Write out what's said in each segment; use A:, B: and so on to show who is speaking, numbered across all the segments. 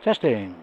A: Testing.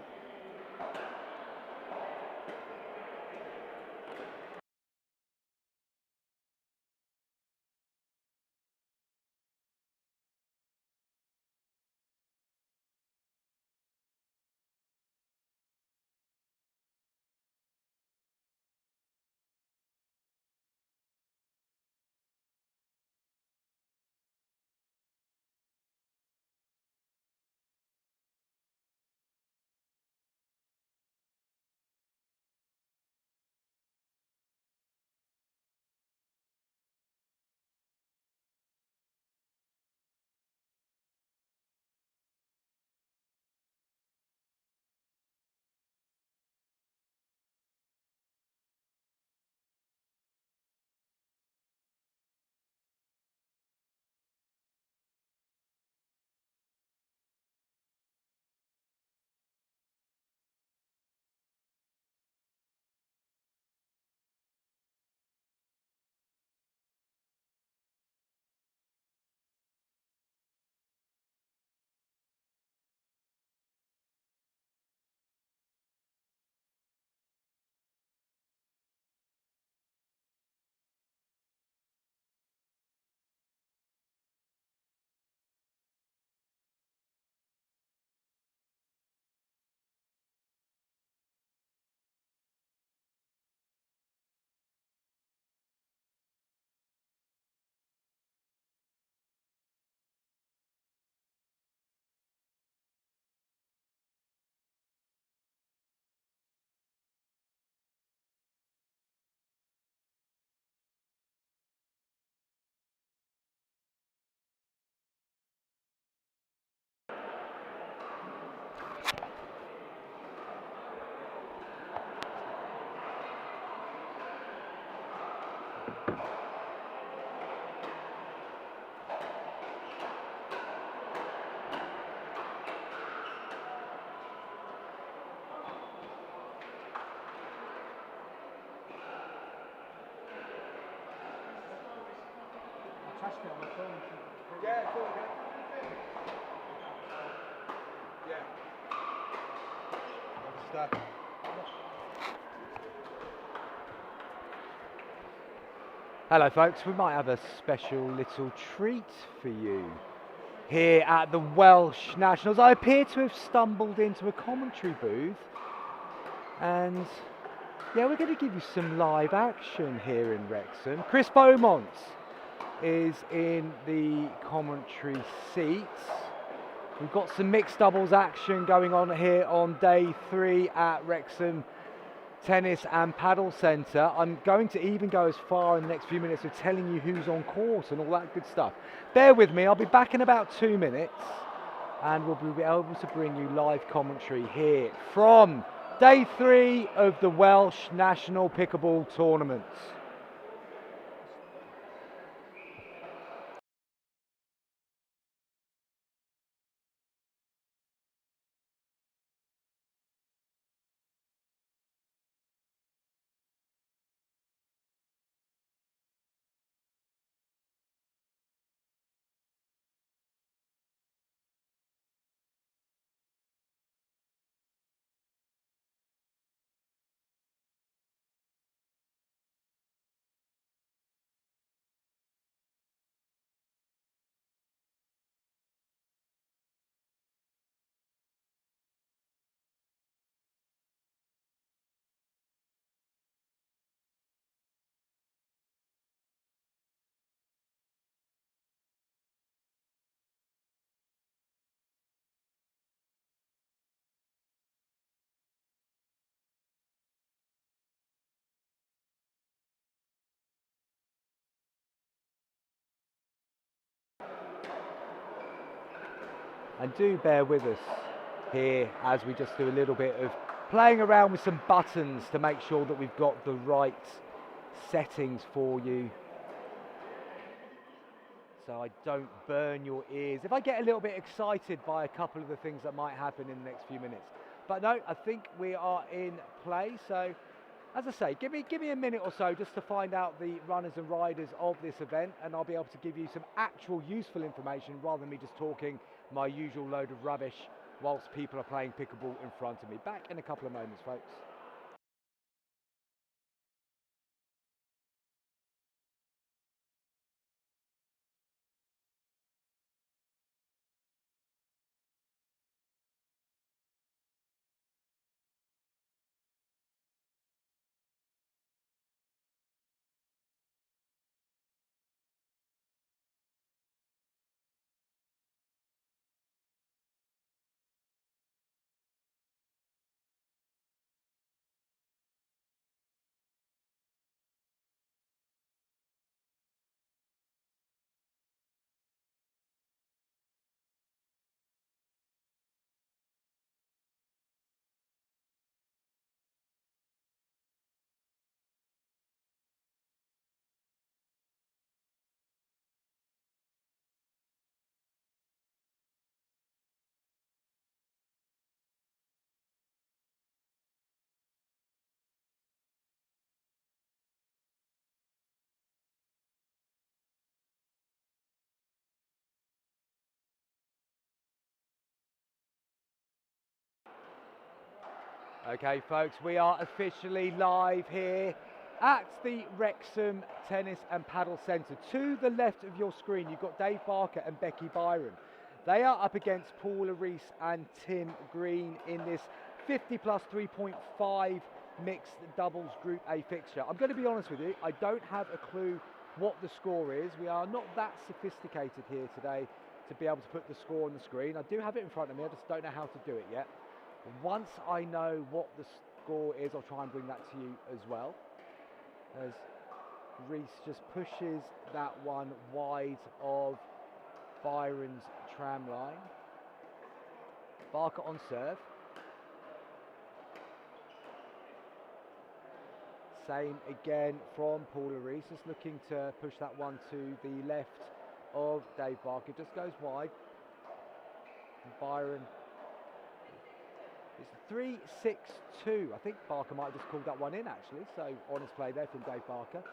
B: Yeah, it's all good. Yeah. Stuff.
C: Hello folks, we might have a special little treat for you here at the Welsh Nationals. I appear to have stumbled into a commentary booth and yeah, we're going to give you some live action here in Wrexham. Chris Beaumont is in the commentary seats. We've got some mixed doubles action going on here on day 3 at Wrexham Tennis and Paddle Centre. I'm going to even go as far in the next few minutes of telling you who's on court and all that good stuff. Bear with me, I'll be back in about 2 minutes and we'll be able to bring you live commentary here from day 3 of the Welsh National Pickleball Tournament. And do bear with us here as we just do a little bit of playing around with some buttons to make sure that we've got the right settings for you, so I don't burn your ears if I get a little bit excited by a couple of the things that might happen in the next few minutes. But no, I think we are in play. So as I say, give me a minute or so just to find out the runners and riders of this event, and I'll be able to give you some actual useful information rather than me just talking my usual load of rubbish whilst people are playing pickleball in front of me. Back in a couple of moments, folks. Okay, folks, we are officially live here at the Wrexham Tennis and Paddle Centre. To the left of your screen, you've got Dave Barker and Becky Byron. They are up against Paula Rees and Tim Green in this 50 plus 3.5 mixed doubles Group A fixture. I'm going to be honest with you, I don't have a clue what the score is. We are not that sophisticated here today to be able to put the score on the screen. I do have it in front of me, I just don't know how to do it yet. Once I know what the score is, I'll try and bring that to you as well. As Rees just pushes that one wide of Byron's tram line. Barker on serve. Same again from Paula Rees, just looking to push that one to the left of Dave Barker. Just goes wide. And Byron. It's 3-6-2. I think Barker might have just called that one in actually, so honest play there from Dave Barker.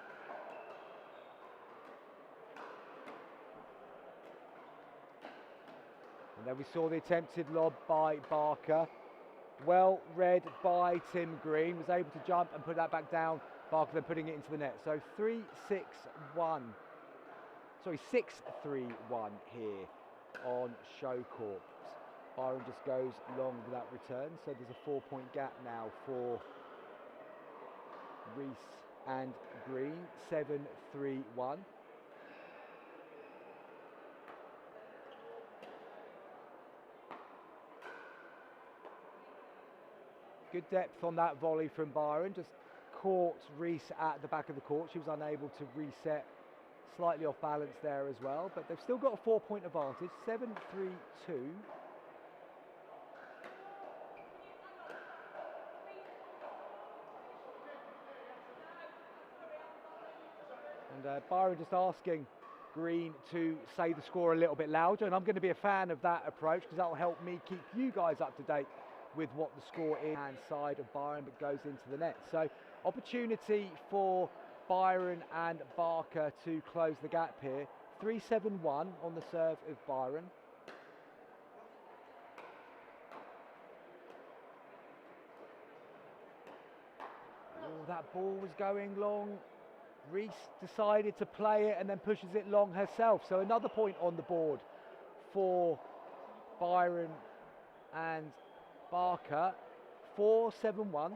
C: And then we saw the attempted lob by Barker. Well read by Tim Green, was able to jump and put that back down. Barker then putting it into the net. So 3-6-1. Sorry, 6-3-1 here on show court. Byron just goes long with that return, so there's a 4-point gap now for Rees and Green, 7-3-1. Good depth on that volley from Byron, just caught Rees at the back of the court. She was unable to reset, slightly off balance there as well, but they've still got a 4-point advantage, 7-3-2. And Byron just asking Green to say the score a little bit louder, and I'm going to be a fan of that approach because that will help me keep you guys up to date with what the score is. Hand side of Byron, but goes into the net. So opportunity for Byron and Barker to close the gap here. 3-7-1 on the serve of Byron. Oh, that ball was going long. Rees decided to play it and then pushes it long herself. So another point on the board for Byron and Barker. 4-7-1.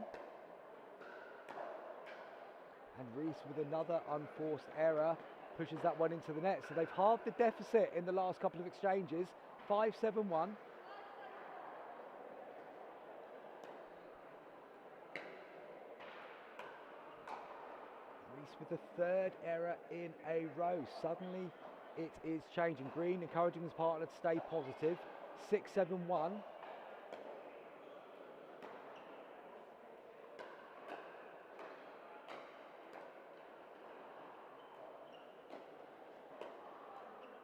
C: And Rees with another unforced error pushes that one into the net. So they've halved the deficit in the last couple of exchanges. 5-7-1. With the third error in a row. Suddenly it is changing. Green encouraging his partner to stay positive. 6-7-1.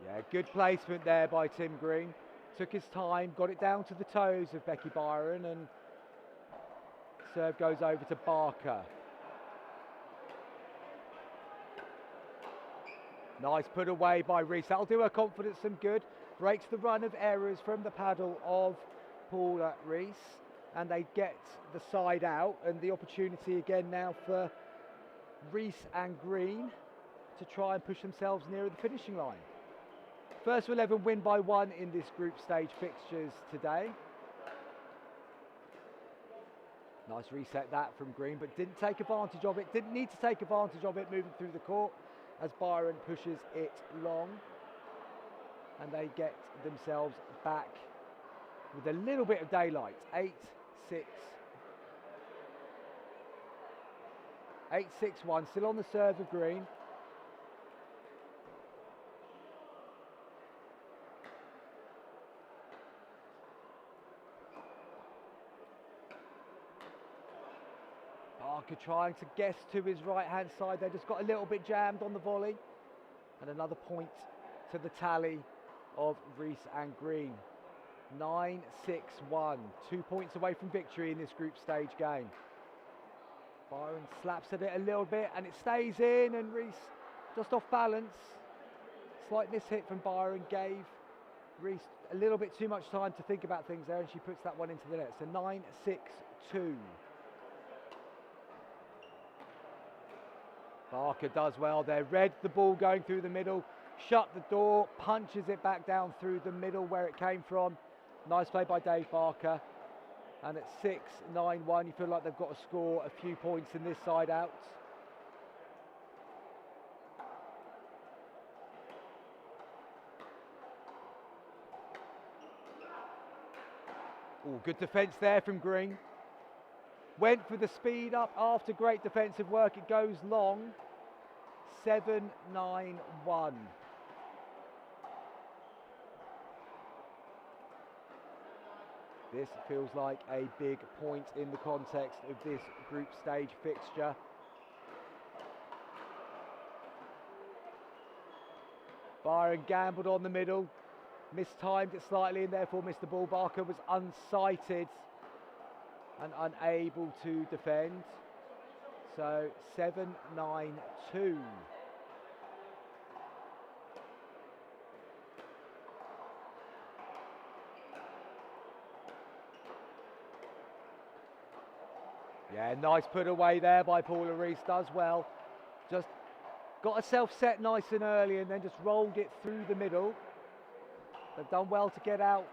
C: Yeah, good placement there by Tim Green. Took his time, got it down to the toes of Becky Byron, and serve goes over to Barker. Nice put away by Rees. That'll do her confidence some good. Breaks the run of errors from the paddle of Paula Reese, and they get the side out, and the opportunity again now for Reese and Green to try and push themselves nearer the finishing line. First to 11 win by 1 in this group stage fixtures today. Nice reset that from Green, but didn't take advantage of it. Didn't need to take advantage of it moving through the court as Byron pushes it long. And they get themselves back with a little bit of daylight. 8-6. 8-6-1, still on the serve of Green. Barker trying to guess to his right-hand side. They just got a little bit jammed on the volley. And another point to the tally of Reese and Green. 9-6-1. 2 points away from victory in this group stage game. Byron slaps at it a little bit and it stays in, and Reese just off balance. Slight mishit from Byron gave Reese a little bit too much time to think about things there, and she puts that one into the net. So 9-6-2. Barker does well there, read the ball going through the middle, shut the door, punches it back down through the middle where it came from. Nice play by Dave Barker. And at 6-9-1, you feel like they've got to score a few points in this side out. Oh, good defence there from Green. Went for the speed up after great defensive work. It goes long. 7-9-1. This feels like a big point in the context of this group stage fixture. Byron gambled on the middle, mistimed it slightly and therefore missed the ball. Barker was unsighted and unable to defend. So 7-9-2. Yeah, nice put away there by Paula Reese, does well. Just got herself set nice and early and then just rolled it through the middle. They've done well to get out,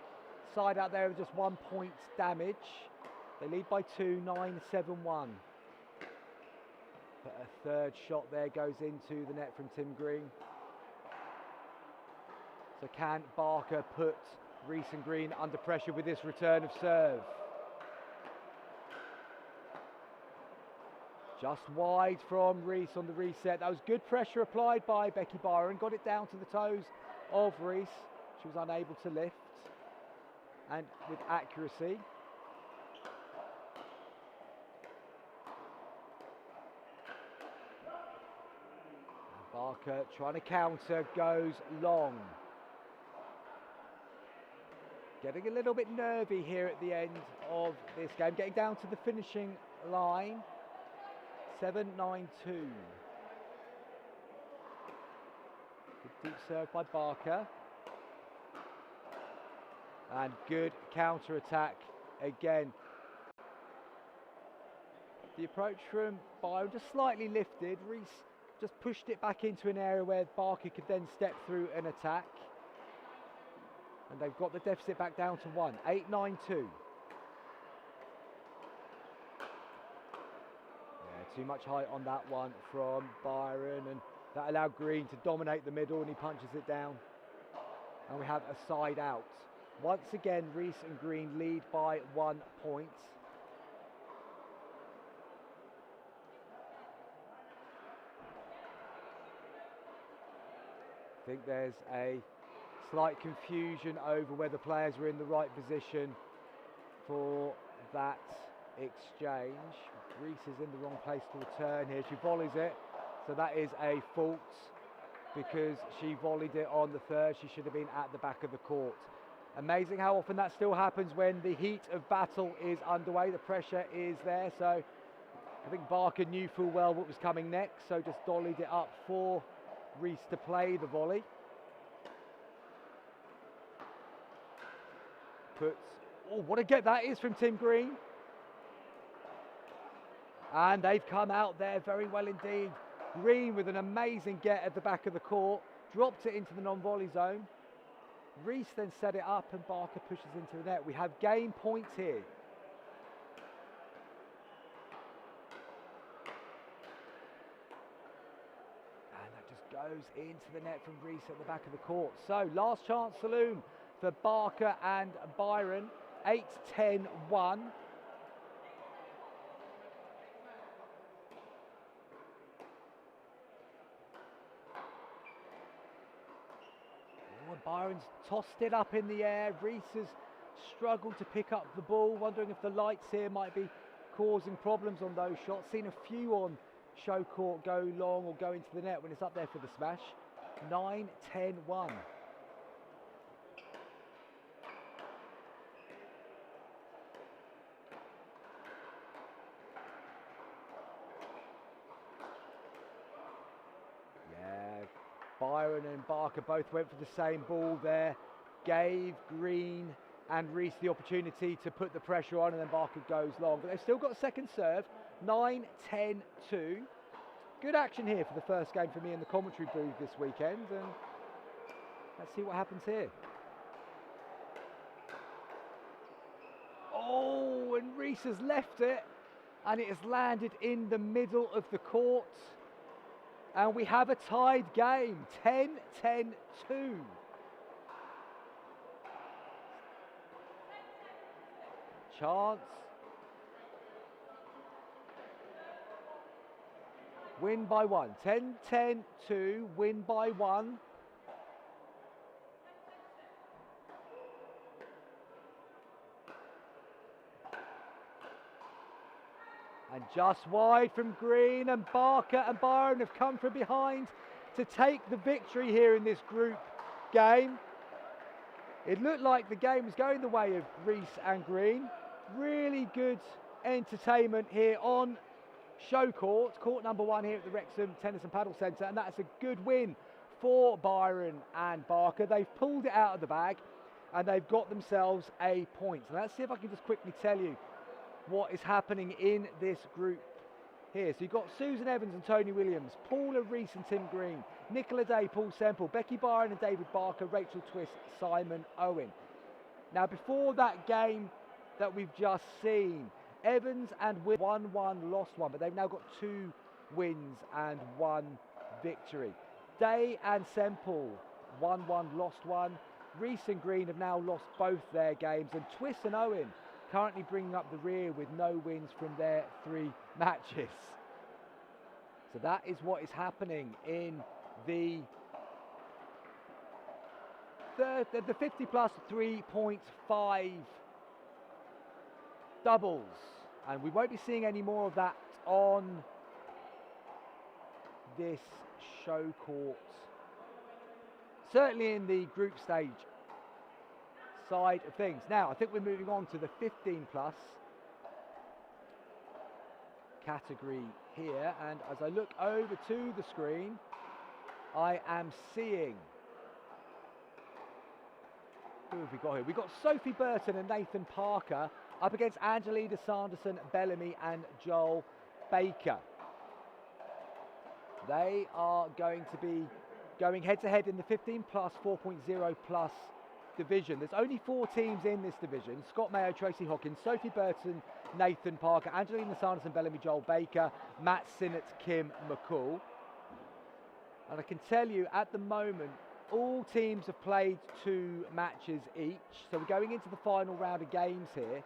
C: side out there with just 1 point damage. They lead by 2, 9-7-1. But a third shot there goes into the net from Tim Green. So can Barker put Reese and Green under pressure with this return of serve? Just wide from Reese on the reset. That was good pressure applied by Becky Byron. Got it down to the toes of Reese. She was unable to lift. And with accuracy. And Barker trying to counter, goes long. Getting a little bit nervy here at the end of this game. Getting down to the finishing line. 7-9-2. Good deep serve by Barker. And good counter attack again. The approach from Byron just slightly lifted. Reese just pushed it back into an area where Barker could then step through and attack. And they've got the deficit back down to 1. 8-9-2. Too much height on that one from Byron, and that allowed Green to dominate the middle, and he punches it down. And we have a side out. Once again, Reese and Green lead by 1 point. I think there's a slight confusion over whether players were in the right position for that exchange. Reese is in the wrong place to return here. She volleys it, so that is a fault because she volleyed it on the third. She should have been at the back of the court. Amazing how often that still happens when the heat of battle is underway. The pressure is there, so I think Barker knew full well what was coming next, so just dollied it up for Reese to play the volley. Puts Oh, what a get that is from Tim Green. And they've come out there very well indeed. Green with an amazing get at the back of the court, dropped it into the non-volley zone. Reese then set it up and Barker pushes into the net. We have game points here. And that just goes into the net from Reese at the back of the court. So last chance saloon for Barker and Byron. 8-10-1. Byron's tossed it up in the air. Reese has struggled to pick up the ball, wondering if the lights here might be causing problems on those shots. Seen a few on show court go long or go into the net when it's up there for the smash. 9-10-1. Byron and Barker both went for the same ball there, gave Green and Reese the opportunity to put the pressure on, and then Barker goes long. But they've still got a second serve, 9-10-2. Good action here for the first game for me in the commentary booth this weekend, and let's see what happens here. Oh, and Reese has left it, and it has landed in the middle of the court. And we have a tied game, 10-10-2. Chance. Win by one. 10-10-2, win by one. And just wide from Green, and Barker and Byron have come from behind to take the victory here in this group game. It looked like the game was going the way of Reese and Green. Really good entertainment here on show court number 1 here at the Wrexham Tennis and Paddle Centre, and that's a good win for Byron and Barker. They've pulled it out of the bag and they've got themselves a point. So let's see if I can just quickly tell you what is happening in this group here. So you've got Susan Evans and Tony Williams, Paula Reese and Tim Green, Nicola Day, Paul Semple, Becky Byron and David Barker, Rachel Twist, Simon Owen. Now before that game that we've just seen, Evans and Will 1-1, lost one, but they've now got 2 wins and 1 victory. Day and Semple 1-1, lost one. Reese and Green have now lost both their games, and Twist and Owen currently bringing up the rear with no wins from their 3 matches. So that is what is happening in the 50 plus 3.5 doubles. And we won't be seeing any more of that on this show court. Certainly in the group stage side of things. Now, I think we're moving on to the 15 plus category here, and as I look over to the screen, I am seeing, who have we got here? We've got Sophie Burton and Nathan Parker up against Angelina Sanderson, Bellamy and Joel Baker. They are going to be going head to head in the 15 plus 4.0 plus division. There's only 4 teams in this division: Scott Mayo, Tracy Hawkins, Sophie Burton, Nathan Parker, Angelina Sanderson, Bellamy, Joel Baker, Matt Sinnott, Kim McCall. And I can tell you at the moment, all teams have played 2 matches each. So we're going into the final round of games here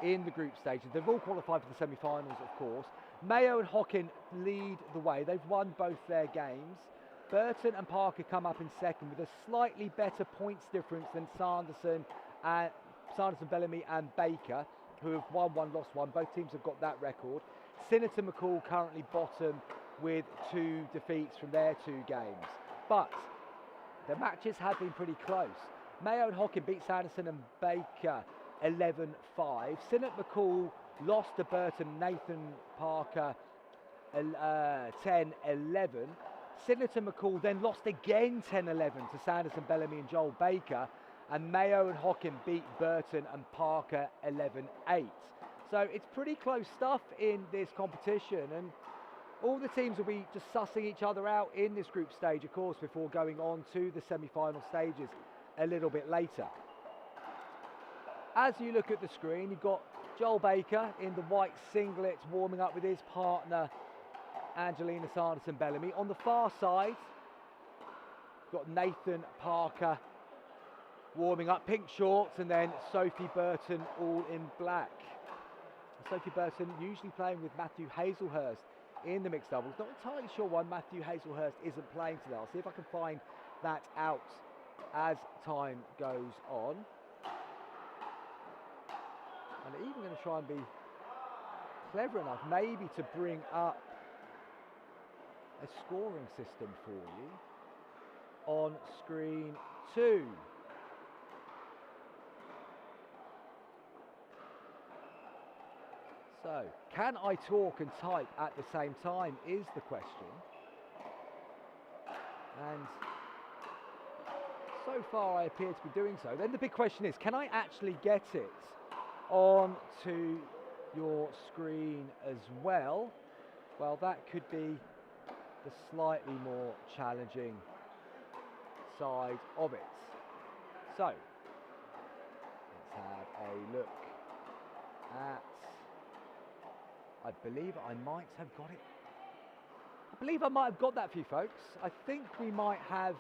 C: in the group stages. They've all qualified for the semi-finals, of course. Mayo and Hockin lead the way. They've won both their games. Burton and Parker come up in second with a slightly better points difference than Sanderson, Bellamy and Baker, who have won 1, lost 1. Both teams have got that record. Sinnott and McCall currently bottom with 2 defeats from their 2 games. But the matches have been pretty close. Mayo and Hockin beat Sanderson and Baker 11-5. Sinnott McCall lost to Burton, Nathan Parker 10-11. Sinnott and McCall then lost again 10-11 to Sanderson, Bellamy and Joel Baker. and Mayo and Hockin beat Burton and Parker 11-8. So it's pretty close stuff in this competition, and all the teams will be just sussing each other out in this group stage, of course, before going on to the semi-final stages a little bit later. As you look at the screen, you've got Joel Baker in the white singlet warming up with his partner Angelina Sanderson-Bellamy. On the far side, you've got Nathan Parker warming up, pink shorts, and then Sophie Burton all in black. Sophie Burton usually playing with Matthew Hazelhurst in the mixed doubles. Not entirely sure why Matthew Hazelhurst isn't playing today. I'll see if I can find that out as time goes on. And I'm even going to try and be clever enough maybe to bring up a scoring system for you on screen 2. So, can I talk and type at the same time is the question. And so far I appear to be doing so. Then the big question is, can I actually get it onto your screen as well? Well, that could be the slightly more challenging side of it. So, let's have a look at, I believe I might have got it. I believe I might have got that for you folks. I think we might have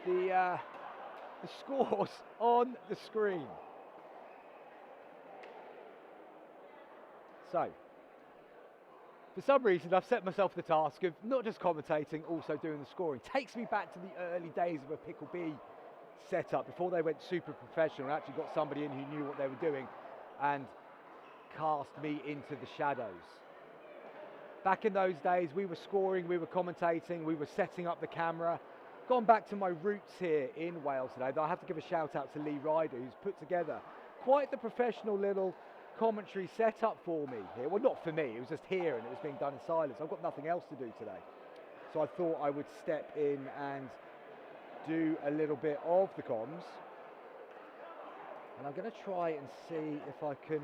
C: the scores on the screen. So, for some reason I've set myself the task of not just commentating, also doing the scoring. Takes me back to the early days of a Pickleball setup before they went super professional and actually got somebody in who knew what they were doing and cast me into the shadows. Back in those days we were scoring, we were commentating, we were setting up the camera. Gone back to my roots here in Wales today. I have to give a shout out to Lee Ryder, who's put together quite the professional little commentary setup for me here. Well, not for me, it was just here and it was being done in silence. I've got nothing else to do today. So I thought I would step in and do a little bit of the comms. And I'm going to try and see if I can...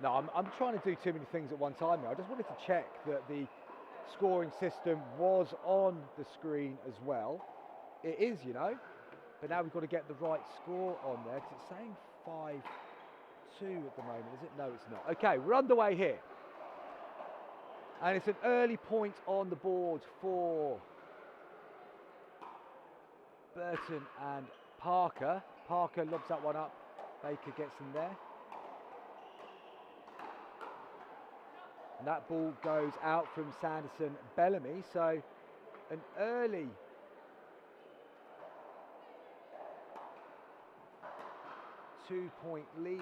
C: No, I'm trying to do too many things at one time here. I just wanted to check that the scoring system was on the screen as well. It is, you know, but now we've got to get the right score on there because it's saying 5-2 at the moment, is it? No, it's not. Okay, we're underway here. And it's an early point on the board for Burton and Parker. Parker lobs that one up. Baker gets in there. And that ball goes out from Sanderson-Bellamy. So an early two-point lead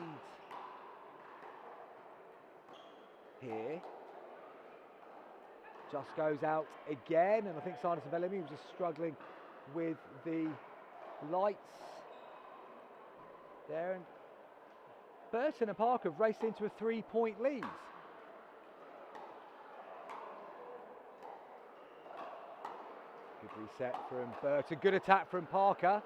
C: here. Just goes out again. And I think Sanderson-Bellamy was just struggling with the lights there. And Burton and Parker have raced into a three-point lead. Good reset from Burton, good attack from Parker.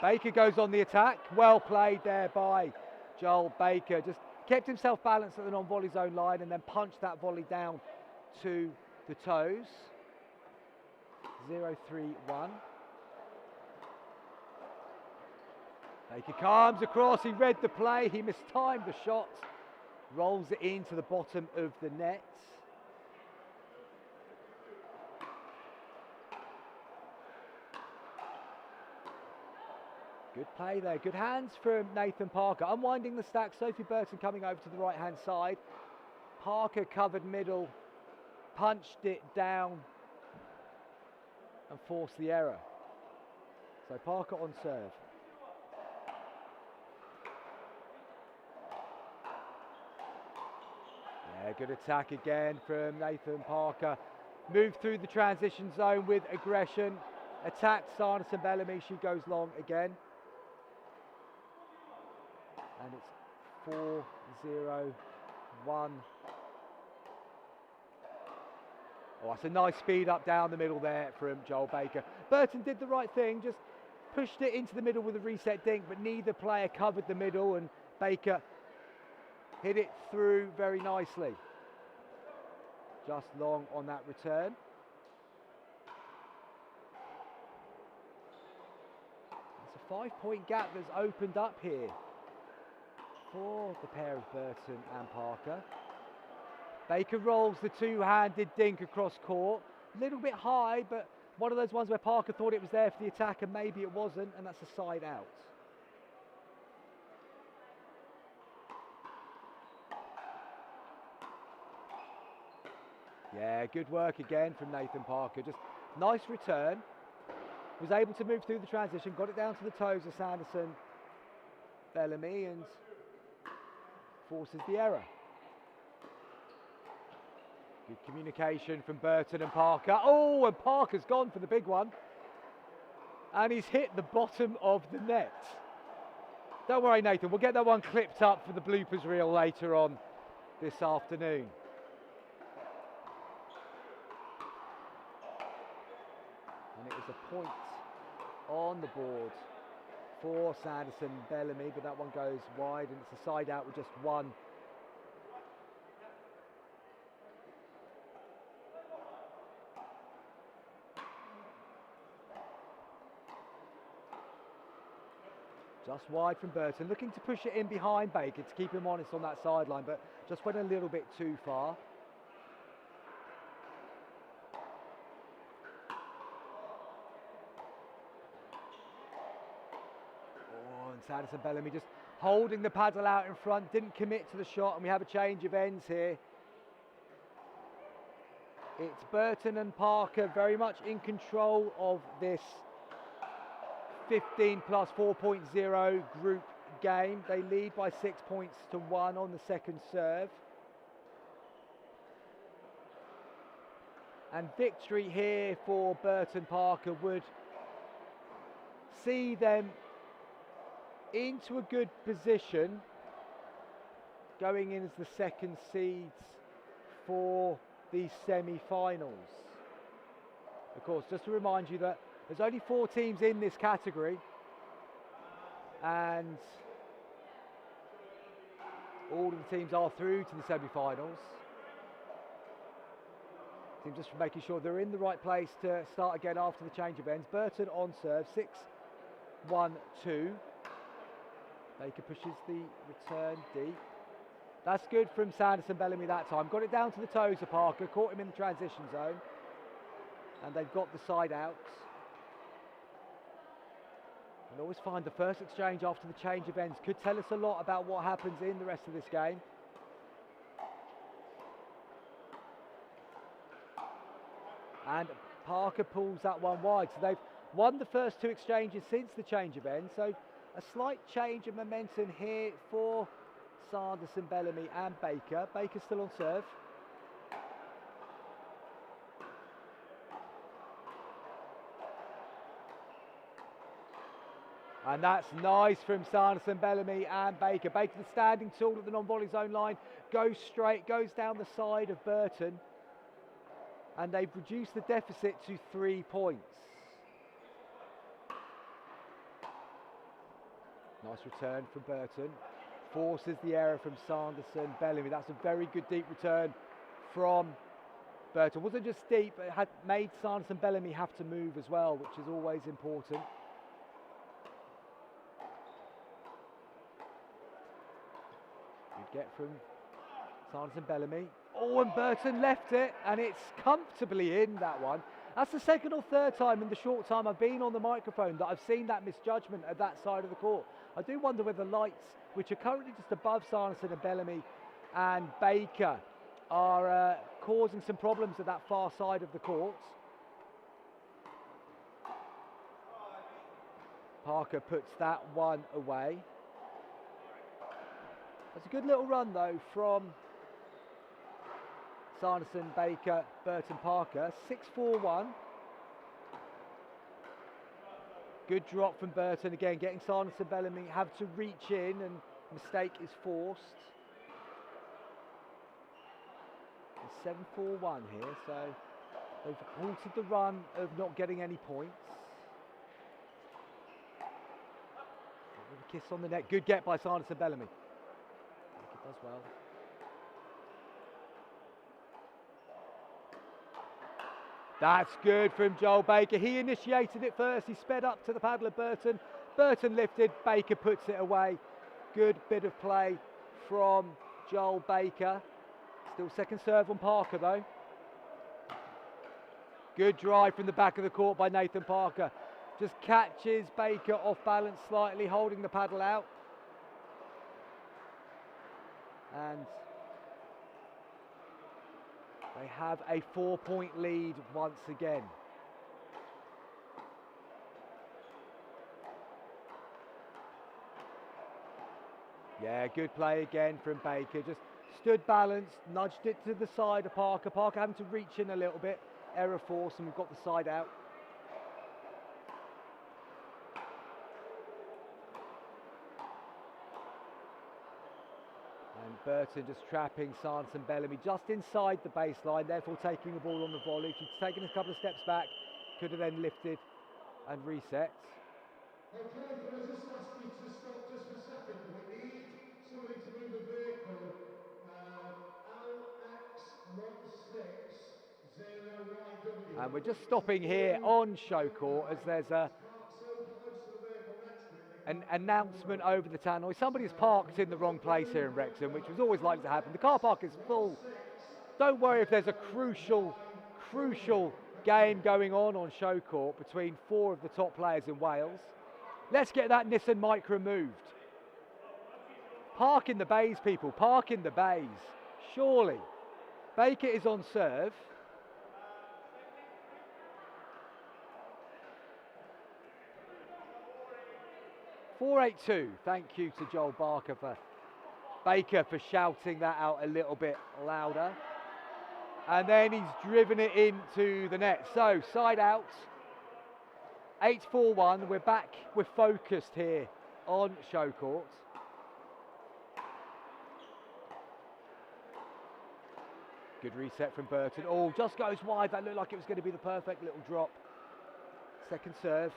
C: Baker goes on the attack, well played there by Joel Baker. Just kept himself balanced at the non-volley zone line and then punched that volley down to the toes. 0-3-1. Baker comes across, he read the play, he mistimed the shot. Rolls it into the bottom of the net. Good play there, good hands from Nathan Parker. Unwinding the stack, Sophie Burton coming over to the right-hand side. Parker covered middle, punched it down and forced the error. So Parker on serve. Yeah, good attack again from Nathan Parker. Moved through the transition zone with aggression. Attacked Sanderson-Bellamy, she goes long again. And it's 4-0-1 Oh, that's a nice speed up down the middle there from Joel Baker. Burton did the right thing, just pushed it into the middle with a reset dink, but neither player covered the middle, and Baker hit it through very nicely. Just long on that return. It's a 5-point gap that's opened up here for the pair of Burton and Parker. Baker rolls the two-handed dink across court. A little bit high, but one of those ones where Parker thought it was there for the attack and maybe it wasn't, and that's a side out. Yeah, good work again from Nathan Parker. Just nice return. Was able to move through the transition, got it down to the toes of Sanderson Bellamy and forces the error. Good communication from Burton and Parker. Oh, and Parker's gone for the big one. And he's hit the bottom of the net. Don't worry, Nathan, we'll get that one clipped up for the bloopers reel later on this afternoon. And it was a point on the board for Sanderson Bellamy, but that one goes wide and it's a side out with just one. Just wide from Burton, looking to push it in behind Baker to keep him honest on that sideline, but just went a little bit too far. Oh, and Sanderson Bellamy just holding the paddle out in front, didn't commit to the shot, and we have a change of ends here. It's Burton and Parker very much in control of this 15 plus 4.0 group game. They lead by 6 points to 1 on the second serve. And victory here for Burton Parker would see them into a good position going in as the second seeds for the semi-finals. Of course, just to remind you that there's only 4 teams in this category, and all of the teams are through to the semi-finals. Team just making sure they're in the right place to start again after the change of ends. Burton on serve, 6-1-2. Baker pushes the return deep. That's good from Sanderson Bellamy that time. Got it down to the toes of Parker, caught him in the transition zone, and they've got the side out. And always find the first exchange after the change of ends could tell us a lot about what happens in the rest of this game. And Parker pulls that one wide. So they've won the first 2 exchanges since the change of ends. So a slight change of momentum here for Sanderson Bellamy and Baker. Baker still on serve. And that's nice from Sanderson Bellamy and Baker. Baker, the standing tall at the non-volley zone line, goes straight, goes down the side of Burton. And they've reduced the deficit to 3 points. Nice return from Burton. Forces the error from Sanderson Bellamy. That's a very good deep return from Burton. Wasn't just deep, but it had made Sanderson Bellamy have to move as well, which is always important. Good get from Sanderson Bellamy. Oh, and Burton left it, and it's comfortably in, that one. That's the second or third time in the short time I've been on the microphone that I've seen that misjudgment at that side of the court. I do wonder whether the lights, which are currently just above Sanderson and Bellamy and Baker, are causing some problems at that far side of the court. Parker puts that one away. That's a good little run though from Sanderson, Baker, Burton, Parker. 6-4-1. Good drop from Burton again, getting Sanderson Bellamy have to reach in, and mistake is forced. It's 7-4-1 here, so They've halted the run of not getting any points. With a kiss on the neck. Good get by Sanderson Bellamy. Baker does well. That's good from Joel Baker. He initiated it first. He sped up to the paddle of Burton. Burton lifted. Baker puts it away. Good bit of play from Joel Baker. Still second serve on Parker though. Good drive from the back of the court by Nathan Parker. Just catches Baker off balance slightly, holding the paddle out. And they have a 4-point lead once again. Yeah, good play again from Baker. Just stood balanced, nudged it to the side of Parker. Parker having to reach in a little bit. Error force, and we've got the side out. And Burton just trapping Sanderson Bellamy just inside the baseline, therefore taking the ball on the volley. She's taken a couple of steps back, could have then lifted and reset.
A: Okay, can I just ask you to stop just for a second? We need somebody to move the vehicle.
C: And we're just stopping here on show court as there's an announcement over the tannoy. Somebody's parked in the wrong place here in Wrexham, which was always likely to happen. The car park is full. Don't worry if there's a crucial game going on show court between 4 of the top players in Wales. Let's get that Nissan Micra moved. Park in the bays, people. Park in the bays. Surely. Baker is on serve. .482. Thank you to Joel Baker for shouting that out a little bit louder. And then he's driven it into the net. So, side out. 8-4-1. We're back. We're focused here on show court. Good reset from Burton. Oh, just goes wide. That looked like it was going to be the perfect little drop. Second serve.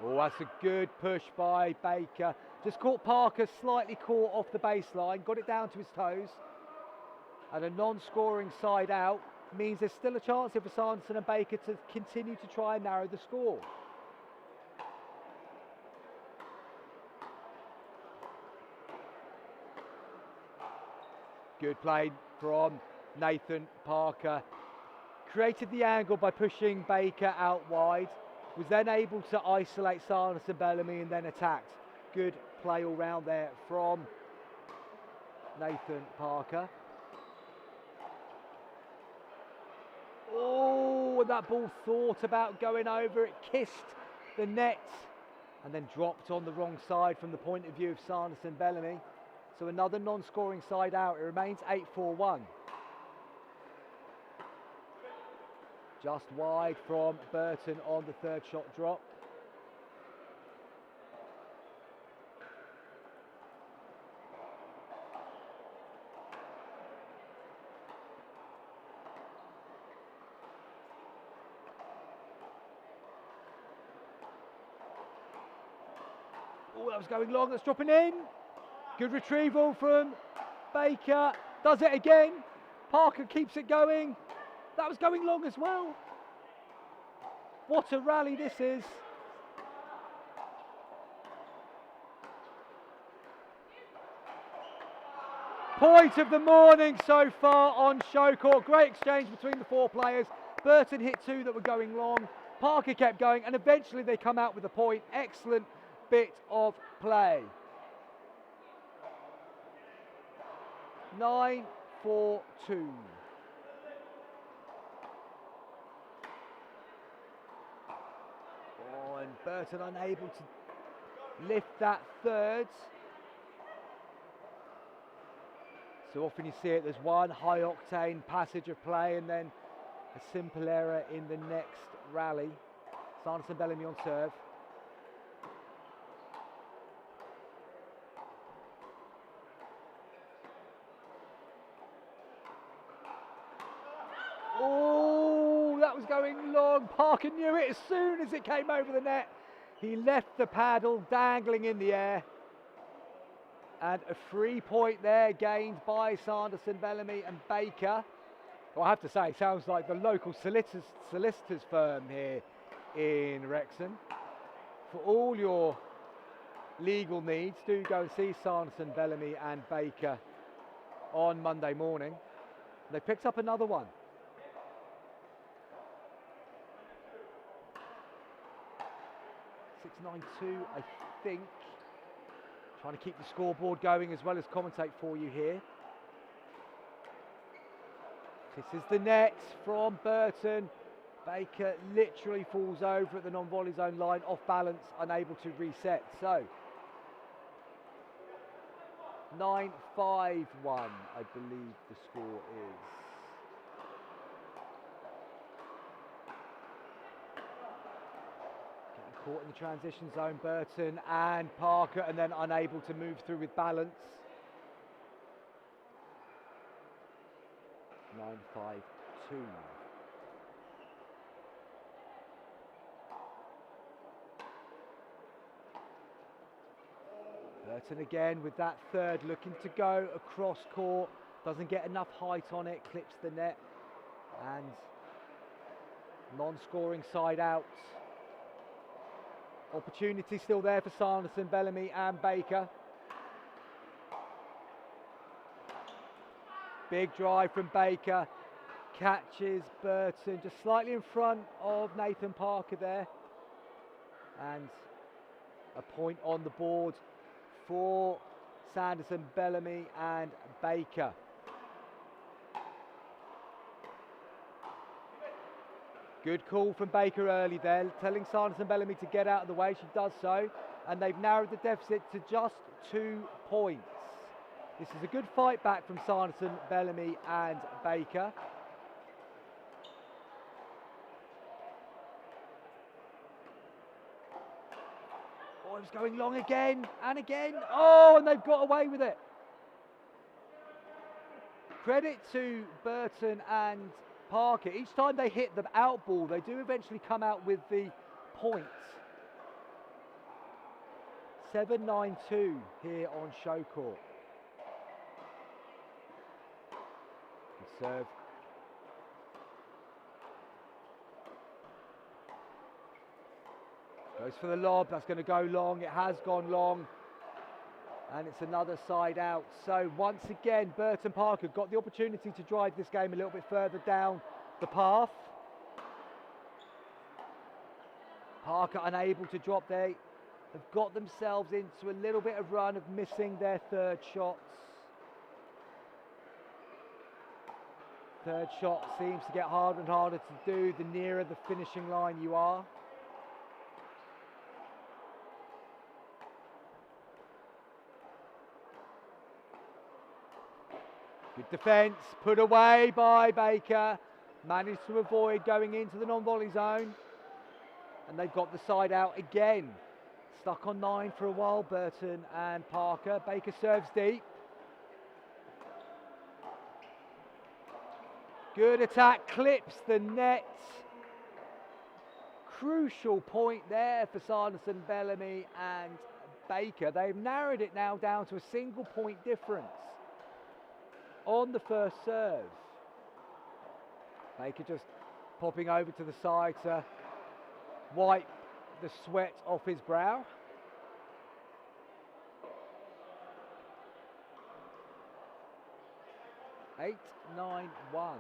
C: Oh, that's a good push by Baker. Just caught Parker slightly caught off the baseline. Got it down to his toes. And a non-scoring side out means there's still a chance here for Sanderson and Baker to continue to try and narrow the score. Good play from Nathan Parker. Created the angle by pushing Baker out wide. Was then able to isolate Sanderson Bellamy and then attacked. Good play all round there from Nathan Parker. Oh, and that ball thought about going over. It kissed the net and then dropped on the wrong side from the point of view of Sanderson Bellamy. So another non-scoring side out. It remains 8-4-1. Just wide from Burton on the third shot drop. Oh, that was going long. That's dropping in. Good retrieval from Baker. Does it again. Parker keeps it going. That was going long as well. What a rally this is. Point of the morning so far on show court. Great exchange between the 4 players. Burton hit 2 that were going long. Parker kept going and eventually they come out with a point. Excellent bit of play. 9-4-2. And Burton unable to lift that third. So often you see it, there's one high octane passage of play and then a simple error in the next rally. Sanderson Bellamy on serve. going long. Parker knew it as soon as it came over the net. He left the paddle dangling in the air. And a free point there gained by Sanderson, Bellamy and Baker. Well, I have to say, sounds like the local solicitors firm here in Wrexham. For all your legal needs, do go and see Sanderson, Bellamy and Baker on Monday morning. They picked up another one. 6-9-2, I think. Trying to keep the scoreboard going as well as commentate for you here. This is the net from Burton. Baker literally falls over at the non-volley zone line, off balance, unable to reset. So, 9-5-1, I believe the score is. Caught in the transition zone, Burton and Parker, and then unable to move through with balance. 9-5-2. Burton again with that third, looking to go across court, doesn't get enough height on it, clips the net, and non-scoring side out. Opportunity still there for Sanderson, Bellamy and Baker. Big drive from Baker. Catches Burton just slightly in front of Nathan Parker there. And a point on the board for Sanderson, Bellamy and Baker. Good call from Baker early there, telling Sanderson Bellamy to get out of the way. She does so, and they've narrowed the deficit to just 2 points. This is a good fight back from Sanderson, Bellamy and Baker. Oh, it's going long again and again. Oh, and they've got away with it. Credit to Burton and Parker. Each time they hit the out ball, they do eventually come out with the points. 7-9-2 here on show court. Good serve. Goes for the lob. That's going to go long. It has gone long. And it's another side out. So once again, Burton Parker got the opportunity to drive this game a little bit further down the path. Parker unable to drop there. Have got themselves into a little bit of run of missing their third shots. Third shot seems to get harder and harder to do the nearer the finishing line you are. Good defence, put away by Baker. Managed to avoid going into the non-volley zone. And they've got the side out again. Stuck on 9 for a while, Burton and Parker. Baker serves deep. Good attack, clips the net. Crucial point there for Sanderson, Bellamy and Baker. They've narrowed it now down to a single point difference on the first serve. Baker just popping over to the side to wipe the sweat off his brow. Eight, 9, 1.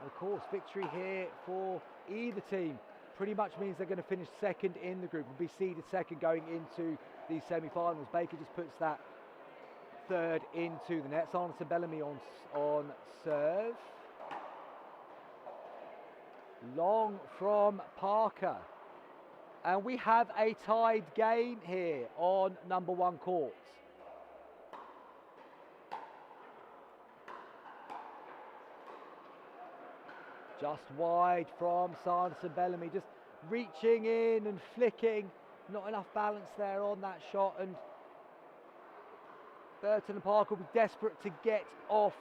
C: And of course, victory here for either team pretty much means they're going to finish second in the group and be seeded second going into the semi-finals. Baker just puts that third into the net. Sanderson Bellamy on serve. Long from Parker. And we have a tied game here on number 1 court. Just wide from Sanderson Bellamy, just reaching in and flicking. Not enough balance there on that shot, and Burton and Parker will be desperate to get off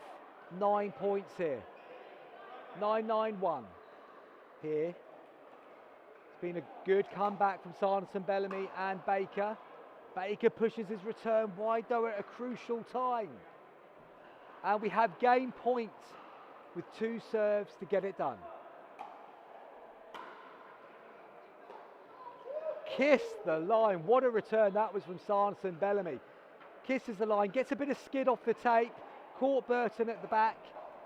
C: 9 points here. 9-9-1. here. It's been a good comeback from Sanderson, Bellamy and Baker. Baker pushes his return wide though at a crucial time. And we have game point with 2 serves to get it done. Kiss the line. What a return that was from Sanderson, Bellamy. Kisses the line, gets a bit of skid off the tape, caught Burton at the back,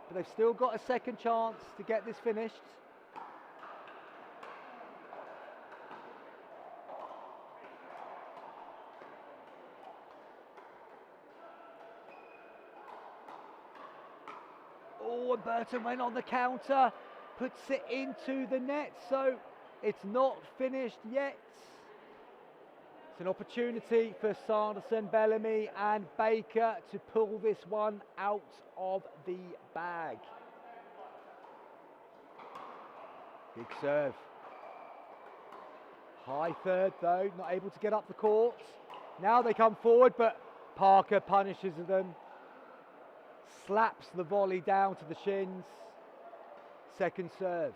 C: but they've still got a second chance to get this finished. Oh, and Burton went on the counter, puts it into the net, so it's not finished yet. It's an opportunity for Sanderson, Bellamy and Baker to pull this one out of the bag. Big serve. High third though, not able to get up the court. Now they come forward, but Parker punishes them. Slaps the volley down to the shins. Second serve.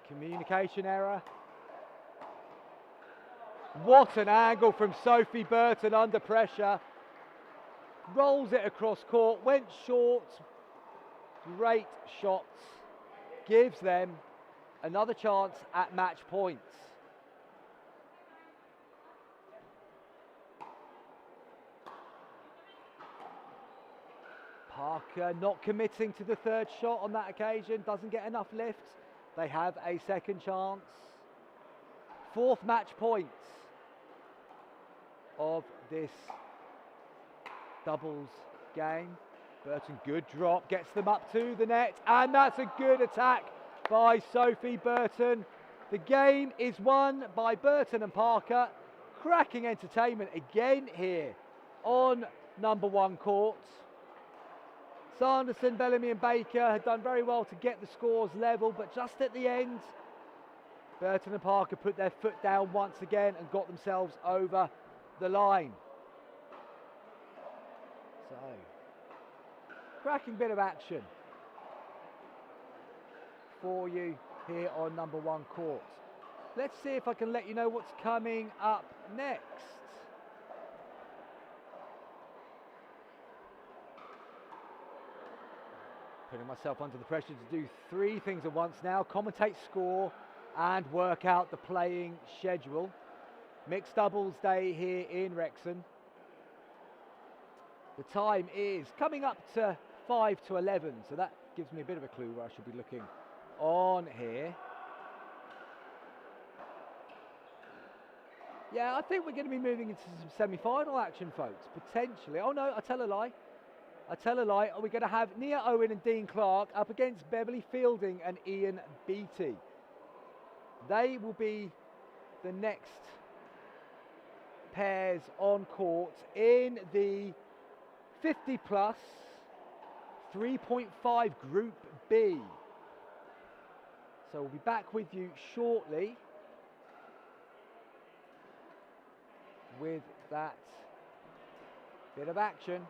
C: Communication error. What an angle from Sophie Burton under pressure. Rolls it across court, went short. Great shots. Gives them another chance at match points. Parker not committing to the third shot on that occasion, doesn't get enough lift. They have a second chance. 4th match point of this doubles game. Burton, good drop, gets them up to the net, and that's a good attack by Sophie Burton. The game is won by Burton and Parker. Cracking entertainment again here on number 1 court. Sanderson, Bellamy and Baker had done very well to get the scores level, but just at the end, Burton and Parker put their foot down once again and got themselves over the line. So, cracking bit of action for you here on number 1 court. Let's see if I can let you know what's coming up next. Putting myself under the pressure to do 3 things at once now. Commentate score and work out the playing schedule. Mixed doubles day here in Wrexham. The time is coming up to 5 to 11, so that gives me a bit of a clue where I should be looking on here. Yeah, I think we're going to be moving into some semi-final action, folks, potentially. Oh no, I tell a lie. Are we going to have Nia Owen and Dean Clark up against Beverly Fielding and Ian Beattie? They will be the next pairs on court in the 50 plus 3.5 Group B. So we'll be back with you shortly with that bit of action.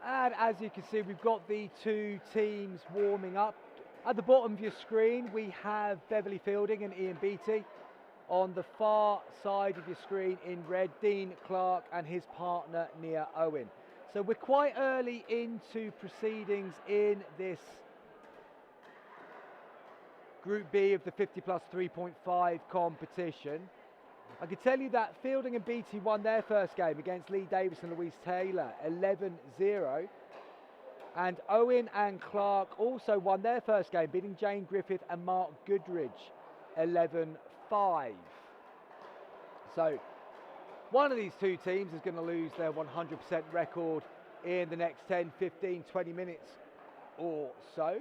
C: And as you can see, we've got the two teams warming up. At the bottom of your screen, we have Beverley Fielding and Ian Beattie. On the far side of your screen in red, Dean Clark and his partner, Nia Owen. So we're quite early into proceedings in this Group B of the 50 plus 3.5 competition. I can tell you that Fielding and Beattie won their first game against Lee Davis and Louise Taylor, 11-0. And Owen and Clark also won their first game, beating Jane Griffith and Mark Goodridge, 11-5. So one of these two teams is going to lose their 100% record in the next 10, 15, 20 minutes or so.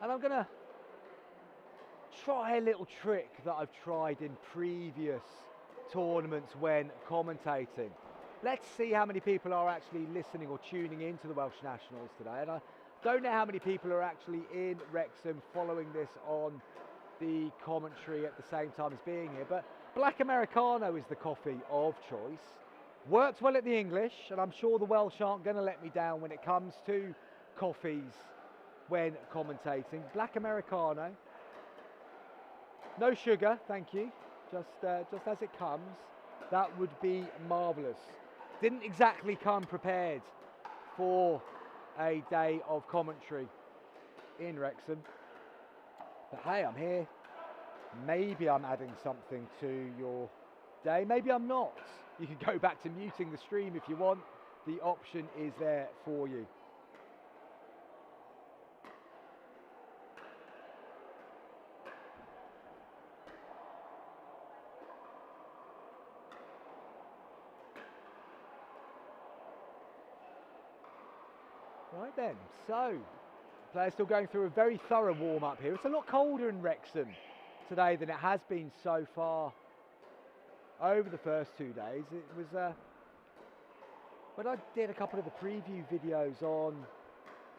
C: And I'm going to try a little trick that I've tried in previous tournaments when commentating. Let's see how many people are actually listening or tuning into the Welsh Nationals today. And I don't know how many people are actually in Wrexham following this on the commentary at the same time as being here. But Black Americano is the coffee of choice. Works well at the English, and I'm sure the Welsh aren't going to let me down when it comes to coffees when commentating. Black Americano. No sugar, thank you. Just as it comes. That would be marvellous. Didn't exactly come prepared for a day of commentary in Wrexham. But hey, I'm here. Maybe I'm adding something to your day. Maybe I'm not. You can go back to muting the stream if you want. The option is there for you. Right then, so players still going through a very thorough warm-up here. It's a lot colder in Wrexham today than it has been so far over the first 2 days. It was when I did a couple of the preview videos on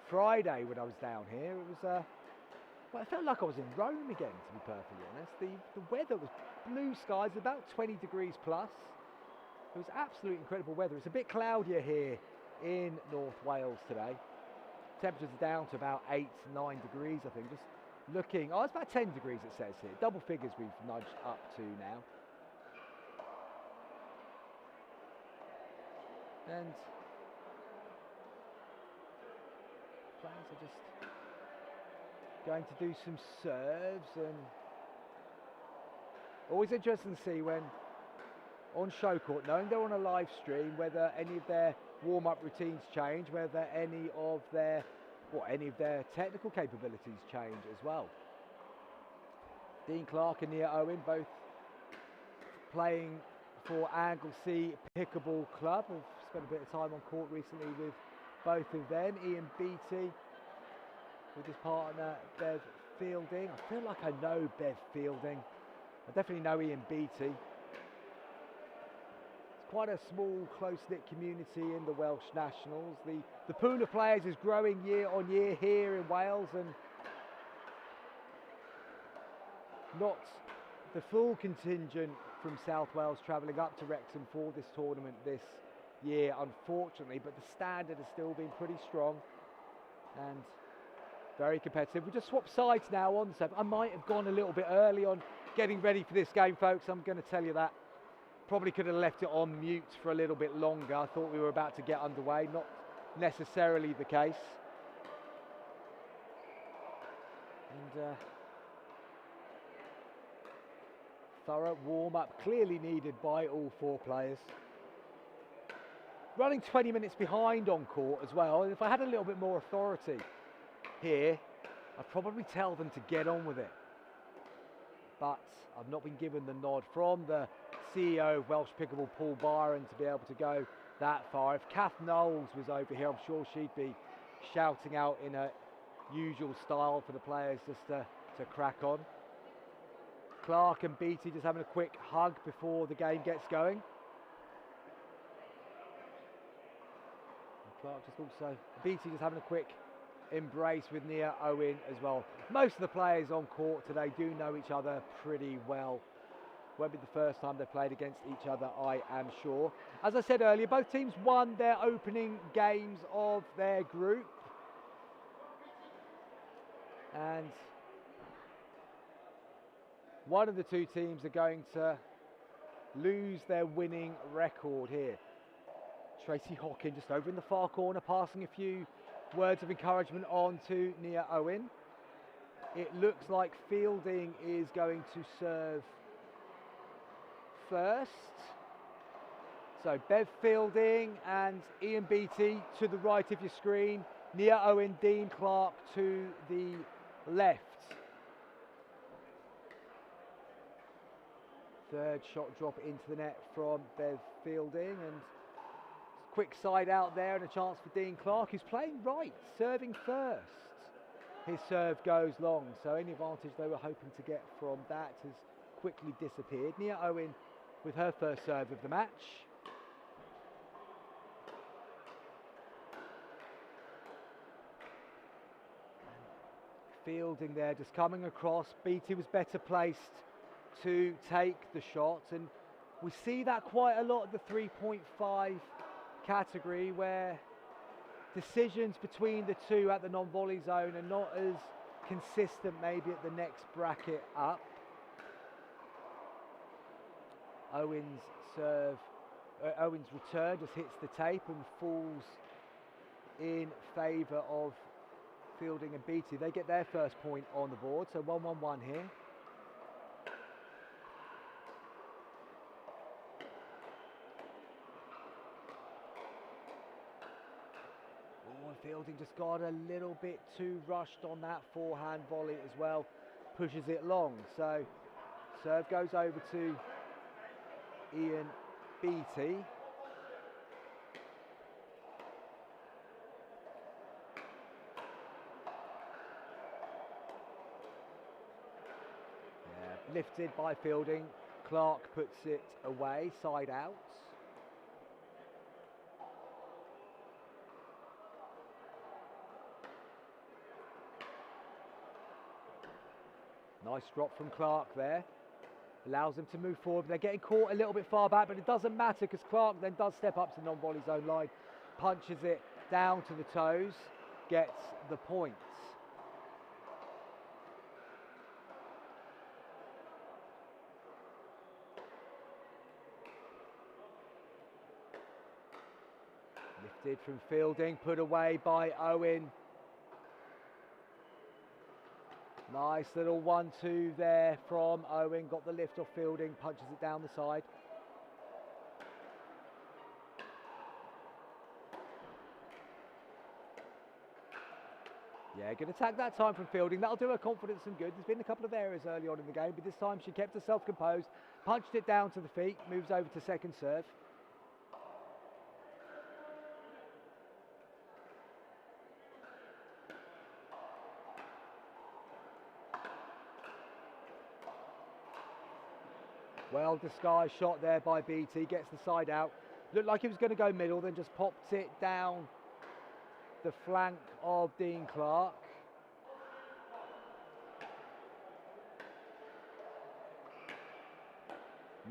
C: Friday when I was down here, it was well, it felt like I was in Rome again, to be perfectly honest. The weather was blue skies, about 20 degrees plus. It was absolutely incredible weather. It's a bit cloudier here in North Wales today. Temperatures are down to about 8, 9 degrees, I think. Just looking, oh, it's about 10 degrees it says here. Double figures we've nudged up to now. And players are just going to do some serves, and always interesting to see when on show court, knowing they're on a live stream, whether any of their warm-up routines change, whether any of their technical capabilities change as well. Dean Clark and Nia Owen both playing for Anglesey Pickleball Club. I've spent a bit of time on court recently with both of them. Ian Beattie with his partner Bev Fielding. I feel like I know Bev Fielding. I definitely know Ian Beattie. Quite a small, close-knit community in the Welsh Nationals. The pool of players is growing year on year here in Wales, and not the full contingent from South Wales travelling up to Wrexham for this tournament this year, unfortunately, but the standard has still been pretty strong and very competitive. We just swapped sides now on, so I might have gone a little bit early on getting ready for this game, folks. I'm going to tell you that. Probably could have left it on mute for a little bit longer. I thought we were about to get underway. Not necessarily the case. And thorough warm-up, clearly needed by all four players. Running 20 minutes behind on court as well. If I had a little bit more authority here, I'd probably tell them to get on with it. But I've not been given the nod from the CEO of Welsh Pickleball, Paul Byron, to be able to go that far. If Kath Knowles was over here, I'm sure she'd be shouting out in her usual style for the players just to crack on. Clark and Beattie just having a quick hug before the game gets going. And Clark just also, Beattie just having a quick embrace with Nia Owen as well. Most of the players on court today do know each other pretty well. Won't be the first time they've played against each other, I am sure. As I said earlier, both teams won their opening games of their group. And one of the two teams are going to lose their winning record here. Tracy Hockin just over in the far corner, passing a few words of encouragement on to Nia Owen. It looks like Fielding is going to serve first. So Bev Fielding and Ian Beattie to the right of your screen. Nia Owen, Dean Clark to the left. Third shot drop into the net from Bev Fielding, and quick side out there and a chance for Dean Clark, who's playing right, serving first. His serve goes long, so any advantage they were hoping to get from that has quickly disappeared. Nia Owen with her first serve of the match. Fielding there, just coming across. Beattie was better placed to take the shot, and we see that quite a lot at the 3.5 category, where decisions between the two at the non-volley zone are not as consistent maybe at the next bracket up. Owen's return just hits the tape and falls in favour of Fielding and Beattie. They get their first point on the board, so 1-1-1 here. Fielding just got a little bit too rushed on that forehand volley as well, pushes it long. So serve goes over to Ian Beattie. Yeah, lifted by Fielding. Clark puts it away, side out. Nice drop from Clark there. Allows them to move forward. They're getting caught a little bit far back, but it doesn't matter because Clark then does step up to the non-volley zone line, punches it down to the toes, gets the points. Lifted from Fielding, put away by Owen. Nice little 1-2 there from Owen. Got the lift off Fielding, punches it down the side. Yeah, good attack that time from Fielding. That'll do her confidence some good. There's been a couple of errors early on in the game, but this time she kept herself composed, punched it down to the feet, moves over to second serve. Well disguised shot there by Beattie, gets the side out. Looked like he was going to go middle, then just popped it down the flank of Dean Clark.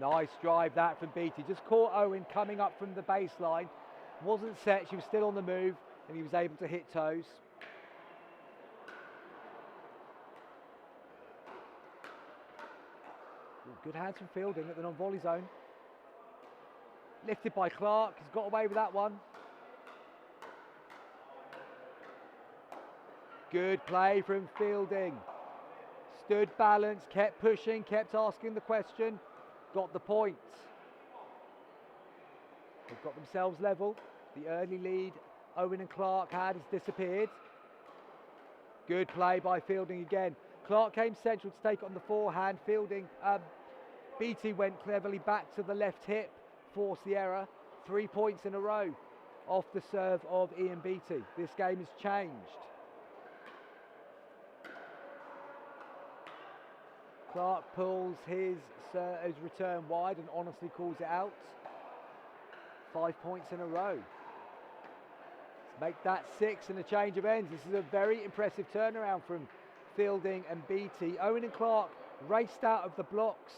C: Nice drive that from Beattie. Just caught Owen coming up from the baseline. Wasn't set, she was still on the move, and he was able to hit toes. Good hands from Fielding at the non-volley zone. Lifted by Clark, he's got away with that one. Good play from Fielding. Stood balanced, kept pushing, kept asking the question, got the point. They've got themselves level. The early lead Owen and Clark had has disappeared. Good play by Fielding again. Clark came central to take it on the forehand. Fielding, Beattie went cleverly back to the left hip, forced the error. 3 points in a row off the serve of Ian Beattie. This game has changed. Clark pulls his return wide and honestly calls it out. 5 points in a row. Let's make that 6 and a change of ends. This is a very impressive turnaround from Fielding and Beattie. Owen and Clark raced out of the blocks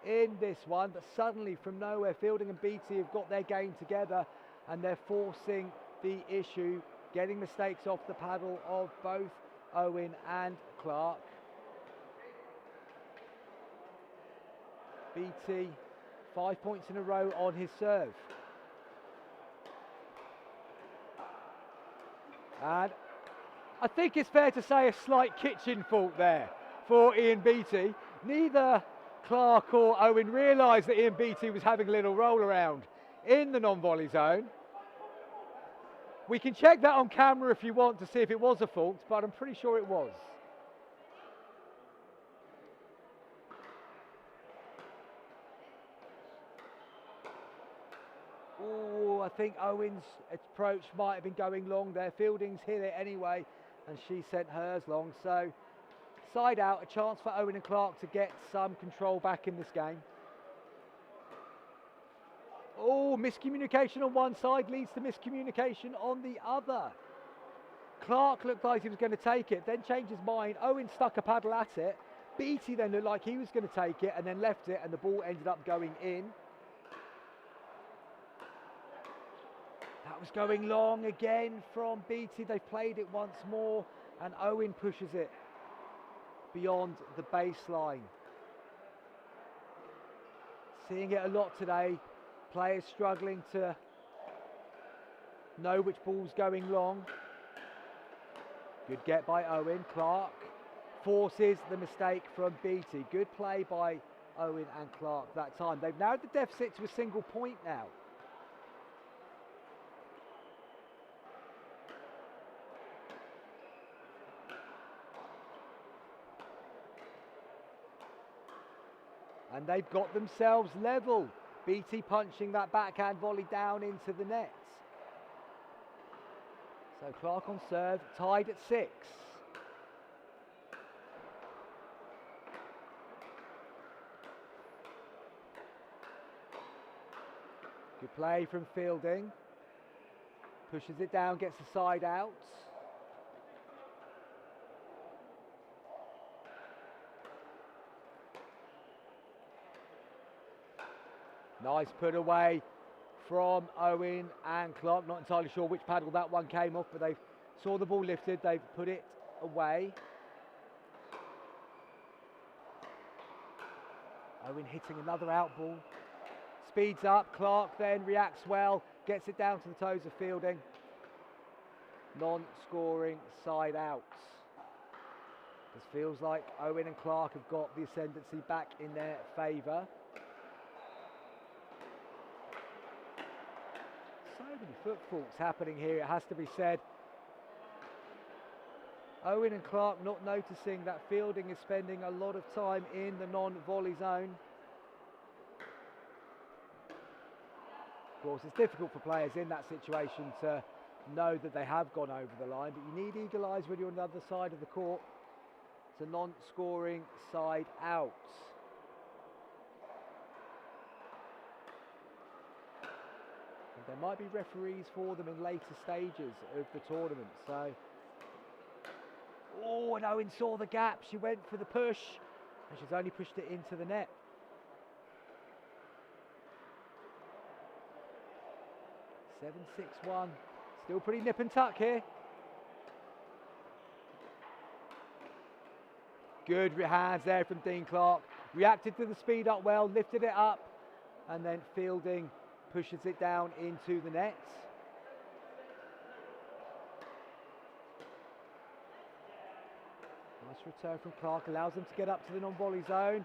C: in this one, but suddenly from nowhere, Fielding and Beattie have got their game together and they're forcing the issue, getting mistakes off the paddle of both Owen and Clark. Beattie, 5 points in a row on his serve. And I think it's fair to say a slight kitchen fault there for Ian Beattie. Neither Clark or Owen realised that Ian Beattie was having a little roll around in the non-volley zone. We can check that on camera if you want to see if it was a fault, but I'm pretty sure it was. Oh, I think Owen's approach might have been going long there. Fielding's hit it anyway, and she sent hers long. So, side out, a chance for Owen and Clark to get some control back in this game. Oh, miscommunication on one side leads to miscommunication on the other. Clark looked like he was going to take it, then changed his mind. Owen stuck a paddle at it. Beattie then looked like he was going to take it and then left it, and the ball ended up going in. That was going long again from Beattie. They've played it once more, and Owen pushes it beyond the baseline. Seeing it a lot today. Players struggling to know which ball's going long. Good get by Owen. Clark forces the mistake from Beattie. Good play by Owen and Clark that time. They've narrowed the deficit to a single point now. And they've got themselves level. Beattie punching that backhand volley down into the net. So Clark on serve, tied at 6. Good play from Fielding. Pushes it down, gets the side out. Nice put away from Owen and Clark. Not entirely sure which paddle that one came off, but they saw the ball lifted, they've put it away. Owen hitting another out ball. Speeds up, Clark then reacts well, gets it down to the toes of Fielding. Non-scoring side out. This feels like Owen and Clark have got the ascendancy back in their favour. So many foot faults happening here, it has to be said. Owen and Clark not noticing that Fielding is spending a lot of time in the non-volley zone. Of course, it's difficult for players in that situation to know that they have gone over the line, but you need eagle eyes when you're on the other side of the court. It's a non-scoring side out. And there might be referees for them in later stages of the tournament. So, oh, and Owen saw the gap. She went for the push, and she's only pushed it into the net. Seven, 6-1. Still pretty nip and tuck here. Good hands there from Dean Clark. Reacted to the speed up well, lifted it up, and then Fielding pushes it down into the net. Nice return from Clark, allows them to get up to the non-volley zone.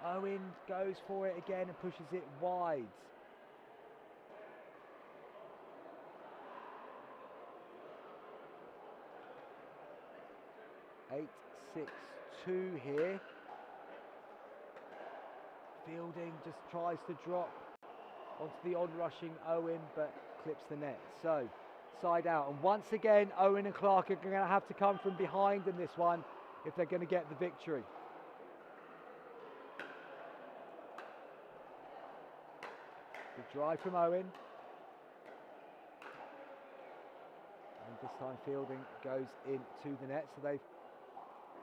C: Owen goes for it again and pushes it wide. 8-6-2 here. Fielding just tries to drop onto the on-rushing Owen, but clips the net. So, side out. And once again, Owen and Clark are going to have to come from behind in this one if they're going to get the victory. Good drive from Owen. And this time Fielding goes into the net. So they've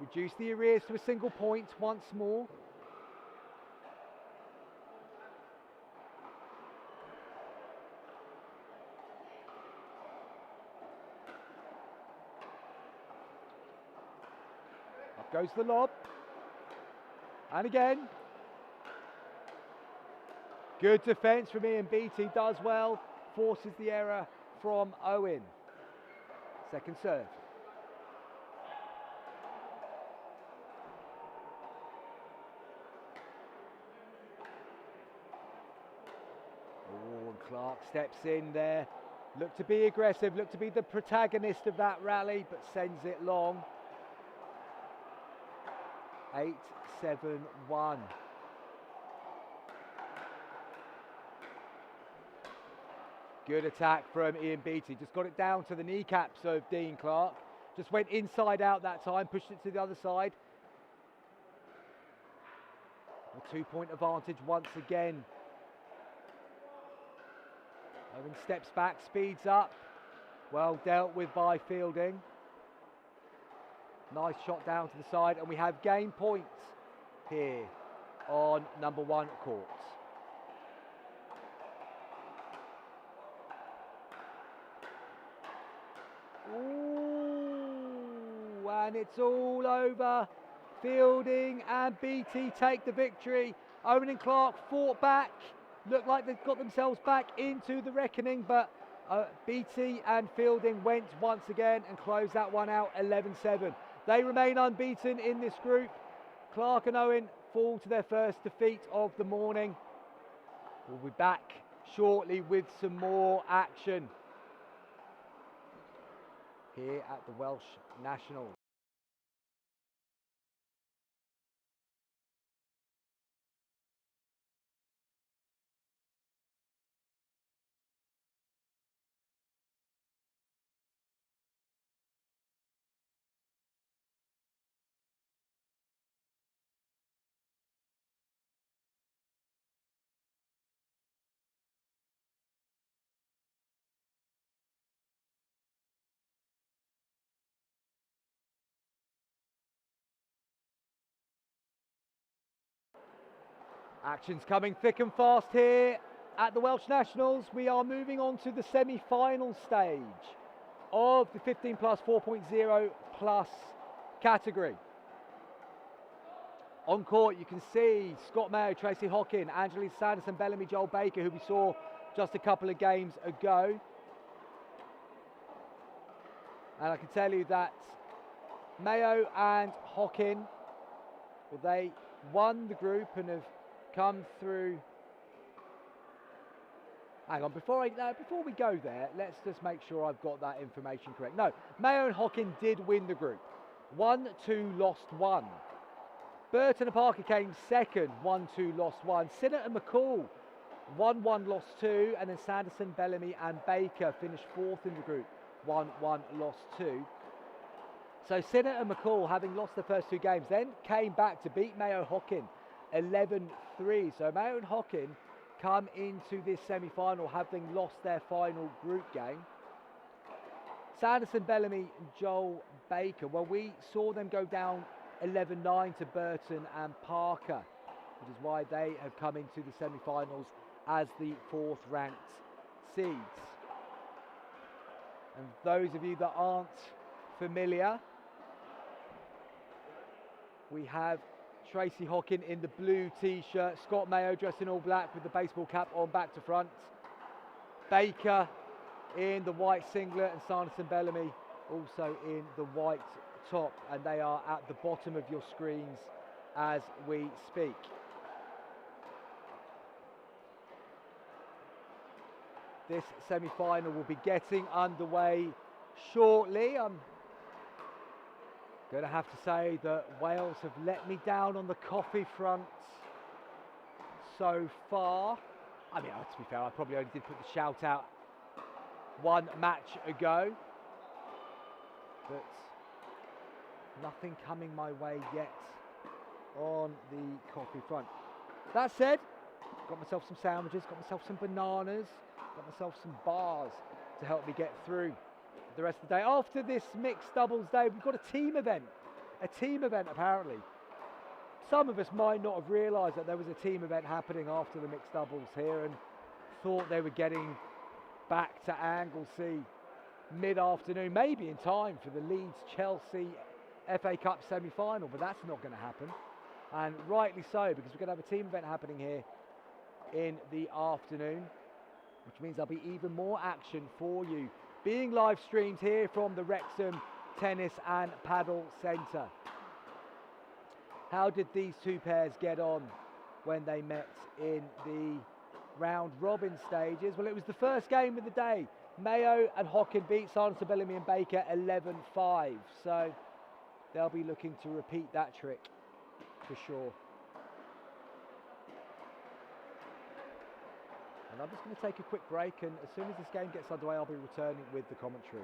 C: reduced the arrears to a single point once more. Goes the lob. And again. Good defence from Ian Beattie, does well, forces the error from Owen. Second serve. Oh, and Clark steps in there. Look to be aggressive, look to be the protagonist of that rally, but sends it long. 8-7-1. Good attack from Ian Beattie. Just got it down to the kneecaps of Dean Clark. Just went inside out that time, pushed it to the other side. A 2-point advantage once again. Owen steps back, speeds up. Well dealt with by Fielding. Nice shot down to the side, and we have game points here on number 1 court. Ooh, and it's all over. Fielding and Beattie take the victory. Owen and Clark fought back. Looked like they've got themselves back into the reckoning, but Beattie and Fielding went once again and closed that one out 11-7. They remain unbeaten in this group. Clark and Owen fall to their first defeat of the morning. We'll be back shortly with some more action here at the Welsh Nationals. Action's coming thick and fast here at the Welsh Nationals. We are moving on to the semi-final stage of the 15 plus 4.0 plus category. On court you can see Scott Mayo, Tracy Hockin, Angela Sanderson, Bellamy, Joel Baker, who we saw just a couple of games ago. And I can tell you that Mayo and Hockin, well, they won the group and have come through. Hang on, before we go there, let's just make sure I've got that information correct. No, Mayo and Hockin did win the group. 1-2, lost 1. Burton and Parker came second, 1-2, lost 1. Sinnott and McCall, 1-1, lost 2. And then Sanderson, Bellamy and Baker finished fourth in the group, 1-1, lost 2. So Sinnott and McCall, having lost the first 2 games, then came back to beat Mayo Hockin 11-3. So Mayo and Hockin come into this semi-final having lost their final group game. Sanderson, Bellamy and Joel Baker, well, we saw them go down 11-9 to Burton and Parker, which is why they have come into the semi-finals as the 4th ranked seeds. And those of you that aren't familiar, we have Tracy Hockin in the blue t-shirt, Scott Mayo dressed in all black with the baseball cap on back to front, Baker in the white singlet, and Sanderson Bellamy also in the white top, and they are at the bottom of your screens as we speak. This semi-final will be getting underway shortly. I'm going to have to say that Wales have let me down on the coffee front so far. I mean, to be fair, I probably only did put the shout out one match ago, but nothing coming my way yet on the coffee front. That said, got myself some sandwiches, got myself some bananas, got myself some bars to help me get through the rest of the day. After this mixed doubles day, we've got a team event apparently. Some of us might not have realised that there was a team event happening after the mixed doubles here and thought they were getting back to Anglesey mid-afternoon, maybe in time for the Leeds-Chelsea FA Cup semi-final, but that's not going to happen. And rightly so, because we're going to have a team event happening here in the afternoon, which means there'll be even more action for you being live streamed here from the Wrexham Tennis and Paddle Centre. How did these two pairs get on when they met in the round robin stages? Well, it was the first game of the day. Mayo and Hockin beat Sanderson, Bellamy and Baker 11-5. So they'll be looking to repeat that trick for sure. And I'm just going to take a quick break, and as soon as this game gets underway, I'll be returning with the commentary.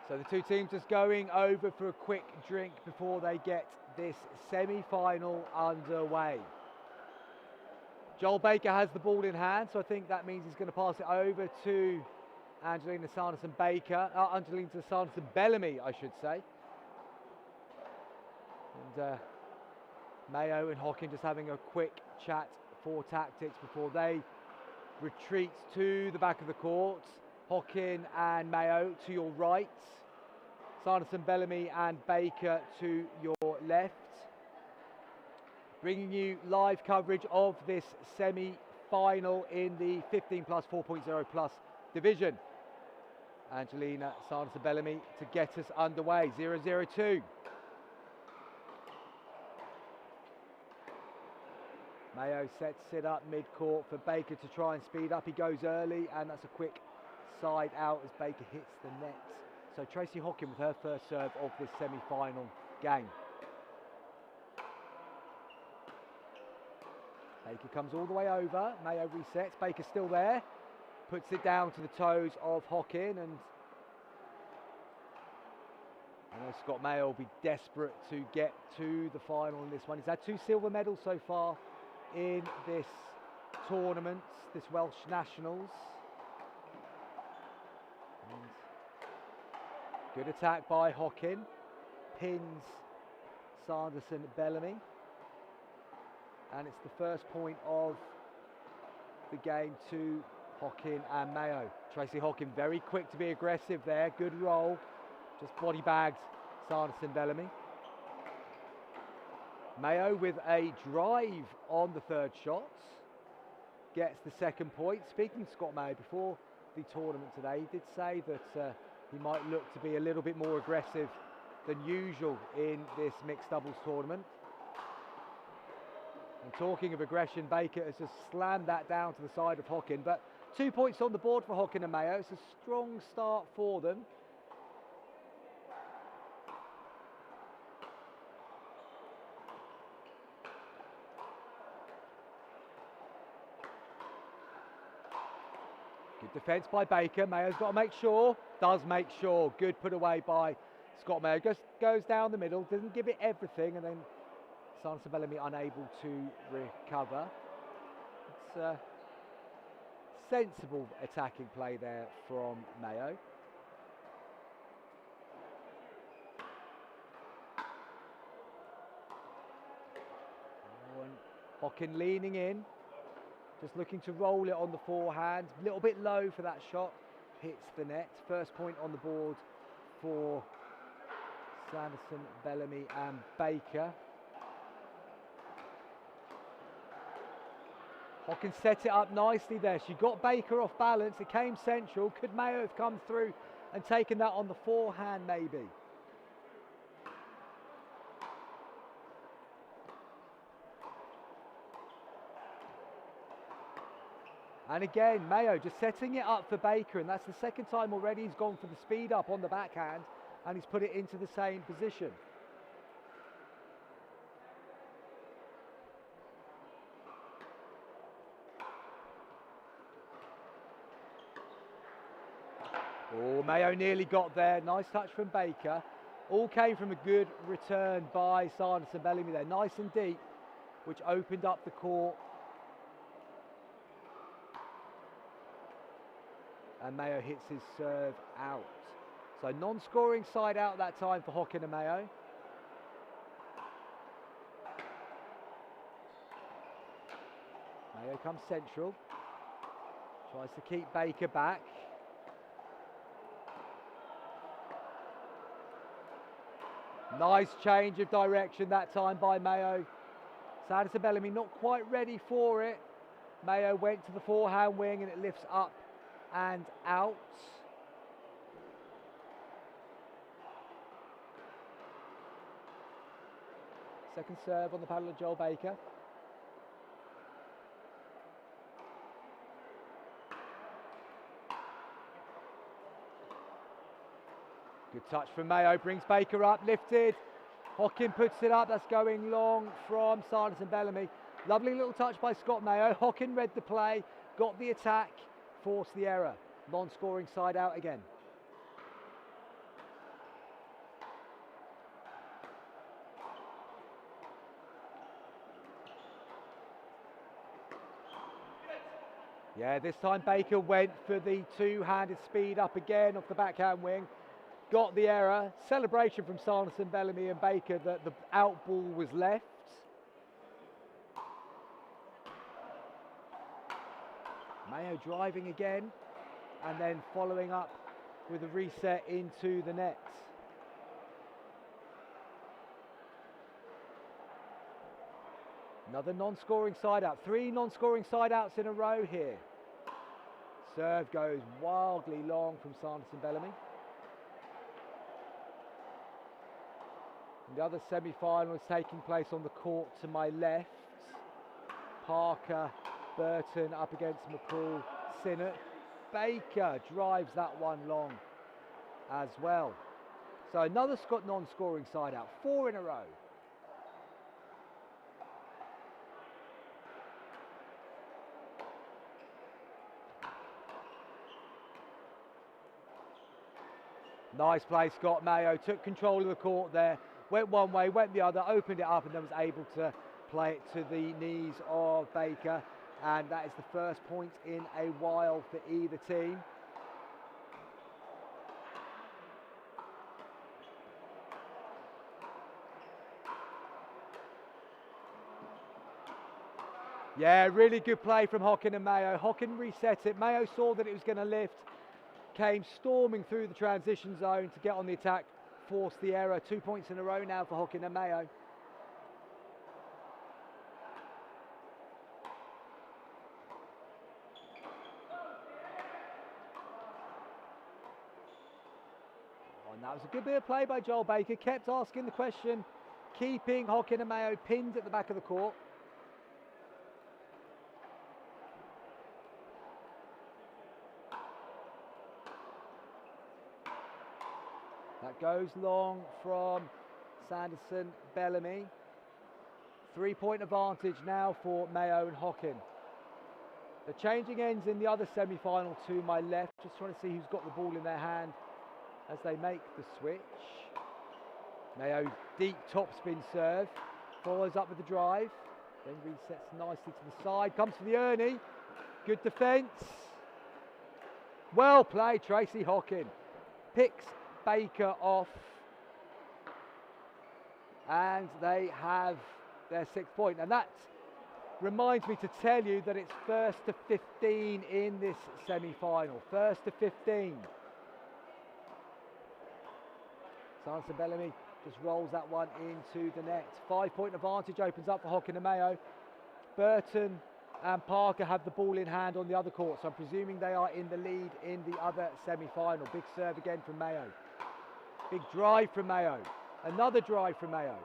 C: So the two teams just going over for a quick drink before they get this semi-final underway. Joel Baker has the ball in hand, so I think that means he's going to pass it over to Angelina Sanderson-Bellamy, I should say. And Mayo and Hockin just having a quick chat for tactics before they retreat to the back of the court. Hockin and Mayo to your right, Sanderson, Bellamy and Baker to your left. Bringing you live coverage of this semi-final in the 15 plus 4.0 plus division. Angelina Sanderson, Bellamy to get us underway, 0-0-2. Mayo sets it up mid-court for Baker to try and speed up. He goes early, and that's a quick side out as Baker hits the net. So Tracy Hockin with her first serve of this semi-final game. Baker comes all the way over. Mayo resets. Baker's still there. Puts it down to the toes of Hockin, and I know Scott Mayo will be desperate to get to the final in this one. He's had 2 silver medals so far in this tournament, this Welsh Nationals. And good attack by Hockin, pins Sanderson Bellamy, and it's the first point of the game to Hockin and Mayo. Tracy Hockin very quick to be aggressive there, good roll, just body bagged Sanderson Bellamy. Mayo with a drive on the third shot, gets the second point. Speaking to Scott Mayo before the tournament today. He did say that he might look to be a little bit more aggressive than usual in this mixed doubles tournament. And talking of aggression, Baker has just slammed that down to the side of Hockin, but 2 points on the board for Hockin and Mayo. It's a strong start for them. Good defence by Baker. Mayo's got to make sure, does make sure. Good put away by Scott Mayo. Goes down the middle, doesn't give it everything, and then Sanderson Bellamy unable to recover. It's a sensible attacking play there from Mayo. Hockin leaning in. Just looking to roll it on the forehand. A little bit low for that shot. Hits the net. First point on the board for Sanderson, Bellamy and Baker. Hockin set it up nicely there. She got Baker off balance. It came central. Could Mayo have come through and taken that on the forehand maybe? And again, Mayo just setting it up for Baker, and that's the second time already he's gone for the speed up on the backhand, and he's put it into the same position. Oh, Mayo nearly got there. Nice touch from Baker. All came from a good return by Sanderson Bellamy there. Nice and deep, which opened up the court. And Mayo hits his serve out. So non-scoring side out that time for Hockin and Mayo. Mayo comes central. Tries to keep Baker back. Nice change of direction that time by Mayo. Sanderson Bellamy not quite ready for it. Mayo went to the forehand wing and it lifts up and out. Second serve on the paddle of Joel Baker. Good touch from Mayo, brings Baker up, lifted. Hockin puts it up, that's going long from Sanderson Bellamy. Lovely little touch by Scott Mayo. Hockin read the play, got the attack, forced the error. Non-scoring side out again. Yeah, this time Baker went for the two-handed speed up again off the backhand wing. Got the error. Celebration from Sanderson, Bellamy and Baker that the out ball was left. Mayo driving again and then following up with a reset into the net. Another non-scoring side out. 3 non-scoring side outs in a row here. Serve goes wildly long from Sanderson Bellamy. And the other semi-final is taking place on the court to my left. Parker, Burton up against McCall, Sinnott. Baker drives that one long as well. So another Scott non-scoring side out, 4 in a row. Nice play, Scott Mayo, took control of the court there, went one way, went the other, opened it up and then was able to play it to the knees of Baker. And that is the first point in a while for either team. Yeah, really good play from Hockin and Mayo. Hockin reset it. Mayo saw that it was going to lift, came storming through the transition zone to get on the attack, forced the error. 2 points in a row now for Hockin and Mayo. Oh, and that was a good bit of play by Joel Baker. Kept asking the question, keeping Hockin and Mayo pinned at the back of the court. That goes long from Sanderson Bellamy. 3-point advantage now for Mayo and Hockin. The changing ends in the other semi-final to my left. Just trying to see who's got the ball in their hand as they make the switch. Mayo deep topspin serve. Follows up with the drive. Then resets nicely to the side. Comes for the Ernie. Good defence. Well played, Tracy Hockin. Picks Baker off. And they have their 6th point. And that reminds me to tell you that it's 1st to 15 in this semi-final. 1st to 15. Sanderson Bellamy just rolls that one into the net. 5-point advantage opens up for Hockin and Mayo. Burton and Parker have the ball in hand on the other court, so I'm presuming they are in the lead in the other semi-final. Big serve again from Mayo. Big drive from Mayo. Another drive from Mayo.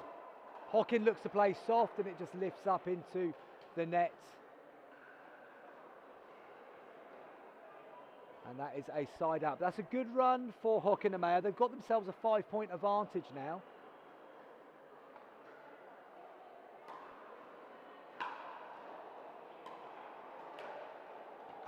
C: Hockin looks to play soft and it just lifts up into the net. And that is a side out. That's a good run for Hockin and Mayo. They've got themselves a 5-point advantage now.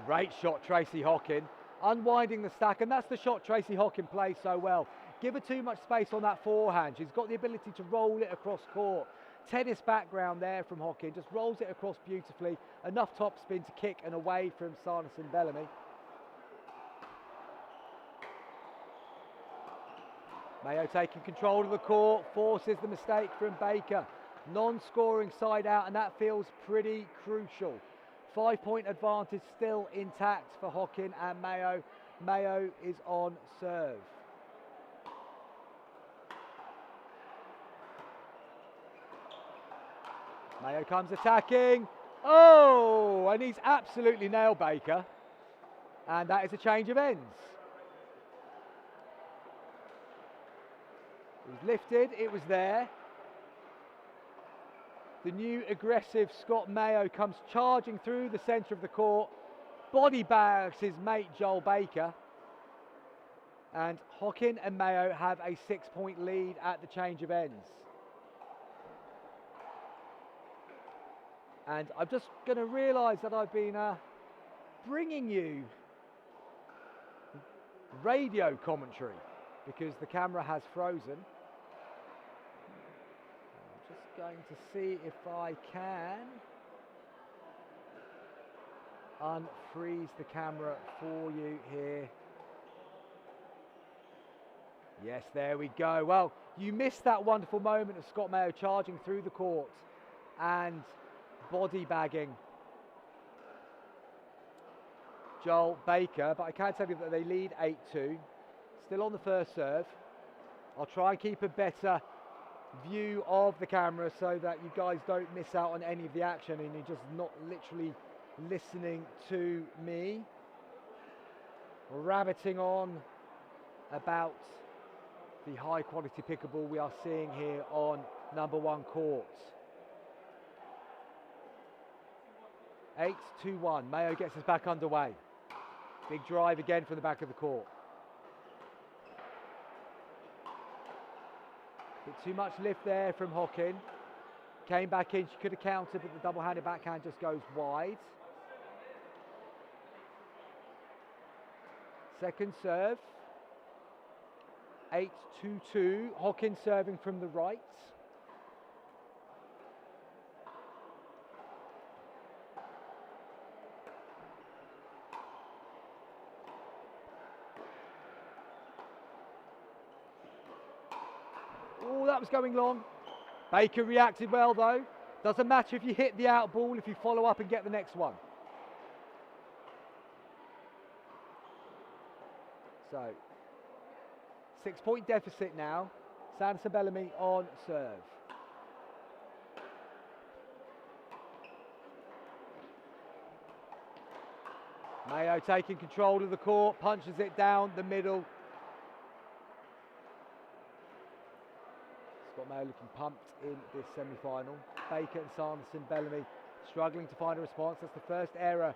C: Great shot, Tracy Hockin. Unwinding the stack, and that's the shot Tracy Hockin plays so well. Give her too much space on that forehand. She's got the ability to roll it across court. Tennis background there from Hockin. Just rolls it across beautifully. Enough topspin to kick and away from Sanderson Bellamy. Mayo taking control of the court. Forces the mistake from Baker. Non-scoring side out, and that feels pretty crucial. 5-point advantage still intact for Hockin and Mayo. Mayo is on serve. Mayo comes attacking. Oh, and he's absolutely nailed Baker. And that is a change of ends. It was lifted, it was there. The new aggressive Scott Mayo comes charging through the centre of the court. Body bags his mate Joel Baker. And Hockin and Mayo have a 6-point lead at the change of ends. And I'm just going to realise that I've been bringing you radio commentary because the camera has frozen. I'm just going to see if I can unfreeze the camera for you here. Yes, there we go. Well, you missed that wonderful moment of Scott Mayo charging through the court and body bagging Joel Baker, but I can tell you that they lead 8-2. Still on the first serve. I'll try and keep a better view of the camera so that you guys don't miss out on any of the action and you're just not literally listening to me rabbiting on about the high quality pickleball we are seeing here on number 1 court. 8-2-1. Mayo gets us back underway. Big drive again from the back of the court. Bit too much lift there from Hockin. Came back in, she could have countered, but the double-handed backhand just goes wide. Second serve. 8-2-2. Hockin serving from the right. Oh, that was going long. Baker reacted well though. Doesn't matter if you hit the out ball if you follow up and get the next one. So, 6-point deficit now. Sanderson Bellamy on serve. Mayo taking control of the court, punches it down the middle. got Mayo looking pumped in this semi-final. Baker and Sanderson Bellamy struggling to find a response. That's the first error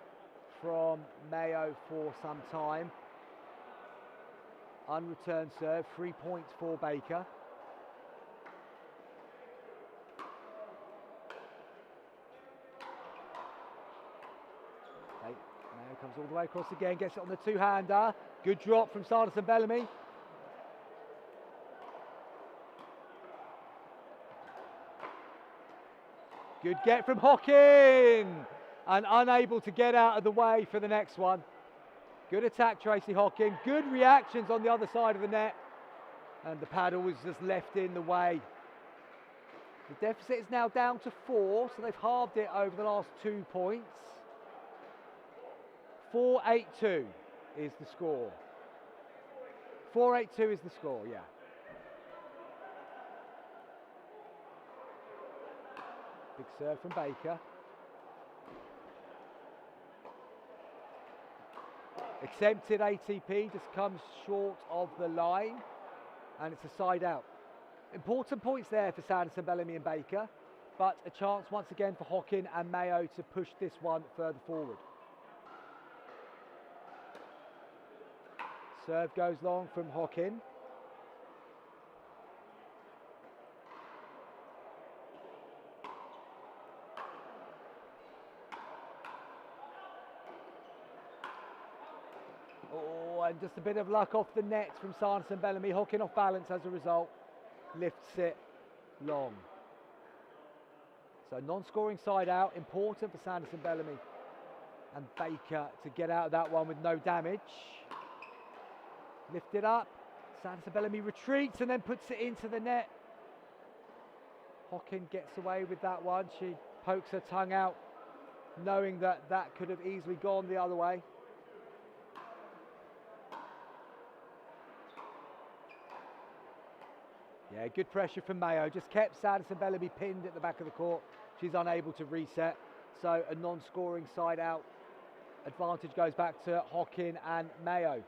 C: from Mayo for some time. Unreturned serve, 3 points for Baker. Okay, Mayo comes all the way across again, gets it on the two-hander. Good drop from Sanderson Bellamy. Good get from Hockin, and unable to get out of the way for the next one. Good attack, Tracy Hockin. Good reactions on the other side of the net, and the paddle was just left in the way. The deficit is now down to 4, so they've halved it over the last 2 points. 4-8-2 is the score. 4-8-2 is the score, yeah. Big serve from Baker. Accepted ATP, just comes short of the line, and it's a side out. Important points there for Sanderson, Bellamy and Baker, but a chance once again for Hockin and Mayo to push this one further forward. Serve goes long from Hockin. Oh, and just a bit of luck off the net from Sanderson Bellamy. Hockin off balance as a result. Lifts it long. So non-scoring side out. Important for Sanderson Bellamy and Baker to get out of that one with no damage. Lift it up. Sanderson Bellamy retreats and then puts it into the net. Hockin gets away with that one. She pokes her tongue out, knowing that that could have easily gone the other way. Yeah, good pressure from Mayo. Just kept Sanderson Bellamy pinned at the back of the court. She's unable to reset. So a non-scoring side out. Advantage goes back to Hockin and Mayo.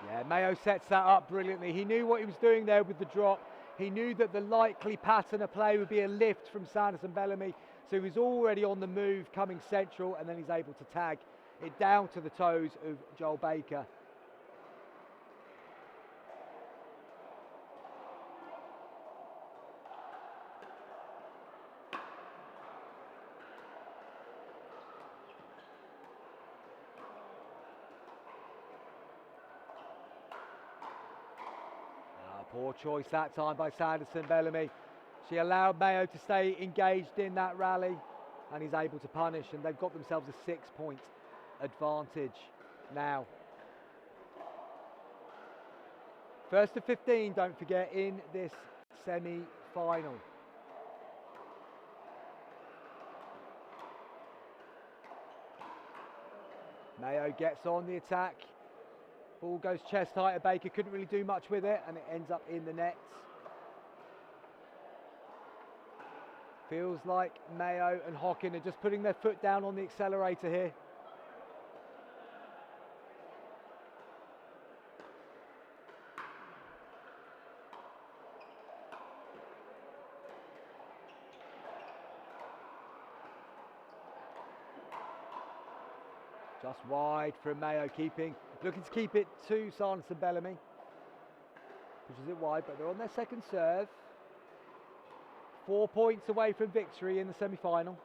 C: Yeah, Mayo sets that up brilliantly. He knew what he was doing there with the drop. He knew that the likely pattern of play would be a lift from Sanderson Bellamy. So he was already on the move coming central, and then he's able to tag it down to the toes of Joel Baker. Poor choice that time by Sanderson Bellamy. She allowed Mayo to stay engaged in that rally, and he's able to punish, and they've got themselves a 6-point advantage now. First to 15, don't forget, in this semi-final. Mayo gets on the attack. Ball goes chest height at Baker, couldn't really do much with it, and it ends up in the net. Feels like Mayo and Hockin are just putting their foot down on the accelerator here. Just wide from Mayo, looking to keep it to Sanderson Bellamy. Pushes it wide, but they're on their second serve. 4 points away from victory in the semi-final.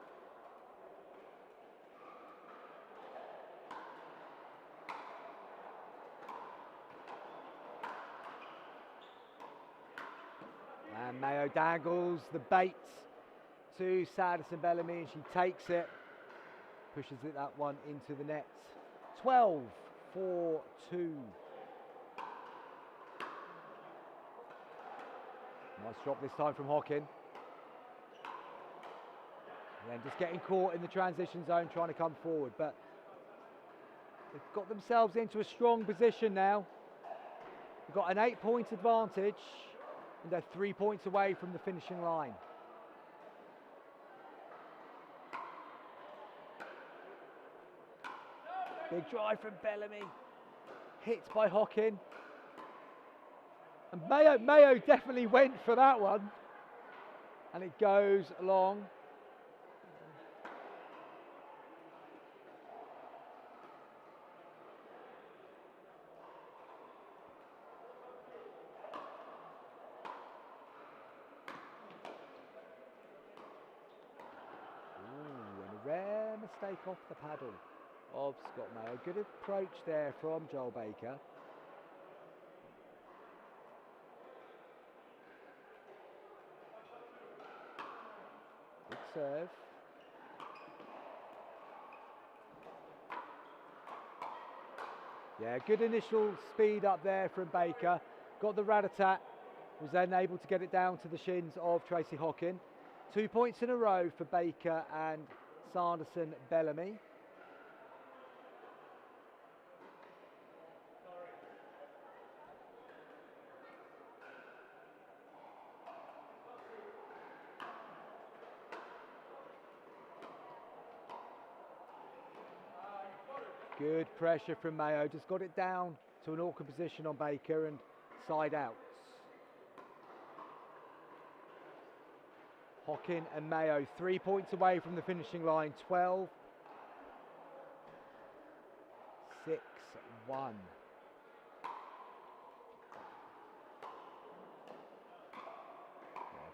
C: And Mayo dangles the bait to Sanderson Bellamy, and she takes it. Pushes it that one into the net. 12-4-2. Nice drop this time from Hockin. And then just getting caught in the transition zone, trying to come forward. But they've got themselves into a strong position now. They've got an 8-point advantage, and they're 3 points away from the finishing line. Big drive from Bellamy. Hit by Hockin. And Mayo definitely went for that one. And it goes long. Rare mistake off the paddle of Scott Mayo. Good approach there from Joel Baker. Good serve. Yeah, good initial speed up there from Baker. Got the rat-a-tat. Was then able to get it down to the shins of Tracy Hockin. 2 points in a row for Baker and Sanderson Bellamy. Good pressure from Mayo, just got it down to an awkward position on Baker and side outs. Hockin and Mayo 3 points away from the finishing line, 12-6-1.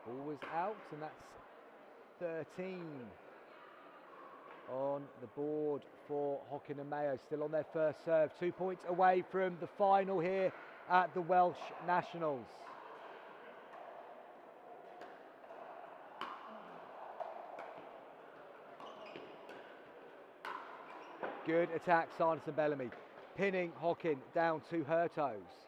C: Ball was out and that's 13 on the board for Hockin and Mayo, still on their first serve. 2 points away from the final here at the Welsh Nationals. Good attack, Sanderson Bellamy, pinning Hockin down to her toes.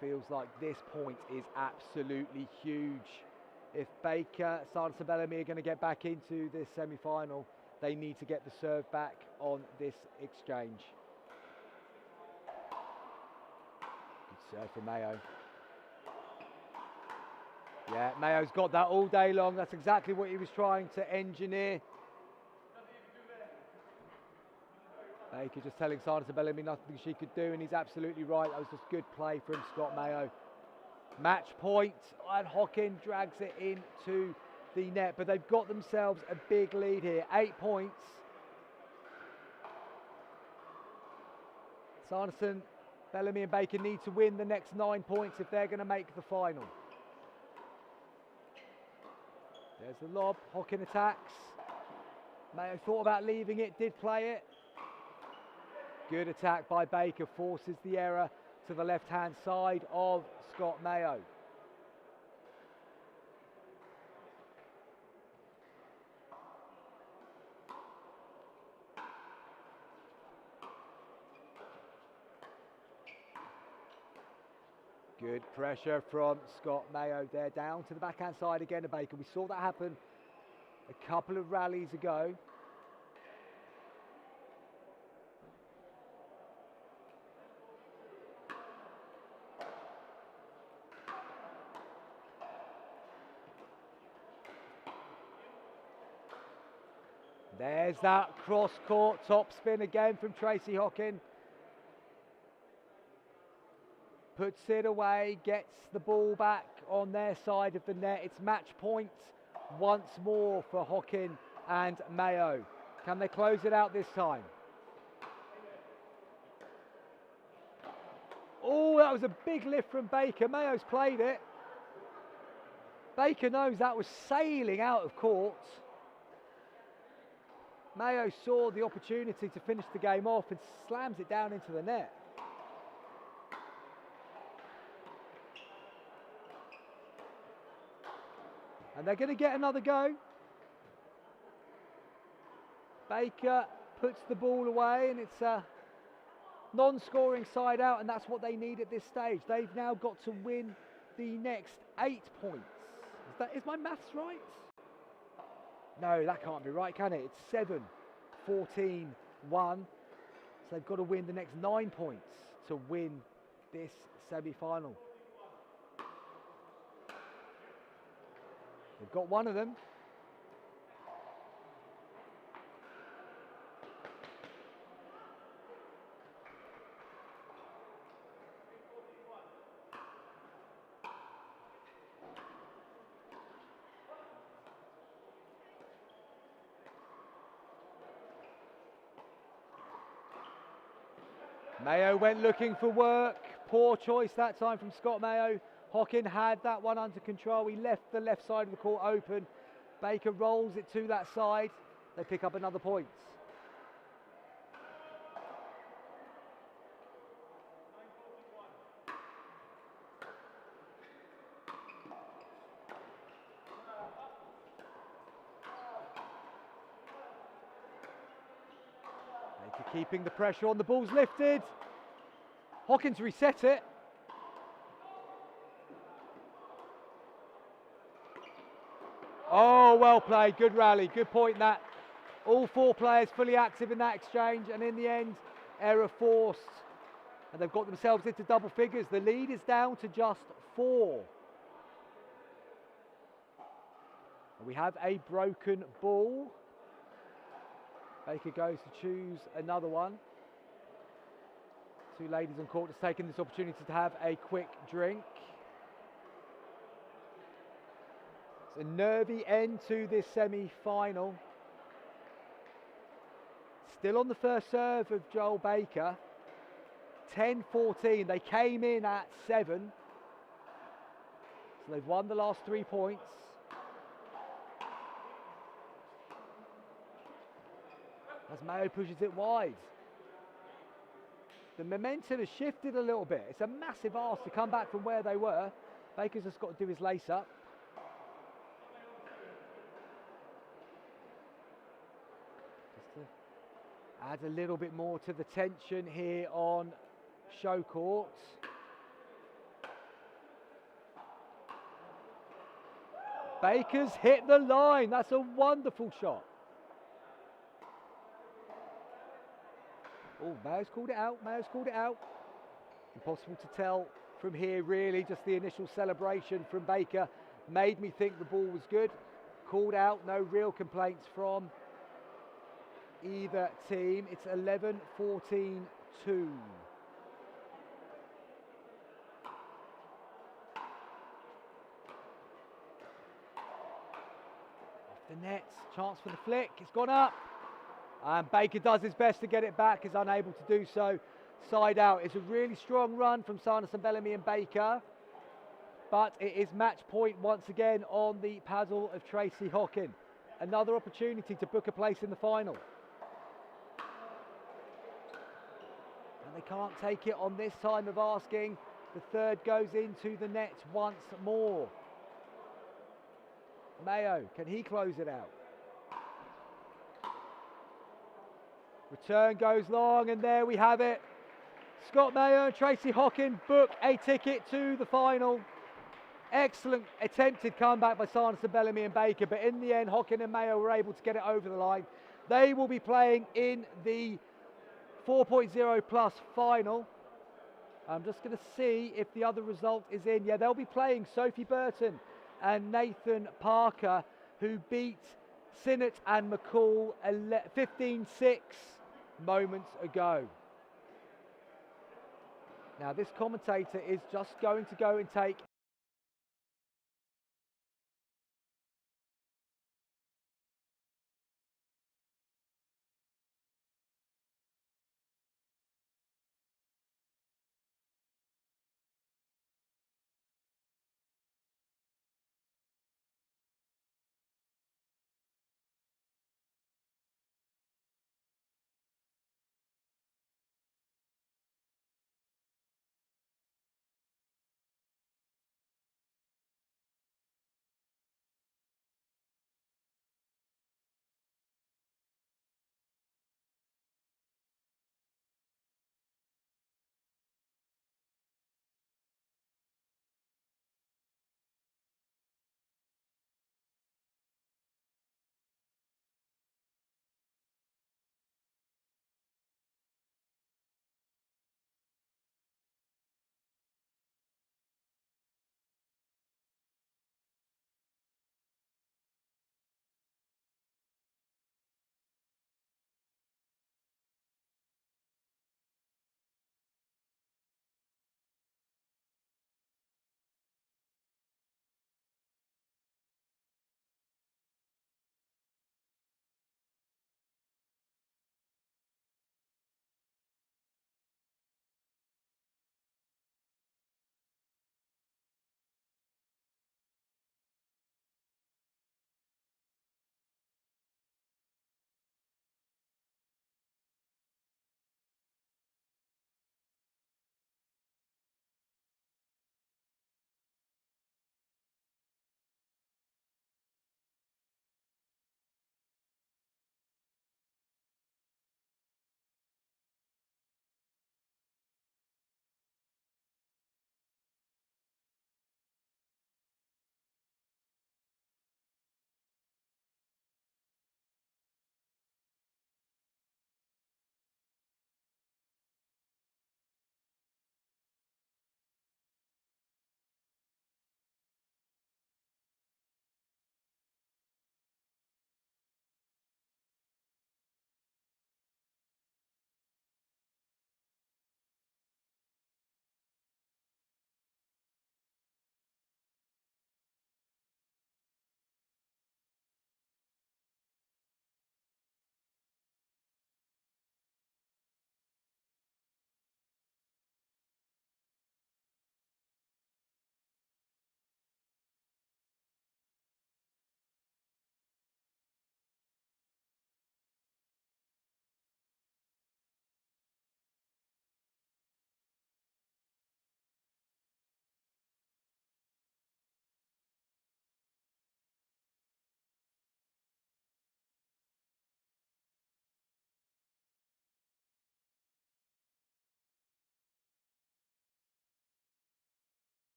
C: Feels like this point is absolutely huge. If Baker, Sanderson Bellamy are going to get back into this semi-final, they need to get the serve back on this exchange. Good serve from Mayo. Yeah, Mayo's got that all day long. That's exactly what he was trying to engineer. Baker just telling Sanderson Bellamy nothing she could do, and he's absolutely right. That was just good play from Scott Mayo. Match point, and Hockin drags it into the net, but they've got themselves a big lead here, 8 points. Sanderson, Bellamy and Baker need to win the next 9 points if they're going to make the final. There's the lob, Hockin attacks. Mayo thought about leaving it, did play it. Good attack by Baker, forces the error to the left-hand side of Scott Mayo. Good pressure from Scott Mayo there, down to the backhand side again to Baker. We saw that happen a couple of rallies ago. There's that cross-court top spin again from Tracy Hockin. Puts it away, gets the ball back on their side of the net. It's match point once more for Hockin and Mayo. Can they close it out this time? Oh, that was a big lift from Baker. Mayo's played it. Baker knows that was sailing out of court. Mayo saw the opportunity to finish the game off and slams it down into the net. And they're going to get another go. Baker puts the ball away and it's a non-scoring side out, and that's what they need at this stage. They've now got to win the next 8 points. Is my maths right? No, that can't be right, can it? It's 7-14-1. So they've got to win the next 9 points to win this semi-final. They've got one of them. Mayo went looking for work. Poor choice that time from Scott Mayo. Hockin had that one under control. He left the left side of the court open. Baker rolls it to that side. They pick up another point. Baker keeping the pressure on. The ball's lifted. Hawkins reset it. Oh, well played. Good rally. Good point that. All four players fully active in that exchange, and in the end, error forced. And they've got themselves into double figures. The lead is down to just 4. And we have a broken ball. Baker goes to choose another one. Two ladies on court just taking this opportunity to have a quick drink. It's a nervy end to this semi-final. Still on the first serve of Joel Baker. 10-14. They came in at 7. So they've won the last 3 points. As Mayo pushes it wide. The momentum has shifted a little bit. It's a massive ask to come back from where they were. Baker's just got to do his lace up. Just to add a little bit more to the tension here on show court. Baker's hit the line. That's a wonderful shot. Oh, Mayo's called it out. Mayo's called it out. Impossible to tell from here, really. Just the initial celebration from Baker made me think the ball was good. Called out. No real complaints from either team. It's 11-14-2. Off the net. Chance for the flick. It's gone up. And Baker does his best to get it back, is unable to do so. Side out. It's a really strong run from Sanderson, Bellamy and Baker. But it is match point once again on the paddle of Tracy Hockin. Another opportunity to book a place in the final. And they can't take it on this time of asking. The third goes into the net once more. Mayo, can he close it out? Return goes long, and there we have it. Scott Mayo and Tracy Hockin book a ticket to the final. Excellent attempted comeback by Sanderson, Bellamy and Baker, but in the end, Hockin and Mayo were able to get it over the line. They will be playing in the 4.0 plus final. I'm just going to see if the other result is in. Yeah, they'll be playing Sophie Burton and Nathan Parker, who beat Sinnott and McCall 15-6 moments ago. Now this commentator is just going to go and take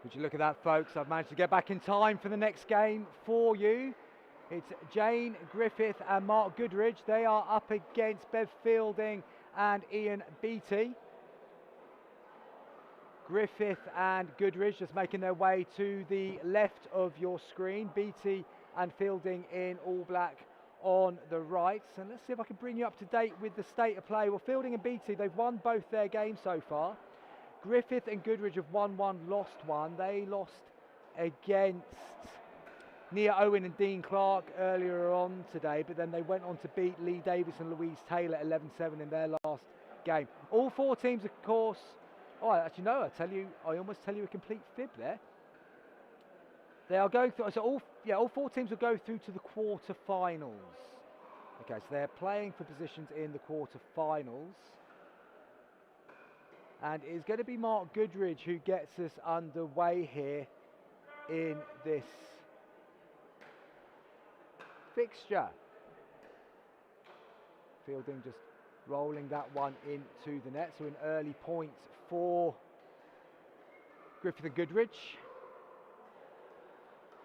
C: Would you look at that, folks? I've managed to get back in time for the next game for you. It's Jane Griffith and Mark Goodridge. They are up against Bev Fielding and Ian Beattie. Griffith and Goodridge just making their way to the left of your screen. Beattie and Fielding in all black on the right. And let's see if I can bring you up to date with the state of play. Well, Fielding and Beattie, they've won both their games so far. Griffith and Goodridge have won one, lost one. They lost against Nia Owen and Dean Clark earlier on today, but then they went on to beat Lee Davis and Louise Taylor 11-7 in their last game. All four teams, of course. Oh, actually, no, I almost tell you a complete fib there. They are going through, so all four teams will go through to the quarter-finals. Okay, so they're playing for positions in the quarter-finals. And it's going to be Mark Goodridge who gets us underway here in this fixture. Fielding just rolling that one into the net, so an early point for Griffith and Goodridge.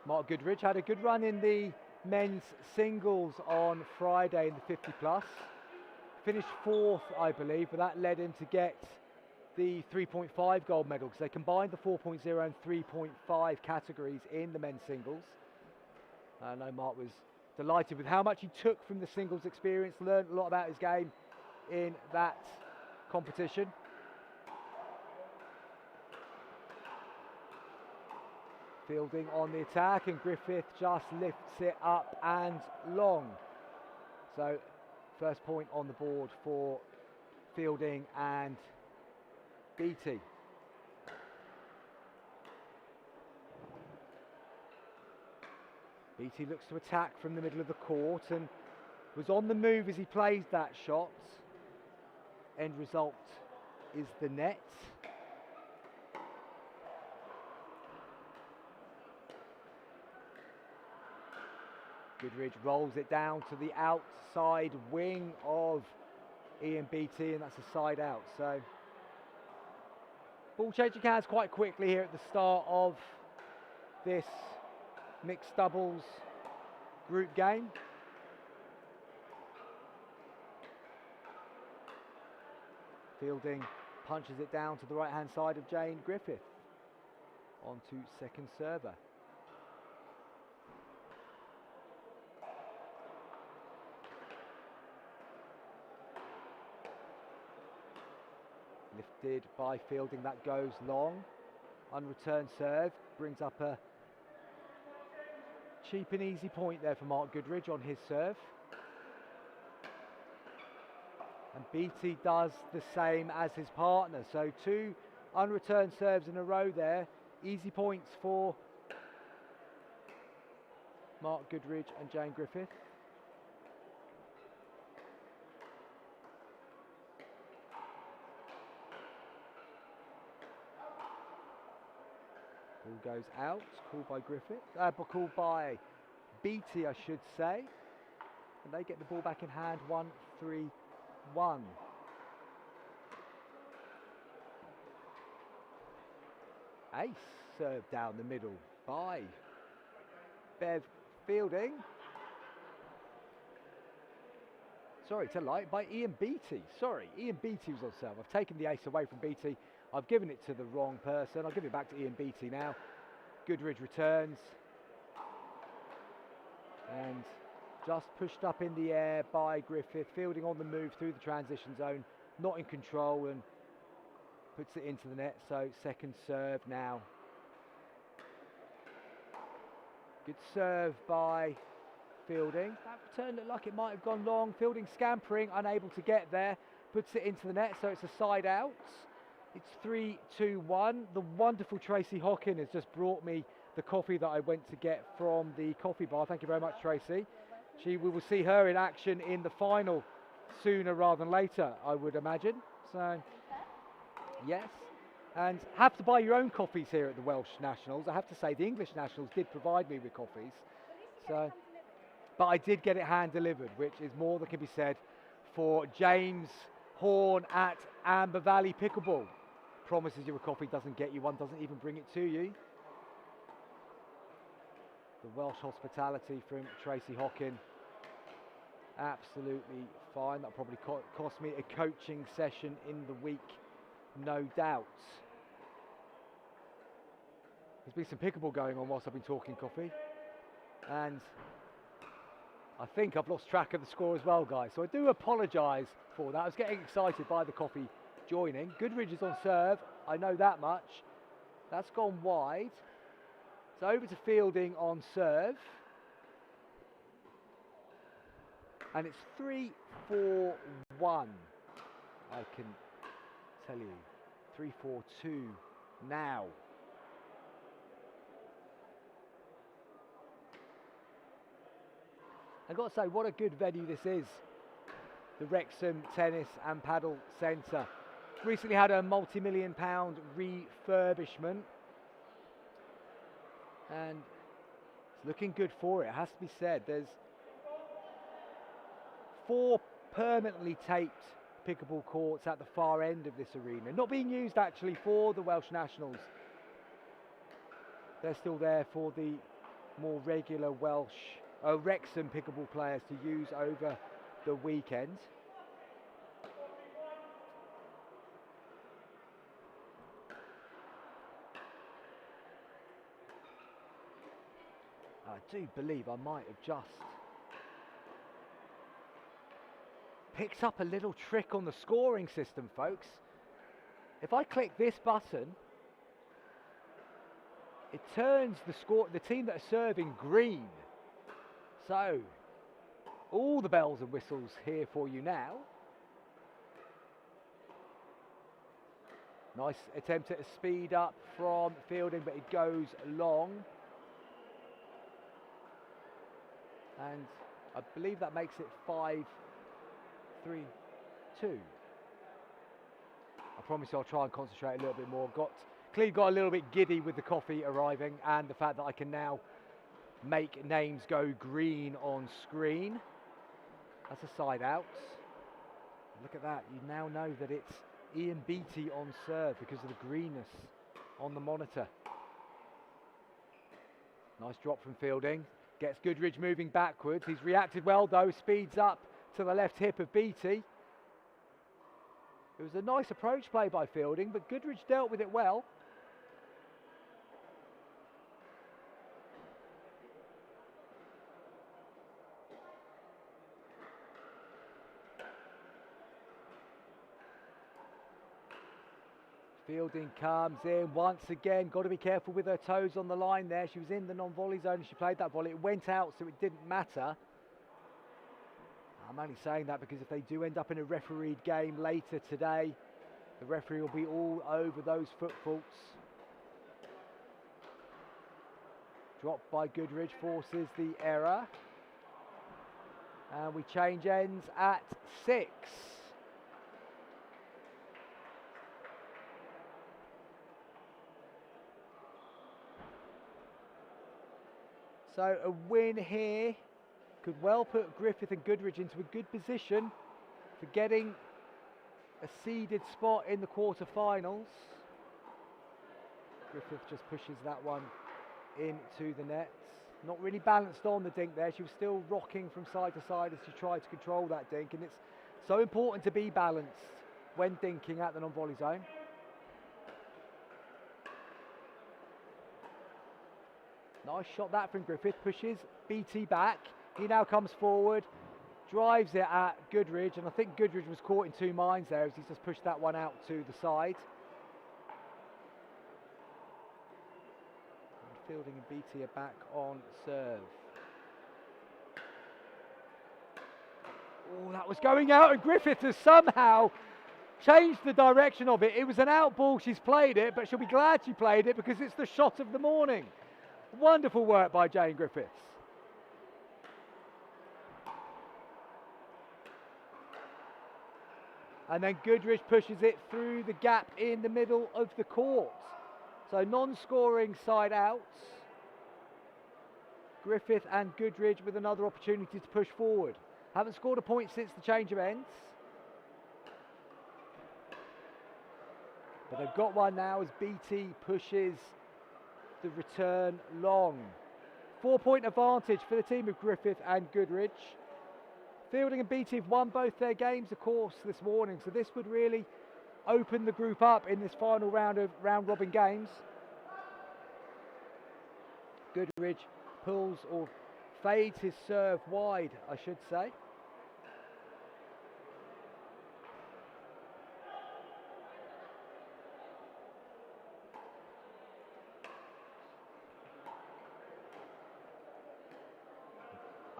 C: Mark Goodridge had a good run in the men's singles on Friday in the 50 plus. Finished fourth, I believe, but that led him to get the 3.5 gold medal because they combined the 4.0 and 3.5 categories in the men's singles. I know Mark was delighted with how much he took from the singles experience, learned a lot about his game in that competition. Fielding on the attack, and Griffith just lifts it up and long. So first point on the board for Fielding and Beattie. Beattie looks to attack from the middle of the court and was on the move as he plays that shot. End result is the net. Goodridge rolls it down to the outside wing of Ian Beattie, and that's a side out. So ball changing hands quite quickly here at the start of this mixed doubles group game. Fielding punches it down to the right hand side of Jane Griffith. On to second server. Lifted by Fielding, that goes long. Unreturned serve brings up a cheap and easy point there for Mark Goodridge on his serve. And Beattie does the same as his partner. So two unreturned serves in a row there. Easy points for Mark Goodridge and Jane Griffith. Ball goes out, called by Griffith, called by Beattie, I should say. And they get the ball back in hand, 1-3-1. Ace served down the middle by Bev Fielding. Sorry to lie, by Ian Beattie. Sorry, Ian Beattie was on serve. I've taken the ace away from Beattie. I've given it to the wrong person. I'll give it back to Ian Beattie now. Goodridge returns. And just pushed up in the air by Griffith. Fielding on the move through the transition zone. Not in control and puts it into the net. So second serve now. Good serve by Fielding. That return looked like it might have gone long. Fielding scampering, unable to get there. Puts it into the net, so it's a side out. It's 3-2-1. The wonderful Tracy Hockin has just brought me the coffee that I went to get from the coffee bar. Thank you very much, Tracy. We will see her in action in the final sooner rather than later, I would imagine. So, yes. And have to buy your own coffees here at the Welsh Nationals. I have to say, the English Nationals did provide me with coffees. So, but I did get it hand delivered, which is more than can be said for James Horn at Amber Valley Pickleball. Promises you a coffee, doesn't get you one, doesn't even bring it to you. The Welsh hospitality from Tracy Hockin. Absolutely fine. That'll probably cost me a coaching session in the week, no doubt. There's been some pickleball going on whilst I've been talking coffee. And I think I've lost track of the score as well, guys. So I do apologise for that. I was getting excited by the coffee joining. Goodridge is on serve. I know that much. That's gone wide. So over to Fielding on serve. And it's 3-4-1. I can tell you. 3-4-2 now. I've got to say, what a good venue this is. The Wrexham Tennis and Paddle Centre. Recently had a multi-million-pound refurbishment. And it's looking good for it, it has to be said. There's 4 permanently taped pickleball courts at the far end of this arena. Not being used actually for the Welsh Nationals. They're still there for the more regular Wrexham pickleball players to use over the weekend. I do believe I might have just picked up a little trick on the scoring system, folks. If I click this button, it turns the team that are serving green. So, all the bells and whistles here for you now. Nice attempt at a speed up from Fielding, but it goes long. And I believe that makes it 5-3-2. I promise you I'll try and concentrate a little bit more. Clearly got a little bit giddy with the coffee arriving and the fact that I can now make names go green on screen. That's a side out. Look at that. You now know that it's Ian Beattie on serve because of the greenness on the monitor. Nice drop from Fielding. Gets Goodridge moving backwards. He's reacted well though. Speeds up to the left hip of Beattie. It was a nice approach play by Fielding, but Goodridge dealt with it well. Fielding comes in once again. Got to be careful with her toes on the line there. She was in the non-volley zone and she played that volley. It went out, so it didn't matter. I'm only saying that because if they do end up in a refereed game later today, the referee will be all over those foot faults. Dropped by Goodridge forces the error. And we change ends at 6. So a win here could well put Griffith and Goodridge into a good position for getting a seeded spot in the quarterfinals. Griffith just pushes that one into the nets. Not really balanced on the dink there. She was still rocking from side to side as she tried to control that dink, and it's so important to be balanced when dinking at the non-volley zone. Nice shot that from Griffith, pushes Beattie back. He now comes forward, drives it at Goodridge, and I think Goodridge was caught in two minds there as he's just pushed that one out to the side. And Fielding and Beattie are back on serve. Oh, that was going out, and Griffith has somehow changed the direction of it. It was an out ball, she's played it, but she'll be glad she played it because it's the shot of the morning. Wonderful work by Jane Griffiths. And then Goodridge pushes it through the gap in the middle of the court. So non-scoring side outs. Griffith and Goodridge with another opportunity to push forward. Haven't scored a point since the change of ends. But they've got one now as Beattie pushes the return long. 4-point advantage for the team of Griffith and Goodridge. Fielding and Beatty have won both their games, of course, this morning, so this would really open the group up in this final round of round-robin games. Goodridge pulls or fades his serve wide, I should say.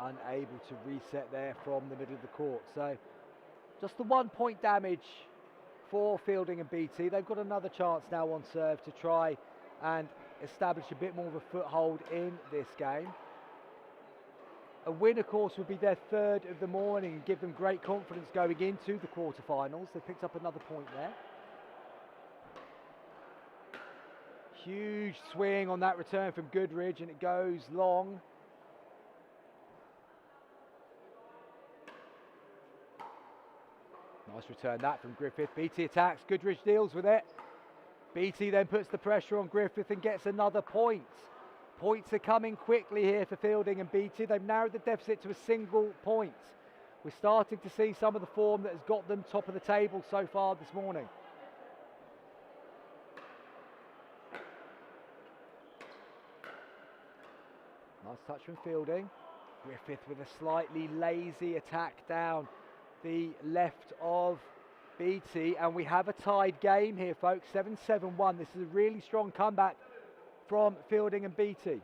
C: Unable to reset there from the middle of the court. So just the 1-point damage for Fielding and Beatty. They've got another chance now on serve to try and establish a bit more of a foothold in this game. A win, of course, would be their third of the morning and give them great confidence going into the quarterfinals. They've picked up another point there. Huge swing on that return from Goodridge, and it goes long. Nice return that from Griffith. Beatty attacks, Goodridge deals with it. Beatty then puts the pressure on Griffith and gets another point. Points are coming quickly here for Fielding and Beatty. They've narrowed the deficit to a single point. We're starting to see some of the form that has got them top of the table so far this morning. Nice touch from Fielding. Griffith with a slightly lazy attack down the left of Beatty, and we have a tied game here, folks. 7-7-1. This is a really strong comeback from Fielding and Beatty.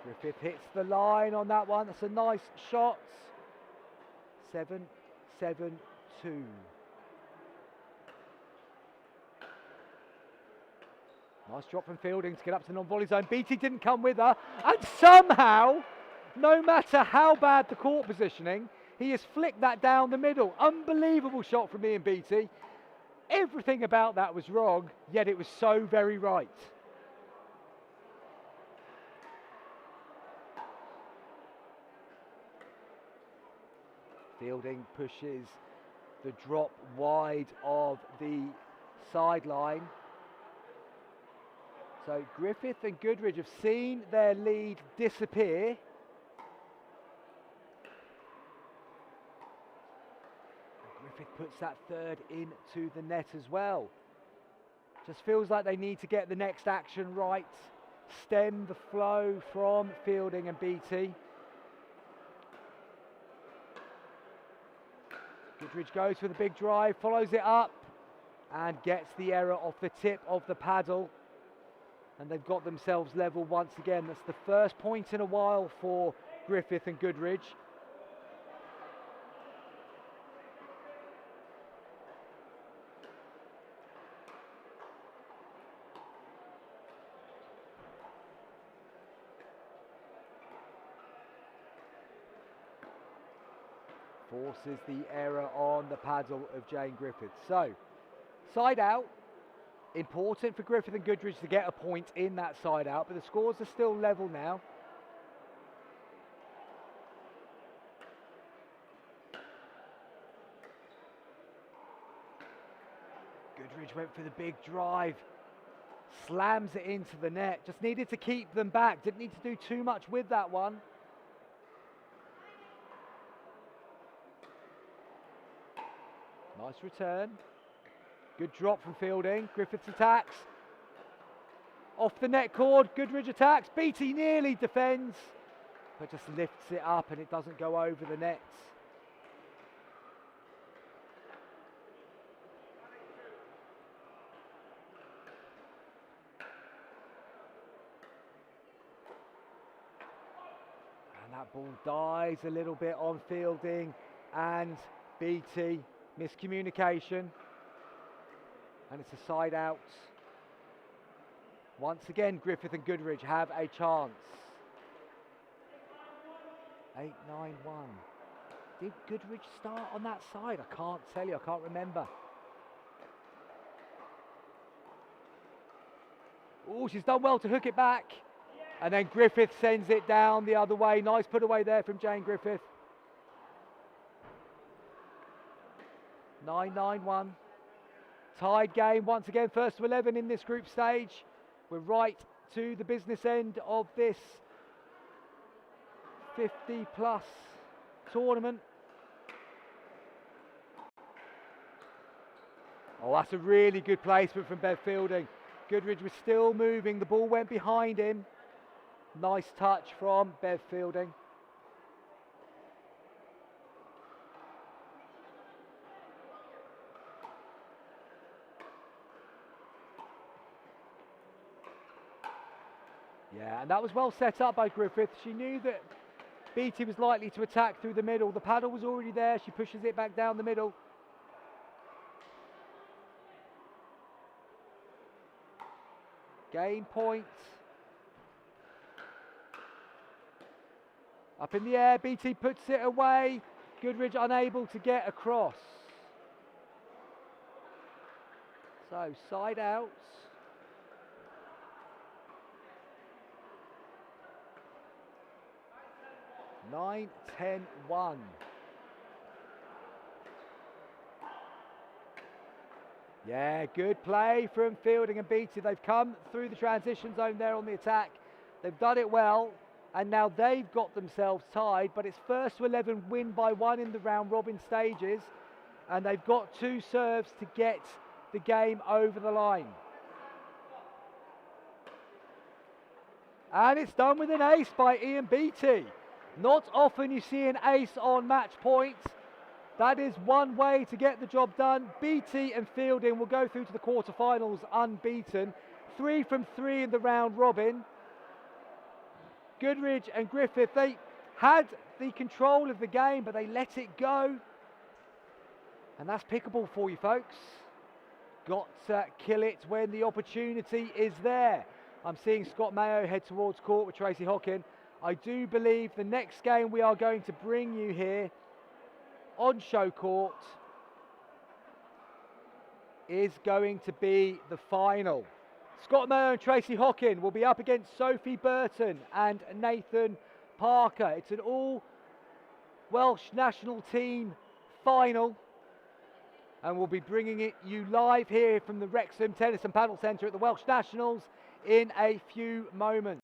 C: Griffith hits the line on that one. That's a nice shot. 7-7-2. Nice drop from Fielding to get up to non-volley zone. Beatty didn't come with her, and somehow, no matter how bad the court positioning, he has flicked that down the middle. Unbelievable shot from Ian Beatty. Everything about that was wrong, yet it was so very right. Fielding pushes the drop wide of the sideline. So Griffith and Goodridge have seen their lead disappear. Griffith puts that third into the net as well. Just feels like they need to get the next action right, stem the flow from Fielding and Beatty. Goodridge goes for the big drive, follows it up, and gets the error off the tip of the paddle. And they've got themselves level once again. That's the first point in a while for Griffith and Goodridge. Forces the error on the paddle of Jane Griffith. So, side out. Important for Griffith and Goodridge to get a point in that side out, but the scores are still level now. Goodridge went for the big drive, slams it into the net, just needed to keep them back, didn't need to do too much with that one. Nice return. Good drop from Fielding. Griffiths attacks. Off the net cord. Goodridge attacks. Beatty nearly defends, but just lifts it up and it doesn't go over the nets. And that ball dies a little bit on Fielding and Beatty. Miscommunication. And it's a side out. Once again, Griffith and Goodridge have a chance. 8-9-1. Did Goodridge start on that side? I can't tell you, I can't remember. Oh, she's done well to hook it back. And then Griffith sends it down the other way. Nice put away there from Jane Griffith. 9-9-1. Tied game once again, first to 11 in this group stage. We're right to the business end of this 50-plus tournament. Oh, that's a really good placement from Bev Fielding. Goodridge was still moving, the ball went behind him. Nice touch from Bev Fielding. Yeah, and that was well set up by Griffith. She knew that Beattie was likely to attack through the middle. The paddle was already there. She pushes it back down the middle. Game point. Up in the air, Beattie puts it away. Goodridge unable to get across. So, side out. Nine, 10-1. Yeah, good play from Fielding and Beattie. They've come through the transition zone there on the attack. They've done it well, and now they've got themselves tied, but it's first to 11 win by 1 in the round robin stages, and they've got 2 serves to get the game over the line. And it's done with an ace by Ian Beattie. Not often you see an ace on match point. That is one way to get the job done. Beattie and Fielding will go through to the quarterfinals unbeaten. 3 from 3 in the round robin. Goodridge and Griffith, they had the control of the game, but they let it go. And that's pickleball for you, folks. Got to kill it when the opportunity is there. I'm seeing Scott Mayo head towards court with Tracy Hockin. I do believe the next game we are going to bring you here on show court is going to be the final. Scott Mayo and Tracy Hockin will be up against Sophie Burton and Nathan Parker. It's an all Welsh national team final, and we'll be bringing it you live here from the Wrexham Tennis and Paddle Centre at the Welsh Nationals in a few moments.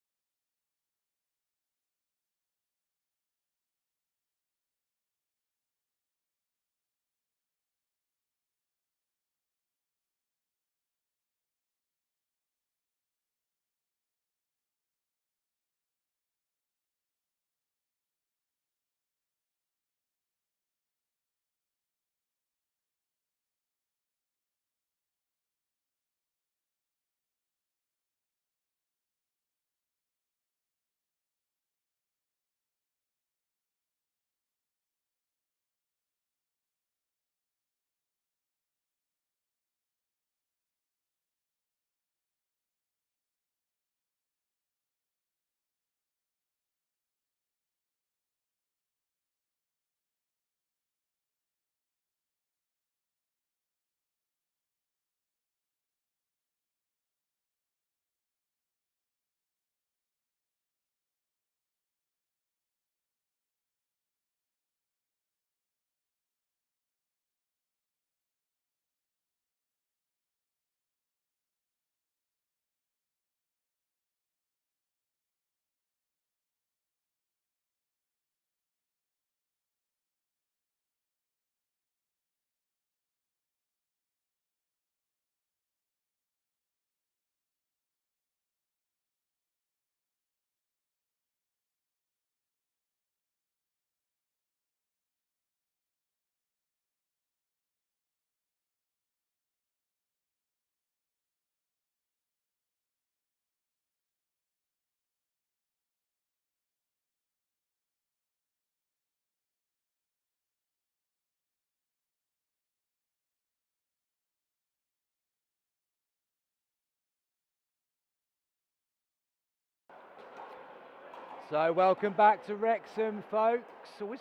C: So welcome back to Wrexham, folks. So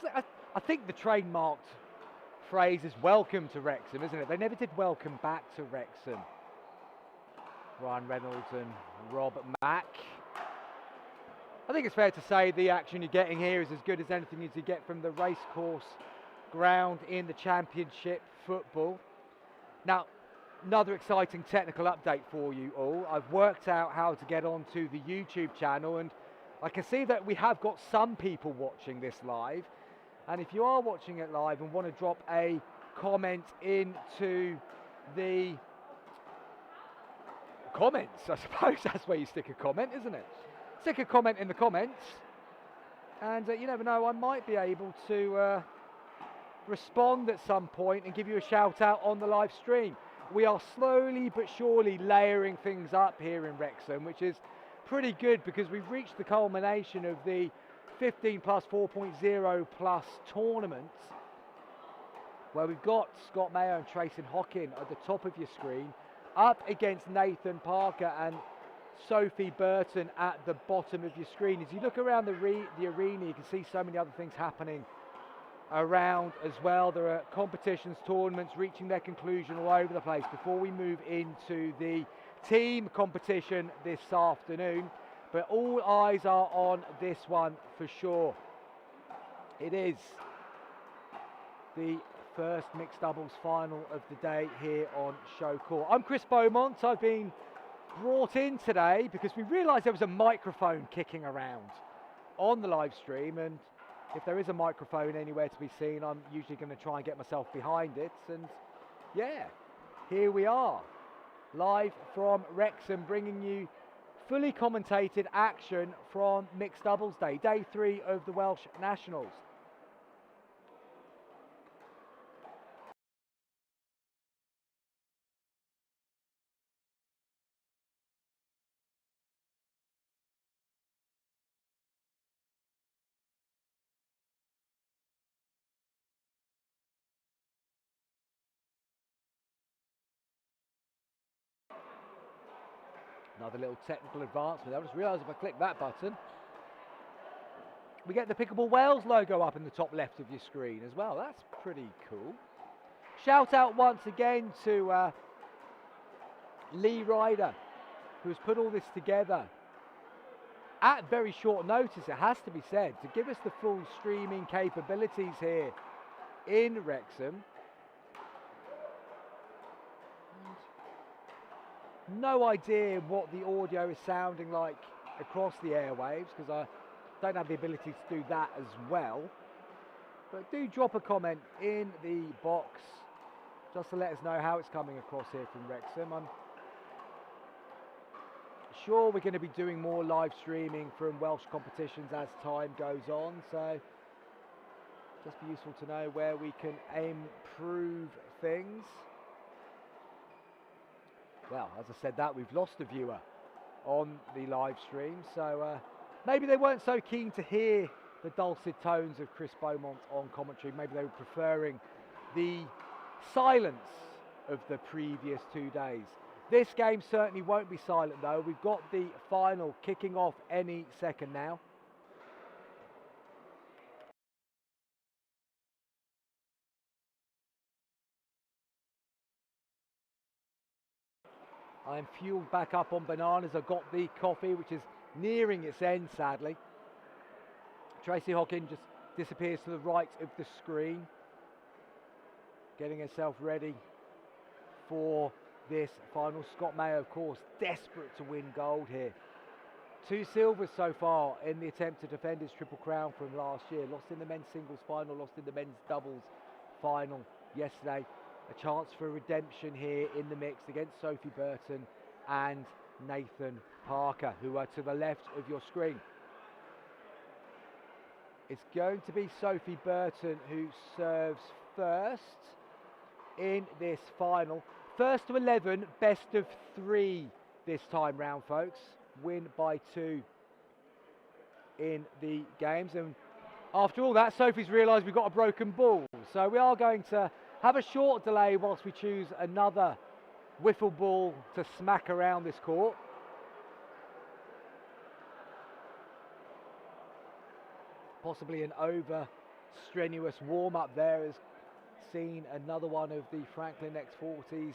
C: I think the trademarked phrase is welcome to Wrexham, isn't it? They never did welcome back to Wrexham. Ryan Reynolds and Rob Mack. I think it's fair to say the action you're getting here is as good as anything you get from the racecourse ground in the Championship football. Now, another exciting technical update for you all. I've worked out how to get onto the YouTube channel, and I can see that we have got some people watching this live. And if you are watching it live and want to drop a comment into the comments, I suppose that's where you stick a comment, isn't it? Stick a comment in the comments, and you never know, I might be able to respond at some point and give you a shout out on the live stream. We are slowly but surely layering things up here in Wrexham, which is pretty good because we've reached the culmination of the 15 plus 4.0 plus tournament, where we've got Scott Mayo and Tracy Hockin at the top of your screen, up against Nathan Parker and Sophie Burton at the bottom of your screen. As you look around the arena, you can see so many other things happening around as well. There are competitions, tournaments reaching their conclusion all over the place before we move into the team competition this afternoon. But all eyes are on this one for sure. It is the first mixed doubles final of the day here on Show Court. I'm Chris Beaumont. I've been brought in today because we realised there was a microphone kicking around on the live stream, and if there is a microphone anywhere to be seen, I'm usually going to try and get myself behind it. And yeah, here we are, live from Wrexham, bringing you fully commentated action from Mixed Doubles Day, Day 3 of the Welsh Nationals. Another little technical advancement. I just realised if I click that button, we get the Pickleball Wales logo up in the top left of your screen as well. That's pretty cool. Shout out once again to Lee Ryder, who has put all this together at very short notice, it has to be said, to give us the full streaming capabilities here in Wrexham. No idea what the audio is sounding like across the airwaves, because I don't have the ability to do that as well. But do drop a comment in the box just to let us know how it's coming across here from Wrexham. I'm sure we're going to be doing more live streaming from Welsh competitions as time goes on, so just be useful to know where we can improve things. Well, as I said that, we've lost a viewer on the live stream, so maybe they weren't so keen to hear the dulcet tones of Chris Beaumont on commentary. Maybe they were preferring the silence of the previous 2 days. This game certainly won't be silent though. We've got the final kicking off any second now. I'm fueled back up on bananas. I've got the coffee, which is nearing its end, sadly. Tracy Hockin just disappears to the right of the screen, getting herself ready for this final. Scott Mayo, of course, desperate to win gold here. 2 silvers so far in the attempt to defend his Triple Crown from last year. Lost in the men's singles final, lost in the men's doubles final yesterday. A chance for redemption here in the mix against Sophie Burton and Nathan Parker, who are to the left of your screen. It's going to be Sophie Burton who serves first in this final. First to 11, best of 3 this time round, folks. Win by 2 in the games. And after all that, Sophie's realised we've got a broken ball. So we are going to have a short delay whilst we choose another wiffle ball to smack around this court. Possibly an over strenuous warm-up there has seen another one of the Franklin X40s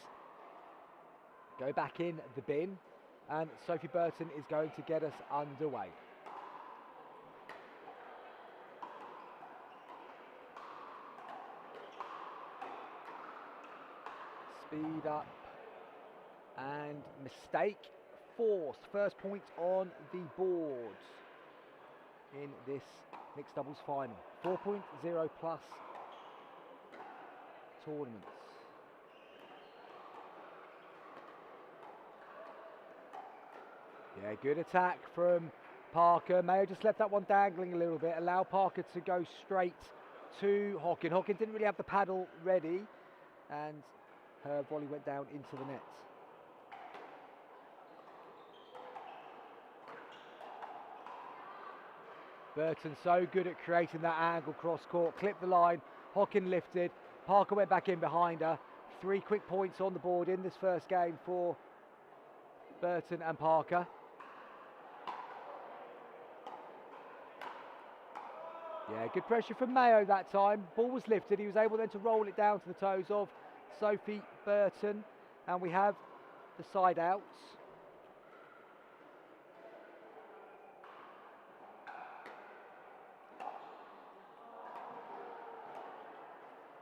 C: go back in the bin, and Sophie Burton is going to get us underway. speed up, and mistake forced. First point on the board in this mixed doubles final. 4.0 plus tournaments. Yeah, good attack from Parker. Mayo just left that one dangling a little bit. Allow Parker to go straight to Hockin. Hockin didn't really have the paddle ready, and her volley went down into the net. Burton so good at creating that angle cross court. Clipped the line. Hockin lifted. Parker went back in behind her. 3 quick points on the board in this first game for Burton and Parker. Yeah, good pressure from Mayo that time. Ball was lifted. He was able then to roll it down to the toes of Sophie Burton. And we have the side outs.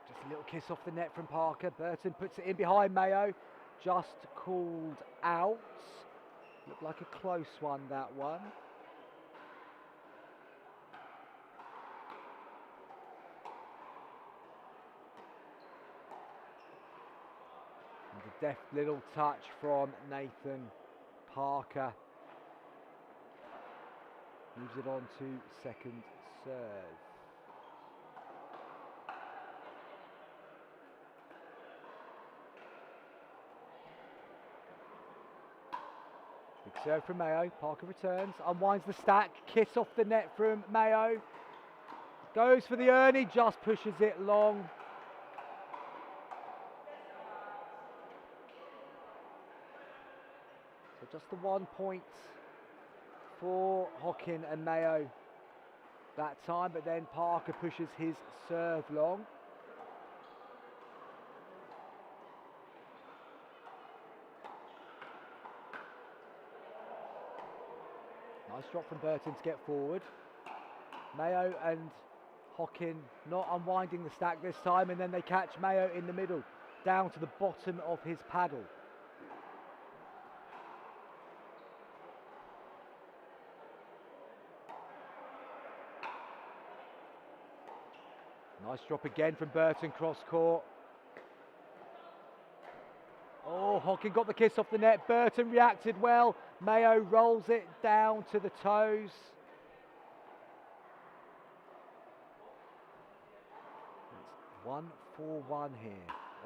C: Just a little kiss off the net from Parker. Burton puts it in behind Mayo. Just called out. Looked like a close one, that one. And a deft little touch from Nathan Parker. Moves it on to second serve. Big serve from Mayo. Parker returns, unwinds the stack, kiss off the net from Mayo. Goes for the Ernie, just pushes it long. So just the 1 point for Hockin and Mayo that time, but then Parker pushes his serve long. Nice drop from Burton to get forward. Mayo and Hockin not unwinding the stack this time, and then they catch Mayo in the middle, down to the bottom of his paddle. Nice drop again from Burton, cross court. Oh, Hockin got the kiss off the net. Burton reacted well. Mayo rolls it down to the toes. It's 1-4-1 here.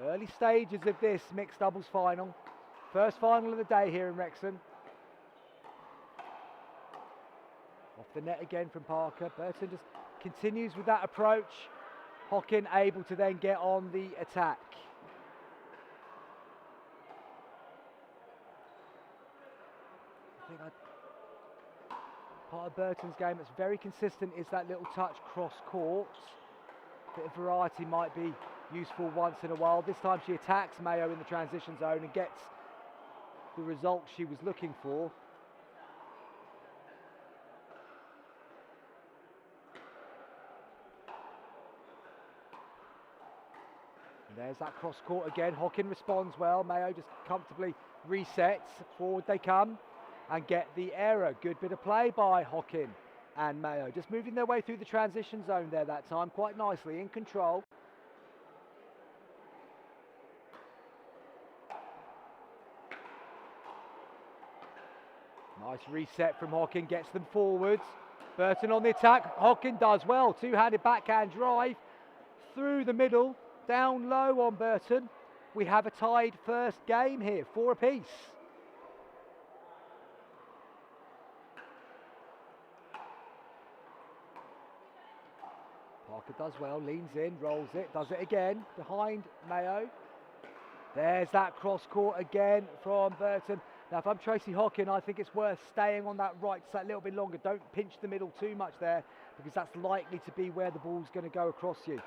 C: Early stages of this mixed doubles final. First final of the day here in Wrexham. Off the net again from Parker. Burton just continues with that approach. Hockin able to then get on the attack. Part of Burton's game that's very consistent is that little touch cross court. A bit of variety might be useful once in a while. This time she attacks Mayo in the transition zone and gets the result she was looking for. And there's that cross court again. Hockin responds well. Mayo just comfortably resets. Forward they come and get the error. Good bit of play by Hockin and Mayo. Just moving their way through the transition zone there that time, quite nicely, in control. Nice reset from Hockin, gets them forwards. Burton on the attack. Hockin does well. Two-handed backhand drive through the middle, down low on Burton. We have a tied first game here, 4 apiece. Parker does well, leans in, rolls it, does it again, behind Mayo. There's that cross court again from Burton. Now, if I'm Tracy Hockin, I think it's worth staying on that right just that little bit longer. Don't pinch the middle too much there, because that's likely to be where the ball's going to go across you.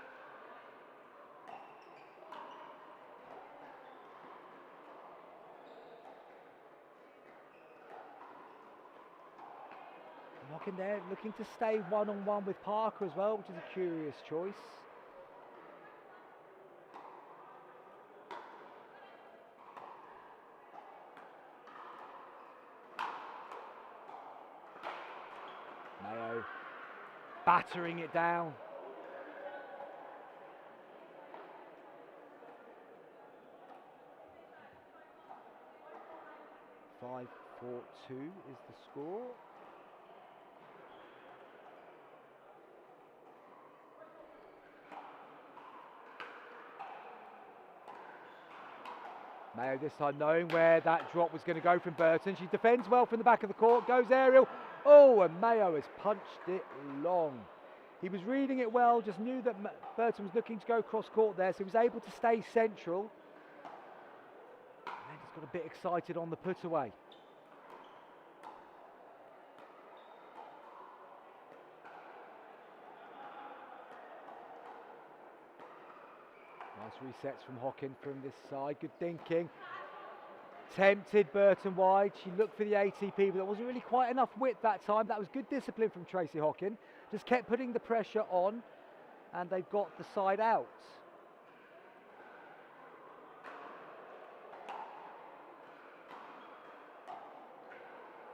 C: Hockin there looking to stay one-on-one with Parker as well, which is a curious choice. battering it down. Five, 4-2 is the score. Mayo this time knowing where that drop was going to go from Burton. She defends well from the back of the court, goes aerial. Oh, and Mayo has punched it long. He was reading it well, just knew that Burton was looking to go cross court there, so he was able to stay central. And then just got a bit excited on the put away. Nice resets from Hockin from this side, good thinking. Tempted Burton wide, she looked for the ATP, but there wasn't really quite enough width that time. That was good discipline from Tracy Hockin. Just kept putting the pressure on, and they've got the side out.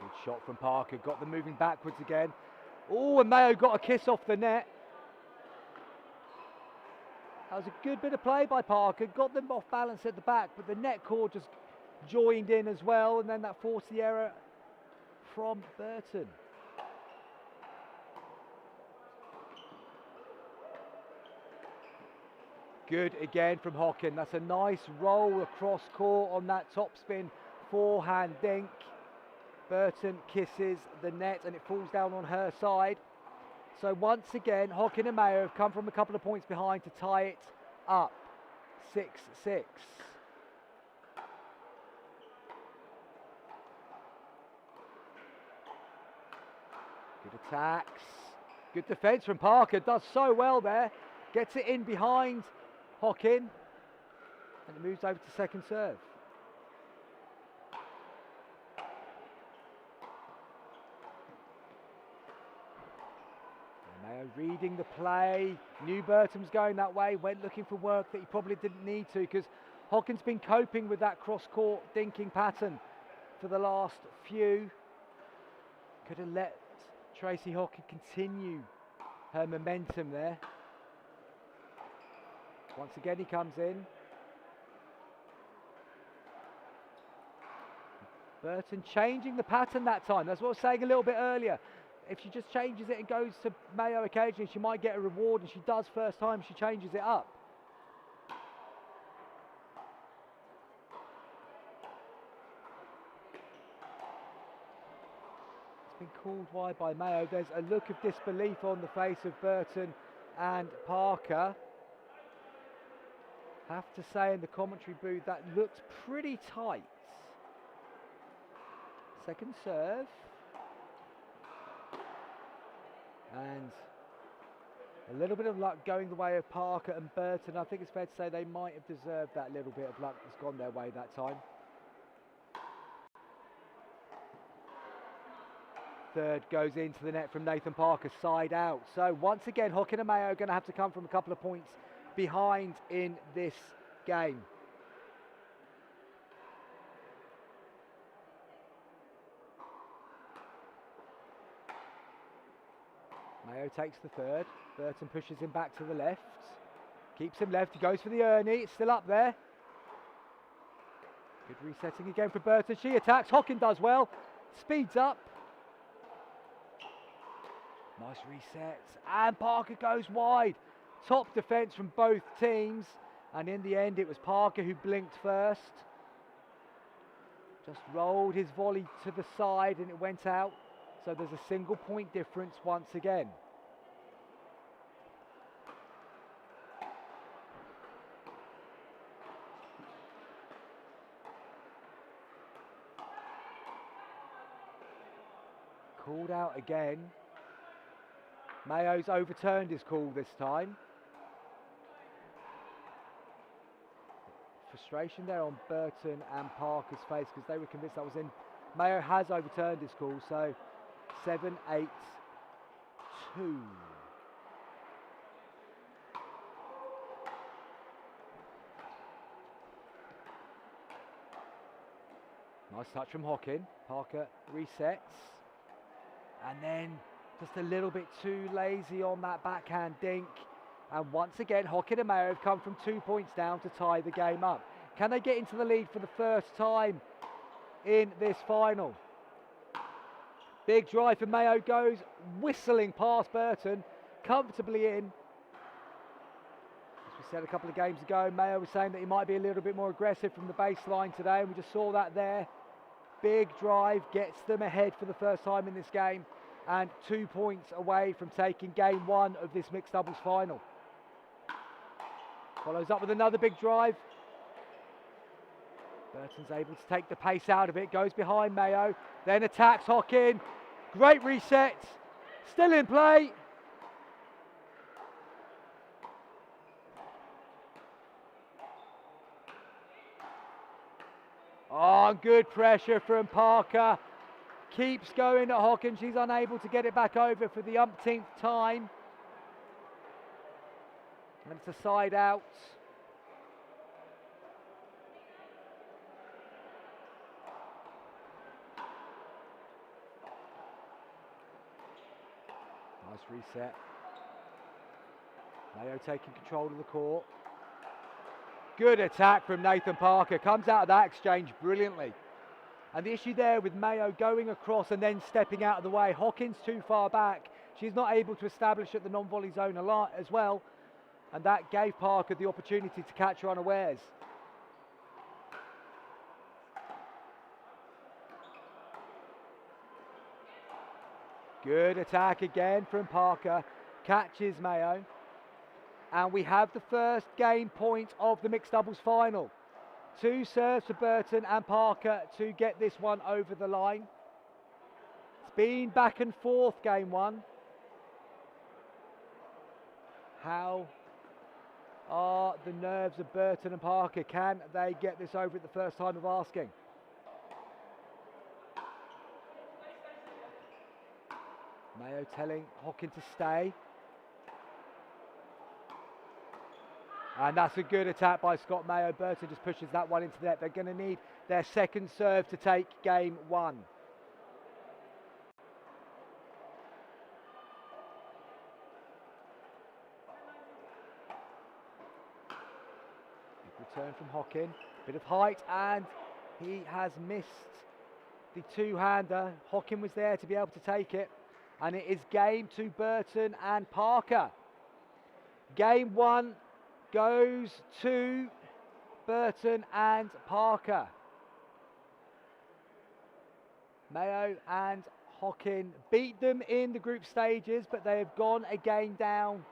C: Good shot from Parker, got them moving backwards again. Oh, and Mayo got a kiss off the net. That was a good bit of play by Parker, got them off balance at the back, but the net cord just joined in as well, and then that forced the error from Burton. Good again from Hockin. That's a nice roll across court on that topspin forehand dink. Burton kisses the net and it falls down on her side. So once again, Hockin and Mayo have come from a couple of points behind to tie it up. 6-6. Good attacks. Good defence from Parker. Does so well there. Gets it in behind Hockin. And it moves over to second serve. Mayo reading the play, knew Burton was going that way, went looking for work that he probably didn't need to, because Hockin's been coping with that cross-court dinking pattern for the last few. Could have let Tracy Hockin continue her momentum there. Once again he comes in. Burton changing the pattern that time, that's what I was saying a little bit earlier. If she just changes it and goes to Mayo occasionally, she might get a reward, and she does first time she changes it up. It's been called wide by Mayo. There's a look of disbelief on the face of Burton and Parker. Have to say in the commentary booth that looked pretty tight. Second serve. And a little bit of luck going the way of Parker and Burton. I think it's fair to say they might have deserved that little bit of luck that's gone their way that time. Third goes into the net from Nathan Parker, side out. So once again, Hockin and Mayo are going to have to come from a couple of points behind in this game. Mayo takes the third. Burton pushes him back to the left. Keeps him left. He goes for the Ernie. It's still up there. Good resetting again for Burton. She attacks. Hockin does well. Speeds up. Nice reset. And Parker goes wide. Top defence from both teams. And in the end, it was Parker who blinked first. Just rolled his volley to the side and it went out. So there's a single point difference once again. Called out again. Mayo's overturned his call this time. Frustration there on Burton and Parker's face because they were convinced that was in. Mayo has overturned his call, so 7-8-2. Nice touch from Hockin. Parker resets. And then Just a little bit too lazy on that backhand dink. And once again, Hockin and Mayo have come from 2 points down to tie the game up. Can they get into the lead for the first time in this final? Big drive for Mayo, goes whistling past Burton, comfortably in. As we said a couple of games ago, Mayo was saying that he might be a little bit more aggressive from the baseline today, and we just saw that there. Big drive, gets them ahead for the first time in this game, and 2 points away from taking game one of this mixed doubles final. Follows up with another big drive. Burton's able to take the pace out of it, goes behind Mayo, then attacks Hockin. Great reset, still in play. Oh, good pressure from Parker. Keeps going at Hockin. She's unable to get it back over for the umpteenth time. And it's a side out. Nice reset. Mayo taking control of the court. Good attack from Nathan Parker. Comes out of that exchange brilliantly. And the issue there with Mayo going across and then stepping out of the way. Hockin's too far back. She's not able to establish at the non-volley zone a lot as well. And that gave Parker the opportunity to catch her unawares. Good attack again from Parker. Catches Mayo. And we have the first game point of the mixed doubles final. 2 serves for Burton and Parker to get this one over the line. It's been back and forth game one. How are the nerves of Burton and Parker? Can they get this over at the first time of asking? Mayo telling Hockin to stay. And that's a good attack by Scott Mayo. Burton just pushes that one into the net. They're going to need their second serve to take game one. Big return from Hockin. Bit of height, and he has missed the two-hander. Hockin was there to be able to take it. And it is game to Burton and Parker. Game one goes to Burton and Parker. Mayo and Hockin beat them in the group stages, but they have gone a game down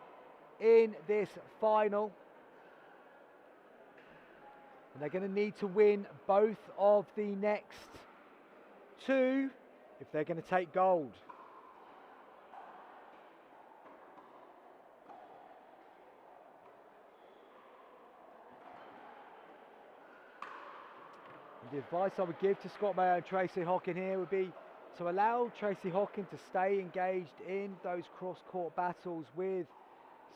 C: in this final. And they're going to need to win both of the next two if they're going to take gold. The advice I would give to Scott Mayo and Tracy Hockin here would be to allow Tracy Hockin to stay engaged in those cross-court battles with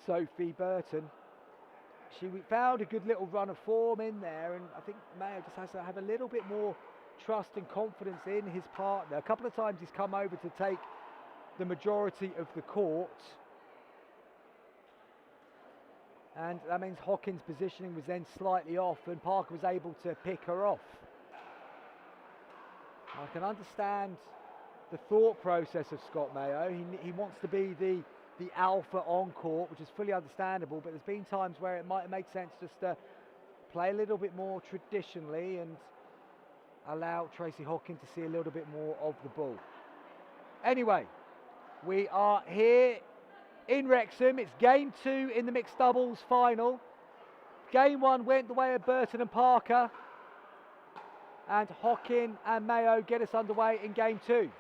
C: Sophie Burton. She found a good little run of form in there, and I think Mayo just has to have a little bit more trust and confidence in his partner. A couple of times he's come over to take the majority of the court, and that means Hockin's positioning was then slightly off, and Parker was able to pick her off. I can understand the thought process of Scott Mayo. He wants to be the alpha on court, which is fully understandable, but there's been times where it might make sense just to play a little bit more traditionally and allow Tracy Hockin to see a little bit more of the ball. Anyway, we are here in Wrexham. It's game two in the mixed doubles final. Game one went the way of Burton and Parker, and Hockin and Mayo get us underway in game two.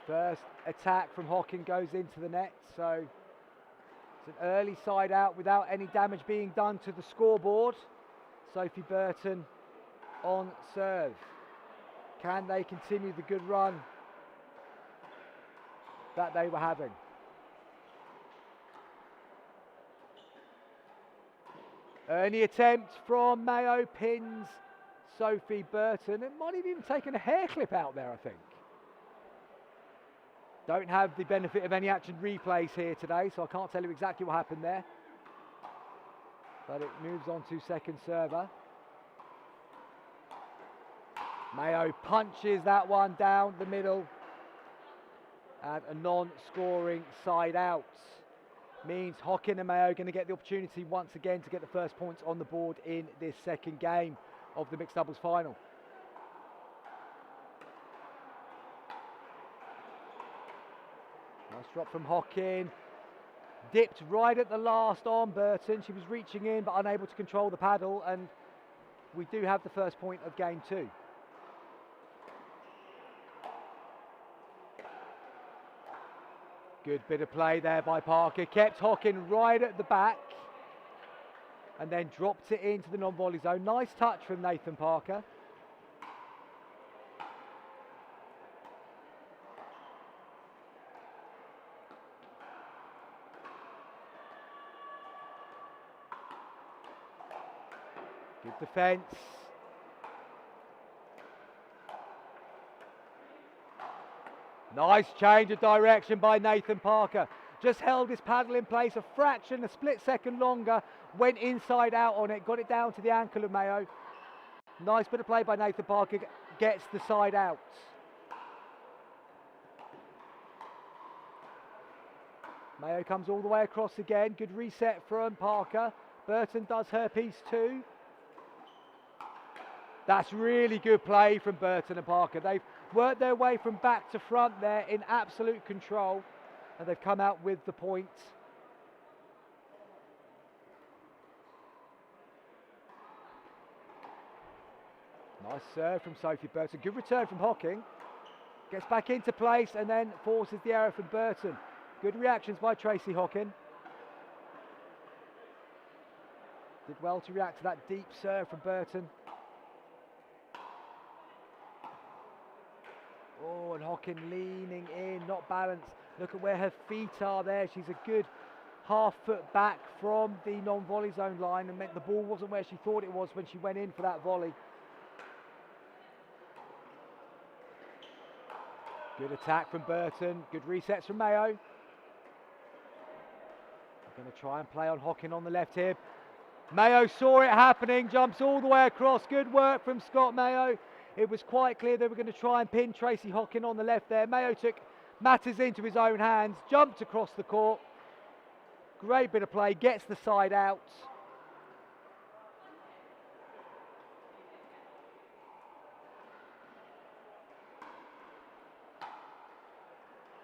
C: First attack from Hockin goes into the net, so it's an early side out without any damage being done to the scoreboard. Sophie Burton on serve. Can they continue the good run that they were having? Early attempt from Mayo, pins Sophie Burton. It might have even taken a hair clip out there, I think. Don't have the benefit of any action replays here today, so I can't tell you exactly what happened there. But it moves on to second server. Mayo punches that one down the middle. And a non-scoring side out. Means Hockin and Mayo are going to get the opportunity once again to get the first points on the board in this second game of the mixed doubles final. Nice drop from Hockin. Dipped right at the last on Burton. She was reaching in but unable to control the paddle, and we do have the first point of game 2. Good bit of play there by Parker. Kept Hockin right at the back and then dropped it into the non-volley zone. Nice touch from Nathan Parker. Good defence. Nice change of direction by Nathan Parker. Just held his paddle in place a fraction, a split second longer, went inside out on it, got it down to the ankle of Mayo. Nice bit of play by Nathan Parker, gets the side out. Mayo comes all the way across again. Good reset from Parker. Burton does her piece too. That's really good play from Burton and Parker. They've worked their way from back to front there in absolute control, and they've come out with the point. Nice serve from Sophie Burton. Good return from Hockin. Gets back into place and then forces the error from Burton. Good reactions by Tracy Hockin. Did well to react to that deep serve from Burton. Oh, and Hockin leaning in, not balanced. Look at where her feet are there. She's a good half foot back from the non-volley zone line, and meant the ball wasn't where she thought it was when she went in for that volley. Good attack from Burton. Good resets from Mayo. We're going to try and play on Hockin on the left here. Mayo saw it happening, jumps all the way across. Good work from Scott Mayo. It was quite clear they were going to try and pin Tracy Hockin on the left there. Mayo took matters into his own hands, jumped across the court. Great bit of play, gets the side out.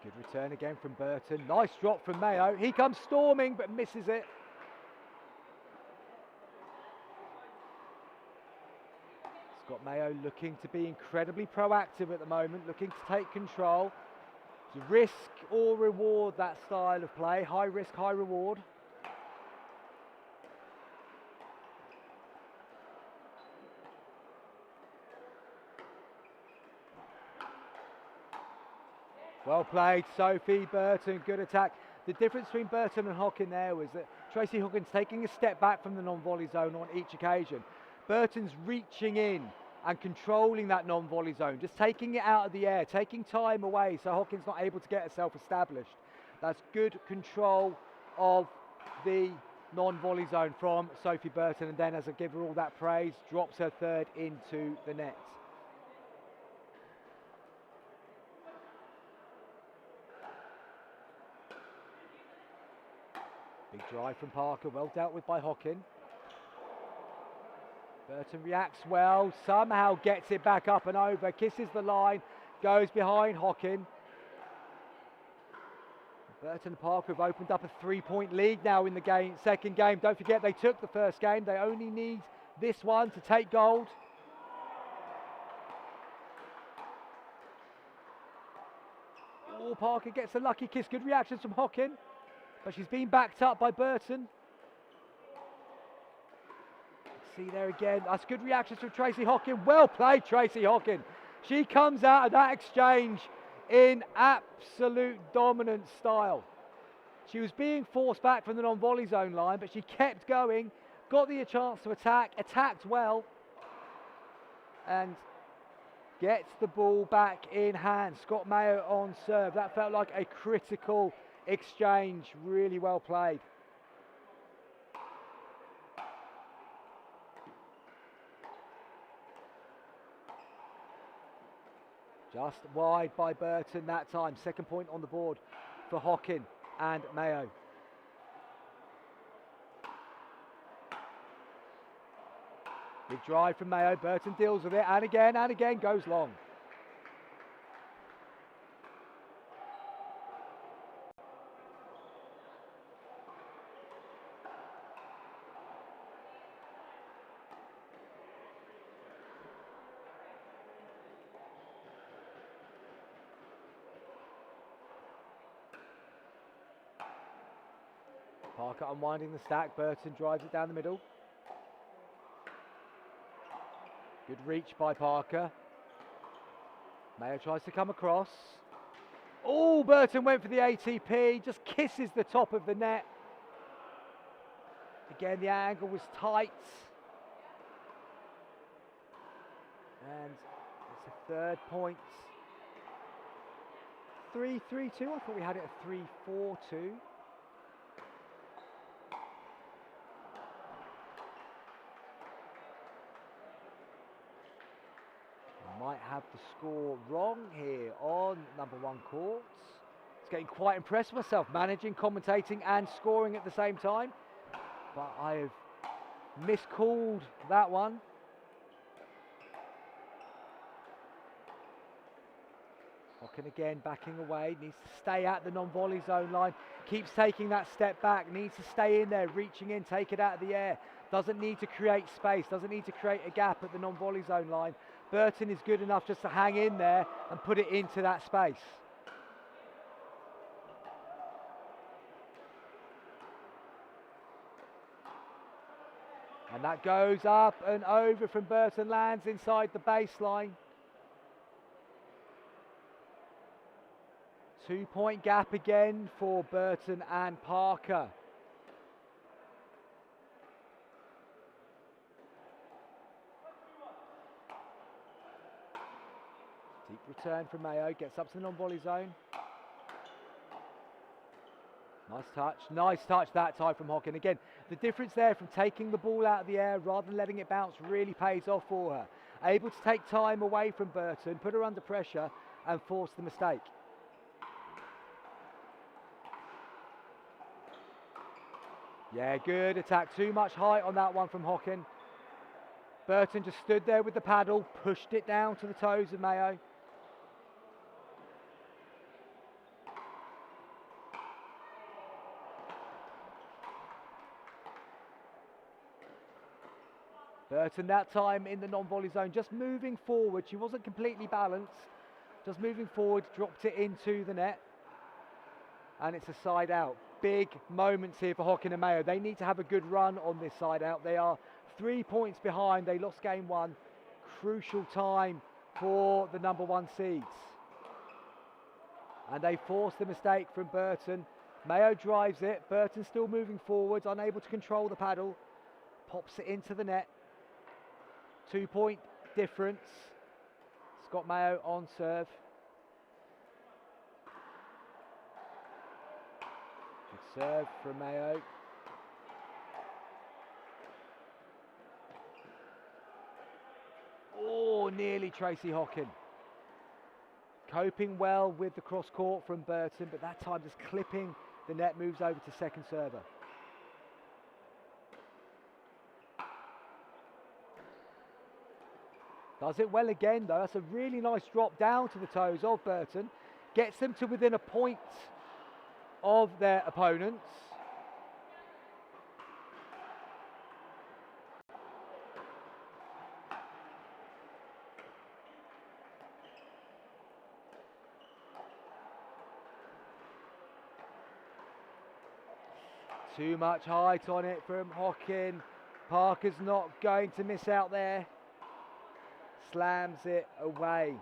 C: Good return again from Burton. Nice drop from Mayo. He comes storming but misses it. Scott Mayo looking to be incredibly proactive at the moment, looking to take control. To risk or reward that style of play. High risk, high reward. Well played, Sophie Burton, good attack. The difference between Burton and Hockin there was that Tracy Hockin's taking a step back from the non-volley zone on each occasion. Burton's reaching in and controlling that non-volley zone, just taking it out of the air, taking time away so Hockin's not able to get herself established. That's good control of the non-volley zone from Sophie Burton, and then as I give her all that praise, drops her third into the net. Big drive from Parker, well dealt with by Hockin. Burton reacts well, somehow gets it back up and over, kisses the line, goes behind Hockin. Burton and Parker have opened up a 3-point lead now in the second game. Don't forget they took the first game, they only need this one to take gold. Oh, Parker gets a lucky kiss, good reactions from Hockin, but she's been backed up by Burton. See there again, that's good reactions from Tracy Hockin. Well played, Tracy Hockin. She comes out of that exchange in absolute dominant style. She was being forced back from the non-volley zone line, but she kept going, got the chance to attack, attacked well. and gets the ball back in hand. Scott Mayo on serve. That felt like a critical exchange. Really well played. Just wide by Burton that time. Second point on the board for Hockin and Mayo. Big drive from Mayo. Burton deals with it and again goes long. Parker unwinding the stack. Burton drives it down the middle. Good reach by Parker. Mayo tries to come across. Oh, Burton went for the ATP. Just kisses the top of the net. Again, the angle was tight. And it's a third point. 3-3-2. I thought we had it at 3-4-2. Might have the score wrong here on number one court. It's getting quite impressed with myself, managing, commentating and scoring at the same time. But I have miscalled that one. Hockin again backing away, needs to stay at the non-volley zone line. Keeps taking that step back, needs to stay in there, reaching in, take it out of the air. Doesn't need to create space, doesn't need to create a gap at the non-volley zone line. Burton is good enough just to hang in there and put it into that space. And that goes up and over from Burton, lands inside the baseline. 2 point gap again for Burton and Parker. Deep return from Mayo, gets up to the non-volley zone. Nice touch that time from Hockin. Again, the difference there from taking the ball out of the air rather than letting it bounce really pays off for her. Able to take time away from Burton, put her under pressure and force the mistake. Yeah, good attack. Too much height on that one from Hockin. Burton just stood there with the paddle, pushed it down to the toes of Mayo. Burton that time in the non-volley zone, just moving forward. She wasn't completely balanced. Just moving forward, dropped it into the net. And it's a side out. Big moments here for Hockin and Mayo. They need to have a good run on this side out. They are 3 points behind. They lost game one. Crucial time for the number one seeds. And they force the mistake from Burton. Mayo drives it. Burton still moving forwards, unable to control the paddle. Pops it into the net. 2 point difference. Scott Mayo on serve. Good serve from Mayo. Oh, nearly Tracy Hockin. Coping well with the cross court from Burton, but that time just clipping the net, moves over to second server. Does it well again though. That's a really nice drop down to the toes of Burton. Gets them to within a point of their opponents. Too much height on it from Hockin. Parker's not going to miss out there. Slams it away.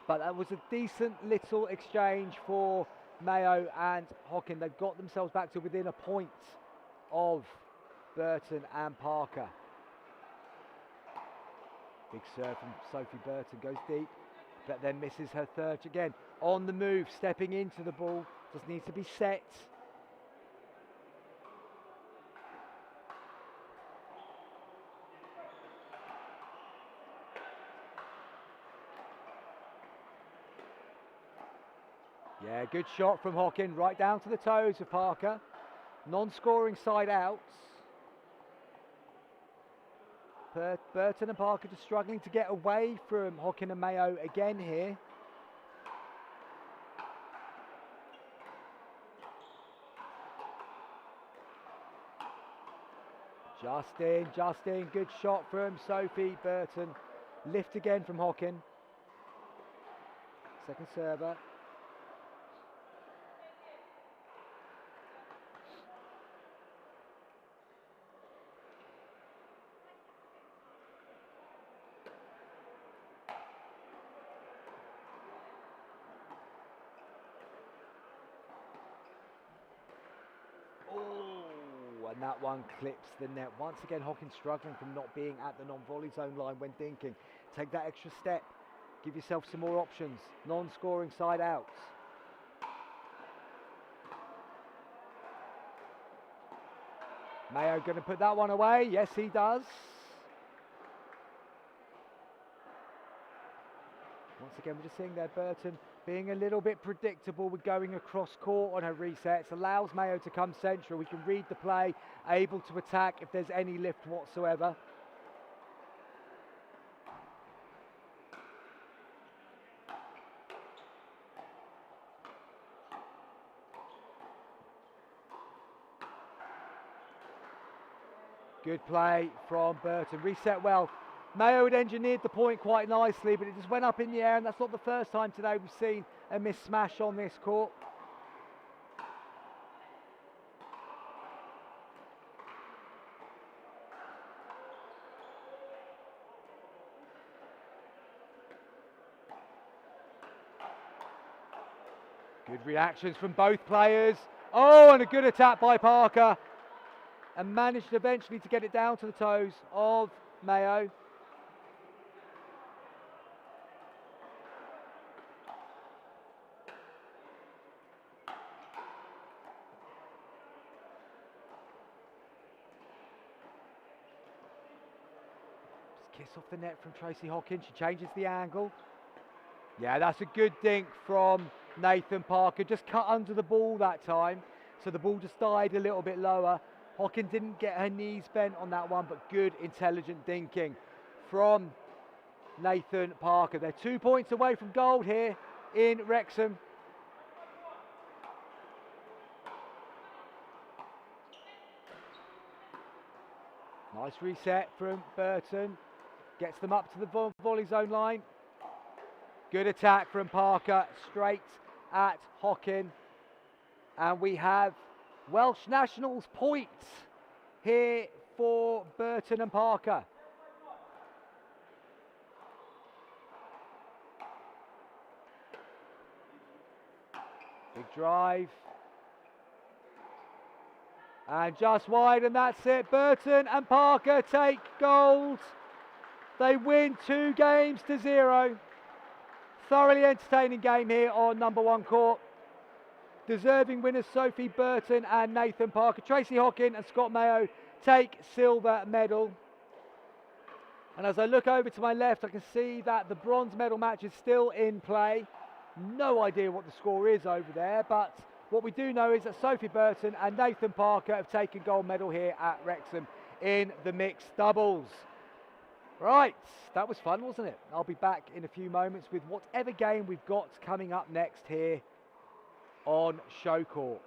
C: But that was a decent little exchange for Mayo and Hockin. They've got themselves back to within a point of Burton and Parker. Big serve from Sophie Burton, goes deep, but then misses her third again. On the move, stepping into the ball, just needs to be set. Yeah, good shot from Hockin, right down to the toes of Parker. Non-scoring side outs. Burton and Parker just struggling to get away from Hockin and Mayo again here. Justin, good shot from Sophie Burton. Lift again from Hockin. Second server. And that one clips the net. Once again, Hawkins struggling from not being at the non-volley zone line when dinking. Take that extra step. Give yourself some more options. Non-scoring side outs. Mayo going to put that one away. Yes, he does. Once again, we're just seeing there Burton being a little bit predictable with going across court on her resets. Allows Mayo to come central. We can read the play, able to attack if there's any lift whatsoever. Good play from Burton. Reset well. Mayo had engineered the point quite nicely, but it just went up in the air, and that's not the first time today we've seen a missed smash on this court. Good reactions from both players. Oh, and a good attack by Parker, and managed eventually to get it down to the toes of Mayo. Kiss off the net from Tracy Hawkins. She changes the angle. Yeah, that's a good dink from Nathan Parker. Just cut under the ball that time, so the ball just died a little bit lower. Hawkins didn't get her knees bent on that one, but good, intelligent dinking from Nathan Parker. They're 2 points away from gold here in Wrexham. Nice reset from Burton. Gets them up to the volley zone line. Good attack from Parker, straight at Hockin. And we have Welsh Nationals points here for Burton and Parker. Big drive. And just wide, and that's it. Burton and Parker take gold. They win 2-0. Thoroughly entertaining game here on number one court. Deserving winners Sophie Burton and Nathan Parker. Tracy Hockin and Scott Mayo take silver medal. And as I look over to my left, I can see that the bronze medal match is still in play. No idea what the score is over there, but what we do know is that Sophie Burton and Nathan Parker have taken gold medal here at Wrexham in the mixed doubles. Right, that was fun, wasn't it? I'll be back in a few moments with whatever game we've got coming up next here on Show Courts.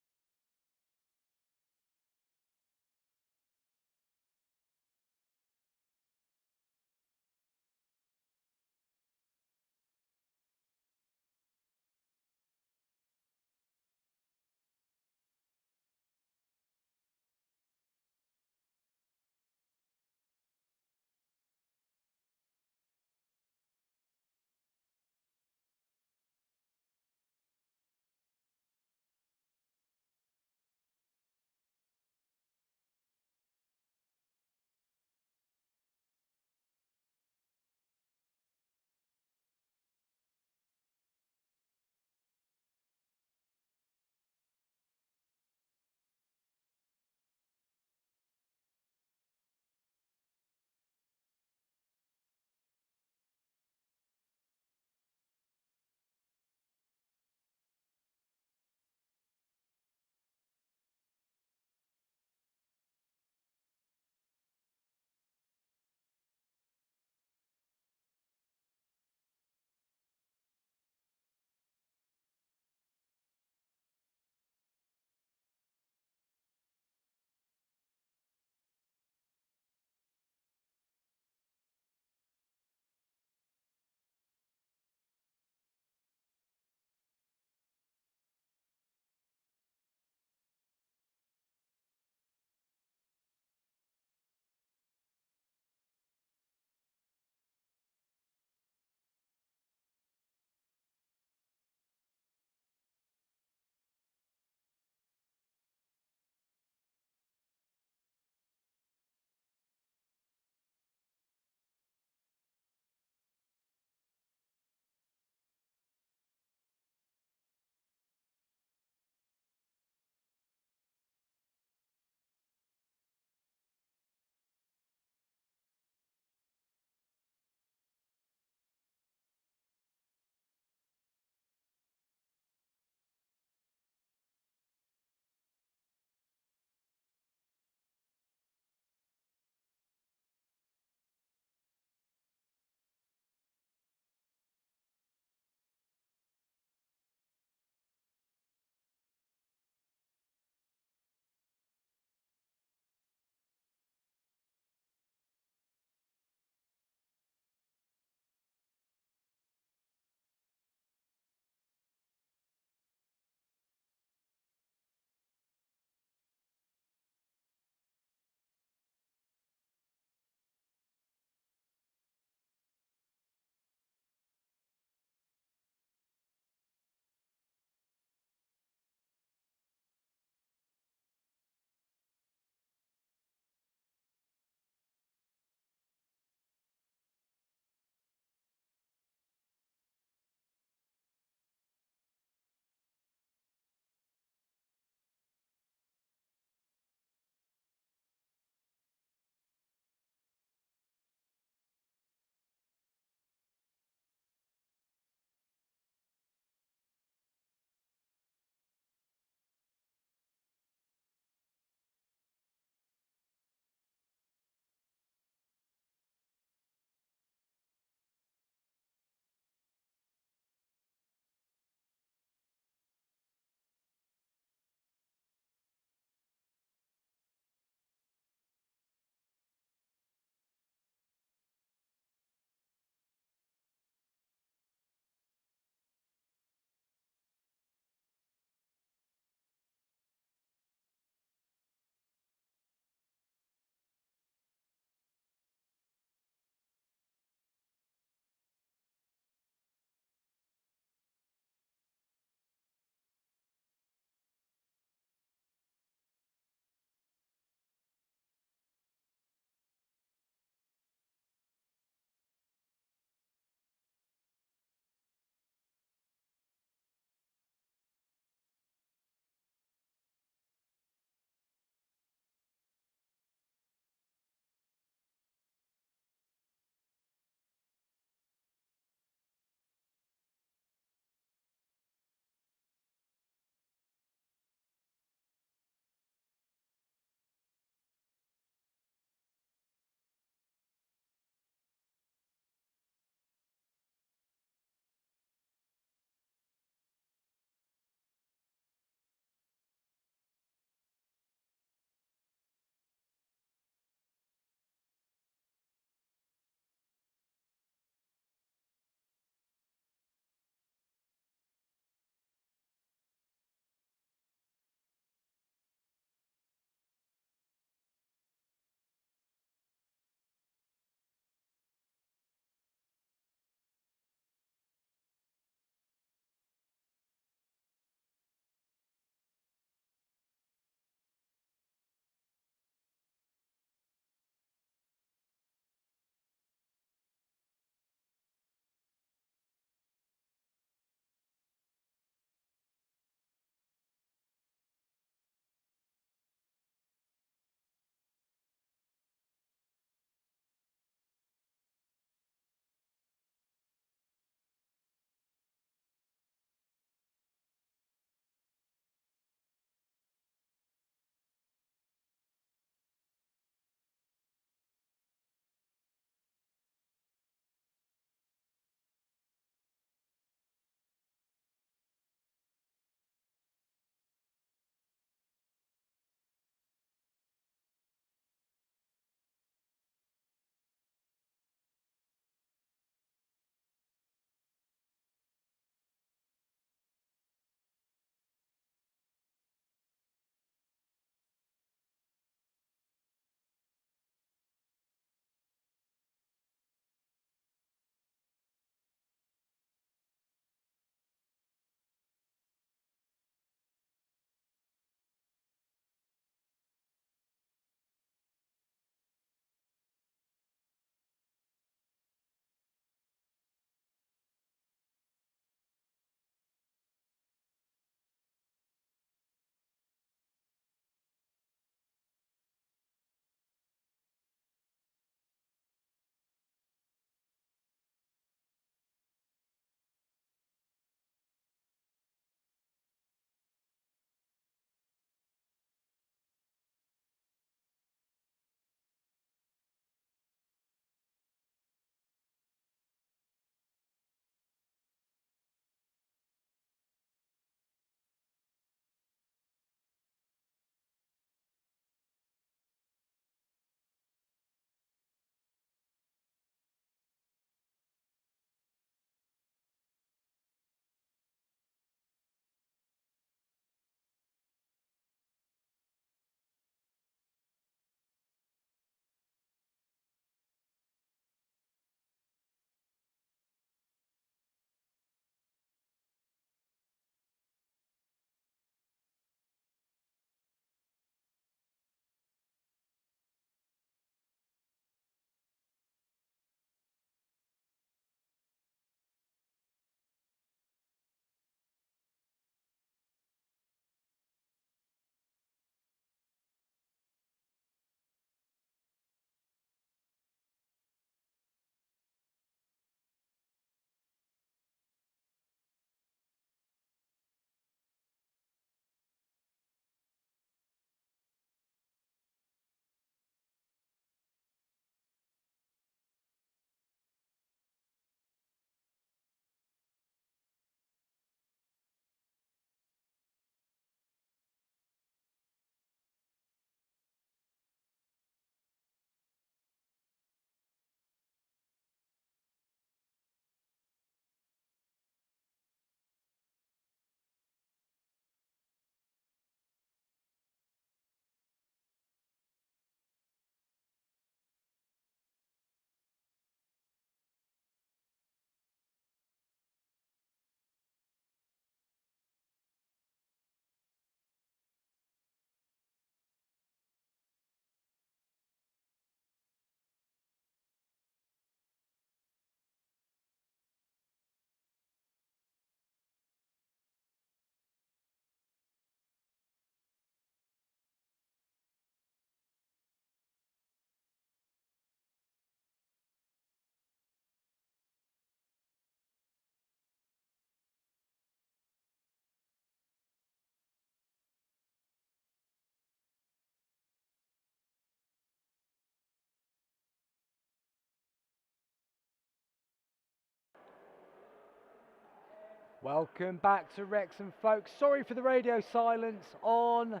C: Welcome back to Wrexham, folks. Sorry for the radio silence on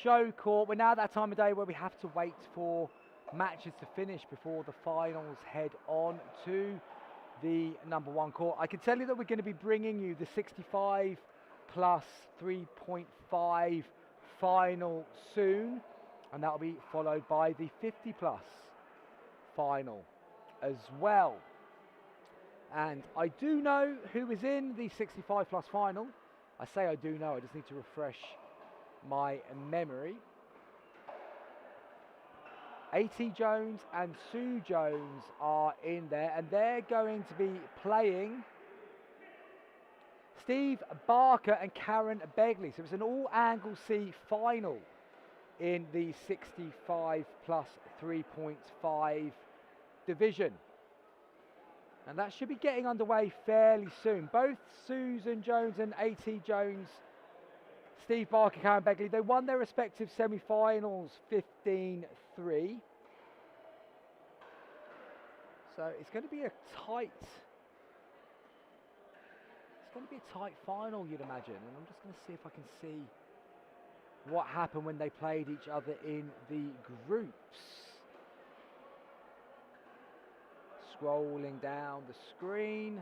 C: show court. We're now at that time of day where we have to wait for matches to finish before the finals head on to the number one court. I can tell you that we're going to be bringing you the 65 plus 3.5 final soon, and that will be followed by the 50 plus final as well. And I do know who is in the 65 plus final. I say I do know, I just need to refresh my memory. A.T. Jones and Sue Jones are in there, and they're going to be playing Steve Barker and Karen Begley. So it's an all-angle C final in the 65 plus 3.5 division. And that should be getting underway fairly soon. Both Susan Jones and A.T. Jones, Steve Barker, Karen Begley, they won their respective semi-finals 15-3. So it's going to be a tight final, you'd imagine. And I'm just going to see if I can see what happened when they played each other in the groups. Scrolling down the screen.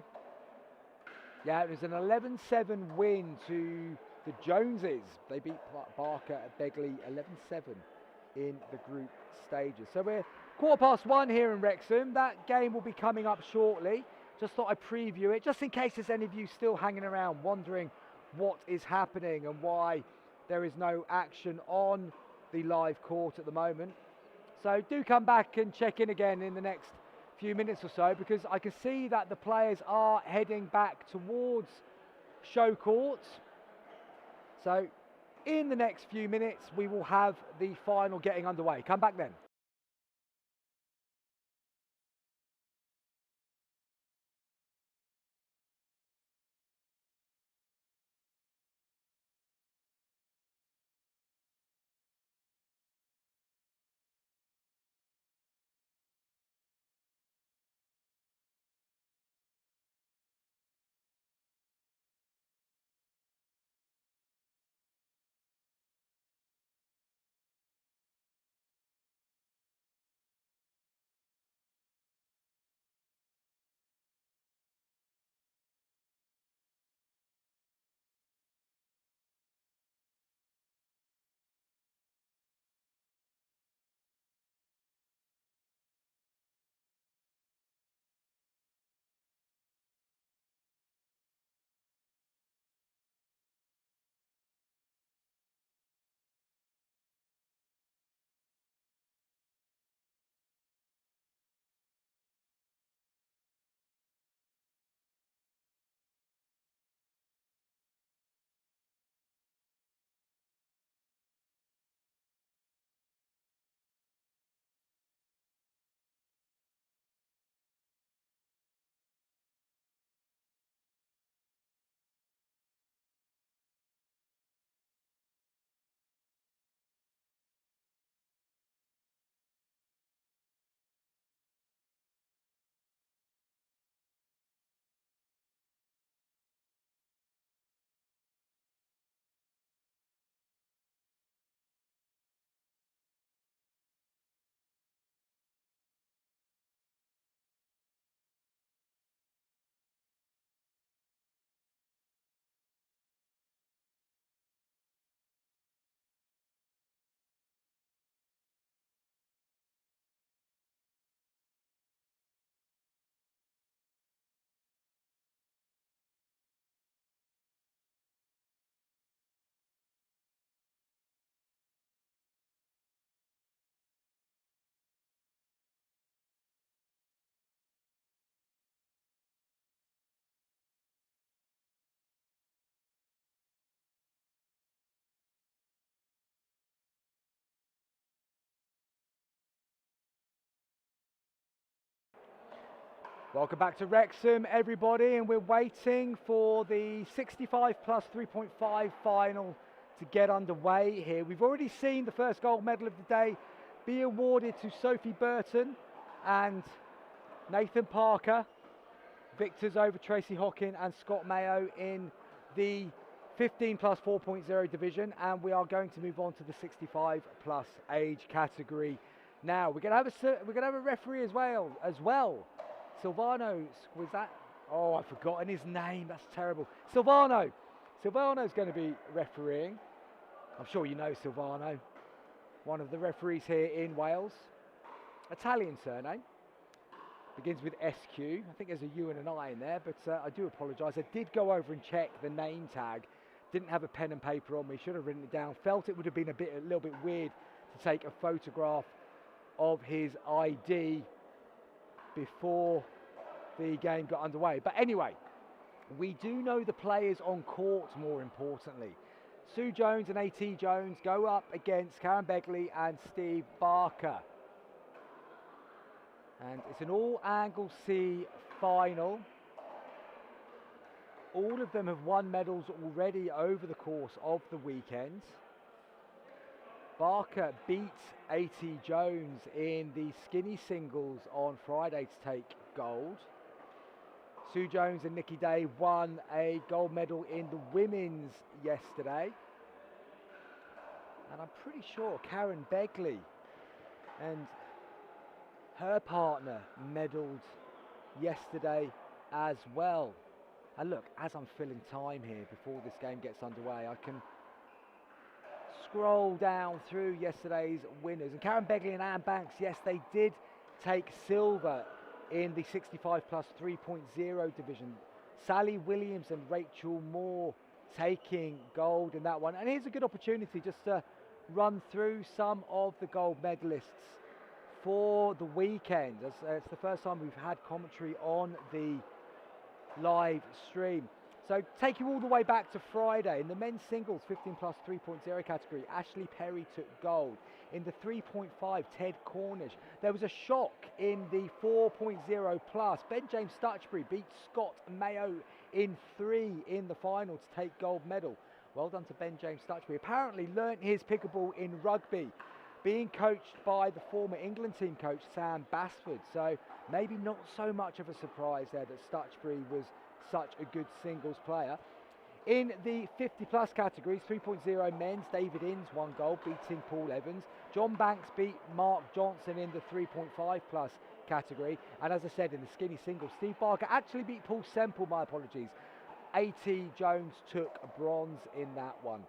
C: Yeah, it was an 11-7 win to the Joneses. They beat Barker and Begley 11-7 in the group stages. So we're 1:15 here in Wrexham. That game will be coming up shortly. Just thought I'd preview it, just in case there's any of you still hanging around wondering what is happening and why there is no action on the live court at the moment. So do come back and check in again in the next few minutes or so, because I can see that the players are heading back towards show court. So in the next few minutes we will have the final getting underway. Come back then. Welcome back to Wrexham, everybody, and we're waiting for the 65 plus 3.5 final to get underway here. We've already seen the first gold medal of the day be awarded to Sophie Burton and Nathan Parker. victors over Tracy Hockin and Scott Mayo in the 15 plus 4.0 division, and we are going to move on to the 65 plus age category. Now we're going to have a referee as well. Silvano, was that? Oh, I've forgotten his name. That's terrible. Silvano's going to be refereeing. I'm sure you know Silvano, one of the referees here in Wales. Italian surname. Begins with SQ. I think there's a U and an I in there, but I do apologise. I did go over and check the name tag. Didn't have a pen and paper on me. Should have written it down. Felt it would have been a little bit weird to take a photograph of his ID before the game got underway. But anyway, we do know the players on court more importantly. Sue Jones and AT Jones go up against Karen Begley and Steve Barker. And it's an all-angle C final. All of them have won medals already over the course of the weekend. Barker beat AT Jones in the skinny singles on Friday to take gold. Sue Jones and Nikki Day won a gold medal in the women's yesterday. And I'm pretty sure Karen Begley and her partner medalled yesterday as well. And look, as I'm filling time here before this game gets underway, I can scroll down through yesterday's winners. And Karen Begley and Anne Banks, yes, they did take silver in the 65 plus 3.0 division. Sally Williams and Rachel Moore taking gold in that one. And here's a good opportunity just to run through some of the gold medalists for the weekend. It's the first time we've had commentary on the live stream. So take you all the way back to Friday. In the men's singles 15 plus 3.0 category, Ashley Perry took gold. In the 3.5, Ted Cornish. There was a shock in the 4.0 plus. Ben James Stutchbury beat Scott Mayo in 3 in the final to take gold medal. Well done to Ben James Stutchbury. Apparently learnt his pickleball in rugby, being coached by the former England team coach Sam Basford. So maybe not so much of a surprise there that Stutchbury was such a good singles player. In the 50 plus categories, 3.0 men's, David Innes won gold, beating Paul Evans. John Banks beat Mark Johnson in the 3.5 plus category. And as I said, in the skinny singles, Steve Barker actually beat Paul Semple, my apologies. AT Jones took bronze in that one.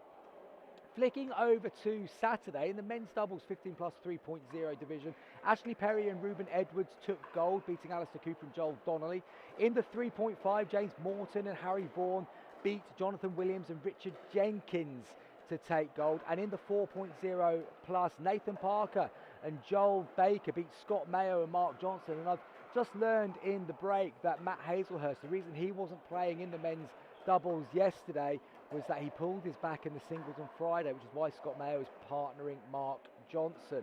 C: Flicking over to Saturday, in the men's doubles 15 plus 3.0 division, Ashley Perry and Ruben Edwards took gold, beating Alistair Cooper and Joel Donnelly. In the 3.5, James Morton and Harry Vaughan beat Jonathan Williams and Richard Jenkins to take gold. And in the 4.0 plus, Nathan Parker and Joel Baker beat Scott Mayo and Mark Johnson. And I've just learned in the break that Matt Hazelhurst, the reason he wasn't playing in the men's doubles yesterday was that he pulled his back in the singles on Friday, which is why Scott Mayo is partnering Mark Johnson.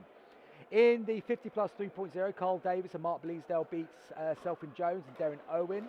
C: In the 50 plus 3.0, Carl Davis and Mark Bleasdale beat Selfin Jones and Darren Owen.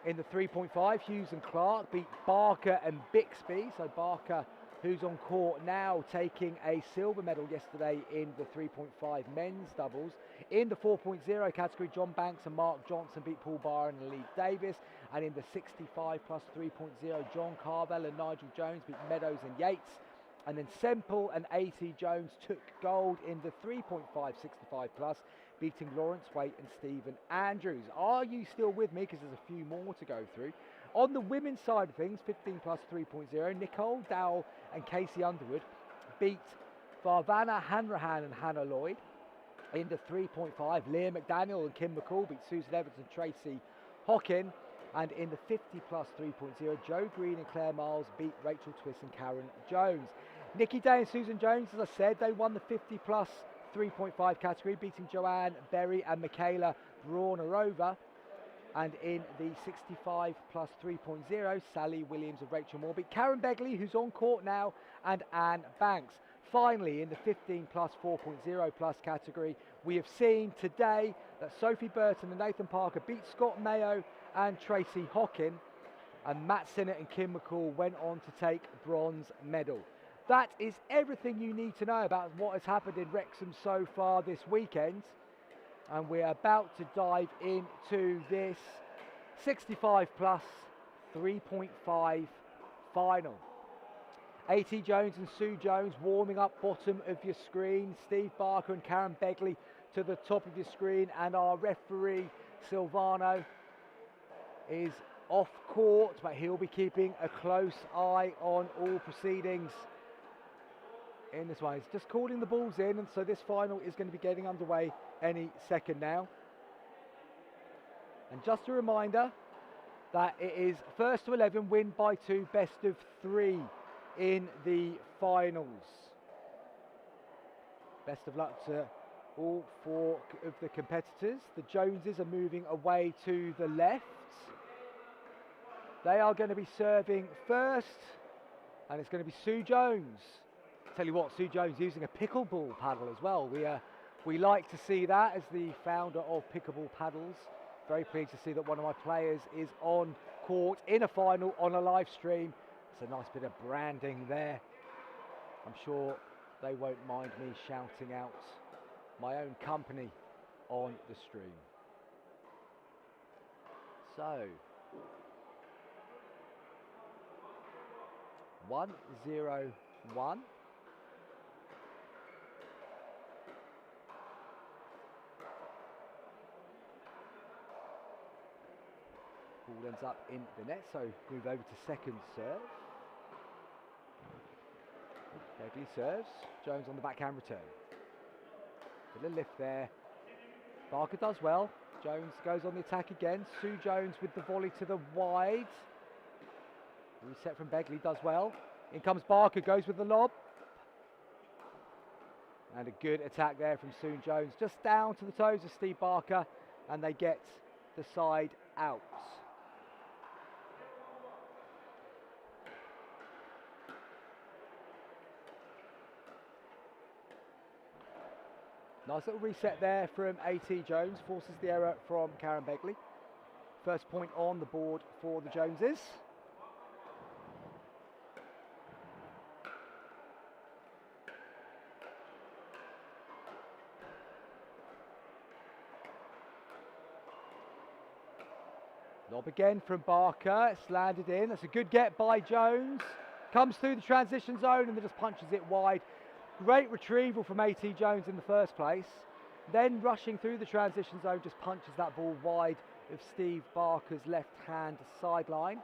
C: In the 3.5, Hughes and Clark beat Barker and Bixby. So Barker, who's on court now, taking a silver medal yesterday in the 3.5 men's doubles. In the 4.0 category, John Banks and Mark Johnson beat Paul Byron and Lee Davis. And in the 65 plus 3.0, John Carvel and Nigel Jones beat Meadows and Yates. And then Semple and AT Jones took gold in the 3.5 65 plus, beating Lawrence Waite and Stephen Andrews. Are you still with me? Because there's a few more to go through. On the women's side of things, 15 plus 3.0, Nicole Dowell and Casey Underwood beat Varvana Hanrahan and Hannah Lloyd. In the 3.5, Leah McDaniel and Kim McCall beat Susan Evans and Tracy Hockin. And in the 50 plus 3.0, Joe Green and Claire Miles beat Rachel Twiss and Karen Jones. Nikki Day and Susan Jones, as I said, they won the 50 plus 3.5 category, beating Joanne Berry and Michaela Braunarova. And in the 65 plus 3.0, Sally Williams and Rachel Moore beat Karen Begley, who's on court now, and Anne Banks. Finally, in the 15 plus 4.0 plus category, we have seen today that Sophie Burton and Nathan Parker beat Scott Mayo and Tracy Hockin, and Matt Sinnott and Kim McCall went on to take bronze medal. That is everything you need to know about what has happened in Wrexham so far this weekend. And we're about to dive into this 65 plus, 3.5 final. A.T. Jones and Sue Jones warming up bottom of your screen. Steve Barker and Karen Begley to the top of your screen. And our referee, Silvano, is off court, but he'll be keeping a close eye on all proceedings in this one. He's just calling the balls in, and so this final is going to be getting underway any second now. And just a reminder that it is first to 11, win by 2, best of 3 in the finals. Best of luck to all 4 of the competitors. The Joneses are moving away to the left. They are going to be serving first, and it's going to be Sue Jones. Tell you what, Sue Jones using a pickleball paddle as well. We like to see that as the founder of Pickleball Paddles. Very pleased to see that one of my players is on court in a final on a live stream. It's a nice bit of branding there. I'm sure they won't mind me shouting out my own company on the stream. So 1-0-1. Ball ends up in the net, so move over to second serve. Begley serves, Jones on the backhand return. A little lift there. Barker does well. Jones goes on the attack again. Sue Jones with the volley to the wide. Reset from Begley, does well. In comes Barker, goes with the lob. And a good attack there from Sue Jones. Just down to the toes of Steve Barker, and they get the side out. Nice little reset there from A.T. Jones, forces the error from Karen Begley. First point on the board for the Joneses. Lob again from Barker, it's landed in. That's a good get by Jones. Comes through the transition zone and then just punches it wide. Great retrieval from A.T. Jones in the first place. Then rushing through the transition zone, just punches that ball wide of Steve Barker's left-hand sideline.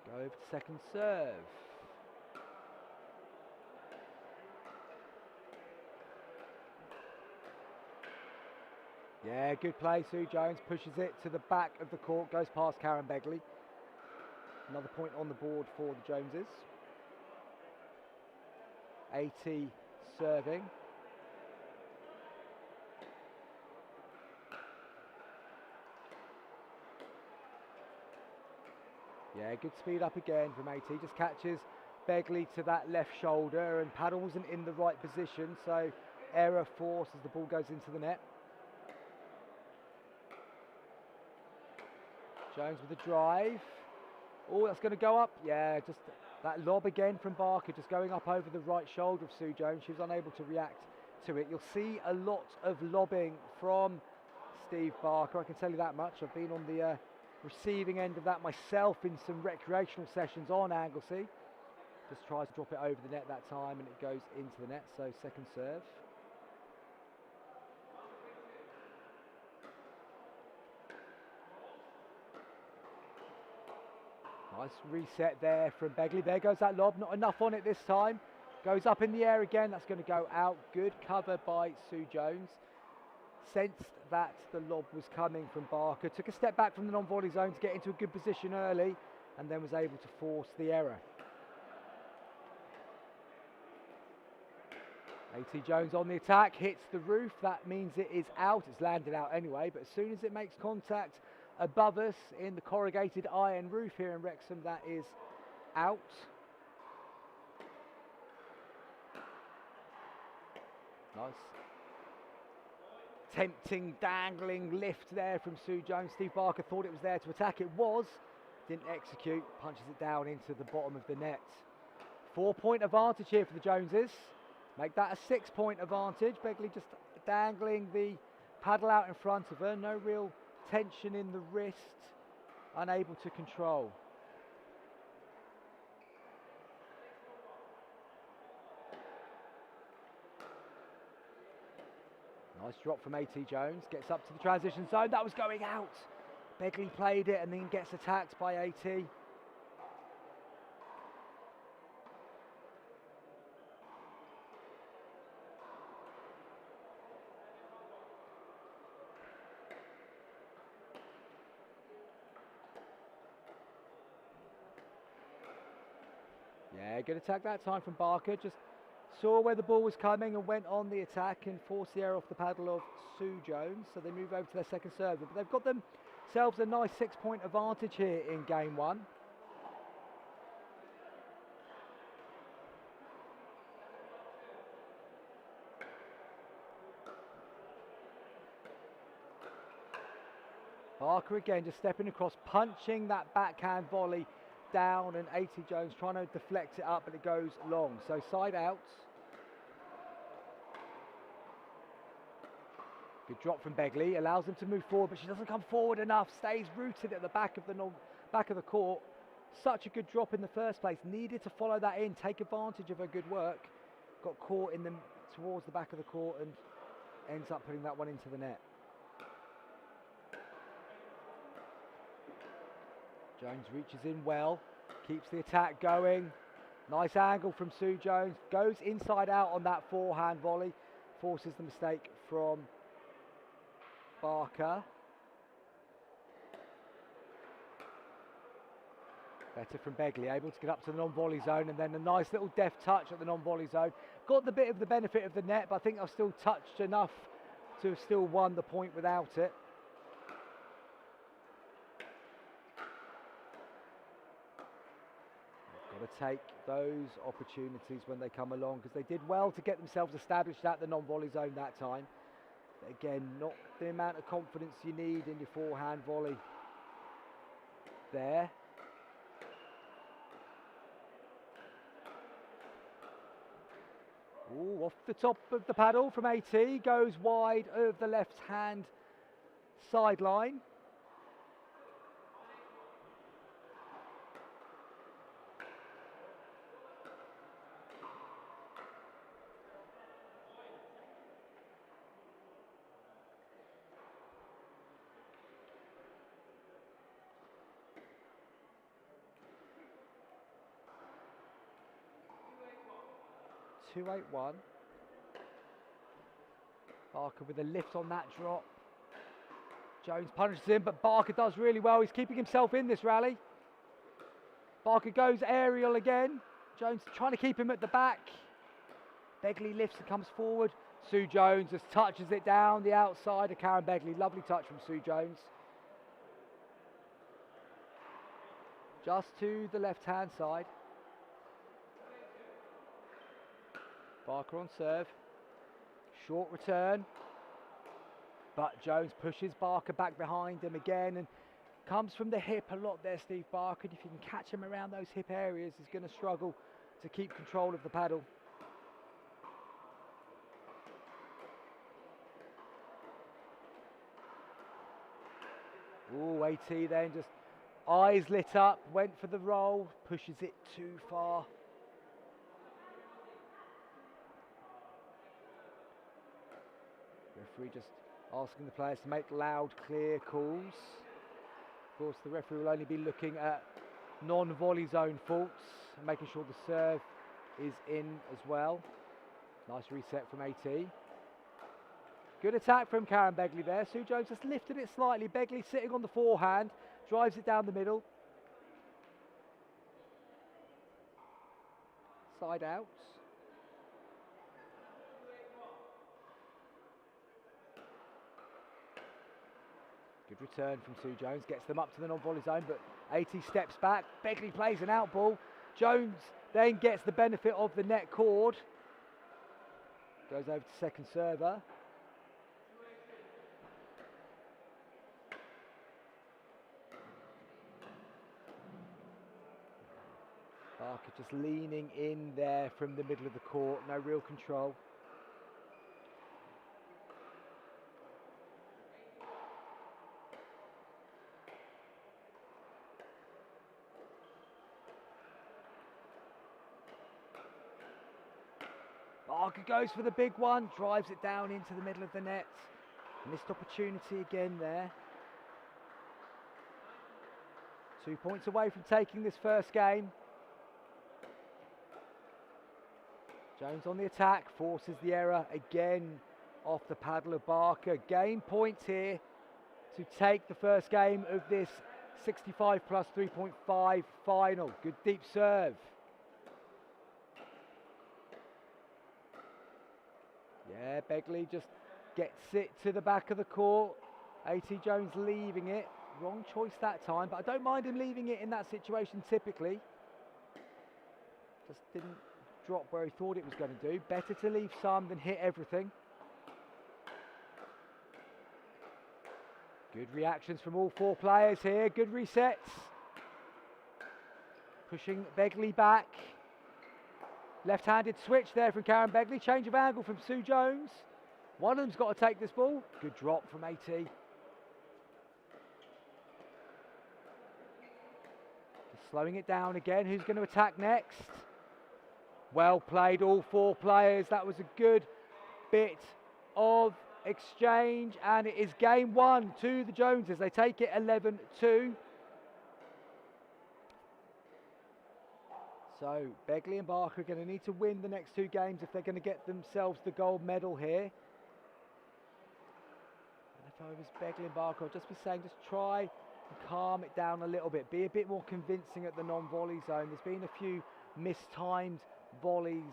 C: Go over to second serve. Yeah, good play. Sue Jones pushes it to the back of the court, goes past Karen Begley. Another point on the board for the Joneses. A.T. serving. Yeah, good speed up again from A.T. Just catches Begley to that left shoulder, and paddle wasn't in the right position, so error force as the ball goes into the net. Jones with a drive. Oh, that's going to go up. Yeah, just that lob again from Barker, just going up over the right shoulder of Sue Jones. She was unable to react to it. You'll see a lot of lobbing from Steve Barker, I can tell you that much. I've been on the receiving end of that myself in some recreational sessions on Anglesey. Just tries to drop it over the net that time, and it goes into the net, so second serve. Nice reset there from Begley. There goes that lob, not enough on it this time. Goes up in the air again, that's going to go out. Good cover by Sue Jones. Sensed that the lob was coming from Barker. Took a step back from the non-volley zone to get into a good position early, and then was able to force the error. A.T. Jones on the attack, hits the roof. That means it is out. It's landed out anyway, but as soon as it makes contact above us in the corrugated iron roof here in Wrexham, that is out. Nice. Tempting, dangling lift there from Sue Jones. Steve Barker thought it was there to attack. It was. Didn't execute. Punches it down into the bottom of the net. 4-point advantage here for the Joneses. Make that a 6-point advantage. Begley just dangling the paddle out in front of her. No real tension in the wrist, unable to control. Nice drop from AT Jones, gets up to the transition zone, that was going out. Begley played it and then gets attacked by AT. Yeah, good attack that time from Barker, just saw where the ball was coming and went on the attack and forced the error off the paddle of Sue Jones, so they move over to their second serve. But they've got themselves a nice 6-point advantage here in game one. Barker again just stepping across, punching that backhand volley down, and AT Jones trying to deflect it up, but it goes long. So side out. Good drop from Begley, allows them to move forward, but she doesn't come forward enough, stays rooted at the back of the court. Such a good drop in the first place, needed to follow that in, take advantage of her good work. Got caught in them towards the back of the court and ends up putting that one into the net. Jones reaches in well, keeps the attack going. Nice angle from Sue Jones, goes inside out on that forehand volley, forces the mistake from Barker. Better from Begley, able to get up to the non-volley zone, and then a nice little deft touch at the non-volley zone. Got the bit of the benefit of the net, but I think I've still touched enough to have still won the point without it. Got to take those opportunities when they come along, because they did well to get themselves established at the non-volley zone that time. But again, not the amount of confidence you need in your forehand volley there. Ooh, off the top of the paddle from AT, goes wide of the left hand sideline. .281. Barker with a lift on that drop. Jones punishes him, but Barker does really well. He's keeping himself in this rally. Barker goes aerial again. Jones trying to keep him at the back. Begley lifts and comes forward. Sue Jones just touches it down the outside of Karen Begley. Lovely touch from Sue Jones. Just to the left-hand side. Barker on serve. Short return. But Jones pushes Barker back behind him again and comes from the hip a lot there, Steve Barker. If you can catch him around those hip areas, he's going to struggle to keep control of the paddle. Ooh, AT then just eyes lit up, went for the roll, pushes it too far. Referee just asking the players to make loud, clear calls. Of course, the referee will only be looking at non-volley zone faults and making sure the serve is in as well. Nice reset from AT. Good attack from Karen Begley there. Sue Jones just lifted it slightly. Begley sitting on the forehand, drives it down the middle. Side out. Good return from Sue Jones, gets them up to the non-volley zone, but AT steps back. Begley plays an out ball. Jones then gets the benefit of the net cord. Goes over to second server. Barker just leaning in there from the middle of the court, no real control. Barker goes for the big one, drives it down into the middle of the net. Missed opportunity again there. 2 points away from taking this first game. Jones on the attack, forces the error again off the paddle of Barker. Gain points here to take the first game of this 65 plus 3.5 final. Good deep serve. Yeah, Begley just gets it to the back of the court. A.T. Jones leaving it. Wrong choice that time, but I don't mind him leaving it in that situation typically. Just didn't drop where he thought it was going to do. Better to leave some than hit everything. Good reactions from all four players here. Good resets. Pushing Begley back. Left-handed switch there from Karen Begley. Change of angle from Sue Jones. One of them's got to take this ball. Good drop from AT. Just slowing it down again. Who's going to attack next? Well played, all four players. That was a good bit of exchange, and it is game one to the Joneses. They take it 11-2. So Begley and Barker are going to need to win the next two games if they're going to get themselves the gold medal here. And if I was Begley and Barker, I'd just be saying just try and calm it down a little bit. Be a bit more convincing at the non-volley zone. There's been a few mistimed volleys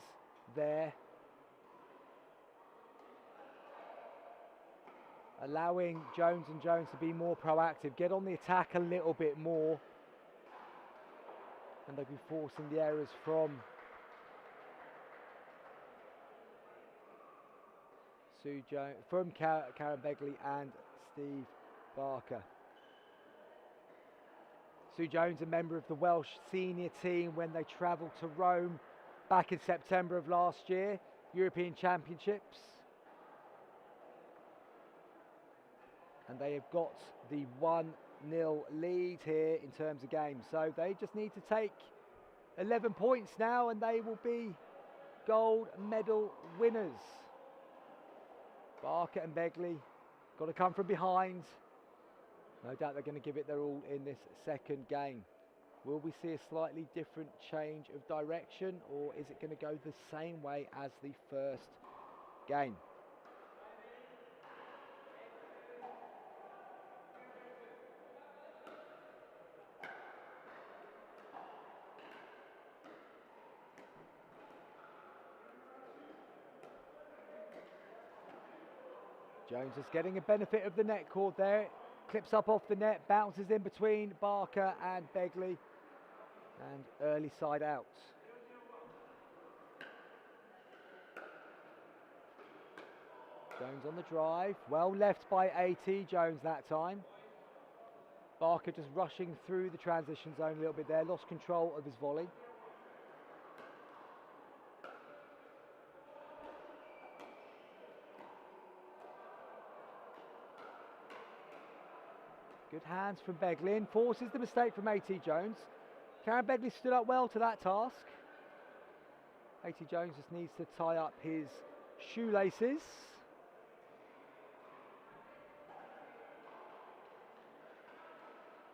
C: there. Allowing Jones and Jones to be more proactive. Get on the attack a little bit more. And they'll be forcing the errors from Sue Jones, from Karen Begley and Steve Barker. Sue Jones, a member of the Welsh senior team when they travelled to Rome back in September of last year, European Championships. And they have got the 1-0 lead here in terms of games. So they just need to take 11 points now and they will be gold medal winners. Barker and Begley got to come from behind. No doubt they're going to give it their all in this second game. Will we see a slightly different change of direction, or is it going to go the same way as the first game? Jones is getting a benefit of the net cord there. Clips up off the net, bounces in between Barker and Begley, and early side out. Jones on the drive, well left by A.T. Jones that time. Barker just rushing through the transition zone a little bit there, lost control of his volley. Good hands from Begley, forces the mistake from A.T. Jones. Karen Begley stood up well to that task. A.T. Jones just needs to tie up his shoelaces.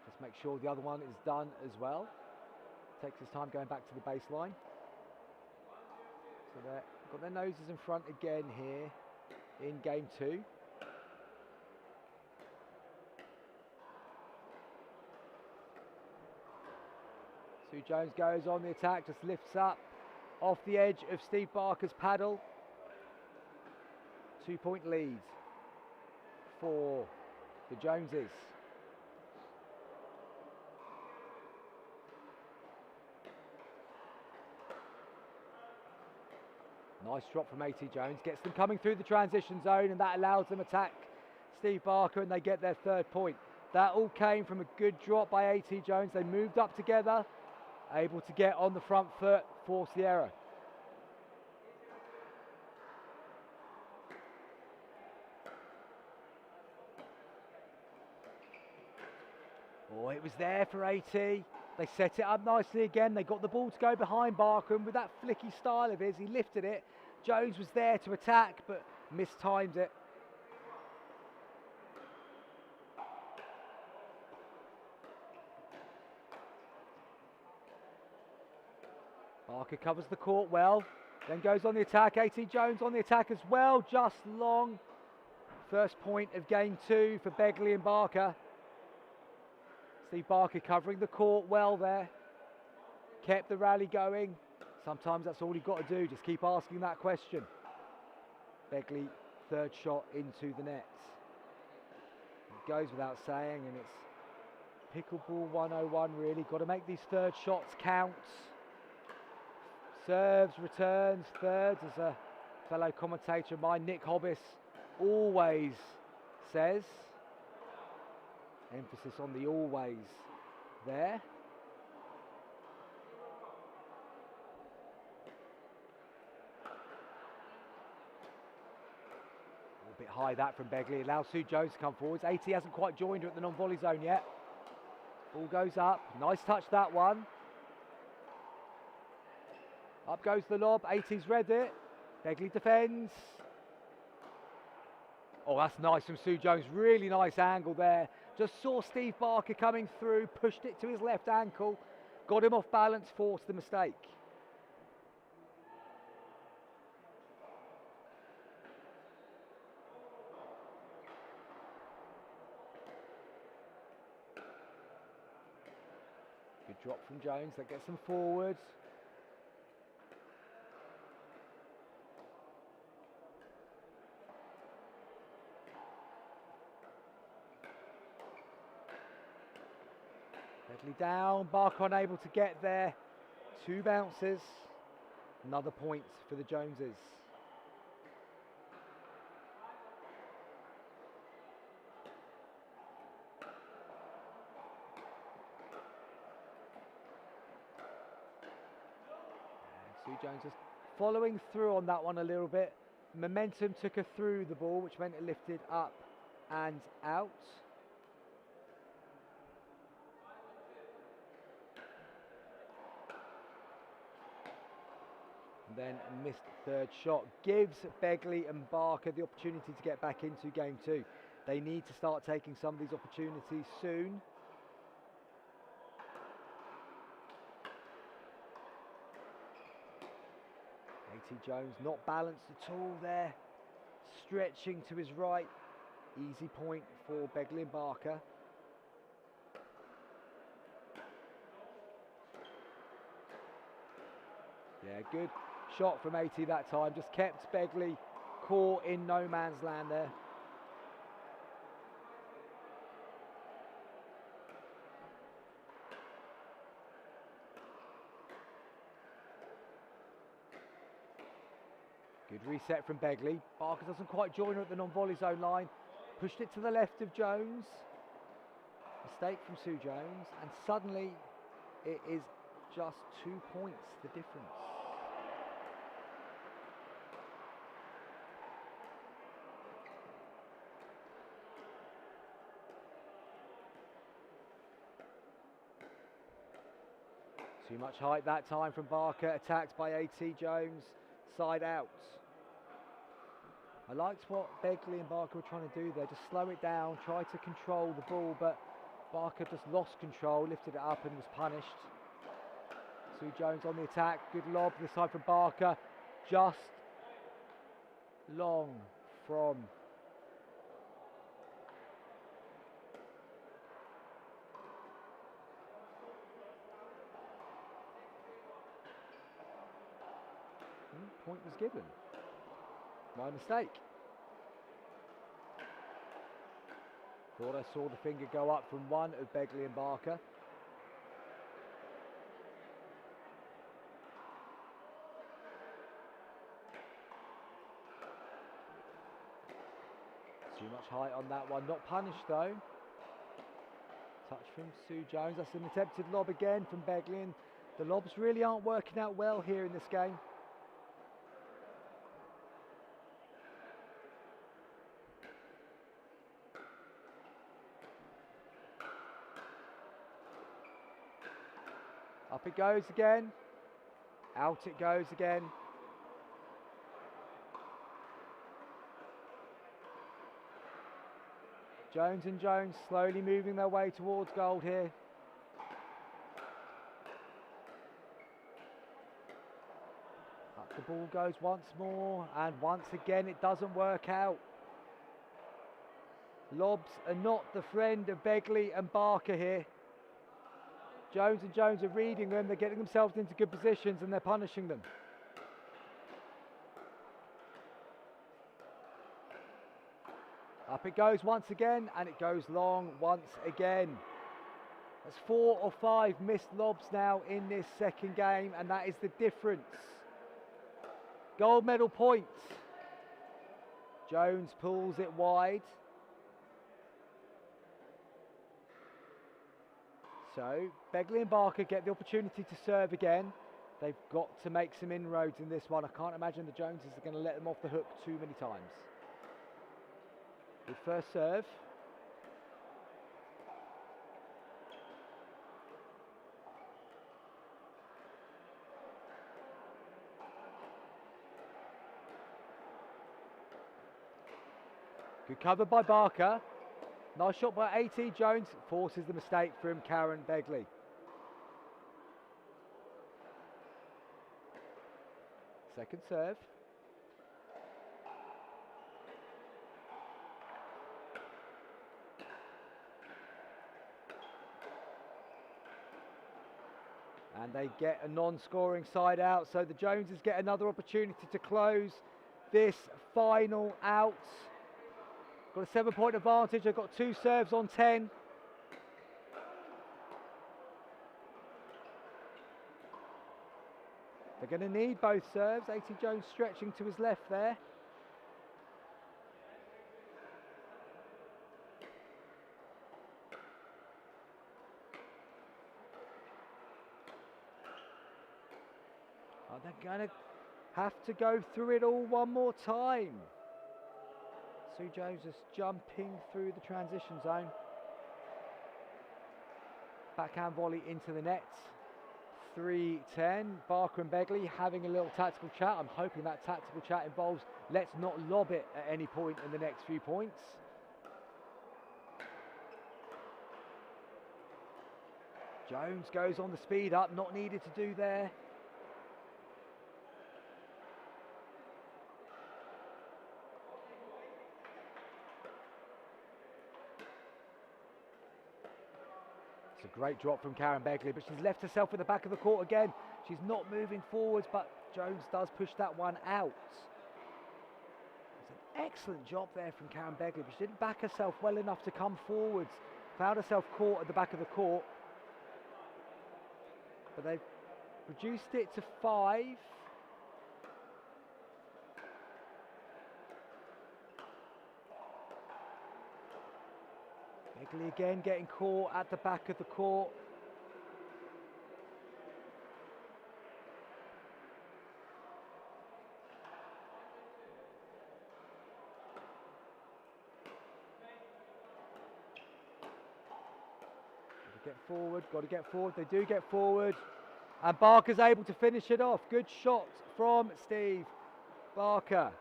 C: Just make sure the other one is done as well. Takes his time going back to the baseline. So they've got their noses in front again here in game two. Sue Jones goes on the attack, just lifts up off the edge of Steve Barker's paddle. 2 point lead for the Joneses. Nice drop from A.T. Jones, gets them coming through the transition zone, and that allows them to attack Steve Barker, and they get their third point. That all came from a good drop by A.T. Jones. They moved up together, able to get on the front foot, force the error. Oh, it was there for AT. They set it up nicely again. They got the ball to go behind Barker, and with that flicky style of his, he lifted it, Jones was there to attack, but mistimed it. Barker covers the court well, then goes on the attack. A.T. Jones on the attack as well, just long. First point of game 2 for Begley and Barker. Steve Barker covering the court well there. Kept the rally going. Sometimes that's all you've got to do, just keep asking that question. Begley, third shot into the net. It goes without saying, and it's Pickleball 101 really. Got to make these third shots count. Serves, returns, thirds, as a fellow commentator of mine, Nick Hobbis, always says. Emphasis on the always there. A bit high that from Begley. Allows Sue Jones to come forwards. AT hasn't quite joined her at the non-volley zone yet. Ball goes up. Nice touch that one. Up goes the lob. AT's read it. Begley defends. Oh, that's nice from Sue Jones. Really nice angle there. Just saw Steve Barker coming through, pushed it to his left ankle, got him off balance, forced the mistake. Good drop from Jones. That gets them forward. Begley down, Barker unable to get there. 2 bounces. Another point for the Joneses. Sue Jones just following through on that one a little bit. Momentum took her through the ball, which meant it lifted up and out. And then a missed third shot gives Begley and Barker the opportunity to get back into game 2. They need to start taking some of these opportunities soon. A.T. Jones not balanced at all there, stretching to his right. Easy point for Begley and Barker. Yeah, good shot from AT that time, just kept Begley caught in no man's land there. Good reset from Begley. Barker doesn't quite join her at the non-volley zone line. Pushed it to the left of Jones. Mistake from Sue Jones, and suddenly it is just 2 points the difference. Too much height that time from Barker, attacked by A.T. Jones, side out. I liked what Begley and Barker were trying to do there, just slow it down, try to control the ball, but Barker just lost control, lifted it up and was punished. Sue Jones on the attack, good lob this time from Barker, just long from point was given. My mistake. Thought I saw the finger go up from one of Begley and Barker. Too much height on that one. Not punished though. Touch from Sue Jones. That's an attempted lob again from Begley, and the lobs really aren't working out well here in this game. Up it goes again. Out it goes again. Jones and Jones slowly moving their way towards gold here. Up the ball goes once more, and once again it doesn't work out. Lobs are not the friend of Begley and Barker here. Jones and Jones are reading them, they're getting themselves into good positions and they're punishing them. Up it goes once again, and it goes long once again. That's 4 or 5 missed lobs now in this second game, and that is the difference. Gold medal points. Jones pulls it wide. So Begley and Barker get the opportunity to serve again. They've got to make some inroads in this one. I can't imagine the Joneses are going to let them off the hook too many times. Good first serve. Good cover by Barker. Nice shot by A.T. Jones. Forces the mistake from Karen Begley. Second serve. And they get a non-scoring side out, so the Joneses get another opportunity to close this final out. Got a 7-point advantage. They've got 2 serves on 10. They're going to need both serves. A.T. Jones stretching to his left there. Oh, they're going to have to go through it all one more time. Sue Jones is jumping through the transition zone. Backhand volley into the net. 3-10. Barker and Begley having a little tactical chat. I'm hoping that tactical chat involves let's not lob it at any point in the next few points. Jones goes on the speed up, not needed to do there. It's a great drop from Karen Begley, but she's left herself at the back of the court again. She's not moving forwards, but Jones does push that one out. It's an excellent job there from Karen Begley, but she didn't back herself well enough to come forwards. Found herself caught at the back of the court. But they've reduced it to 5. Begley again getting caught at the back of the court. Got to get forward. They do get forward. And Barker's able to finish it off. Good shot from Steve Barker.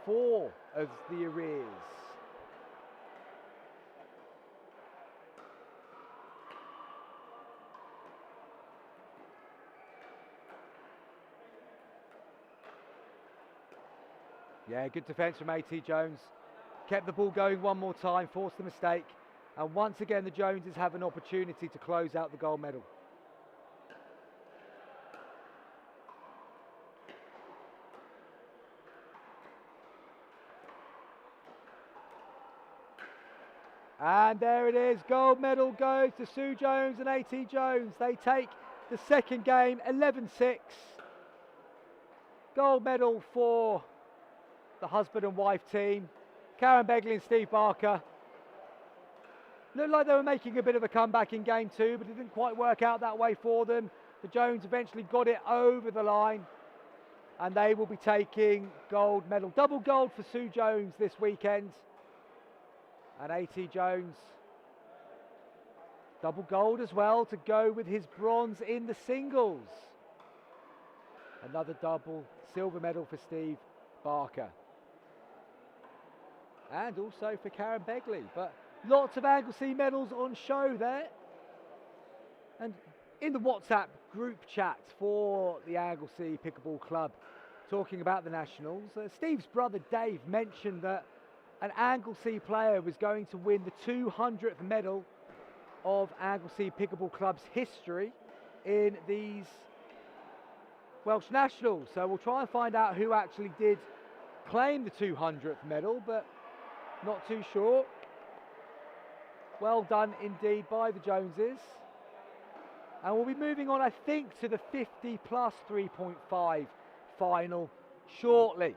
C: 4 of the arrears. Yeah, good defence from A.T. Jones. Kept the ball going one more time, forced the mistake. And once again, the Joneses have an opportunity to close out the gold medal. And there it is. Gold medal goes to Sue Jones and A.T. Jones. They take the second game, 11-6. Gold medal for the husband and wife team. Karen Begley and Steve Barker. Looked like they were making a bit of a comeback in game 2, but it didn't quite work out that way for them. The Jones eventually got it over the line, and they will be taking gold medal. Double gold for Sue Jones this weekend. And A.T. Jones, double gold as well to go with his bronze in the singles. Another double silver medal for Steve Barker. and also for Karen Begley. But lots of Anglesey medals on show there. And in the WhatsApp group chat for the Anglesey Pickleball Club, talking about the Nationals, Steve's brother Dave mentioned that an Anglesey player was going to win the 200th medal of Anglesey Pickleball Club's history in these Welsh Nationals. So we'll try and find out who actually did claim the 200th medal, but not too sure. Well done indeed by the Joneses. And we'll be moving on, I think, to the 50 plus 3.5 final shortly.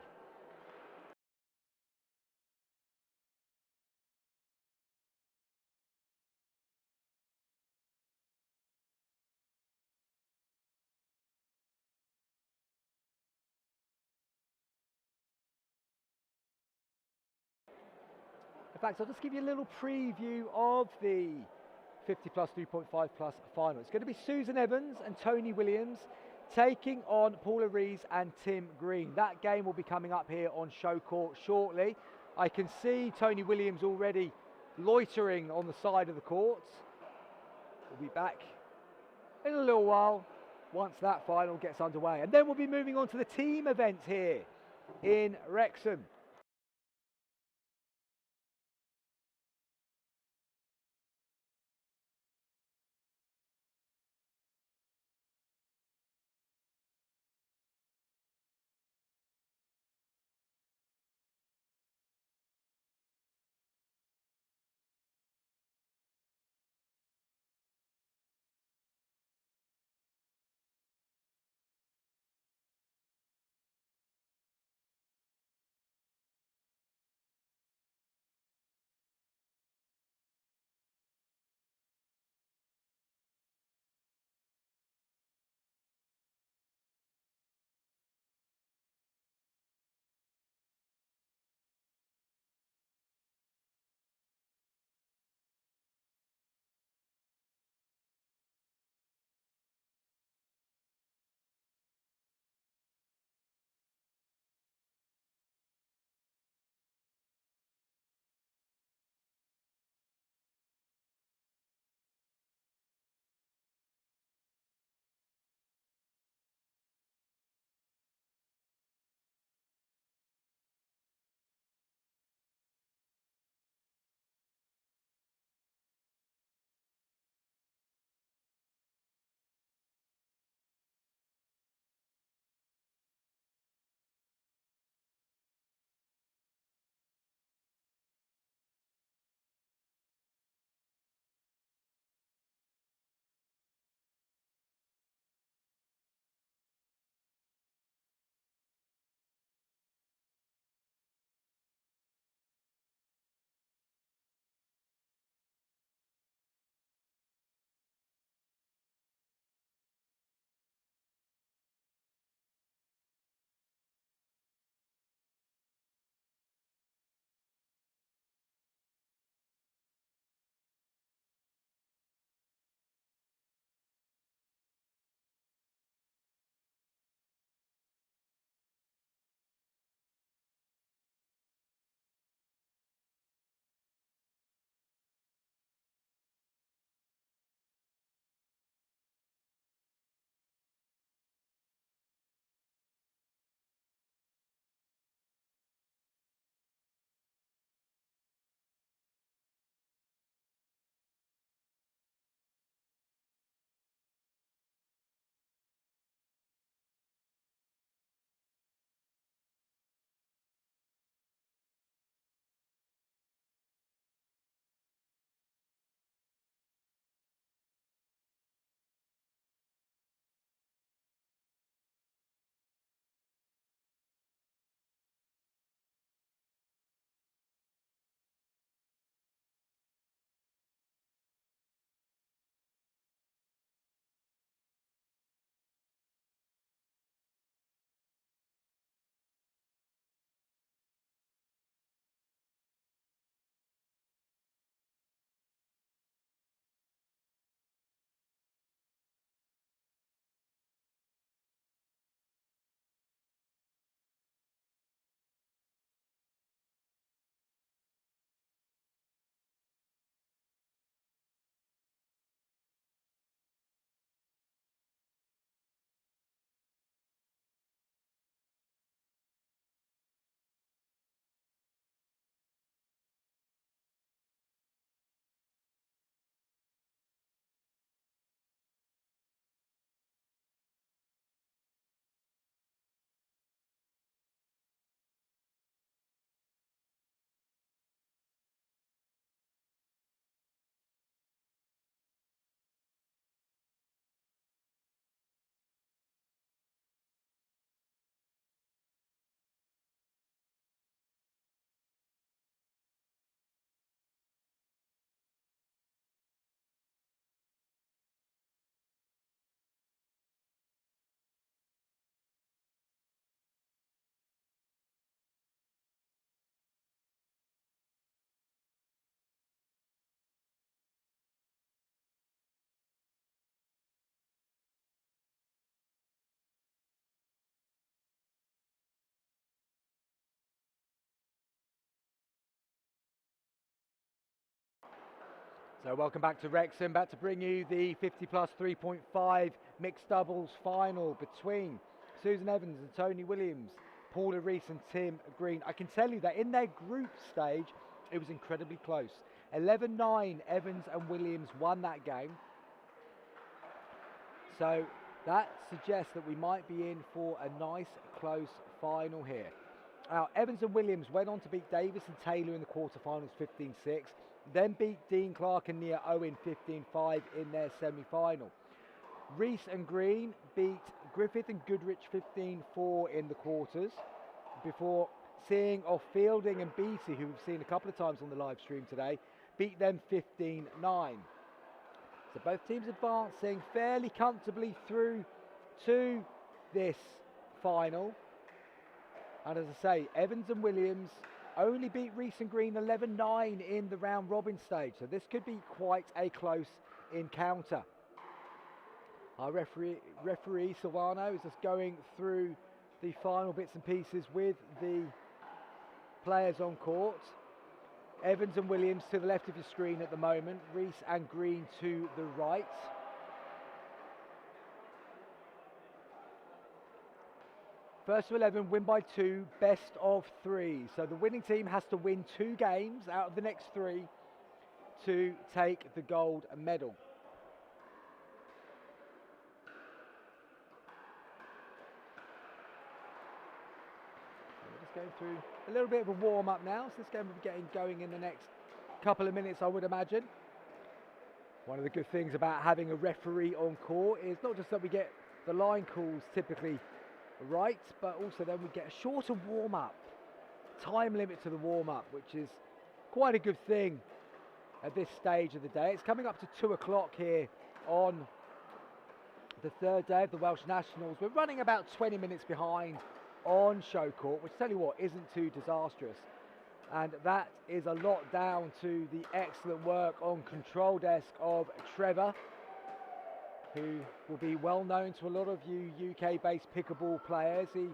C: In fact, I'll just give you a little preview of the 50 plus 3.5 plus final. It's going to be Susan Evans and Tony Williams taking on Paula Rees and Tim Green. That game will be coming up here on Show Court shortly. I can see Tony Williams already loitering on the side of the court. We'll be back in a little while once that final gets underway. And then we'll be moving on to the team events here in Wrexham. So welcome back to Wrexham, back to bring you the 50 plus 3.5 mixed doubles final between Susan Evans and Tony Williams, Paula Rees and Tim Green. I can tell you that in their group stage, it was incredibly close. 11-9, Evans and Williams won that game. So that suggests that we might be in for a nice close final here. Now, Evans and Williams went on to beat Davis and Taylor in the quarterfinals 15-6, then beat Dean Clark and Nia Owen 15-5 in their semi-final. Rees and Green beat Griffith and Goodrich 15-4 in the quarters, before seeing off Fielding and Beattie, who we've seen a couple of times on the live stream today, beat them 15-9. So both teams advancing fairly comfortably through to this final. And as I say, Evans and Williams only beat Rees and Green 11-9 in the round robin stage. So this could be quite a close encounter. Our referee Silvano is just going through the final bits and pieces with the players on court. Evans and Williams to the left of your screen at the moment, Rees and Green to the right. First to 11, win by 2, best of 3. So the winning team has to win 2 games out of the next 3 to take the gold medal. Going through a little bit of a warm-up now, so this game will be getting going in the next couple of minutes, I would imagine. One of the good things about having a referee on court is not just that we get the line calls typically right, but also then we get a shorter warm-up, time limit to the warm-up, which is quite a good thing at this stage of the day. It's coming up to 2 o'clock here on the third day of the Welsh Nationals. We're running about 20 minutes behind on show court, which, tell you what, isn't too disastrous, and that is a lot down to the excellent work on control desk of Trevor, who will be well known to a lot of you UK-based pickleball players. He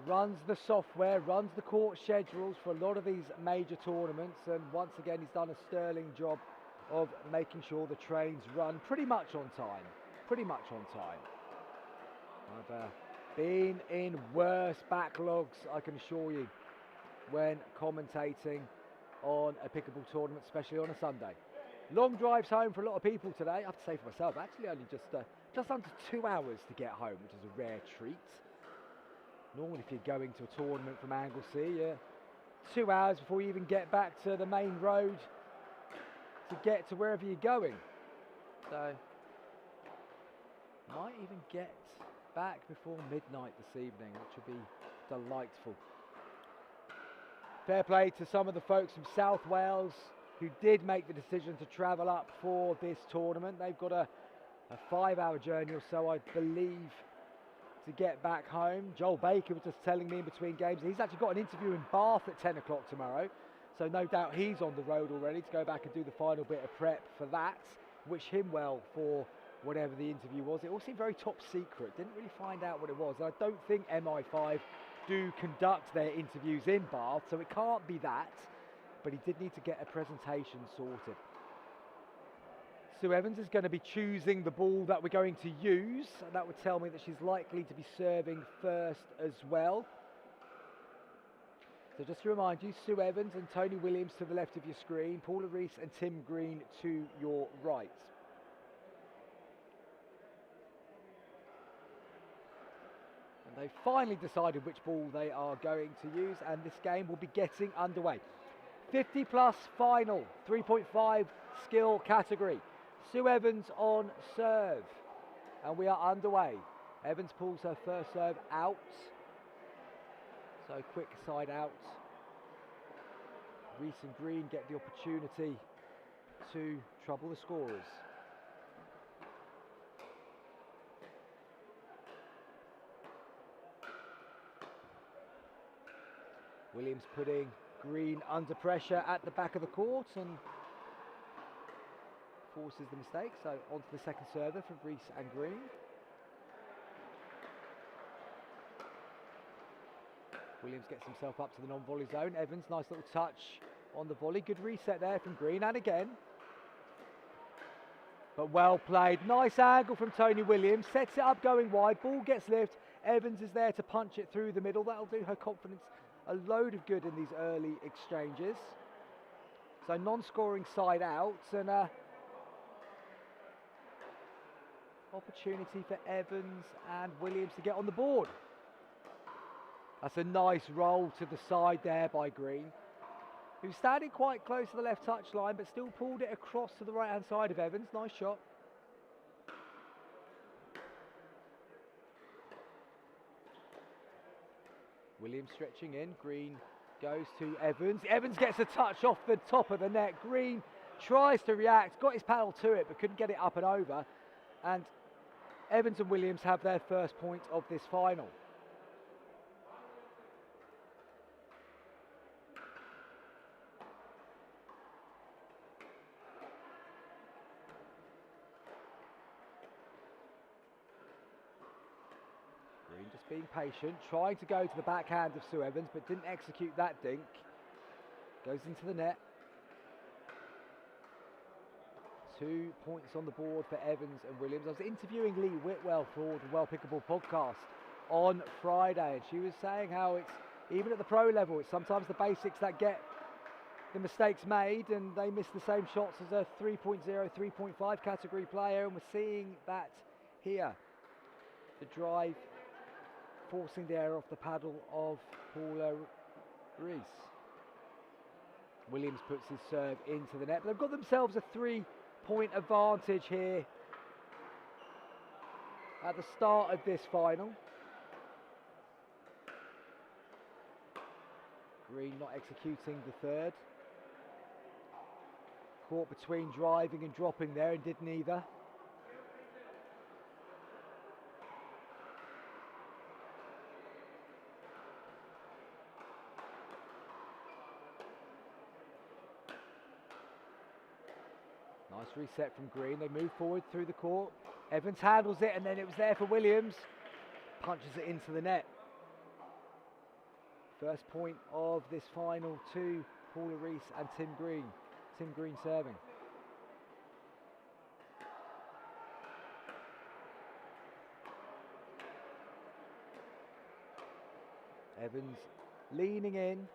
C: runs the software, runs the court schedules for a lot of these major tournaments, and once again he's done a sterling job of making sure the trains run pretty much on time. I've been in worse backlogs, I can assure you, when commentating on a pickleball tournament, especially on a Sunday. Long drives home for a lot of people today. I have to say for myself, actually only just under 2 hours to get home, which is a rare treat. Normally if you're going to a tournament from Anglesey, you're 2 hours before you even get back to the main road to get to wherever you're going. So, might even get back before midnight this evening, which would be delightful. Fair play to some of the folks from South Wales who did make the decision to travel up for this tournament. They've got a 5-hour journey or so, I believe, to get back home. Joel Baker was just telling me in between games he's actually got an interview in Bath at 10 o'clock tomorrow, so no doubt he's on the road already to go back and do the final bit of prep for that. Wish him well for whatever the interview was. It all seemed very top secret, didn't really find out what it was. And I don't think MI5 do conduct their interviews in Bath, so it can't be that, but he did need to get a presentation sorted. Sue Evans is going to be choosing the ball that we're going to use, and that would tell me that she's likely to be serving first as well. So just to remind you, Sue Evans and Tony Williams to the left of your screen, Paula Rees and Tim Green to your right. They've finally decided which ball they are going to use, and this game will be getting underway. 50 plus final, 3.5 skill category. Sue Evans on serve, and we are underway. Evans pulls her first serve out, so quick side out. Rees and Green get the opportunity to trouble the scorers. Williams putting Green under pressure at the back of the court and forces the mistake. So onto the second server for Rees and Green. Williams gets himself up to the non-volley zone. Evans, nice little touch on the volley. Good reset there from Green. And again, But well played. Nice angle from Tony Williams. Sets it up going wide. Ball gets lift. Evans is there to punch it through the middle. That'll do her confidence a load of good in these early exchanges. So non-scoring side out, and opportunity for Evans and Williams to get on the board. That's a nice roll to the side there by Green, who's standing quite close to the left touch line, but still pulled it across to the right-hand side of Evans. Nice shot. Williams stretching in. Green goes to Evans. Evans gets a touch off the top of the net. Green tries to react, got his paddle to it, but couldn't get it up and over. And Evans and Williams have their first point of this final. Green just being patient, trying to go to the backhand of Sue Evans, but didn't execute that dink. Goes into the net. 2 points on the board for Evans and Williams. I was interviewing Lee Whitwell for the Well Pickleball podcast on Friday, and she was saying how it's, even at the pro level, it's sometimes the basics that get the mistakes made, and they miss the same shots as a 3.0, 3.5 category player, and we're seeing that here. The drive forcing the air off the paddle of Paula Reese. Williams puts his serve into the net. They've got themselves a 3-point advantage here at the start of this final. Green not executing the third. Caught between driving and dropping there and did neither. Nice reset from Green. They move forward through the court. Evans handles it, and then it was there for Williams. Punches it into the net. First point of this final to Paula Reese and Tim Green. Tim Green serving. Evans leaning in.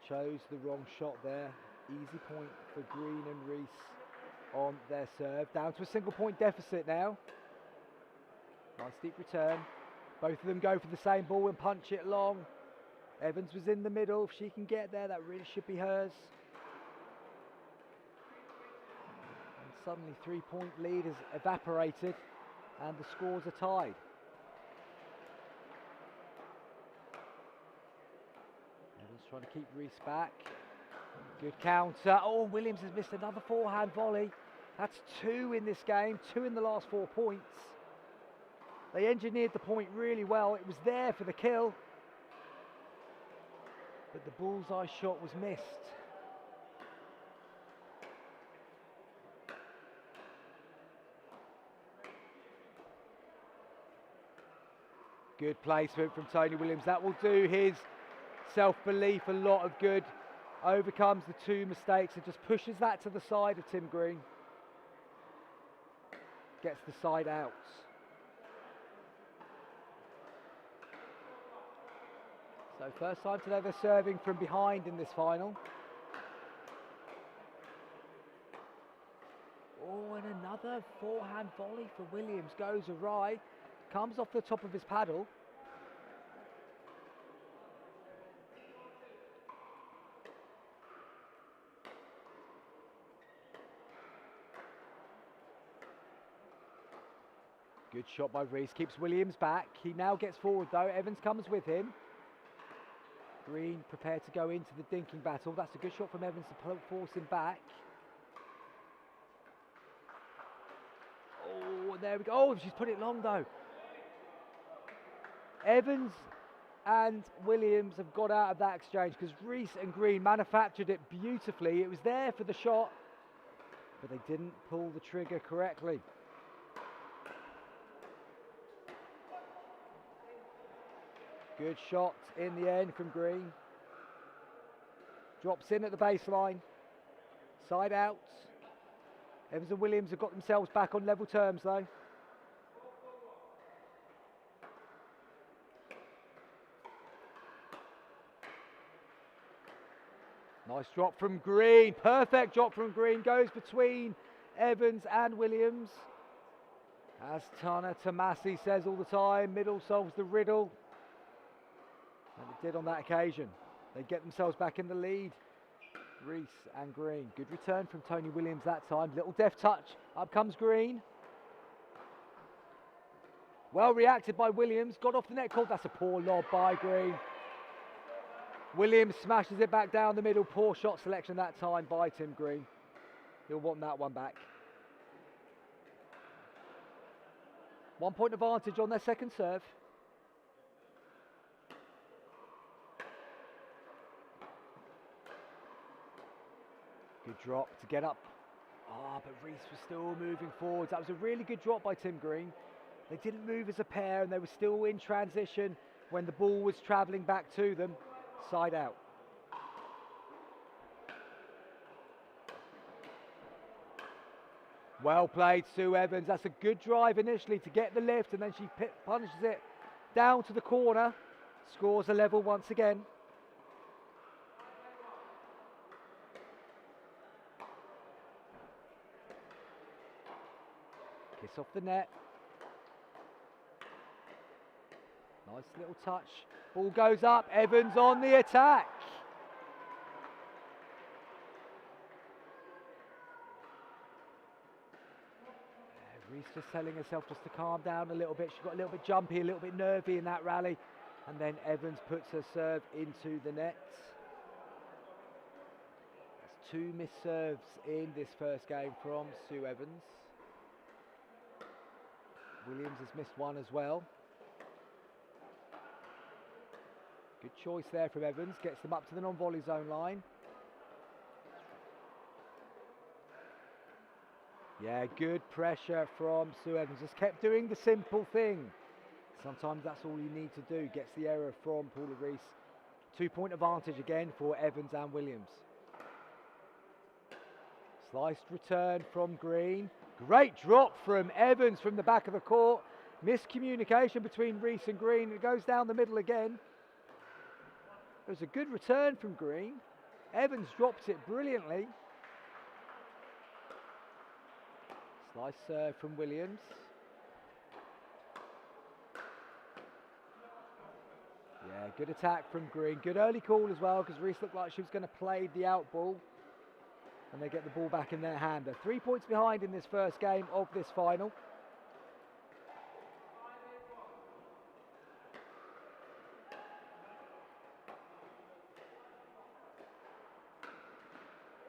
C: Chose the wrong shot there. Easy point for Green and Reese on their serve. Down to a single point deficit now. Nice deep return. Both of them go for the same ball and punch it long. Evans was in the middle. If she can get there, that really should be hers. And suddenly 3-point lead has evaporated and the scores are tied. Evans trying to keep Reese back. Good counter. Oh, Williams has missed another forehand volley. That's 2 in this game, 2 in the last 4 points. They engineered the point really well. It was there for the kill, but the bullseye shot was missed. Good placement from Tony Williams. That will do his self-belief a lot of good. Overcomes the 2 mistakes and just pushes that to the side of Tim Green. Gets the side out. So first time today they're serving from behind in this final. Oh, and another forehand volley for Williams goes awry. Comes off the top of his paddle. Good shot by Reese, keeps Williams back. He now gets forward though, Evans comes with him. Green prepared to go into the dinking battle. That's a good shot from Evans to force him back. Oh, and there we go. Oh, she's put it long though. Evans and Williams have got out of that exchange because Reese and Green manufactured it beautifully. It was there for the shot, but they didn't pull the trigger correctly. Good shot in the end from Green. Drops in at the baseline. Side out. Evans and Williams have got themselves back on level terms though. Nice drop from Green, perfect drop from Green, goes between Evans and Williams. As Tana Tomasi says all the time, middle solves the riddle. And it did on that occasion. They get themselves back in the lead. Reese and Green. Good return from Tony Williams that time. Little deft touch. Up comes Green. Well reacted by Williams. Got off the net call. That's a poor lob by Green. Williams smashes it back down the middle. Poor shot selection that time by Tim Green. He'll want that one back. 1 point advantage on their second serve. Good drop to get up. But Reese was still moving forwards. That was a really good drop by Tim Green. They didn't move as a pair and they were still in transition when the ball was travelling back to them. Side out. Well played, Sue Evans. That's a good drive initially to get the lift, and then she punishes it down to the corner. Scores a level once again. Kiss off the net. Nice little touch. Ball goes up. Evans on the attack. Reese just telling herself just to calm down a little bit. She got a little bit jumpy, a little bit nervy in that rally. And then Evans puts her serve into the net. That's 2 missed serves in this first game from Sue Evans. Williams has missed one as well. Good choice there from Evans. Gets them up to the non-volley zone line. Yeah, good pressure from Sue Evans. Just kept doing the simple thing. Sometimes that's all you need to do. Gets the error from Paula Reese. 2 point advantage again for Evans and Williams. Sliced return from Green. Great drop from Evans from the back of the court. Miscommunication between Reese and Green. It goes down the middle again. It was a good return from Green. Evans drops it brilliantly. Slice serve from Williams. Yeah, good attack from Green. Good early call as well, because Reese looked like she was going to play the out ball. And they get the ball back in their hand. They're 3 points behind in this first game of this final.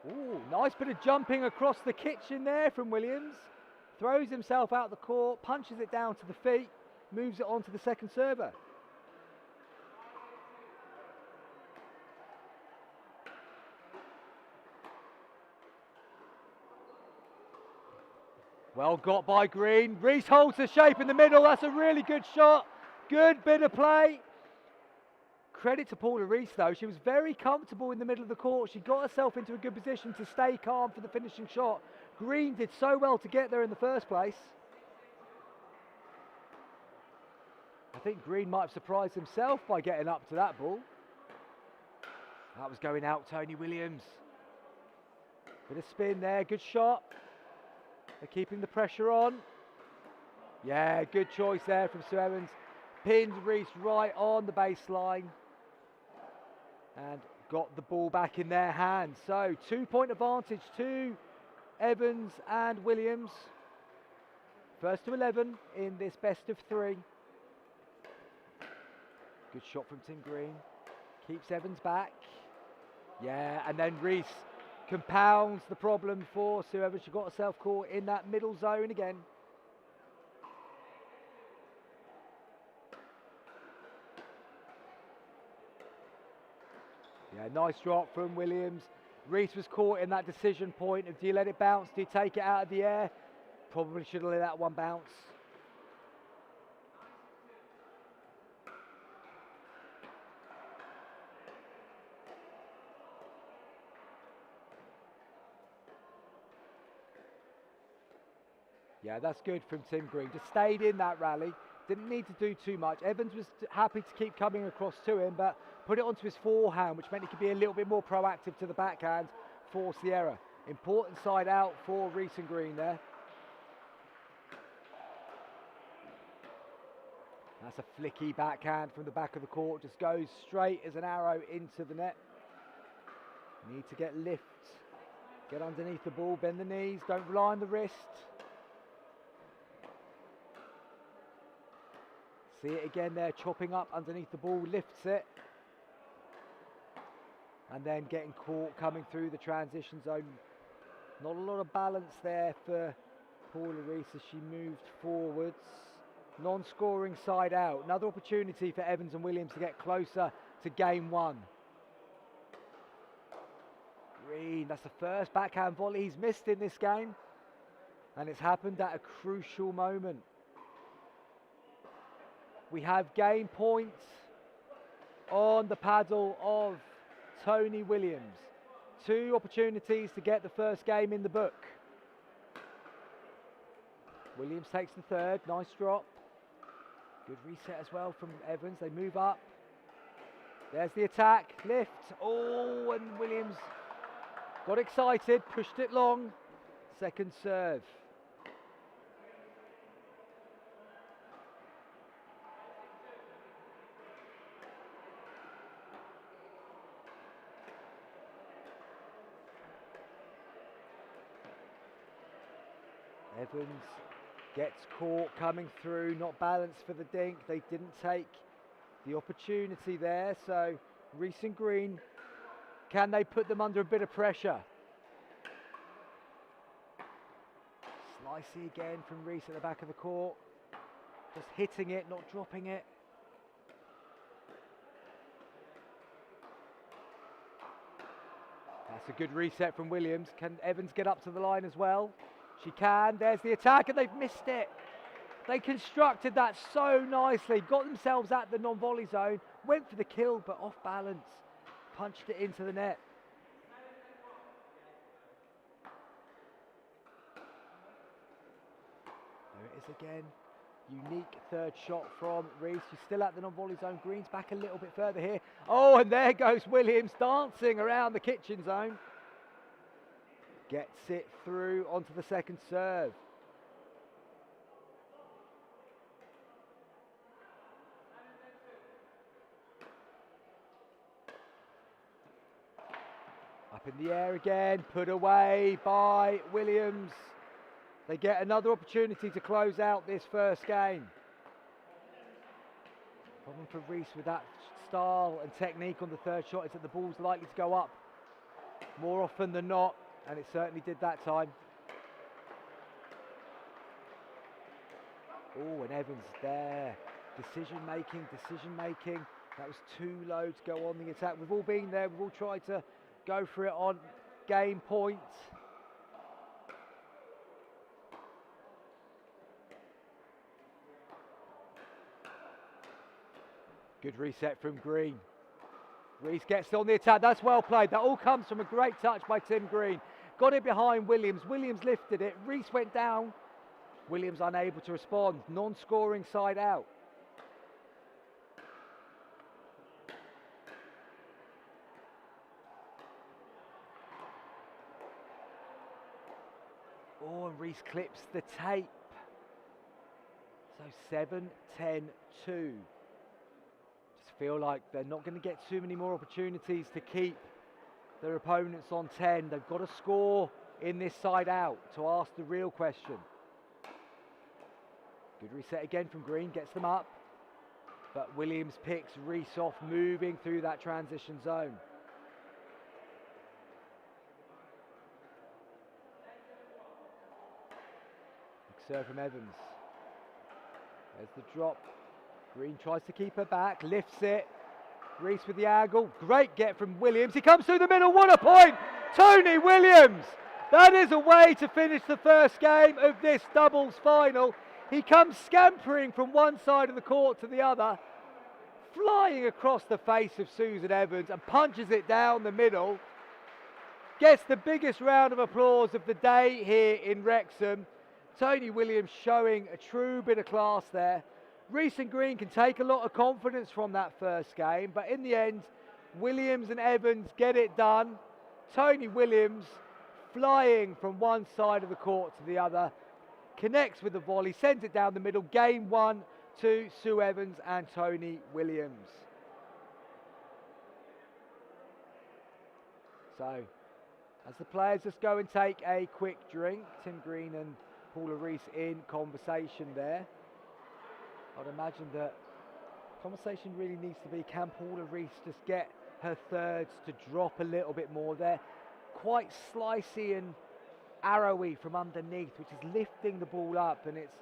C: Ooh, nice bit of jumping across the kitchen there from Williams. Throws himself out the court, punches it down to the feet, moves it on to the second server. Well got by Green. Reese holds the shape in the middle. That's a really good shot. Good bit of play. Credit to Paula Reese though. She was very comfortable in the middle of the court. She got herself into a good position to stay calm for the finishing shot. Green did so well to get there in the first place. I think Green might have surprised himself by getting up to that ball. That was going out, Tony Williams. Bit of spin there, good shot. They're keeping the pressure on. Yeah, good choice there from Sue Evans. Pinned Reese right on the baseline. And got the ball back in their hands. So 2 point advantage to Evans and Williams. First to 11 in this best of 3. Good shot from Tim Green. Keeps Evans back. Yeah, and then Reese compounds the problem for Sue Evans. She got herself caught in that middle zone again. Yeah, nice drop from Williams. Reese was caught in that decision point of do you let it bounce, do you take it out of the air? Probably should have let that one bounce. Yeah, that's good from Tim Green. Just stayed in that rally. Didn't need to do too much. Evans was happy to keep coming across to him, but put it onto his forehand, which meant he could be a little bit more proactive to the backhand, force the error. Important side out for Reese and Green there. That's a flicky backhand from the back of the court. Just goes straight as an arrow into the net. Need to get lift. Get underneath the ball, bend the knees, don't rely on the wrist. See it again there, chopping up underneath the ball, lifts it. And then getting caught coming through the transition zone. Not a lot of balance there for Paula Reese as she moved forwards. Non-scoring side out. Another opportunity for Evans and Williams to get closer to game one. Green, that's the first backhand volley he's missed in this game. And it's happened at a crucial moment. We have game point on the paddle of Tony Williams. 2 opportunities to get the first game in the book. Williams takes the third, nice drop. Good reset as well from Evans, they move up. There's the attack, lift, oh, and Williams got excited, pushed it long. Second serve. Evans gets caught coming through, not balanced for the dink. They didn't take the opportunity there. So Reese and Green, can they put them under a bit of pressure? Slicey again from Reese at the back of the court. Just hitting it, not dropping it. That's a good reset from Williams. Can Evans get up to the line as well? She can. There's the attack, and they've missed it. They constructed that so nicely. Got themselves at the non-volley zone. Went for the kill, but off balance. Punched it into the net. There it is again. Unique third shot from Reese. She's still at the non-volley zone. Green's back a little bit further here. Oh, and there goes Williams dancing around the kitchen zone. Gets it through onto the second serve. Up in the air again, put away by Williams. They get another opportunity to close out this first game. Problem for Reese with that style and technique on the third shot is that the ball's likely to go up more often than not. And it certainly did that time. Oh, and Evans there. Decision making. That was too low to go on the attack. We've all been there. We've all tried to go for it on game point. Good reset from Green. Reese gets on the attack. That's well played. That all comes from a great touch by Tim Green. Got it behind Williams. Williams lifted it. Reese went down. Williams unable to respond. Non-scoring side out. Oh, and Reese clips the tape. So 7-10-2. Just feel like they're not going to get too many more opportunities to keep their opponents on 10. They've got to score in this side out to ask the real question. Good reset again from Green, gets them up. But Williams picks Reese off, moving through that transition zone. Big serve from Evans. There's the drop. Green tries to keep her back, lifts it. Reese with the angle. Great get from Williams. He comes through the middle. What a point! Tony Williams! That is a way to finish the first game of this doubles final. He comes scampering from one side of the court to the other, flying across the face of Susan Evans and punches it down the middle. Gets the biggest round of applause of the day here in Wrexham. Tony Williams showing a true bit of class there. Reese and Green can take a lot of confidence from that first game, but in the end, Williams and Evans get it done. Tony Williams flying from one side of the court to the other, connects with the volley, sends it down the middle. Game 1 to Sue Evans and Tony Williams. So, as the players just go and take a quick drink, Tim Green and Paula Reese in conversation there. I'd imagine that conversation really needs to be, can Paula Reese just get her thirds to drop a little bit more? They're quite slicey and arrowy from underneath, which is lifting the ball up, and it's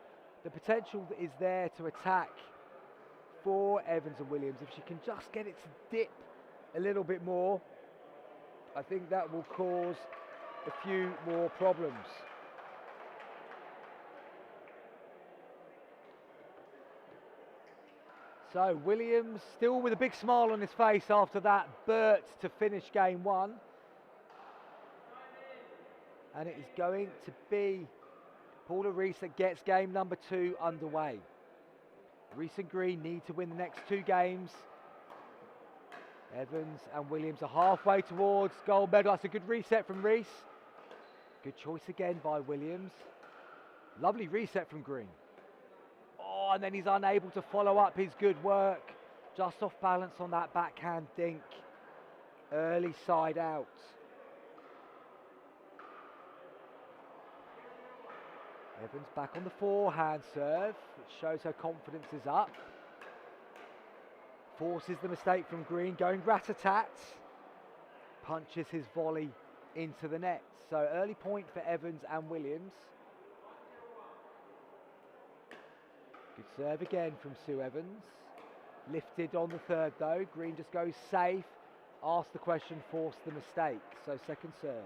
C: the potential that is there to attack for Evans and Williams. If she can just get it to dip a little bit more, I think that will cause a few more problems. So Williams still with a big smile on his face after that Burt to finish game 1. And it is going to be Paula Reese that gets game number 2 underway. Reese and Green need to win the next 2 games. Evans and Williams are halfway towards gold medal. That's a good reset from Reese. Good choice again by Williams. Lovely reset from Green. Oh, and then he's unable to follow up his good work. Just off balance on that backhand dink. Early side out. Evans back on the forehand serve, which shows her confidence is up. Forces the mistake from Green, going rat-a-tat. Punches his volley into the net. So early point for Evans and Williams. Good serve again from Sue Evans. Lifted on the third though. Green just goes safe. Asked the question, forced the mistake. So second serve.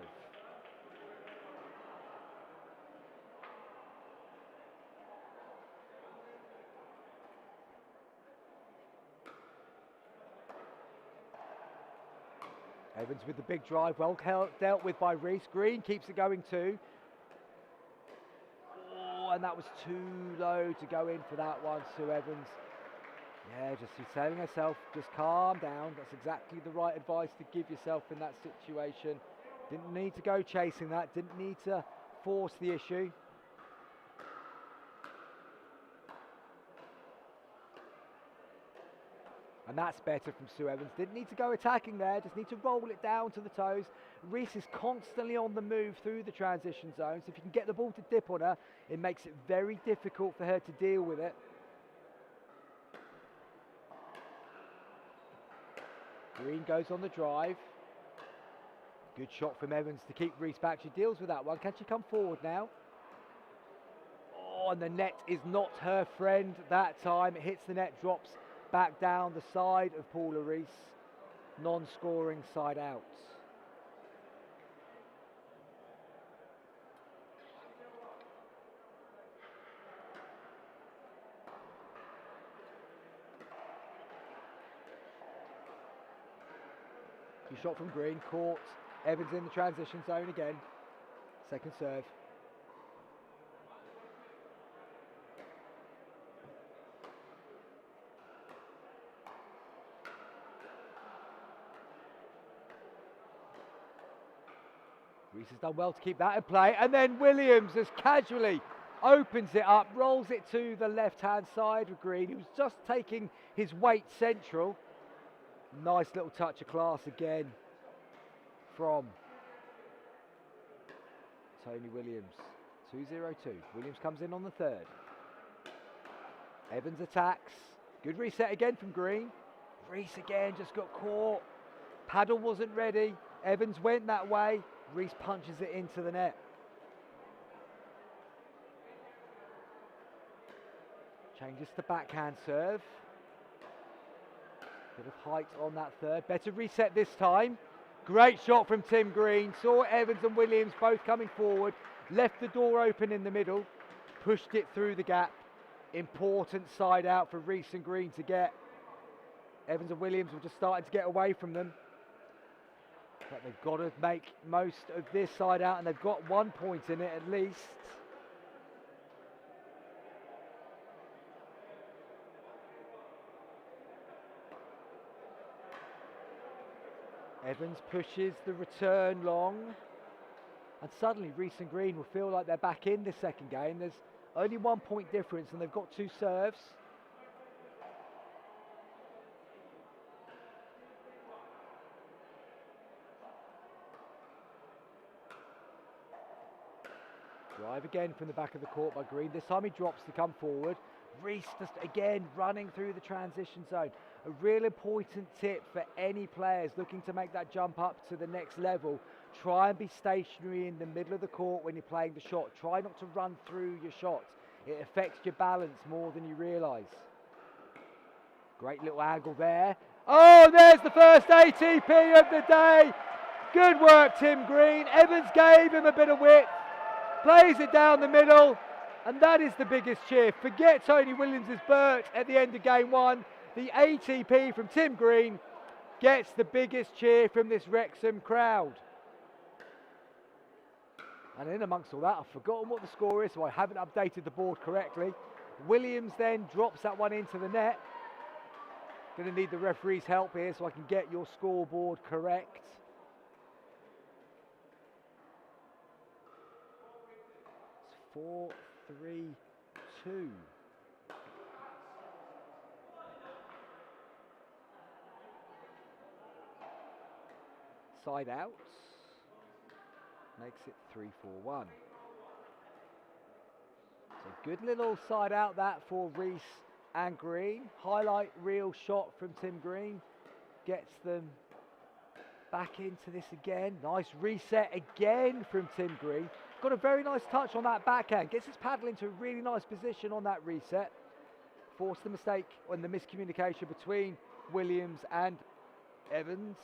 C: Evans with the big drive, well dealt with by Reese. Green keeps it going too. Oh, and that was too low to go in for that one, Sue Evans. Yeah, just she's telling herself, just calm down. That's exactly the right advice to give yourself in that situation. Didn't need to go chasing that, didn't need to force the issue. And that's better from Sue Evans. Didn't need to go attacking there, just need to roll it down to the toes. Reese is constantly on the move through the transition zone, so if you can get the ball to dip on her, it makes it very difficult for her to deal with it. Green goes on the drive. Good shot from Evans to keep Reese back. She deals with that one. Can she come forward now? Oh, and the net is not her friend that time. It hits the net, drops back down the side of Paula Reese. Non-scoring side out. Good shot from Green, caught. Evans in the transition zone again. Second serve. Reese has done well to keep that in play, and then Williams just casually opens it up, rolls it to the left-hand side of Green, who's just taking his weight central. Nice little touch of class again from Tony Williams. 2-0-2. Williams comes in on the third. Evans attacks. Good reset again from Green. Reese again just got caught. Paddle wasn't ready. Evans went that way. Reese punches it into the net. Changes to backhand serve. Bit of height on that third. Better reset this time. Great shot from Tim Green. Saw Evans and Williams both coming forward. Left the door open in the middle. Pushed it through the gap. Important side out for Reese and Green to get. Evans and Williams were just starting to get away from them. But they've got to make most of this side out, and they've got 1 point in it at least. Evans pushes the return long. And suddenly Reese and Green will feel like they're back in this second game. There's only 1 point difference and they've got 2 serves. Drive again from the back of the court by Green. This time he drops to come forward. Reese just again running through the transition zone. A real important tip for any players looking to make that jump up to the next level. Try and be stationary in the middle of the court when you're playing the shot. Try not to run through your shots. It affects your balance more than you realise. Great little angle there. Oh, there's the first ATP of the day. Good work, Tim Green. Evans gave him a bit of width. Plays it down the middle, and that is the biggest cheer. Forget Tony Williams' Burt at the end of game 1. The ATP from Tim Green gets the biggest cheer from this Wrexham crowd. And in amongst all that, I've forgotten what the score is, so I haven't updated the board correctly. Williams then drops that one into the net. Going to need the referee's help here so I can get your scoreboard correct. It's 4-3-2. Side out. Makes it 3-4-1. So good little side out that for Reese and Green. Highlight reel shot from Tim Green. Gets them back into this again. Nice reset again from Tim Green. Got a very nice touch on that backhand. Gets his paddle into a really nice position on that reset. Forced the mistake on the miscommunication between Williams and Evans.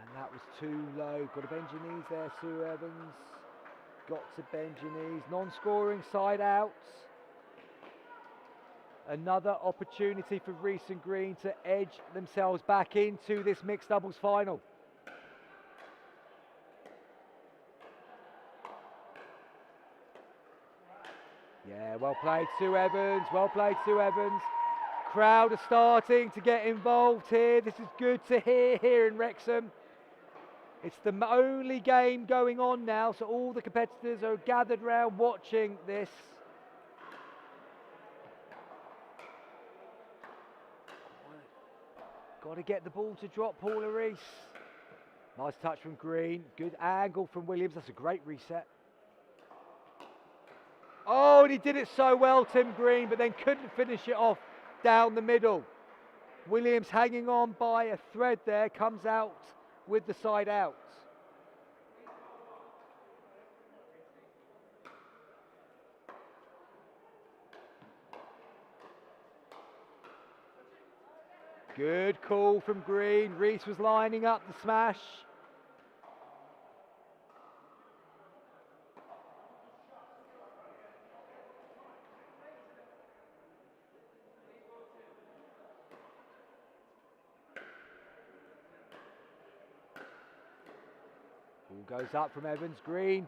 C: And that was too low. Got to bend your knees there, Sue Evans. Got to bend your knees. Non-scoring side out. Another opportunity for Reese and Green to edge themselves back into this mixed doubles final. Yeah, well played, Sue Evans. Well played, Sue Evans. Crowd are starting to get involved here. This is good to hear here in Wrexham. It's the only game going on now, so all the competitors are gathered round watching this. Got to get the ball to drop, Paula Reese. Nice touch from Green. Good angle from Williams. That's a great reset. Oh, and he did it so well, Tim Green, but then couldn't finish it off down the middle. Williams hanging on by a thread there, comes out with the side out. Good call from Green. Reese was lining up the smash. Ball goes up from Evans. Green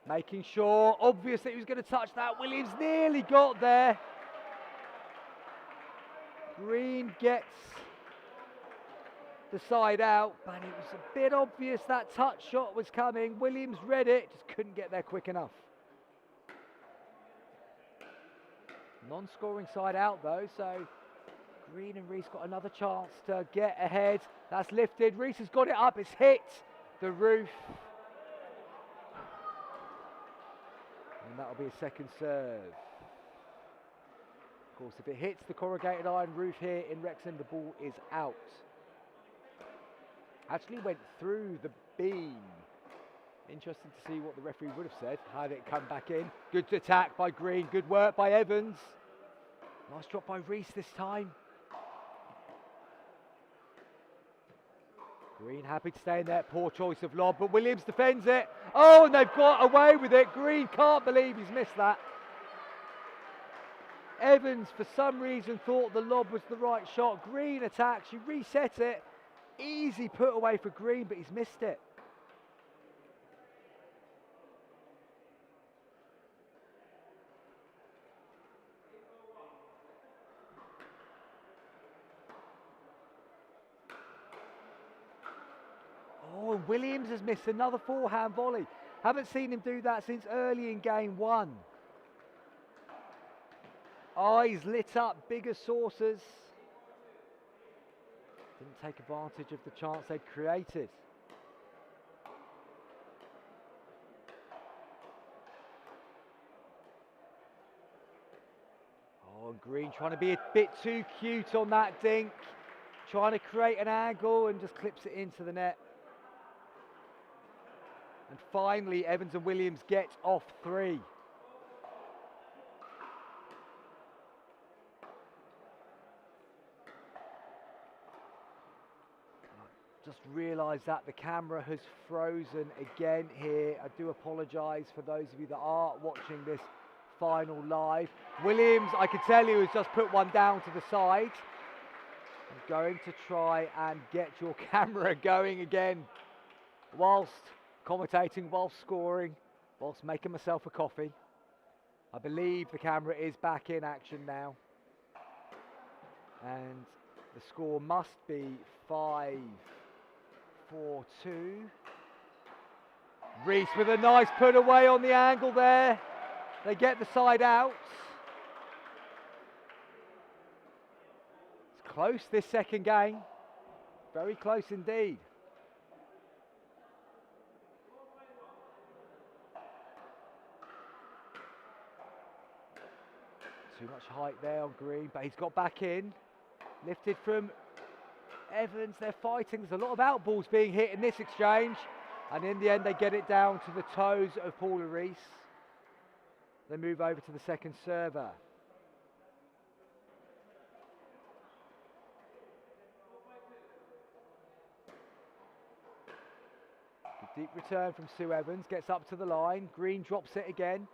C: making sure, obvious that he was going to touch that. Williams nearly got there. Green gets the side out, but it was a bit obvious that touch shot was coming. Williams read it, just couldn't get there quick enough. Non-scoring side out though, so Green and Reese got another chance to get ahead. That's lifted. Reese has got it up. It's hit the roof. And that'll be a second serve. Of course, if it hits the corrugated iron roof here in Wrexham, the ball is out. Actually went through the beam. Interesting to see what the referee would have said. Had it come back in. Good attack by Green. Good work by Evans. Nice drop by Reese this time. Green happy to stay in there. Poor choice of lob, but Williams defends it. Oh, and they've got away with it. Green can't believe he's missed that. Evans, for some reason, thought the lob was the right shot. Green attacks. You reset it. Easy put away for Green, but he's missed it. Williams has missed another forehand volley. Haven't seen him do that since early in game 1. Eyes lit up, bigger saucers. Didn't take advantage of the chance they'd created. Oh, and Green trying to be a bit too cute on that dink. Trying to create an angle and just clips it into the net. And finally, Evans and Williams get off 3. Just realised that the camera has frozen again here. I do apologise for those of you that are watching this final live. Williams, I can tell you, has just put one down to the side. I'm going to try and get your camera going again whilst commentating, whilst scoring, whilst making myself a coffee. I believe the camera is back in action now. And the score must be 5-4-2. Reese with a nice put away on the angle there. They get the side out. It's close this second game. Very close indeed. Too much height there on Green, but he's got back in. Lifted from Evans, they're fighting. There's a lot of outballs being hit in this exchange. And in the end, they get it down to the toes of Paula Reese. They move over to the second server. Good deep return from Sue Evans, gets up to the line. Green drops it again.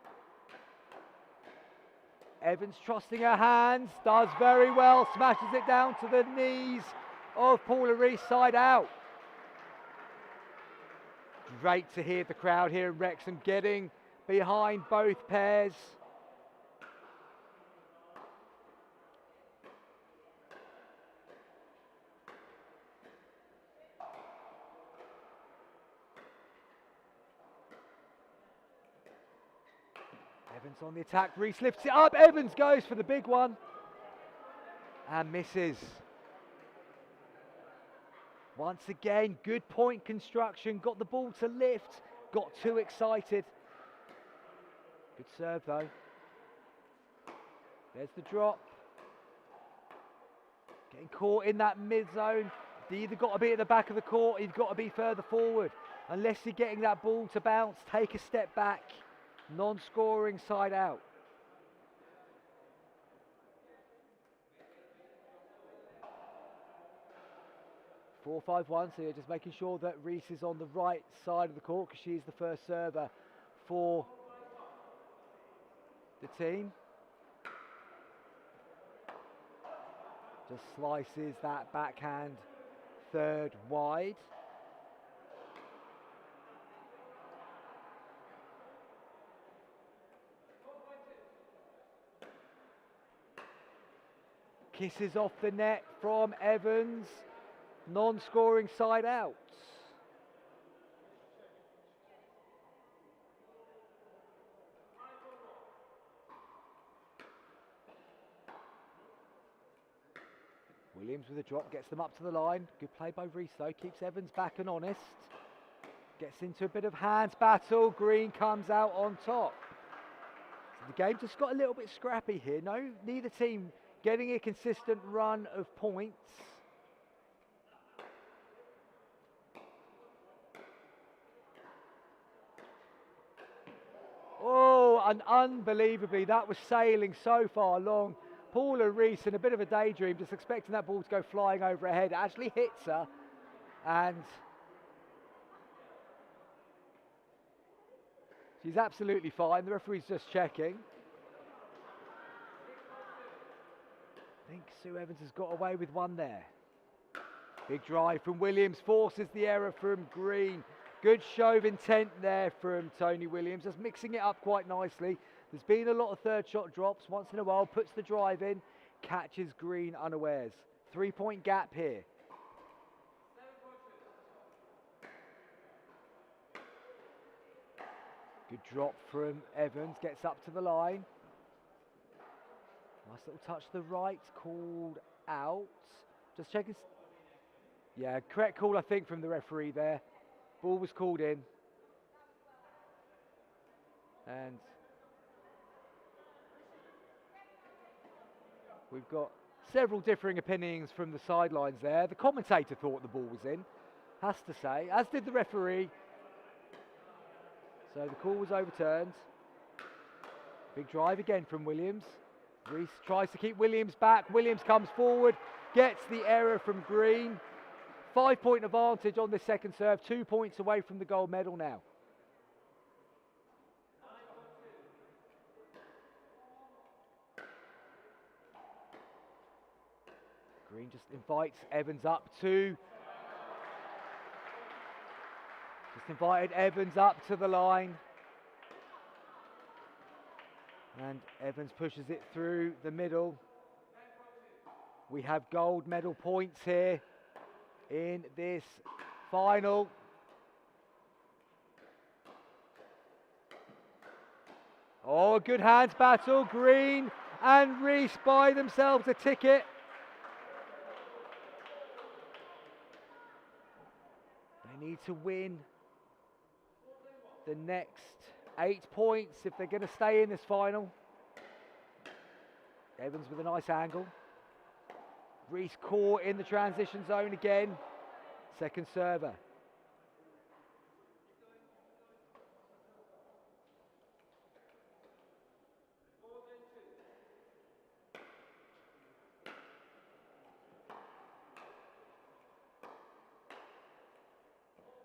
C: Evans trusting her hands, does very well, smashes it down to the knees of Paula Reese, side out. Great to hear the crowd here in Wrexham getting behind both pairs. Evans on the attack, Reese lifts it up, Evans goes for the big one and misses. Once again, good point construction, got the ball to lift, got too excited. Good serve though. There's the drop. Getting caught in that mid-zone. You either got to be at the back of the court, you've got to be further forward. Unless you're getting that ball to bounce, take a step back. Non-scoring, side out. Four, 5-1, so you're just making sure that Reese is on the right side of the court because she's the first server for the team. Just slices that backhand third wide. Kisses off the net from Evans. Non-scoring, side out. Williams with a drop, gets them up to the line. Good play by Reese though, keeps Evans back and honest. Gets into a bit of hands battle, Green comes out on top. So the game just got a little bit scrappy here. Neither team getting a consistent run of points. Oh, and unbelievably, that was sailing so far long. Paula Reese in a bit of a daydream, just expecting that ball to go flying over her head. It actually hits her, and she's absolutely fine. The referee's just checking. I think Sue Evans has got away with one there. Big drive from Williams, forces the error from Green. Good show of intent there from Tony Williams, just mixing it up quite nicely. There's been a lot of third shot drops. Once in a while, puts the drive in, catches Green unawares. 3-point gap here. Good drop from Evans, gets up to the line. Nice little touch to the right, called out. Just checking. Yeah, correct call, I think, from the referee there. Ball was called in. And we've got several differing opinions from the sidelines there. The commentator thought the ball was in, has to say, as did the referee. So the call was overturned. Big drive again from Williams. Reese tries to keep Williams back. Williams comes forward, gets the error from Green. 5-point advantage on this second serve, 2 points away from the gold medal now. Green just invites Evans up to. Just invited Evans up to the line. And Evans pushes it through the middle. We have gold medal points here in this final. Oh, good hands battle. Green and Reese buy themselves a ticket. They need to win the next 8 points if they're going to stay in this final. Evans with a nice angle. Reese caught in the transition zone again. Second server.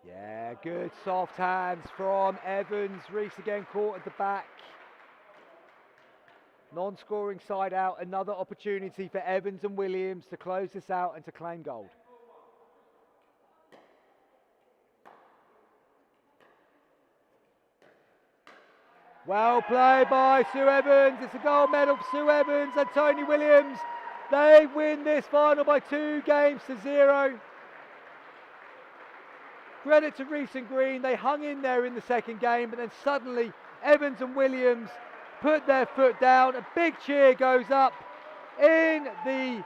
C: Yeah, good soft hands from Evans. Reese again caught at the back. Non-scoring side out. Another opportunity for Evans and Williams to close this out and to claim gold. Well played by Sue Evans. It's a gold medal for Sue Evans and Tony Williams. They win this final by 2-0. Credit to Reese and Green. They hung in there in the second game, but then suddenly Evans and Williams put their foot down. A big cheer goes up in the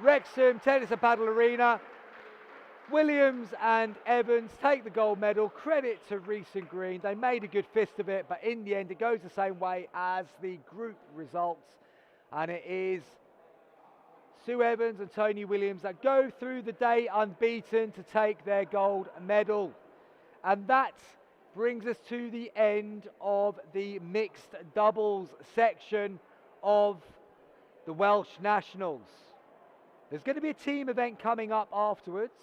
C: Wrexham Tennis and Paddle Arena. Williams and Evans take the gold medal. Credit to Reese and Green. They made a good fist of it, but in the end it goes the same way as the group results. And it is Sue Evans and Tony Williams that go through the day unbeaten to take their gold medal. And that brings us to the end of the mixed doubles section of the Welsh Nationals. There's going to be a team event coming up afterwards,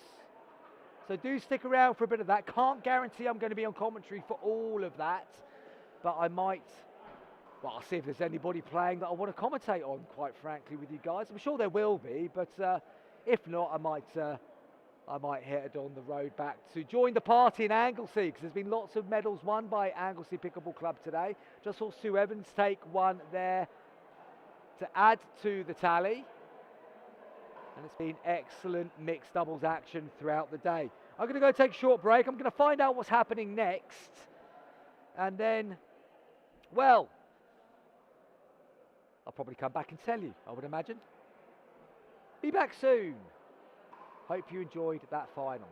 C: so do stick around for a bit of that. Can't guarantee I'm going to be on commentary for all of that, but I might, well, I'll see if there's anybody playing that I want to commentate on, quite frankly, with you guys. I'm sure there will be, but if not, I might head on the road back to join the party in Anglesey, because there's been lots of medals won by Anglesey Pickleball Club today. Just saw Sue Evans take one there to add to the tally. And it's been excellent mixed doubles action throughout the day. I'm going to go take a short break. I'm going to find out what's happening next. And then, well, I'll probably come back and tell you, I would imagine. Be back soon. Hope you enjoyed that final.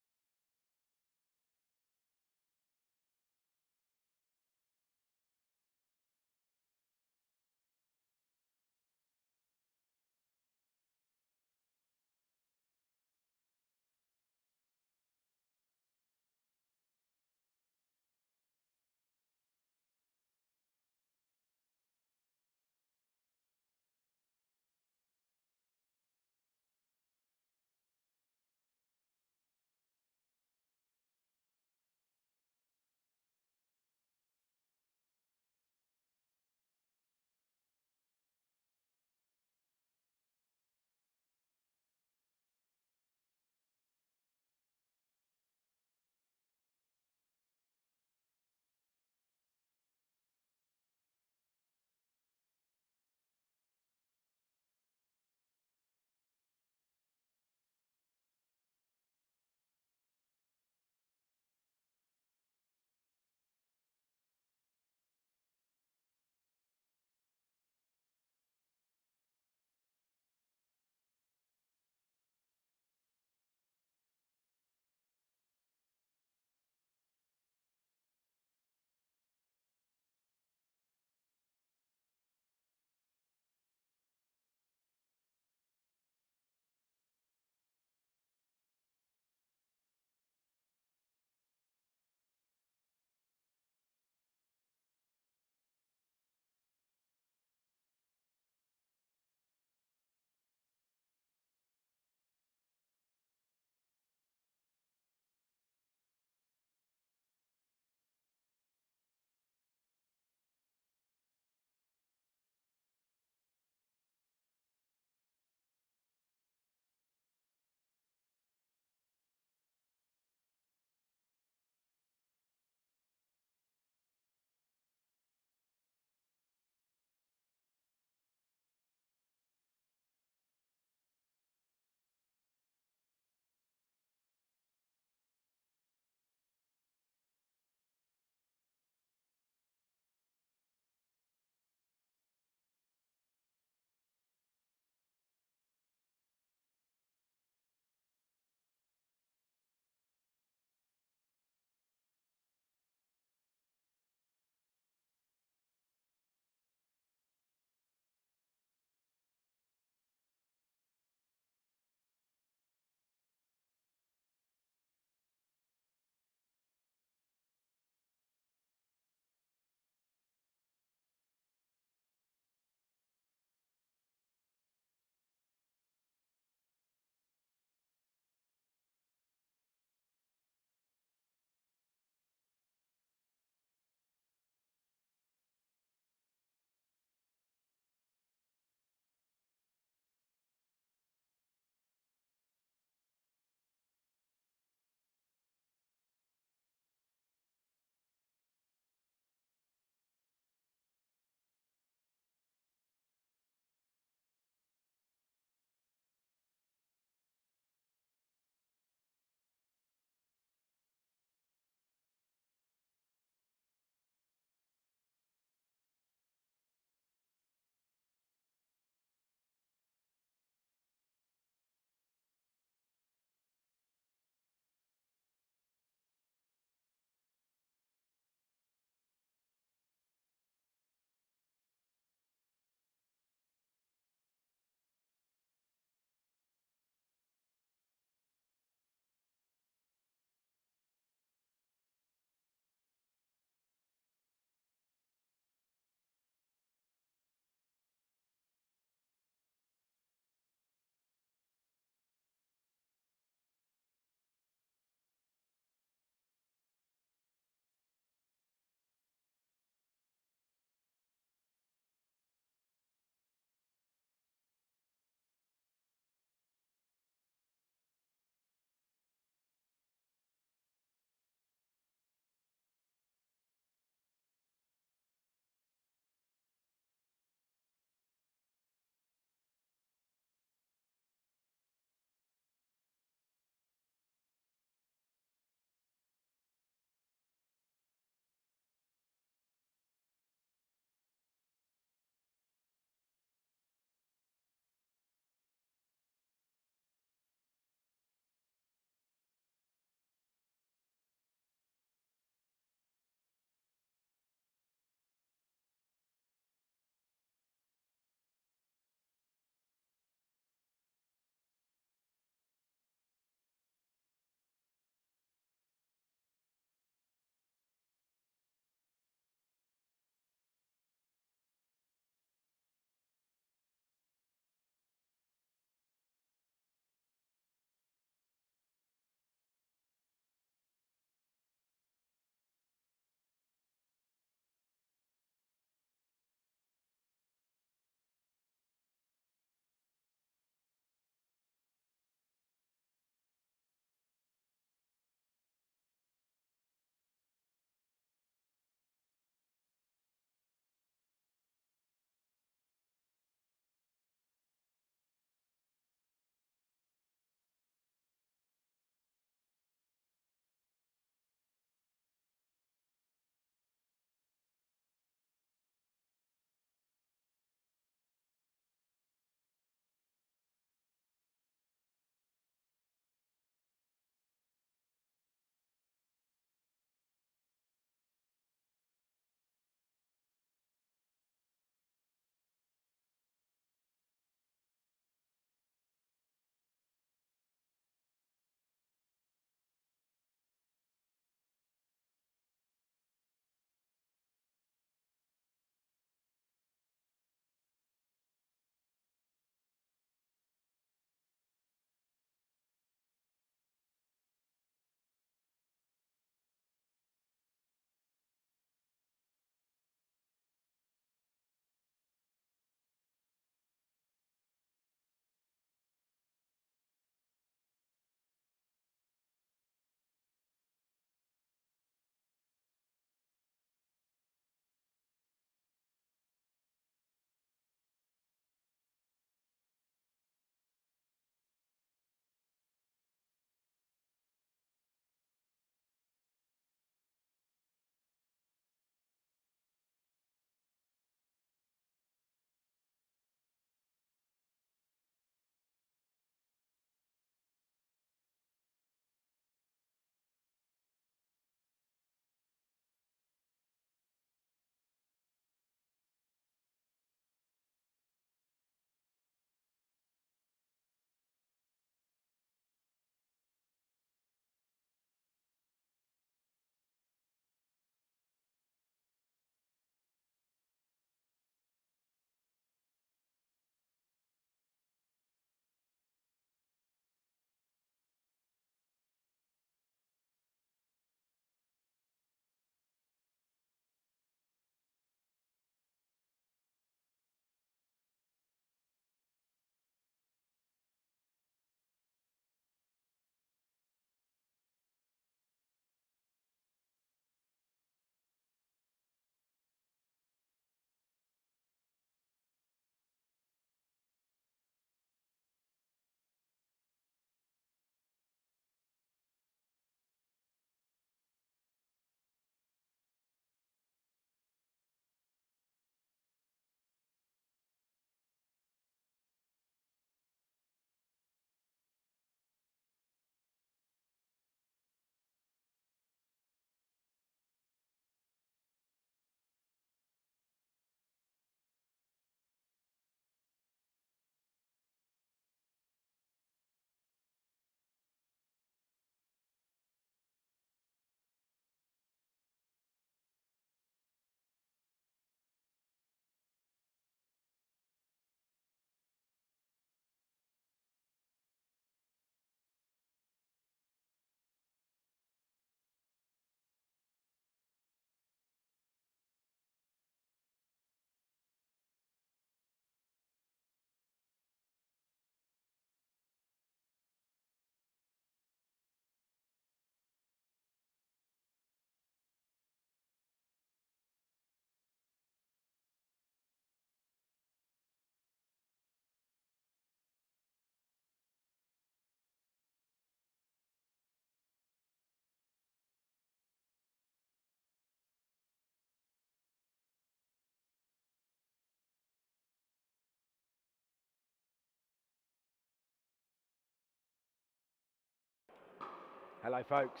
C: Hello, folks.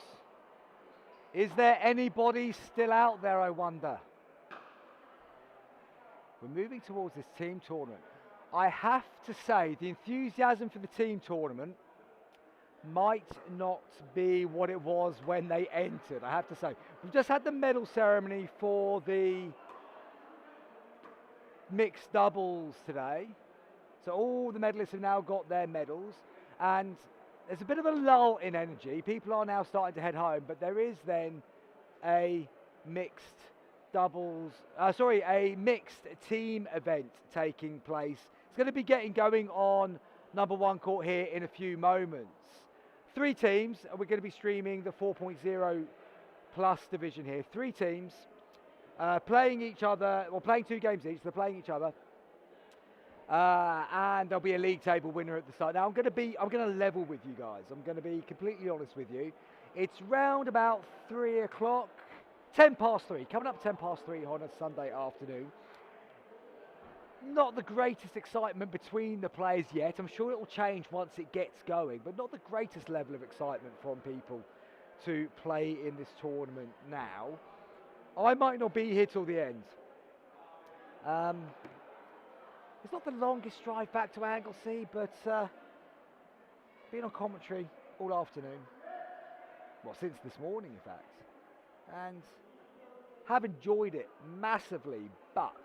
C: Is there anybody still out there, I wonder? We're moving towards this team tournament. I have to say, the enthusiasm for the team tournament might not be what it was when they entered, I have to say. We've just had the medal ceremony for the mixed doubles today. So all the medalists have now got their medals, and there's a bit of a lull in energy. People are now starting to head home, but there is then a mixed a mixed team event taking place. It's going to be getting going on number 1 court here in a few moments. 3 teams, and we're going to be streaming the 4.0 plus division here. 3 teams playing each other, well, playing 2 games each. They're playing each other. And there'll be a league table winner at the start. Now I'm going to level with you guys. I'm going to be completely honest with you. It's round about 3 o'clock, 10 past 3, coming up 10 past 3 on a Sunday afternoon. Not the greatest excitement between the players yet. I'm sure it will change once it gets going, but not the greatest level of excitement from people to play in this tournament now. I might not be here till the end. It's not the longest drive back to Anglesey, but been on commentary all afternoon. Well, since this morning, in fact. And have enjoyed it massively, but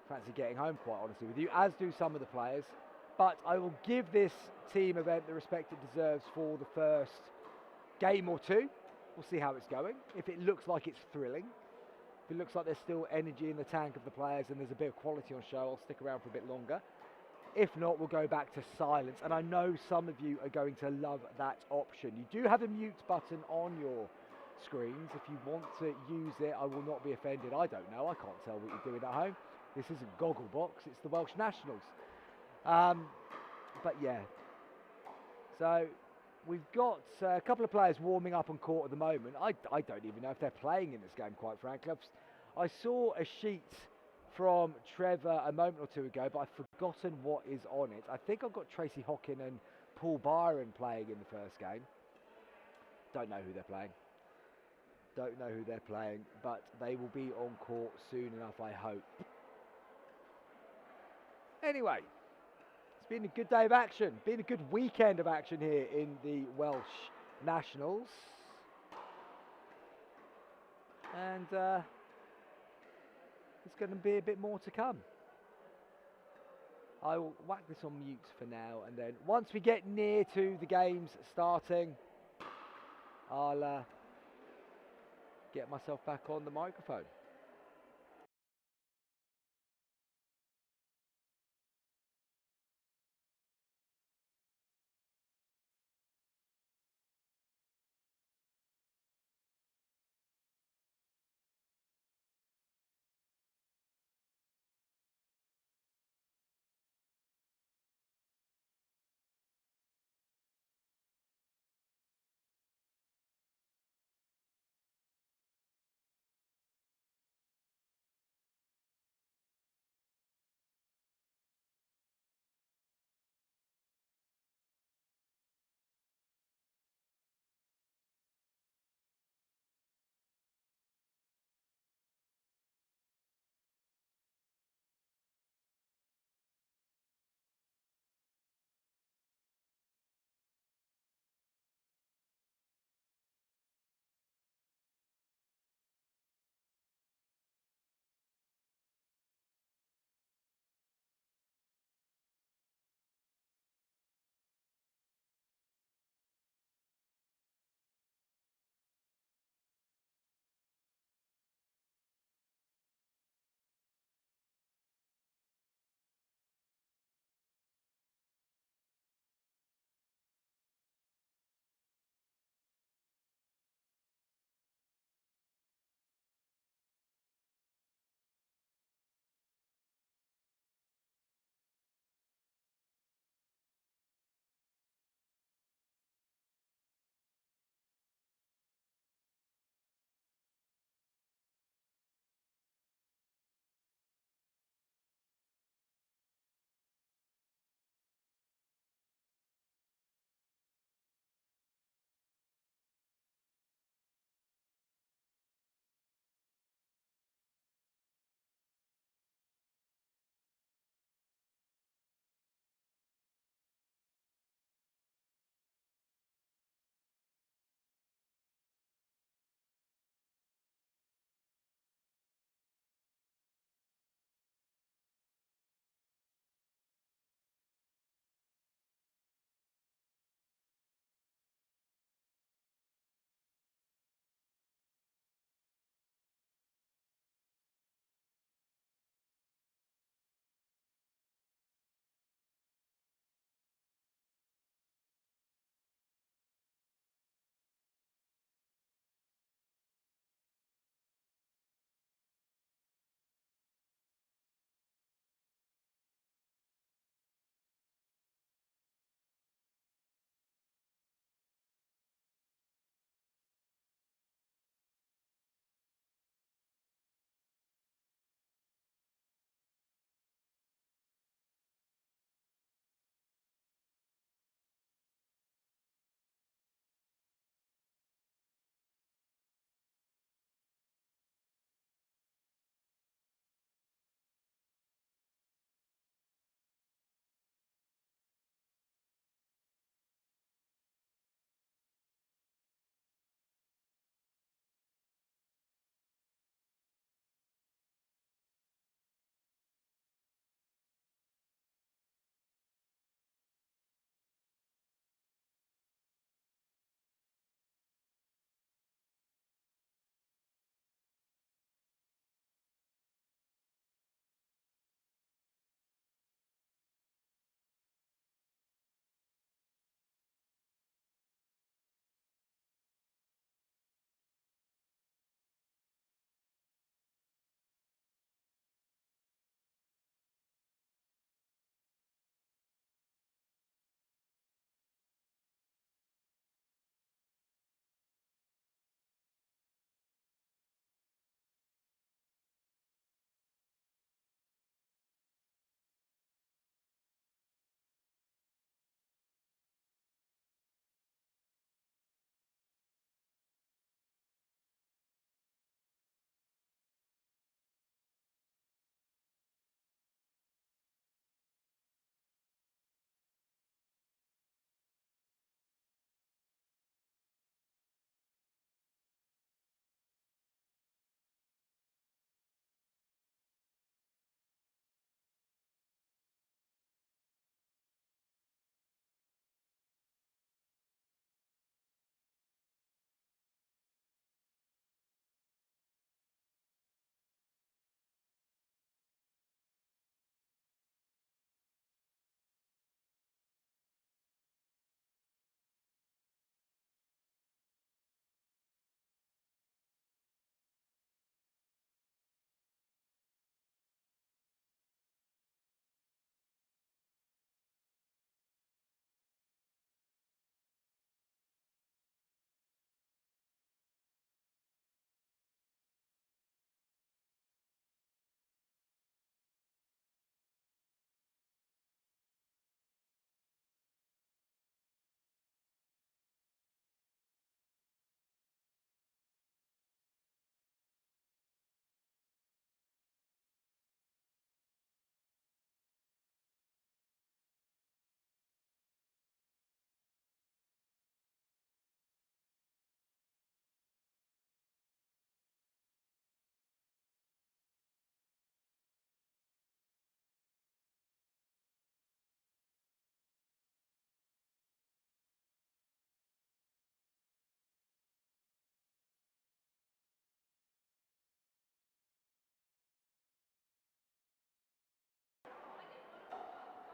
C: fancy getting home, quite honestly with you, as do some of the players. But I will give this team event the respect it deserves for the first game or 2. We'll see how it's going. If it looks like it's thrilling, if it looks like there's still energy in the tank of the players and there's a bit of quality on show, I'll stick around for a bit longer. If not, we'll go back to silence. And I know some of you are going to love that option. You do have a mute button on your screens. If you want to use it, I will not be offended. I don't know. I can't tell what you're doing at home. This isn't Gogglebox. It's the Welsh Nationals. But yeah. So we've got a couple of players warming up on court at the moment. I don't even know if they're playing in this game, quite frankly. I saw a sheet from Trevor a moment or 2 ago, but I've forgotten what is on it. I think I've got Tracy Hockin and Paul Byron playing in the first game. Don't know who they're playing. Don't know who they're playing, but they will be on court soon enough, I hope. Anyway, it's been a good day of action. Been a good weekend of action here in the Welsh Nationals. And there's going to be a bit more to come. I will whack this on mute for now, and then once we get near to the games starting, I'll get myself back on the microphone.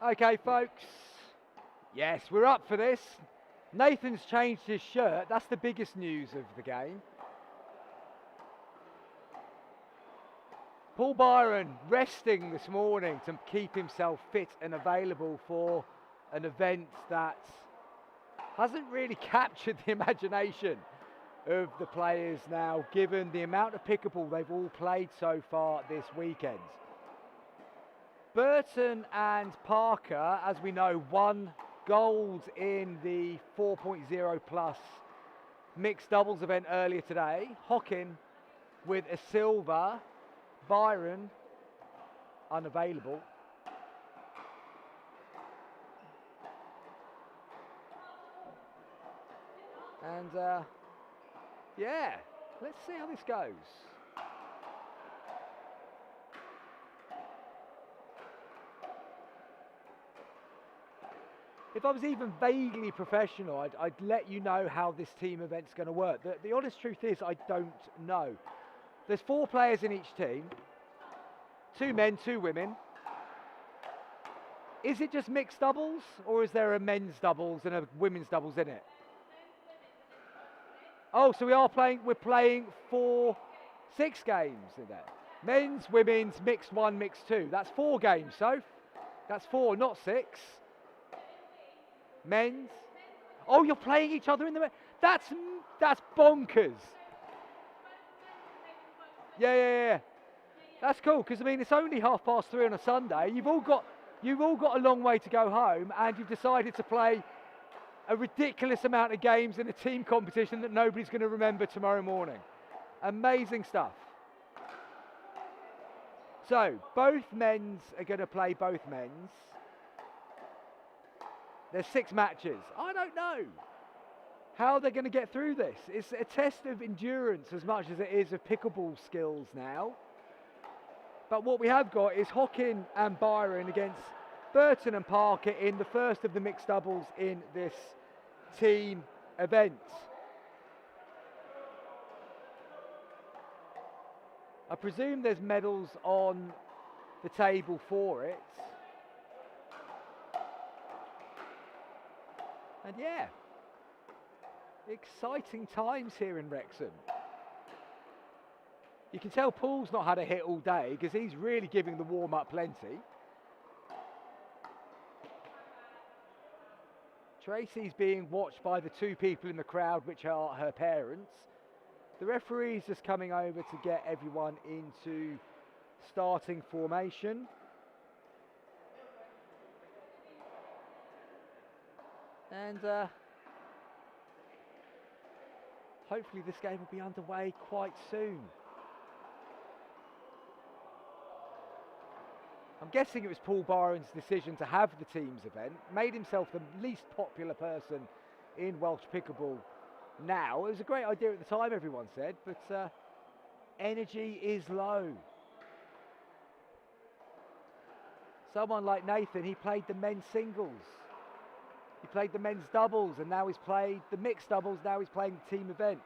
C: Okay, folks. Yes, we're up for this. Nathan's changed his shirt. That's the biggest news of the game. Paul Byron resting this morning to keep himself fit and available for an event that hasn't really captured the imagination of the players now, given the amount of pickleball they've all played so far this weekend. Burton and Parker, as we know, won gold in the 4.0 plus mixed doubles event earlier today. Hockin with a silver, Byron unavailable. And yeah, let's see how this goes. If I was even vaguely professional, I'd let you know how this team event's going to work. The honest truth is I don't know. There's 4 players in each team, 2 men, 2 women. Is it just mixed doubles, or is there a men's doubles and a women's doubles in it? Oh, so we're playing 6 games in there. Men's, women's, mixed 1, mixed 2. That's 4 games, so that's 4, not 6. Men's. Oh, you're playing each other in the... That's bonkers. Yeah. That's cool, because I mean, it's only 3:30 on a Sunday. You've all got a long way to go home, and you've decided to play a ridiculous amount of games in a team competition that nobody's going to remember tomorrow morning. Amazing stuff. So, both men's are going to play both men's. There's 6 matches. I don't know how they're going to get through this. It's a test of endurance as much as it is of pickleball skills now. But what we have got is Hockin and Byron against Burton and Parker in the first of the mixed doubles in this team event. I presume there's medals on the table for it. And yeah, exciting times here in Wrexham. You can tell Paul's not had a hit all day because he's really giving the warm-up plenty. Tracy's being watched by the 2 people in the crowd, which are her parents. The referee's just coming over to get everyone into starting formation. And hopefully this game will be underway quite soon. I'm guessing it was Paul Byron's decision to have the teams event. Made himself the least popular person in Welsh pickleball now. It was a great idea at the time, everyone said, but energy is low. Someone like Nathan, he played the men's singles. He played the men's doubles, and now he's played the mixed doubles. Now he's playing the team event.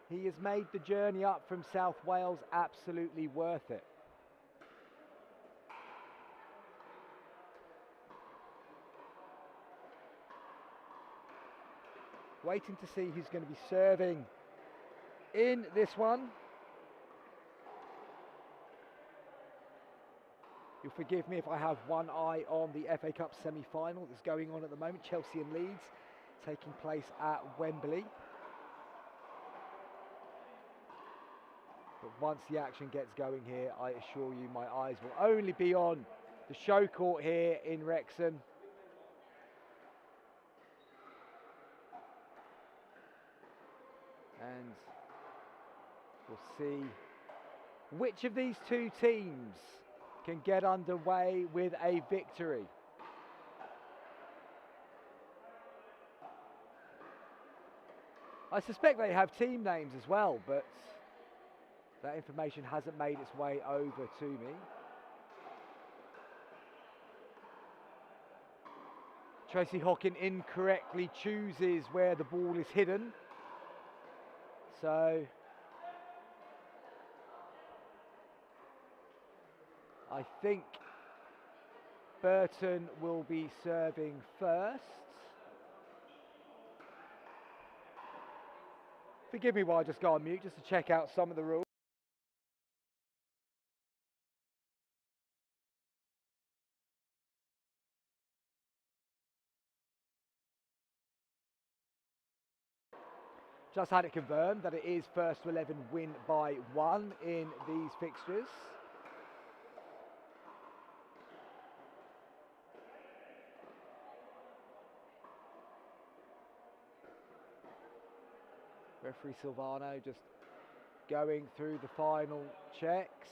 C: He has made the journey up from South Wales absolutely worth it. Waiting to see who's going to be serving in this one. You'll forgive me if I have one eye on the FA Cup semi-final that's going on at the moment. Chelsea and Leeds taking place at Wembley. But once the action gets going here, I assure you my eyes will only be on the show court here in Wrexham. And we'll see which of these 2 teams can get underway with a victory. I suspect they have team names as well, but that information hasn't made its way over to me. Tracy Hockin incorrectly chooses where the ball is hidden. So I think Burton will be serving first. Forgive me while I just go on mute just to check out some of the rules. Just had it confirmed that it is first to 11 win by 1 in these fixtures. Referee Silvano just going through the final checks.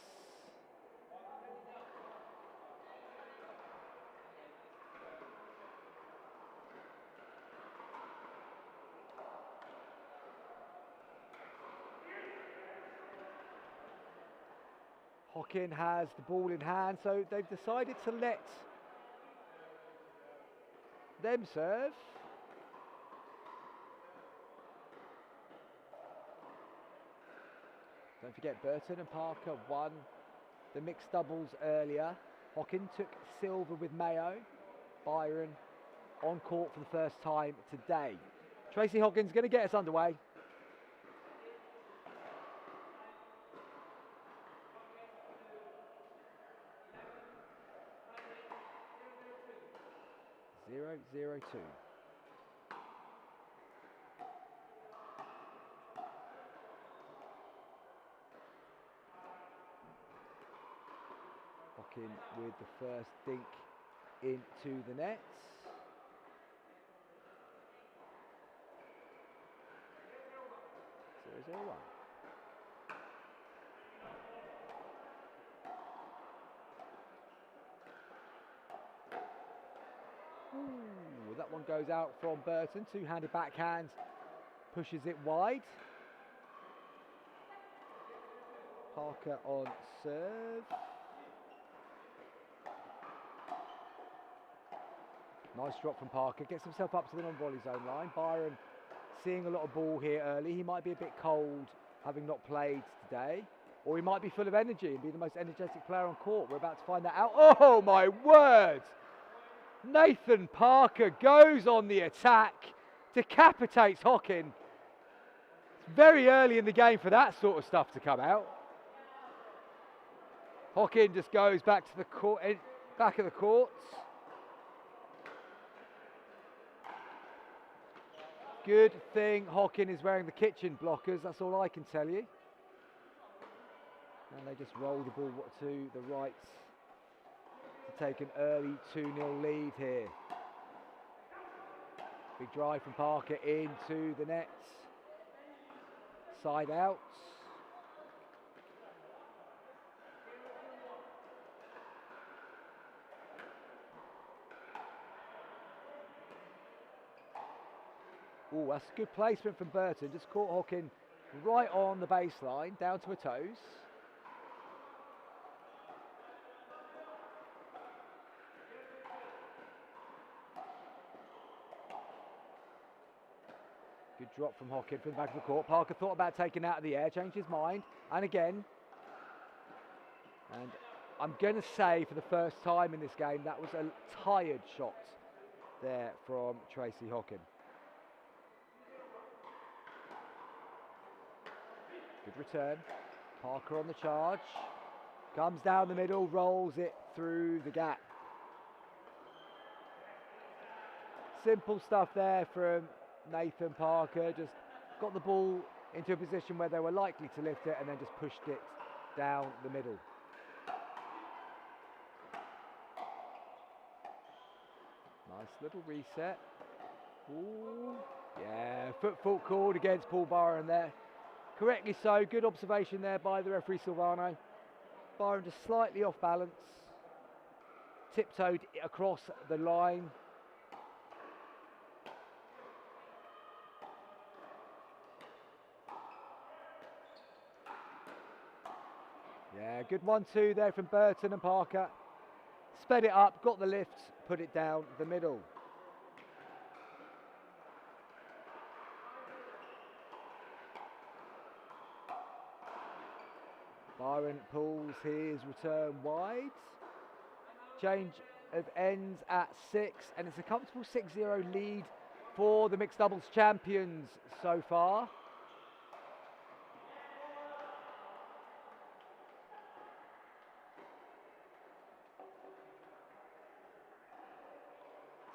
C: Hockin has the ball in hand, so they've decided to let them serve. Don't forget Burton and Parker won the mixed doubles earlier. Hockin took silver with Mayo. Byron on court for the first time today. Tracy Hockin's going to get us underway. Zero, 0, 2. Hockin with the first dink into the nets. 0, 0, 1. Ooh, that one goes out from Burton. Two-handed backhand, pushes it wide. Parker on serve. Nice drop from Parker. Gets himself up to the non-volley zone line. Byron seeing a lot of ball here early. He might be a bit cold, having not played today. Or he might be full of energy and be the most energetic player on court. We're about to find that out. Oh, my word! Nathan Parker goes on the attack, decapitates Hockin. It's very early in the game for that sort of stuff to come out. Hockin just goes back to the court, back of the courts. Good thing Hockin is wearing the kitchen blockers, that's all I can tell you. And they just roll the ball to the right to take an early 2-0 lead here. Big drive from Parker into the nets. Side out. Oh, that's a good placement from Burton. Just caught Hockin right on the baseline, down to her toes. Good drop from Hockin from the back of the court. Parker thought about taking out of the air, changed his mind, and again. And I'm going to say for the first time in this game, that was a tired shot there from Tracy Hockin. Good return. Parker on the charge. Comes down the middle, rolls it through the gap. Simple stuff there from Nathan Parker. Just got the ball into a position where they were likely to lift it and then just pushed it down the middle. Nice little reset. Ooh. Yeah, foot fault called against Paul Byron there. Correctly so, good observation there by the referee Silvano. Byron just slightly off balance. Tiptoed across the line. Yeah, good 1-2 there from Burton and Parker. Sped it up, got the lift, put it down the middle. Byron pulls his return wide. Change ends at 6, and it's a comfortable 6-0 lead for the mixed doubles champions so far.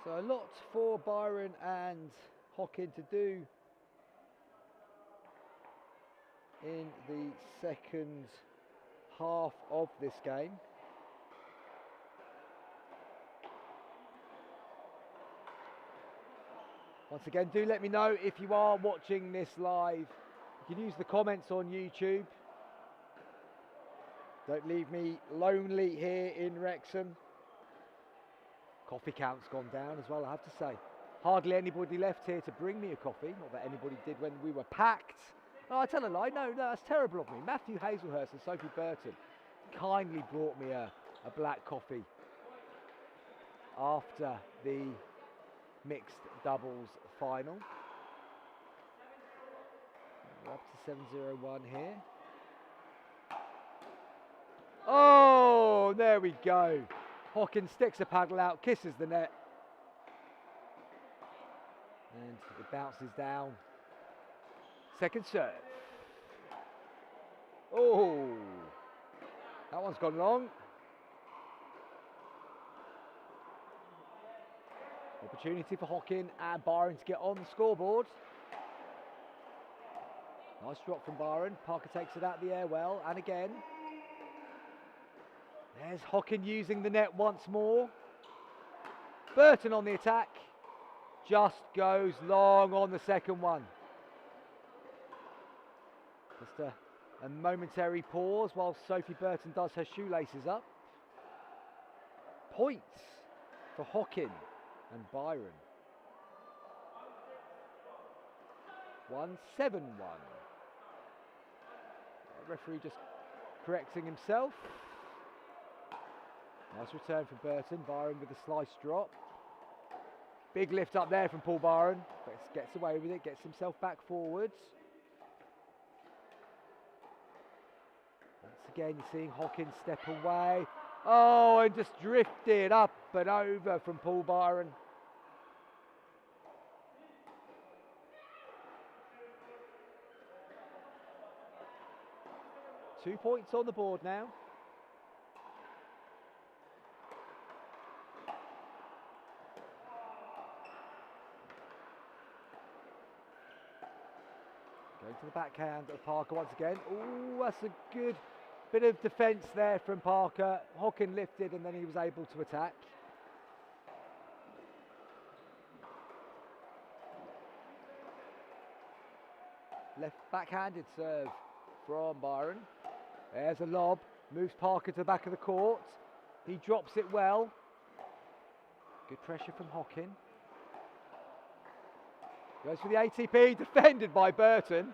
C: So a lot for Byron and Hockin to do in the second half of this game. Once again, do let me know if you are watching this live. You can use the comments on YouTube. Don't leave me lonely here in Wrexham. Coffee count's gone down as well, I have to say. Hardly anybody left here to bring me a coffee. Not that anybody did when we were packed. Oh, I tell a lie. No, that's terrible of me. Matthew Hazelhurst and Sophie Burton kindly brought me a black coffee after the mixed doubles final. We're up to 7-0-1 here. Oh, there we go. Hockin sticks a paddle out, kisses the net. And it bounces down. Second serve. Oh, that one's gone long. Opportunity for Hockin and Byron to get on the scoreboard. Nice drop from Byron. Parker takes it out the air well, and again. There's Hockin using the net once more. Burton on the attack. Just goes long on the second one. Just a momentary pause while Sophie Burton does her shoelaces up. Points for Hockin and Byron. 1-7-1. Referee just correcting himself. Nice return from Burton. Byron with a slice drop. Big lift up there from Paul Byron. But gets away with it, gets himself back forwards. Once again, you're seeing Hockin step away. Oh, and just drifted up and over from Paul Byron. Two points on the board now. Going to the backhand of Parker once again. Oh, that's a good bit of defence there from Parker. Hockin lifted and then he was able to attack. Left backhanded serve from Byron. There's a lob. Moves Parker to the back of the court. He drops it well. Good pressure from Hockin. Goes for the ATP, defended by Burton.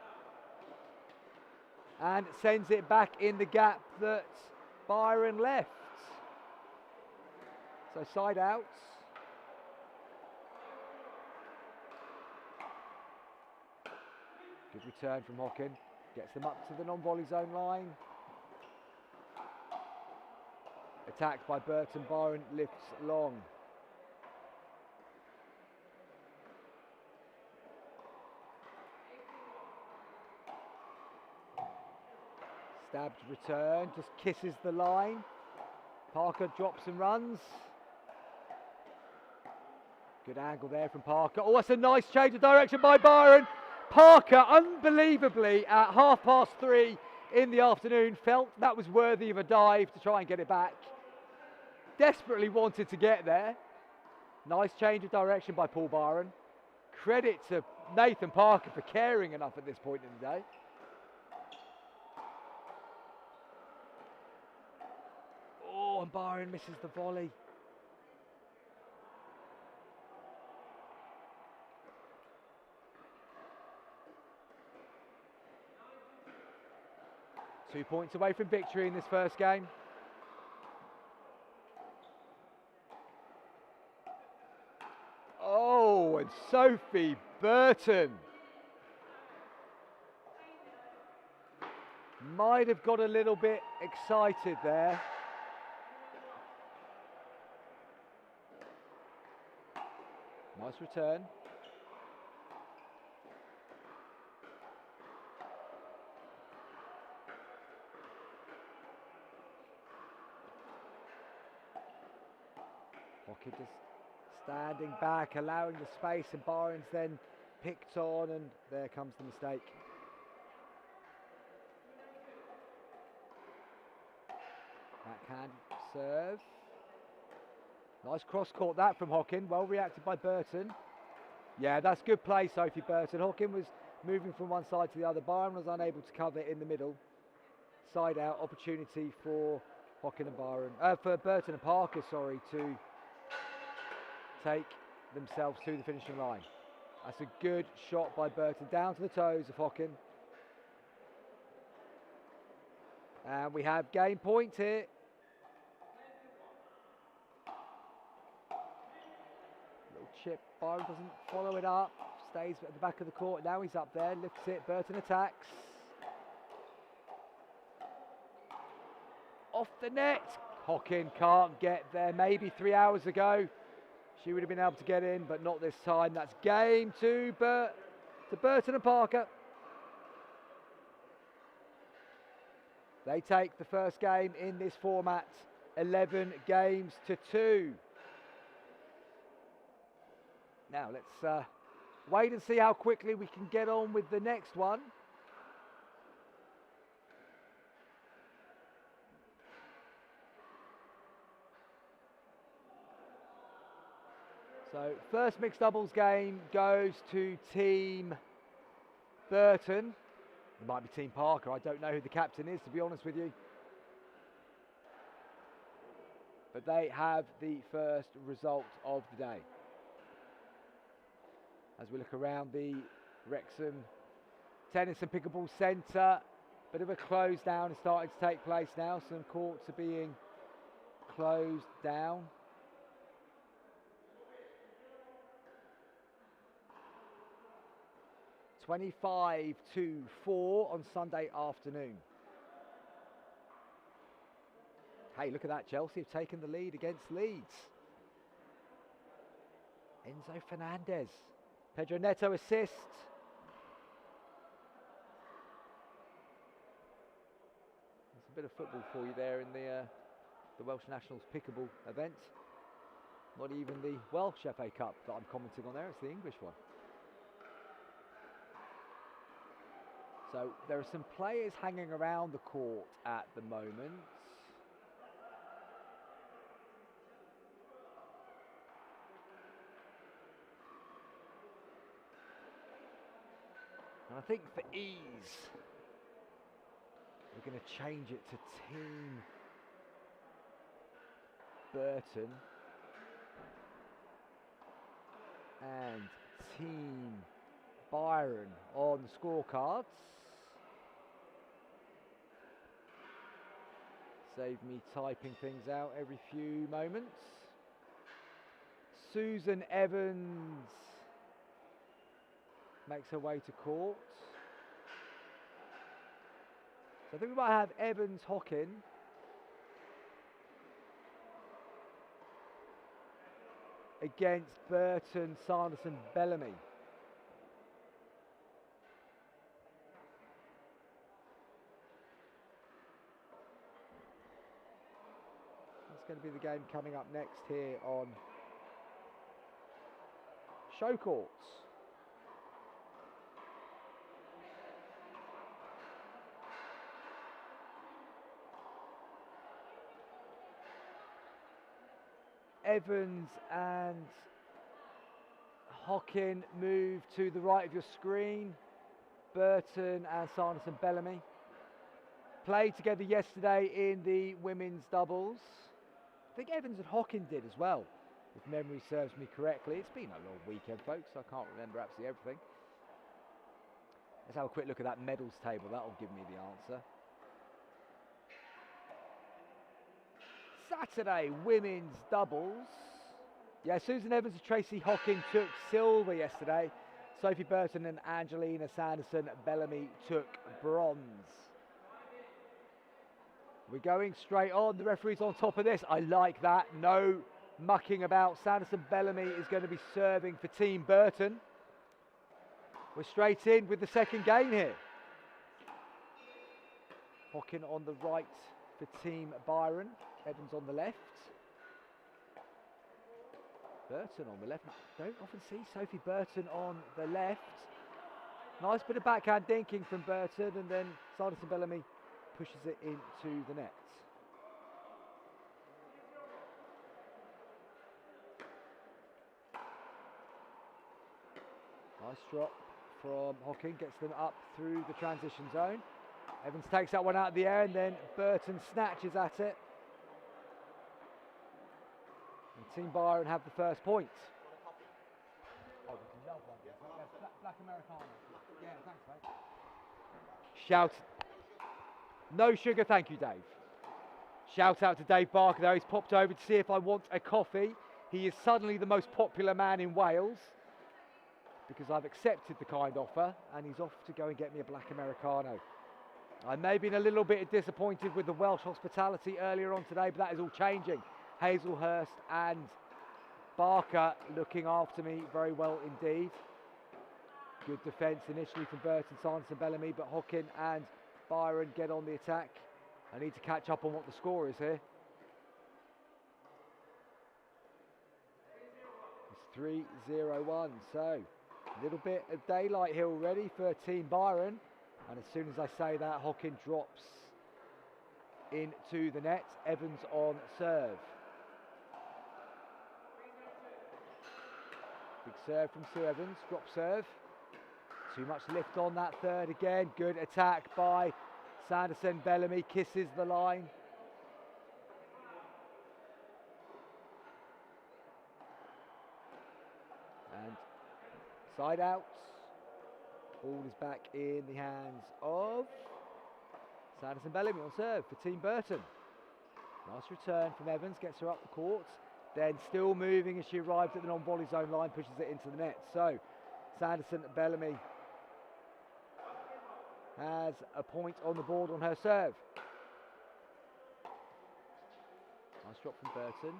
C: And sends it back in the gap that Byron left. So side outs. Good return from Hockin. Gets them up to the non-volley zone line. Attacked by Burton. Byron lifts long. Stabbed return, just kisses the line. Parker drops and runs. Good angle there from Parker. Oh, that's a nice change of direction by Byron. Parker, unbelievably, at 3:30 in the afternoon, felt that was worthy of a dive to try and get it back. Desperately wanted to get there. Nice change of direction by Paul Byron. Credit to Nathan Parker for caring enough at this point in the day. Oh, and Byron misses the volley. Two points away from victory in this first game. Oh, and Sophie Burton might have got a little bit excited there. Nice return. Hockey just standing back, allowing the space, and Byron's then picked on, and there comes the mistake. Backhand serve. Nice cross court that from Hockin. Well reacted by Burton. Yeah, that's good play, Sophie Burton. Hockin was moving from one side to the other. Byron was unable to cover it in the middle. Side out opportunity for Hockin and Byron. For Burton and Parker, sorry, to take themselves to the finishing line. That's a good shot by Burton, down to the toes of Hockin. And we have game point here. Little chip, Byron doesn't follow it up, stays at the back of the court. Now he's up there, lifts it, Burton attacks. Off the net, Hockin can't get there. Maybe 3 hours ago she would have been able to get in, but not this time. That's game to Burton and Parker. They take the first game in this format, 11 games to 2. Now let's wait and see how quickly we can get on with the next one. So first mixed doubles game goes to Team Burton. It might be Team Parker. I don't know who the captain is, to be honest with you. But they have the first result of the day. As we look around the Wrexham Tennis and Pickleball Centre, bit of a close down is starting to take place now. Some courts are being closed down. (25 to 4) on Sunday afternoon. Hey, look at that. Chelsea have taken the lead against Leeds. Enzo Fernandez. Pedro Neto assist. There's a bit of football for you there in the Welsh Nationals Pickleball event. Not even the Welsh FA Cup that I'm commenting on there, it's the English one. So there are some players hanging around the court at the moment. And I think for ease, we're going to change it to Team Burton and Team Byron on the scorecards. Save me typing things out every few moments. Susan Evans makes her way to court. So I think we might have Evans Hockin. Against Burton, Sanderson, Bellamy. That's going to be the game coming up next here on Show Courts. Evans and Hockin move to the right of your screen. Burton and Sanderson Bellamy played together yesterday in the women's doubles. I think Evans and Hockin did as well, if memory serves me correctly. It's been a long weekend, folks, so I can't remember absolutely everything. Let's have a quick look at that medals table. That'll give me the answer. Saturday women's doubles. Yeah, Susan Evans and Tracy Hockin took silver yesterday. Sophie Burton and Angelina Sanderson Bellamy took bronze. We're going straight on. The referee's on top of this. I like that. No mucking about. Sanderson Bellamy is going to be serving for Team Burton. We're straight in with the second game here. Hockin on the right for Team Byron. Evans on the left. Burton on the left. Don't often see Sophie Burton on the left. Nice bit of backhand dinking from Burton, and then Sanderson Bellamy pushes it into the net. Nice drop from Hockin, gets them up through the transition zone. Evans takes that one out of the air, and then Burton snatches at it. And Team Byron have the first point. Oh, we love one. Black Americano. Yeah, thanks, mate. Shout. No sugar, thank you, Dave. Shout out to Dave Barker there. He's popped over to see if I want a coffee. He is suddenly the most popular man in Wales because I've accepted the kind offer, and he's off to go and get me a Black Americano. I may have been a little bit disappointed with the Welsh hospitality earlier on today, but that is all changing. Hazelhurst and Barker looking after me very well indeed. Good defence initially from Burton, Sanderson Bellamy, but Hockin and Byron get on the attack. I need to catch up on what the score is here. It's 3-0-1, so a little bit of daylight here already for Team Byron. And as soon as I say that, Hockin drops into the net. Evans on serve. Big serve from Sue Evans, drop serve. Too much lift on that third again. Good attack by Sanderson Bellamy, kisses the line. And side out. Ball is back in the hands of Sanderson Bellamy on serve for Team Burton. Nice return from Evans, gets her up the court. Then still moving as she arrives at the non-volley zone line, pushes it into the net. So Sanderson Bellamy has a point on the board on her serve. Nice drop from Burton.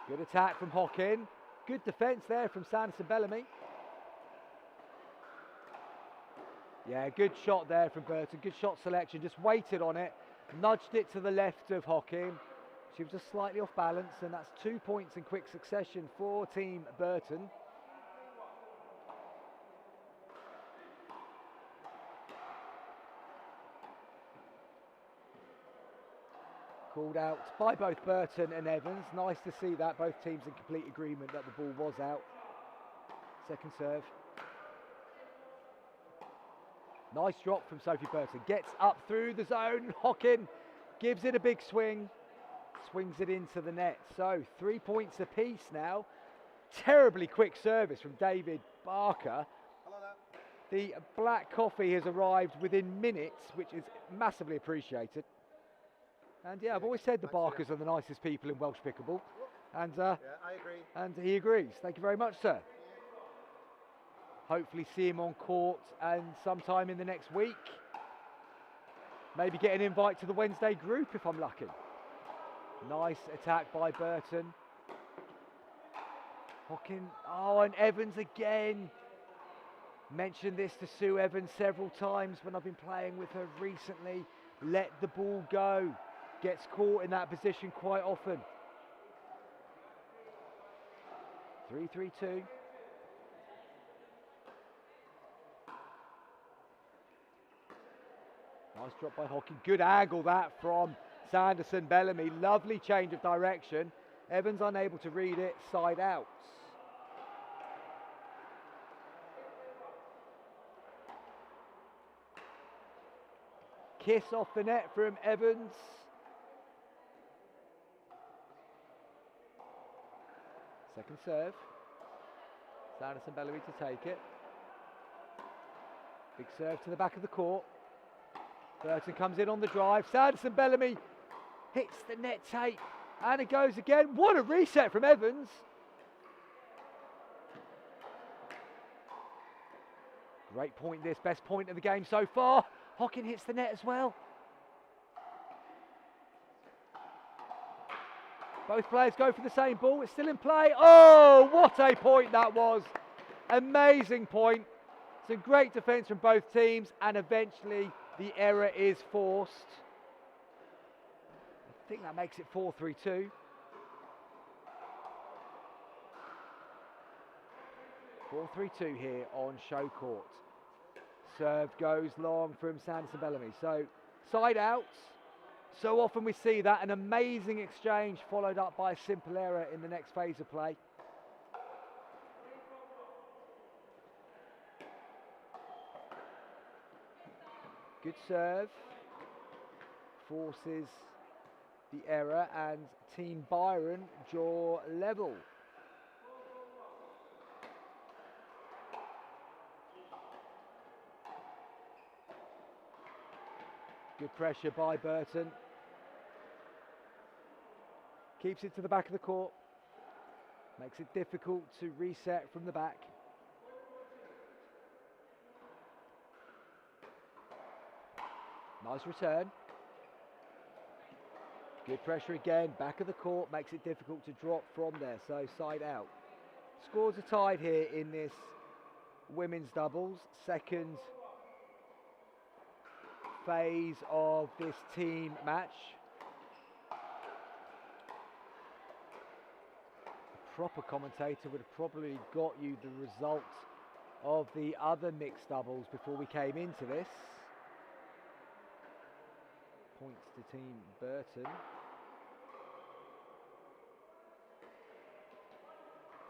C: Good attack from Hockin. Good defence there from Sanderson Bellamy. Yeah, good shot there from Burton. Good shot selection. Just waited on it. Nudged it to the left of Hockin. She was just slightly off balance, and that's 2 points in quick succession for Team Burton. Called out by both Burton and Evans. Nice to see that. Both teams in complete agreement that the ball was out. Second serve. Nice drop from Sophie Burton. Gets up through the zone. Hockin gives it a big swing. Swings it into the net. So 3 points apiece now. Terribly quick service from David Barker. The black coffee has arrived within minutes, which is massively appreciated. And yeah, I've always said the Barkers are the nicest people in Welsh pickleball. And
B: yeah, I agree.
C: And he agrees. Thank you very much, sir. Hopefully see him on court and sometime in the next week. Maybe get an invite to the Wednesday group if I'm lucky. Nice attack by Burton. Hockin, oh, and Evans again. Mentioned this to Sue Evans several times when I've been playing with her recently. Let the ball go. Gets caught in that position quite often. 3-3-2. Nice drop by Hockin. Good angle that from Sanderson Bellamy. Lovely change of direction. Evans unable to read it. Side out. Kiss off the net from Evans. Second serve. Sanderson Bellamy to take it. Big serve to the back of the court. Burton comes in on the drive. Sanderson Bellamy hits the net tape. And it goes again. What a reset from Evans. Great point this. Best point of the game so far. Hockin hits the net as well. Both players go for the same ball. It's still in play. Oh, what a point that was. Amazing point. Some great defence from both teams, and eventually the error is forced. I think that makes it 4-3-2. 4-3-2 here on show court. Serve goes long from Sanderson Bellamy. So side out. So often we see that, an amazing exchange followed up by a simple error in the next phase of play. Good serve. Forces the error, and Team Byron draw level. Good pressure by Burton. Keeps it to the back of the court. Makes it difficult to reset from the back. Nice return. Good pressure again, back of the court, makes it difficult to drop from there, so side out. Scores are tied here in this women's doubles, second phase of this team match. A proper commentator would have probably got you the result of the other mixed doubles before we came into this. Points to Team Burton.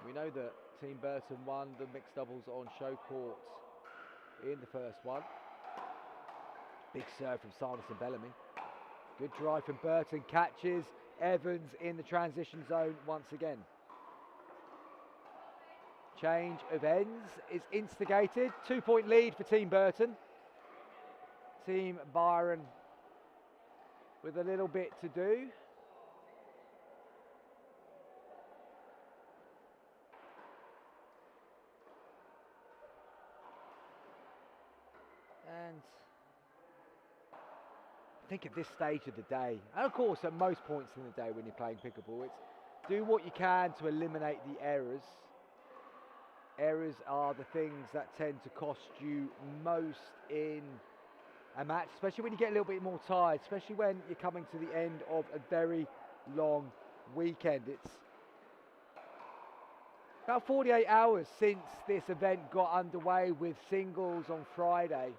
C: We know that Team Burton won the mixed doubles on show court in the first one. Big serve from Sanderson Bellamy. Good drive from Burton, catches Evans in the transition zone once again. Change of ends is instigated. 2-point lead for Team Burton. Team Byron with a little bit to do. And I think at this stage of the day, and of course at most points in the day when you're playing pickleball, it's do what you can to eliminate the errors. Errors are the things that tend to cost you most in a match, especially when you get a little bit more tired, especially when you're coming to the end of a very long weekend. It's about 48 hours since this event got underway with singles on Friday.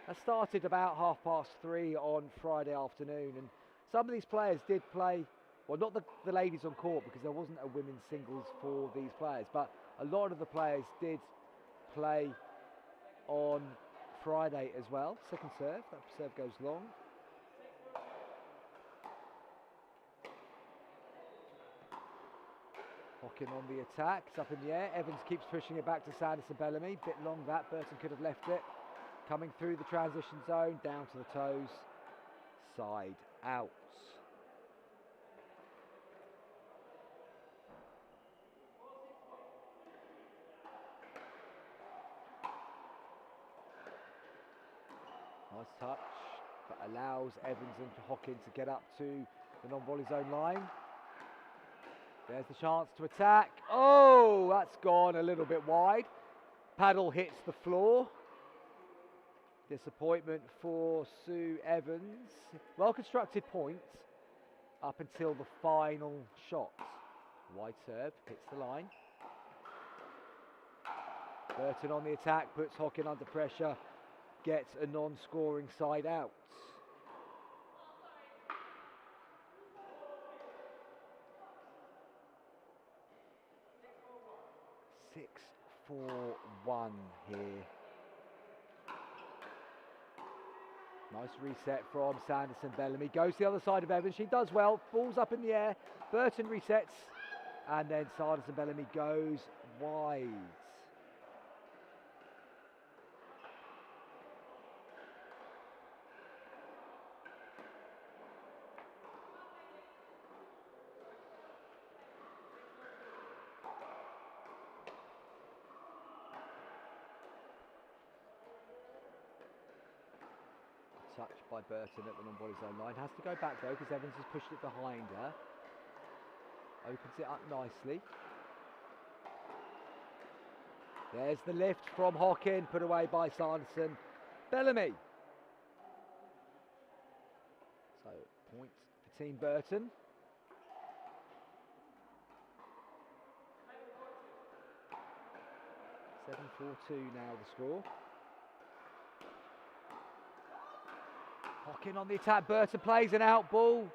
C: I started about 3:30 on Friday afternoon, and some of these players did play, well, not the ladies on court because there wasn't a women's singles for these players, but a lot of the players did play on Friday as well. Second serve, that serve goes long. Hocking on the attack, it's up in the air. Evans keeps pushing it back to Sanderson Bellamy. Bit long that, Burton could have left it. Coming through the transition zone, down to the toes, side out. Nice touch, but allows Evans and Hockin to get up to the non-volley zone line. There's the chance to attack. Oh, that's gone a little bit wide. Paddle hits the floor. Disappointment for Sue Evans. Well-constructed point up until the final shot. Wide serve, hits the line. Burton on the attack, puts Hockin under pressure, gets a non-scoring side out. Six, 4-1 here. Nice reset from Sanderson Bellamy. Goes to the other side of Evans. She does well. Ball's up in the air. Burton resets. And then Sanderson Bellamy goes wide. Touch by Burton at the non-volley zone line. Has to go back though because Evans has pushed it behind her. Opens it up nicely. There's the lift from Hockin, put away by Sanderson. Bellamy. So, point for Team Burton. (7-4-2) now the score. Hockin on the attack. Burton plays an out ball.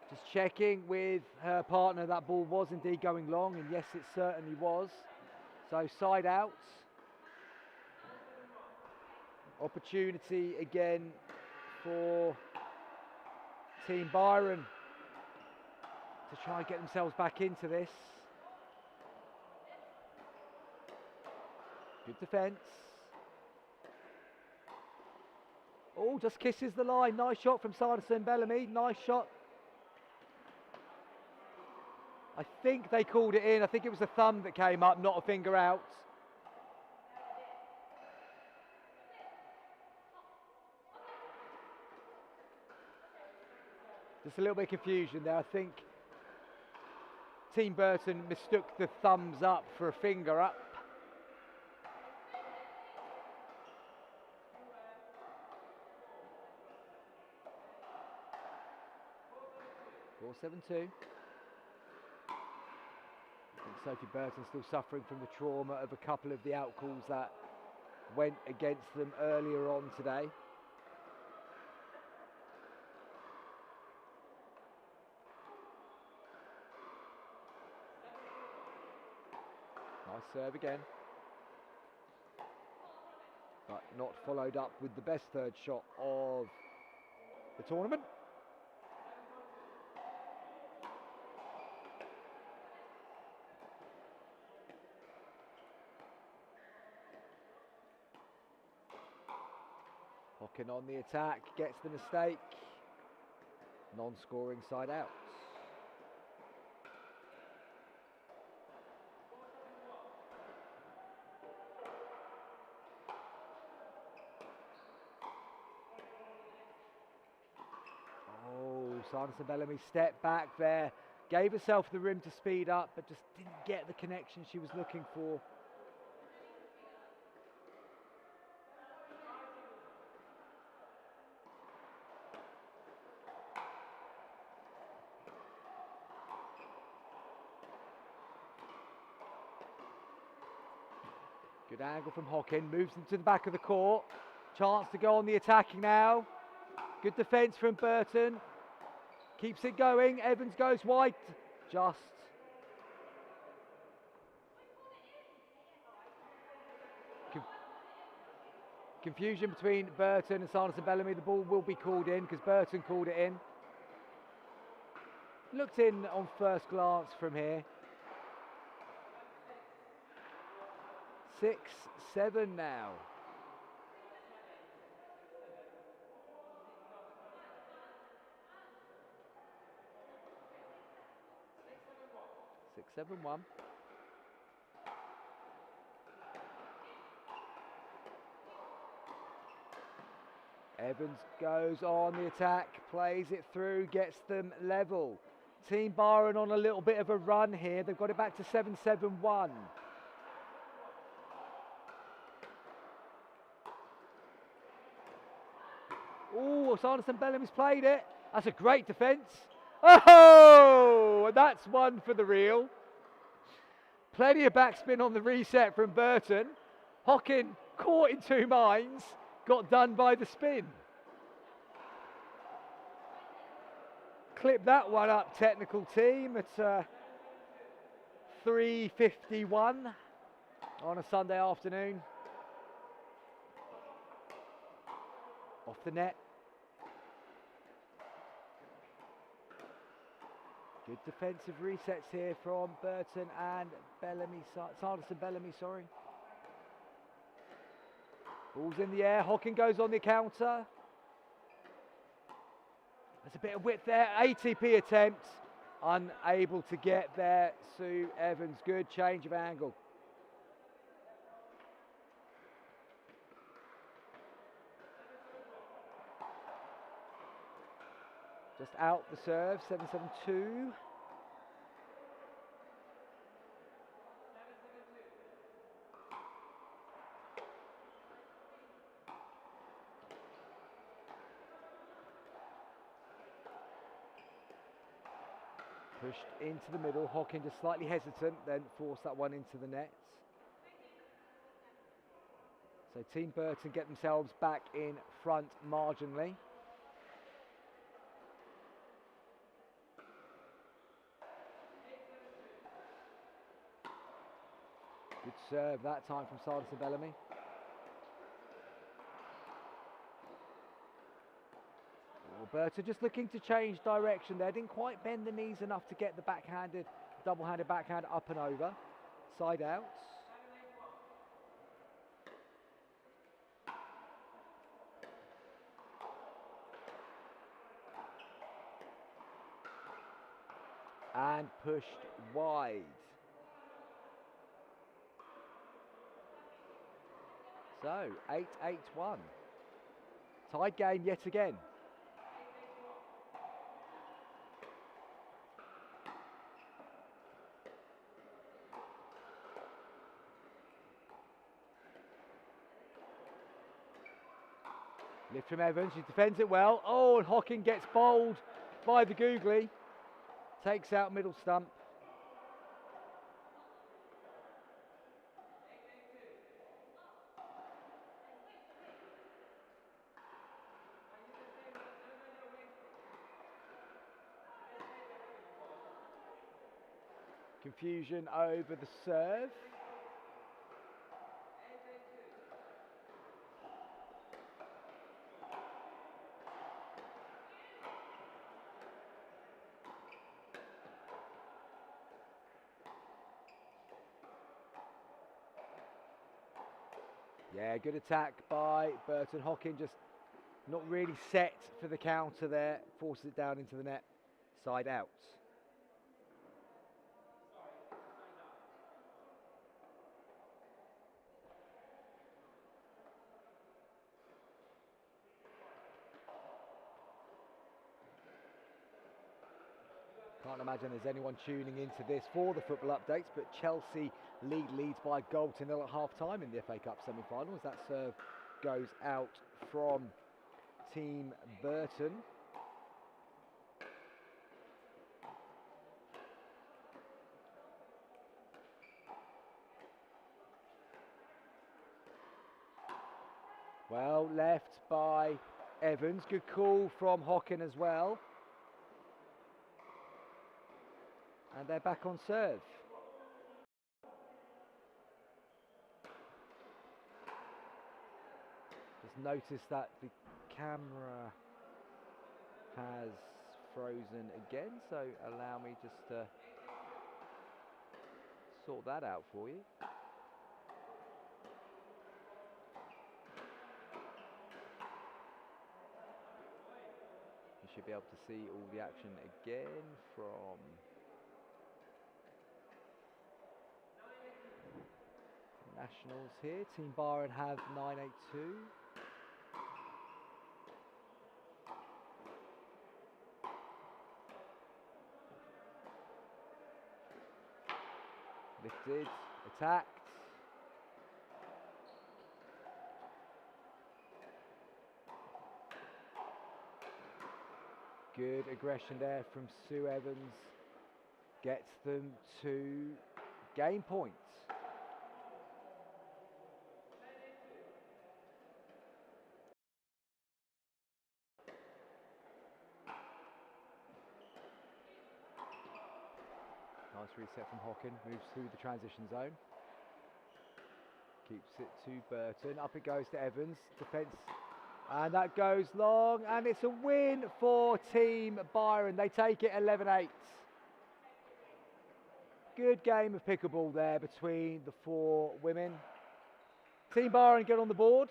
C: Just checking with her partner that ball was indeed going long, and yes, it certainly was. So side out. Opportunity again for Team Byron to try and get themselves back into this. Good defence. Oh, just kisses the line. Nice shot from Sanderson. Bellamy, nice shot. I think they called it in. I think it was a thumb that came up, not a finger out. Just a little bit of confusion there. I think Team Burton mistook the thumbs up for a finger up. 4-7-2. I think Sophie Burton still suffering from the trauma of a couple of the outcalls that went against them earlier on today. Nice serve again. But not followed up with the best third shot of the tournament. Hockin on the attack, gets the mistake. Non-scoring side out. Oh, Sanderson Bellamy stepped back there, gave herself the room to speed up, but just didn't get the connection she was looking for. Good angle from Hockin, moves into the back of the court. Chance to go on the attacking now. Good defence from Burton. Keeps it going. Evans goes wide. Just. Confusion between Burton and Sanderson Bellamy. The ball will be called in because Burton called it in. Looked in on first glance from here. 6-7 now. Six, 7-1. Evans goes on the attack, plays it through, gets them level. Team Byron on a little bit of a run here. They've got it back to 7-7-1. Oh, Sanderson Bellamy's played it. That's a great defence. Oh, and that's one for the reel. Plenty of backspin on the reset from Burton. Hockin caught in two minds, got done by the spin. Clip that one up, technical team, at 3:51 on a Sunday afternoon. Off the net. Good defensive resets here from Burton and Bellamy, Sanderson Bellamy, sorry. Ball's in the air, Hockin goes on the counter. There's a bit of width there, ATP attempt. Unable to get there, Sue Evans. Good change of angle. Just out the serve, 7-7-2. Pushed into the middle, Hockin just slightly hesitant, then forced that one into the net. So Team Burton get themselves back in front marginally. Good serve that time from Silas and Bellamy. Burton just looking to change direction there. Didn't quite bend the knees enough to get the backhanded, double-handed backhand up and over. Side out. And pushed wide. So 8-8-1. Tied game yet again. Lift from Evans, he defends it well. Oh, and Hockin gets bowled by the googly. Takes out middle stump. Confusion over the serve. Yeah, good attack by Burton. Hockin just not really set for the counter there. Forces it down into the net. Side out. Can't imagine there's anyone tuning into this for the football updates, but Chelsea leads by a goal to nil at half-time in the FA Cup semi-finals. That serve goes out from Team Burton. Well left by Evans. Good call from Hockin as well. And they're back on serve. Just noticed that the camera has frozen again, so allow me just to sort that out for you. You should be able to see all the action again from Nationals here. Team Byron have 982. Lifted, attacked. Good aggression there from Sue Evans. Gets them to game points. Nice reset from Hockin, moves through the transition zone. Keeps it to Burton, up it goes to Evans, defence, and that goes long, and it's a win for Team Byron. They take it 11-8. Good game of pickleball there between the four women. Team Byron get on the board.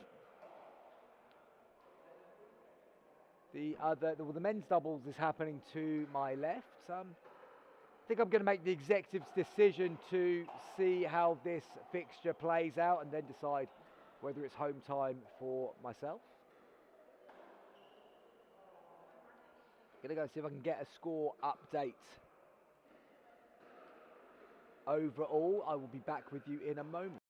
C: The men's doubles is happening to my left. I think I'm going to make the executive's decision to see how this fixture plays out and then decide whether it's home time for myself. Going to go see if I can get a score update. Overall, I will be back with you in a moment.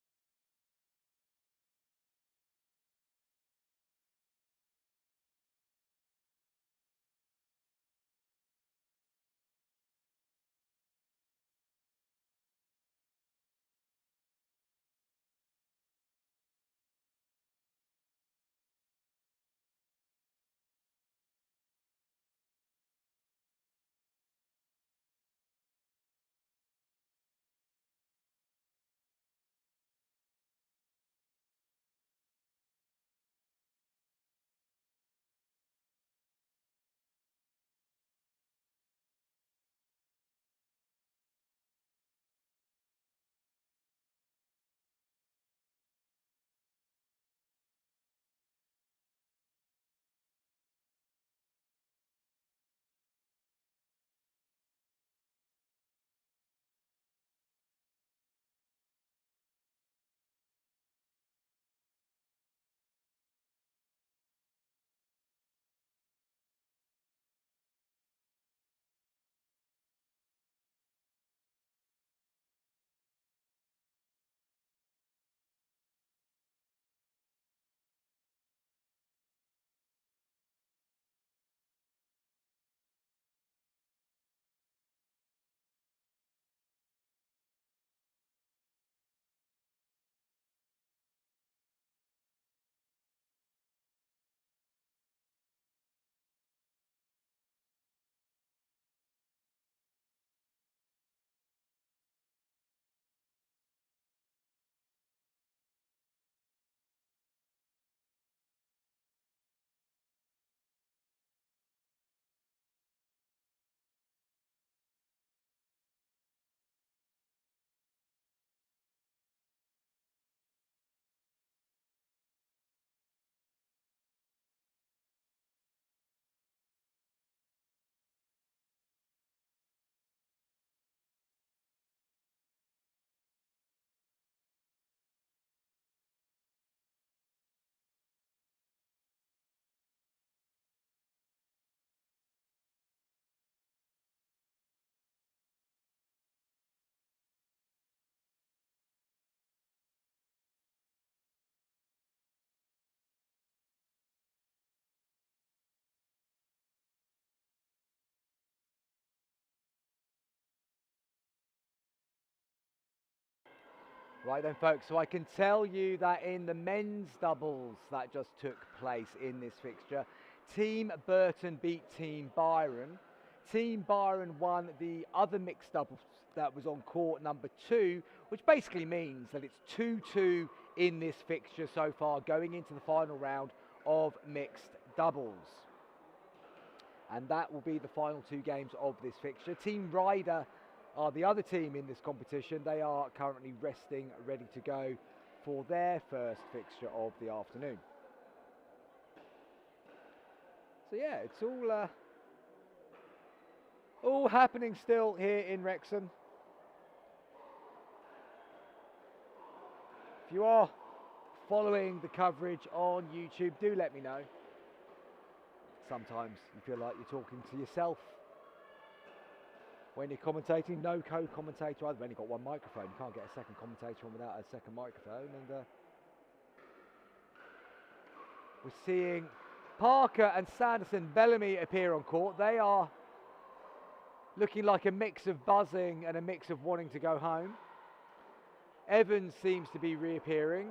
C: Right then, folks, so I can tell you that in the men's doubles that just took place in this fixture, Team Burton beat Team Byron. Team Byron won the other mixed doubles that was on court number 2, which basically means that it's 2-2 in this fixture so far, going into the final round of mixed doubles. And that will be the final 2 games of this fixture. Team Ryder are the other team in this competition. They are currently resting, ready to go for their first fixture of the afternoon. So yeah, it's all happening still here in Wrexham. If you are following the coverage on YouTube, do let me know. Sometimes you feel like you're talking to yourself when you're commentating. No co-commentator. I've only got one microphone. You can't get a second commentator on without a second microphone. And we're seeing Parker and Sanderson Bellamy appear on court. They are looking like a mix of buzzing and a mix of wanting to go home. Evans seems to be reappearing.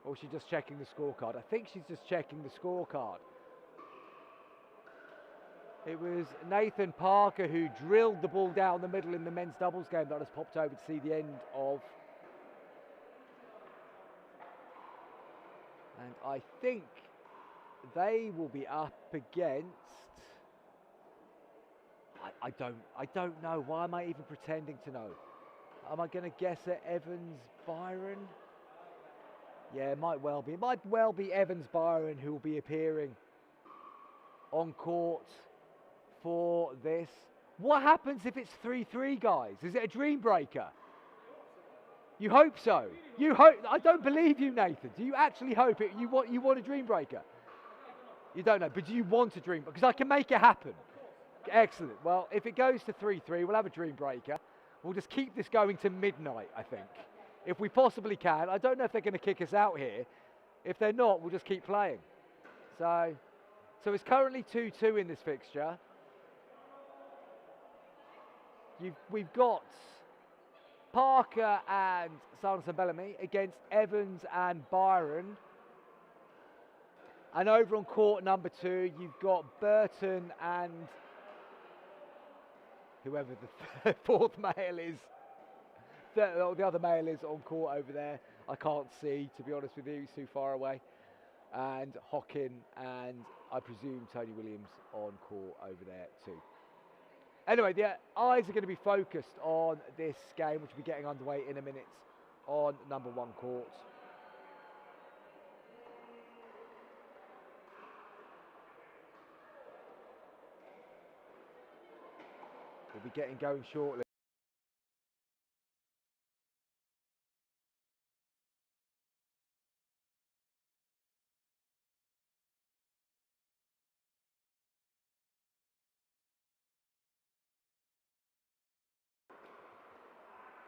C: Or she's just checking the scorecard. I think she's just checking the scorecard. It was Nathan Parker who drilled the ball down the middle in the men's doubles game that I just popped over to see the end of. And I think they will be up against... I don't know. Why am I even pretending to know? Am I going to guess at Evans Byron? Yeah, it might well be. It might well be Evans Byron who will be appearing on court for this. What happens if it's 3-3, guys? Is it a dream breaker? You hope so. You hope. I don't believe you, Nathan. Do you actually hope it? You want a dream breaker? You don't know, but do you want a dream? Because I can make it happen. Excellent. Well, if it goes to 3-3, we'll have a dream breaker. We'll just keep this going to midnight, I think. If we possibly can. I don't know if they're going to kick us out here. If they're not, we'll just keep playing. So it's currently 2-2 in this fixture. We've got Parker and Sanderson Bellamy against Evans and Byron. And over on court number 2, you've got Burton and whoever the fourth male is. The other male is on court over there. I can't see, to be honest with you, he's too far away. And Hockin and I presume Tony Williams on court over there too. Anyway, the eyes are going to be focused on this game, which will be getting underway in a minute on number 1 court. We'll be getting going shortly.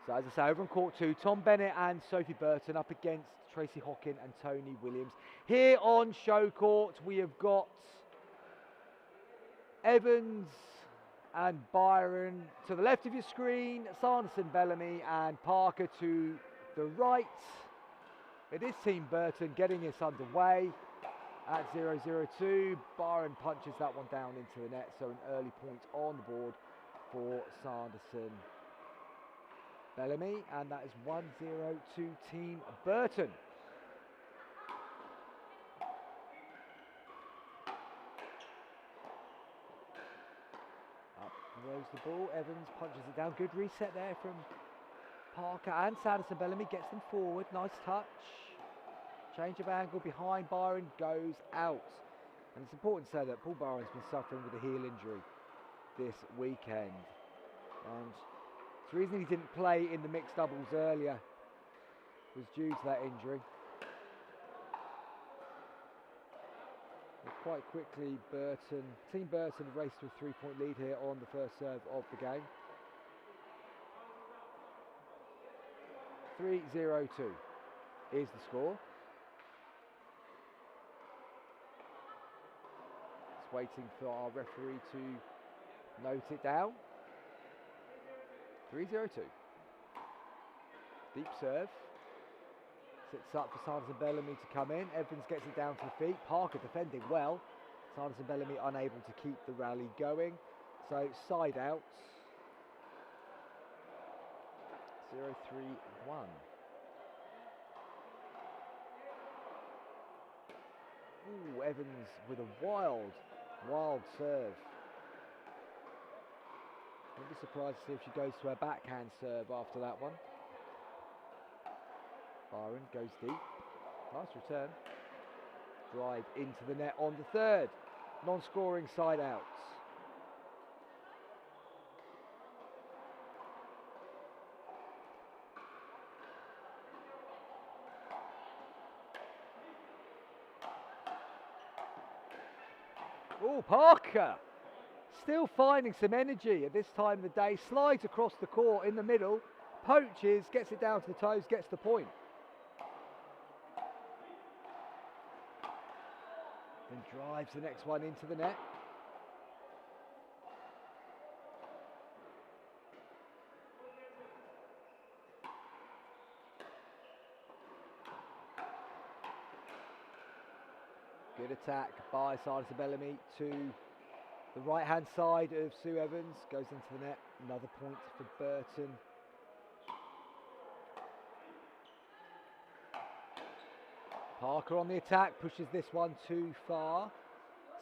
C: So as I say, over on court 2, Tom Bennett and Sophie Burton up against Tracy Hockin and Tony Williams. Here on show court, we have got Evans and Byron to the left of your screen, Sanderson Bellamy and Parker to the right. It is Team Burton getting this underway at 0-0-2. Byron punches that one down into the net, so an early point on the board for Sanderson Bellamy, and that is 1-0 to Team Burton. Up rolls the ball, Evans punches it down. Good reset there from Parker, and Sanderson Bellamy gets them forward. Nice touch. Change of angle behind Byron, goes out. And it's important to say that Paul Byron's been suffering with a heel injury this weekend. And the reason he didn't play in the mixed doubles earlier was due to that injury. But quite quickly, Team Burton raced to a 3-point lead here on the first serve of the game. 3-0-2 is the score. Just waiting for our referee to note it down. 3-0-2. Deep serve. Sits up for Sanderson Bellamy to come in. Evans gets it down to the feet. Parker defending well. Sanderson Bellamy unable to keep the rally going. So side out. 0-3-1. Ooh, Evans with a wild serve. I'd be surprised to see if she goes to her backhand serve after that one. Byron goes deep. Nice return. Drive into the net on the third. Non-scoring side outs. Oh, Parker still finding some energy at this time of the day. Slides across the court in the middle. Poaches, gets it down to the toes, gets the point. Then drives the next one into the net. Good attack by Sanderson Bellamy to the right hand side of Sue Evans. Goes into the net. Another point for Burton. Parker on the attack, pushes this one too far.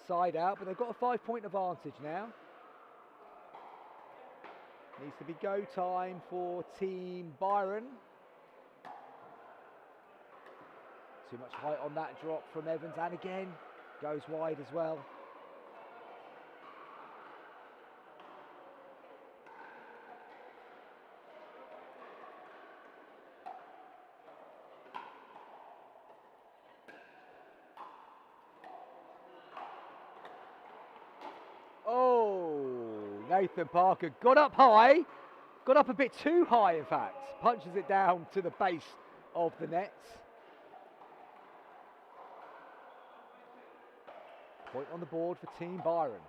C: Side out, but they've got a 5-point advantage now. Needs to be go time for Team Byron. Too much height on that drop from Evans, and again, goes wide as well. Oh, Nathan Parker got up high, got up a bit too high in fact, punches it down to the base of the net. Point on the board for Team Byron.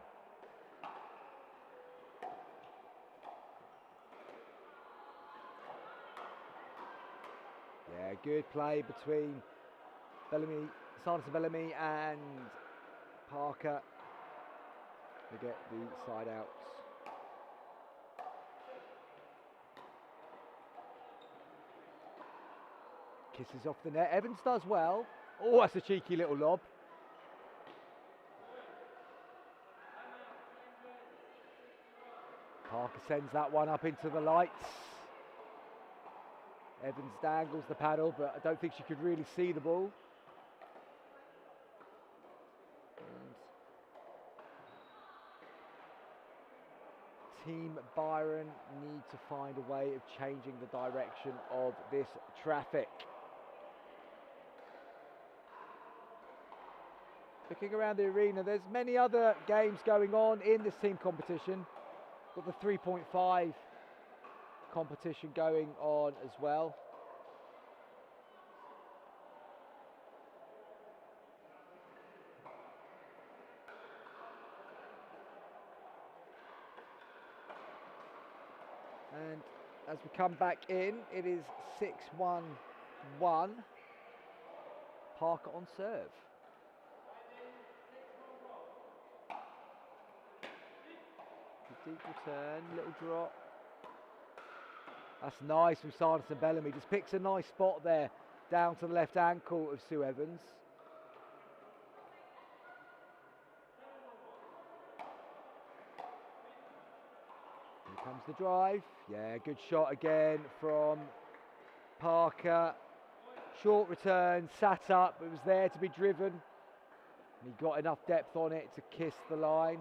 C: Yeah, good play between Bellamy, Sanderson Bellamy and Parker to get the side outs. Kisses off the net. Evans does well. Oh, that's a cheeky little lob. Parker sends that one up into the lights. Evans dangles the paddle, but I don't think she could really see the ball. And Team Byron need to find a way of changing the direction of this traffic. Looking around the arena, there's many other games going on in this team competition. Got the 3.5 competition going on as well. And as we come back in, it is 6-1-1. Parker on serve. Deep return, little drop. That's nice from Sanderson Bellamy. Just picks a nice spot there, down to the left ankle of Sue Evans. Here comes the drive. Yeah, good shot again from Parker. Short return, sat up. It was there to be driven. And he got enough depth on it to kiss the line.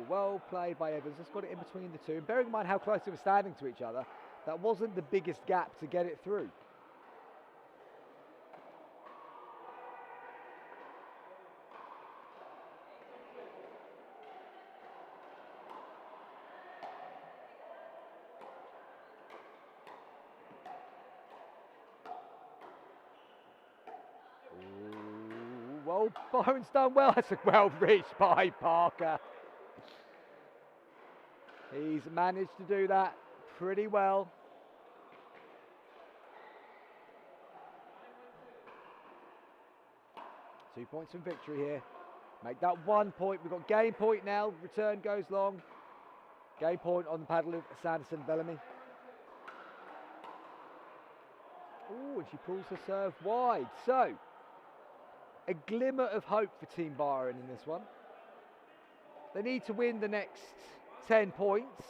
C: Well played by Evans, just got it in between the two. Bearing in mind how close they were standing to each other, that wasn't the biggest gap to get it through. Ooh, well, Byron's done well. That's well reached by Parker. He's managed to do that pretty well. Two points from victory here. Make that 1 point. We've got game point now. Return goes long. Game point on the paddle of Sanderson Bellamy. Oh, and she pulls her serve wide. So, a glimmer of hope for Team Byron in this one. They need to win the next 10 points.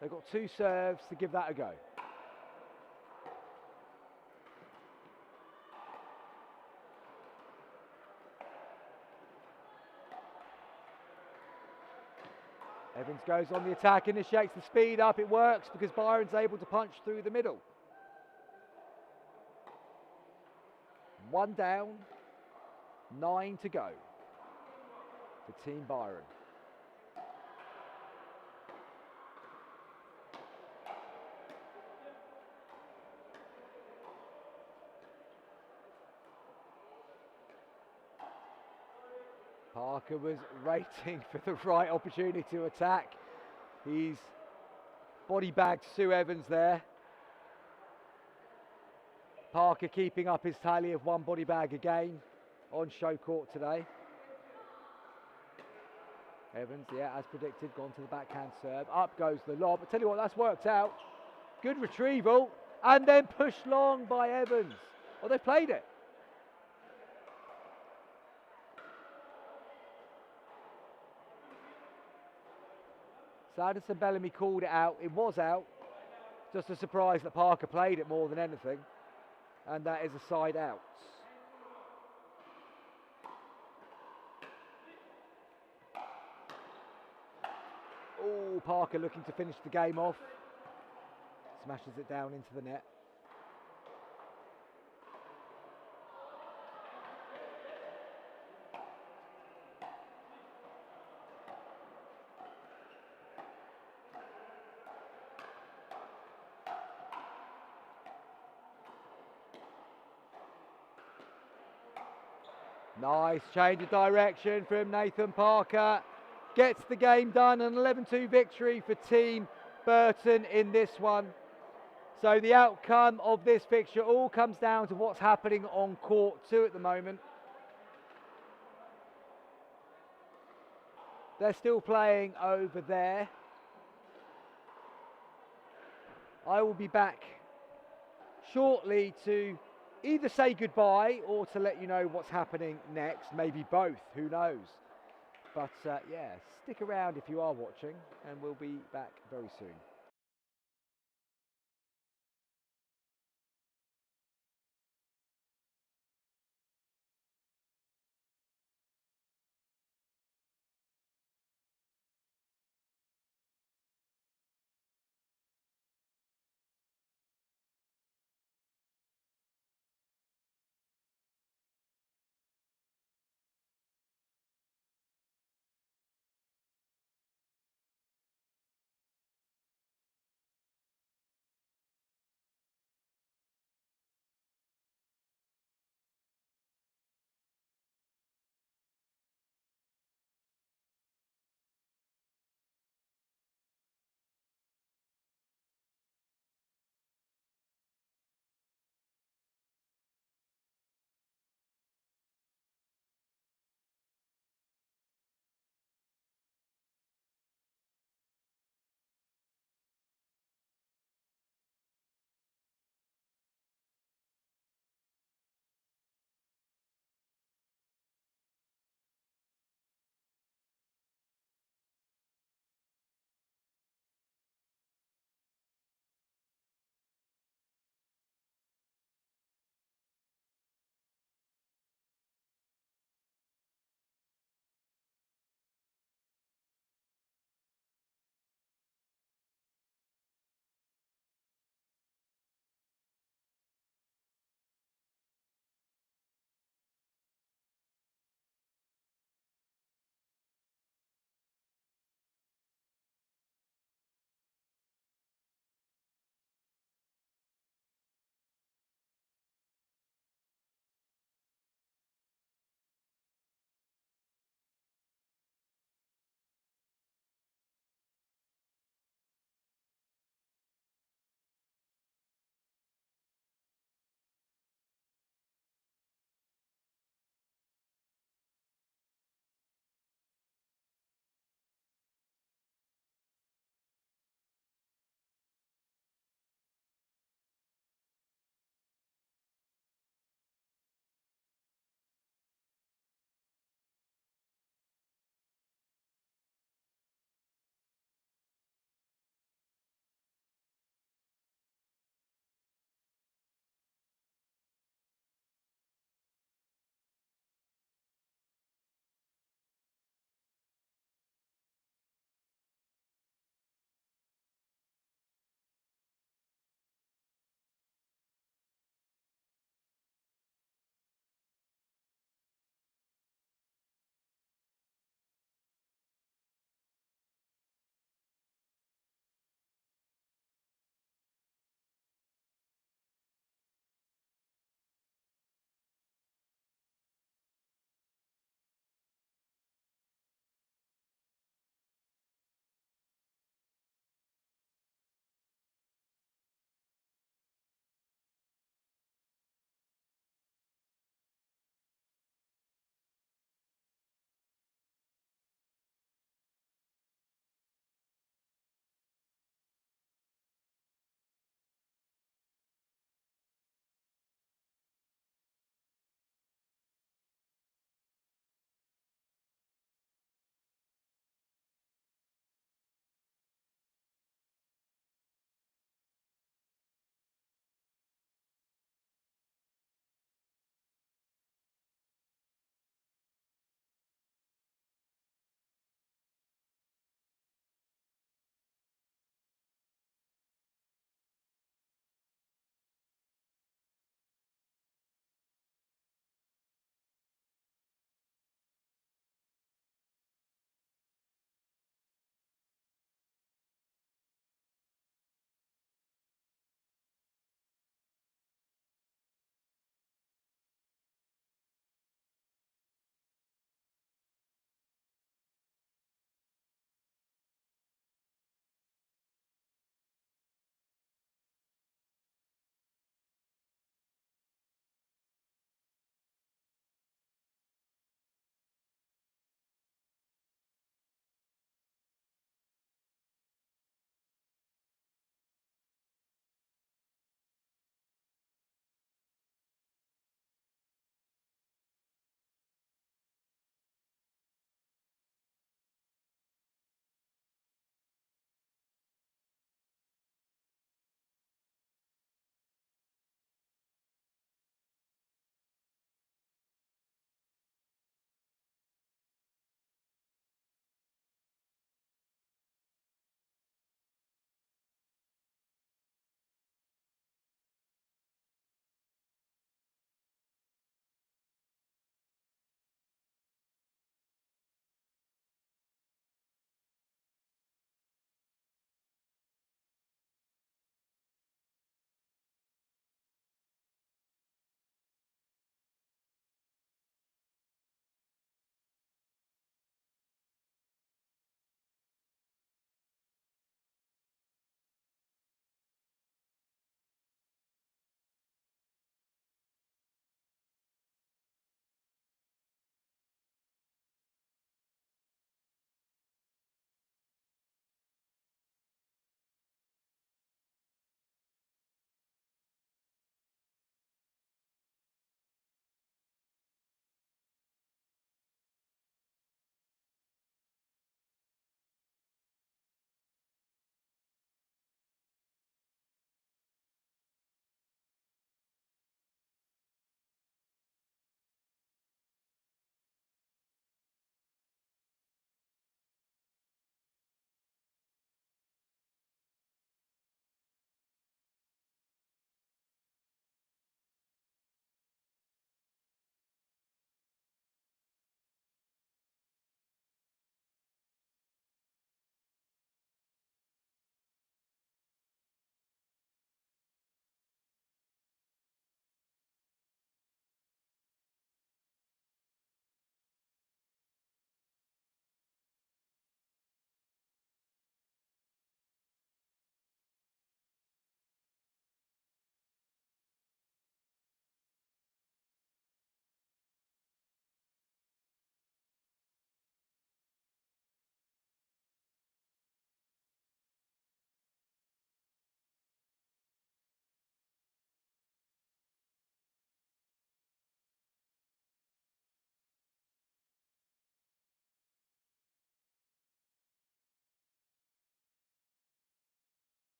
C: They've got 2 serves to give that a go. Evans goes on the attack, initiates the speed up. It works because Byron's able to punch through the middle. 1 down, 9 to go for Team Byron. Parker was waiting for the right opportunity to attack. He's body bagged Sue Evans there. Parker keeping up his tally of 1 body bag again on show court today. Evans, yeah, as predicted, gone to the backhand serve. Up goes the lob. I tell you what, that's worked out. Good retrieval, and then pushed long by Evans. Oh, they played it. Sanderson Bellamy called it out. It was out. Just a surprise that Parker played it more than anything. And that is a side out. Oh, Parker looking to finish the game off. Smashes it down into the net. Nice change of direction from Nathan Parker. Gets the game done, an 11-2 victory for Team Burton in this one. So the outcome of this fixture all comes down to what's happening on court 2 at the moment. They're still playing over there. I will be back shortly to either say goodbye or to let you know what's happening next. Maybe both, who knows. But yeah, stick around if you are watching, and we'll be back very soon.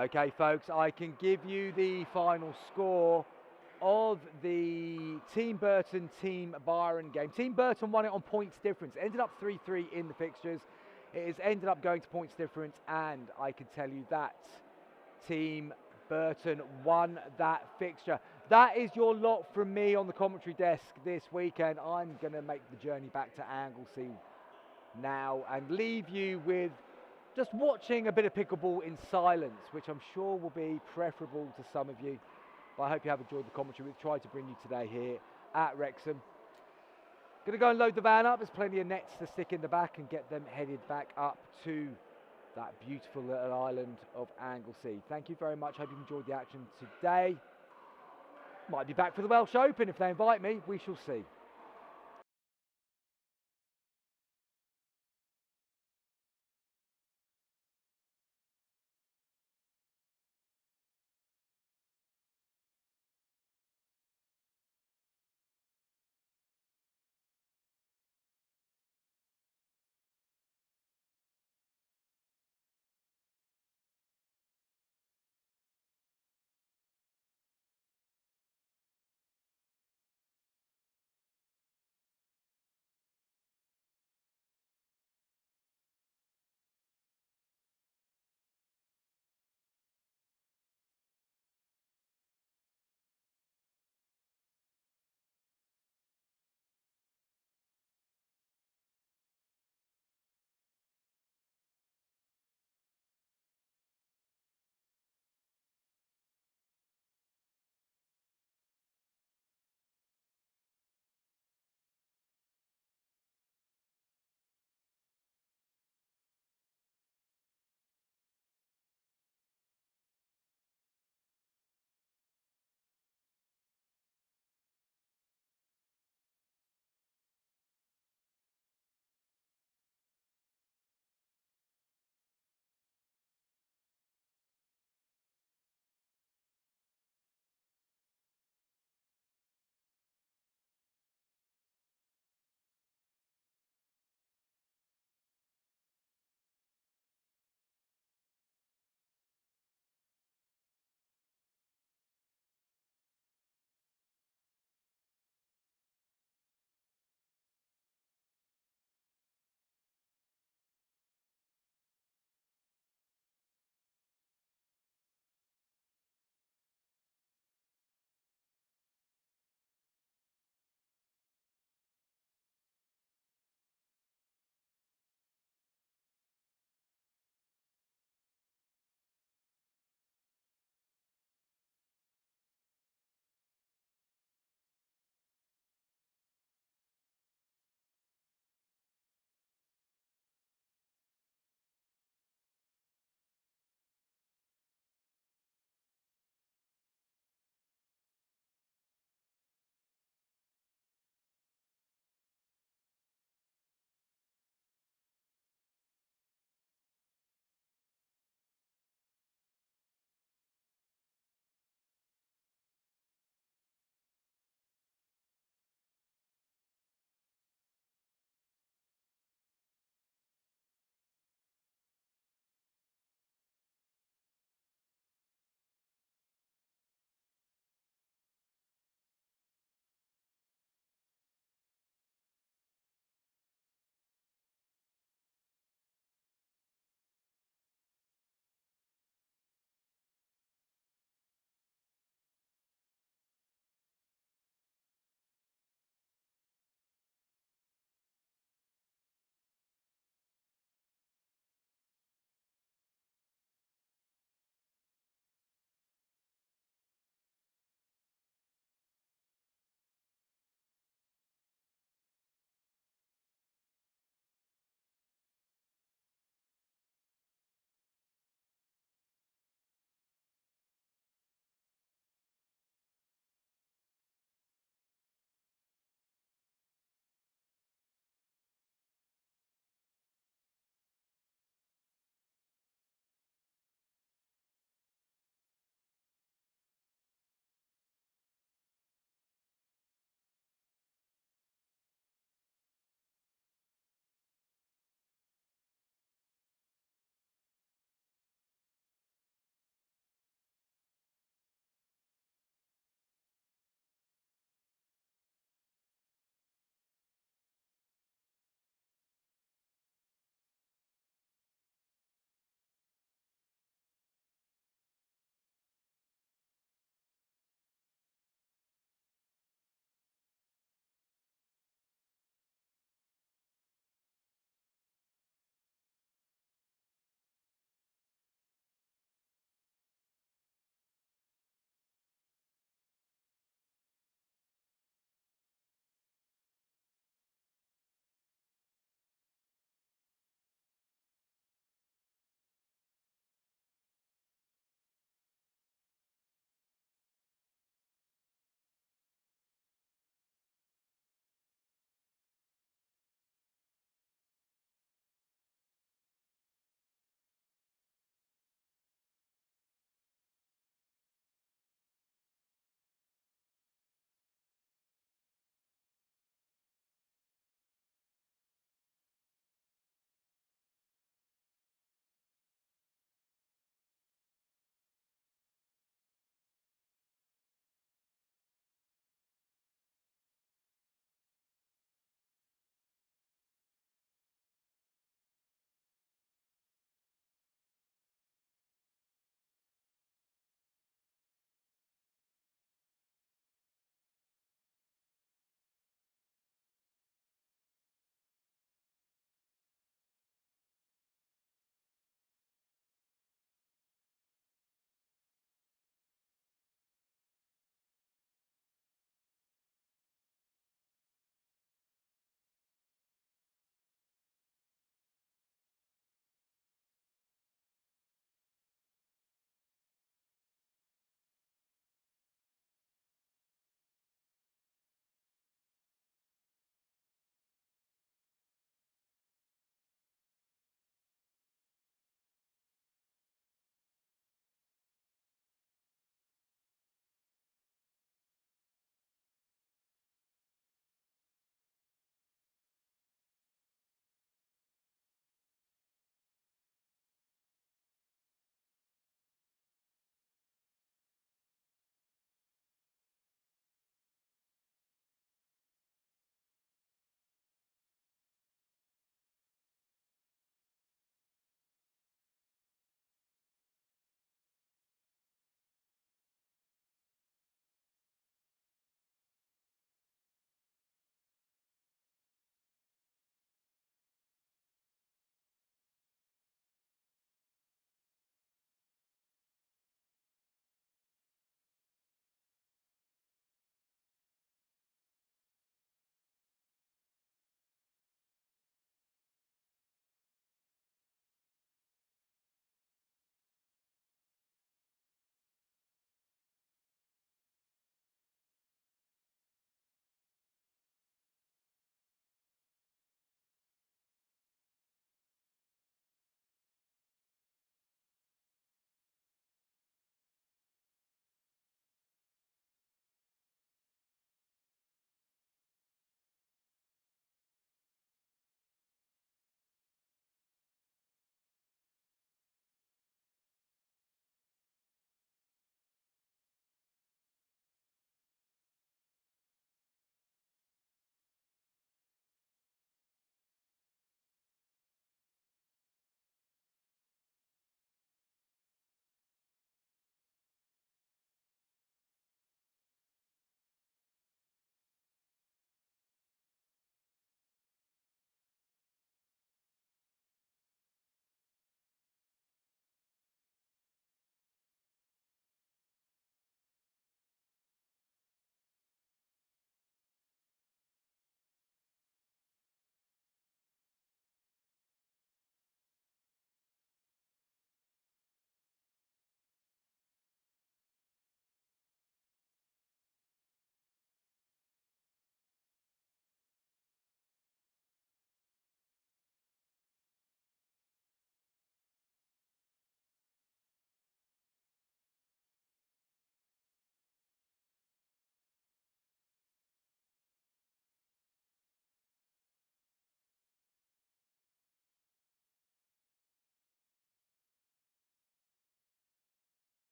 C: Okay, folks, I can give you the final score of the Team Burton, Team Byron game. Team Burton won it on points difference. Ended up 3-3 in the fixtures. It has ended up going to points difference, and I can tell you that Team Burton won that fixture. That is your lot from me on the commentary desk this weekend. I'm going to make the journey back to Anglesey now and leave you with just watching a bit of pickleball in silence, which I'm sure will be preferable to some of you. But I hope you have enjoyed the commentary we've tried to bring you today here at Wrexham. Going to go and load the van up. There's plenty of nets to stick in the back and get them headed back up to that beautiful little island of Anglesey. Thank you very much. Hope you enjoyed the action today. Might be back for the Welsh Open if they invite me. We shall see.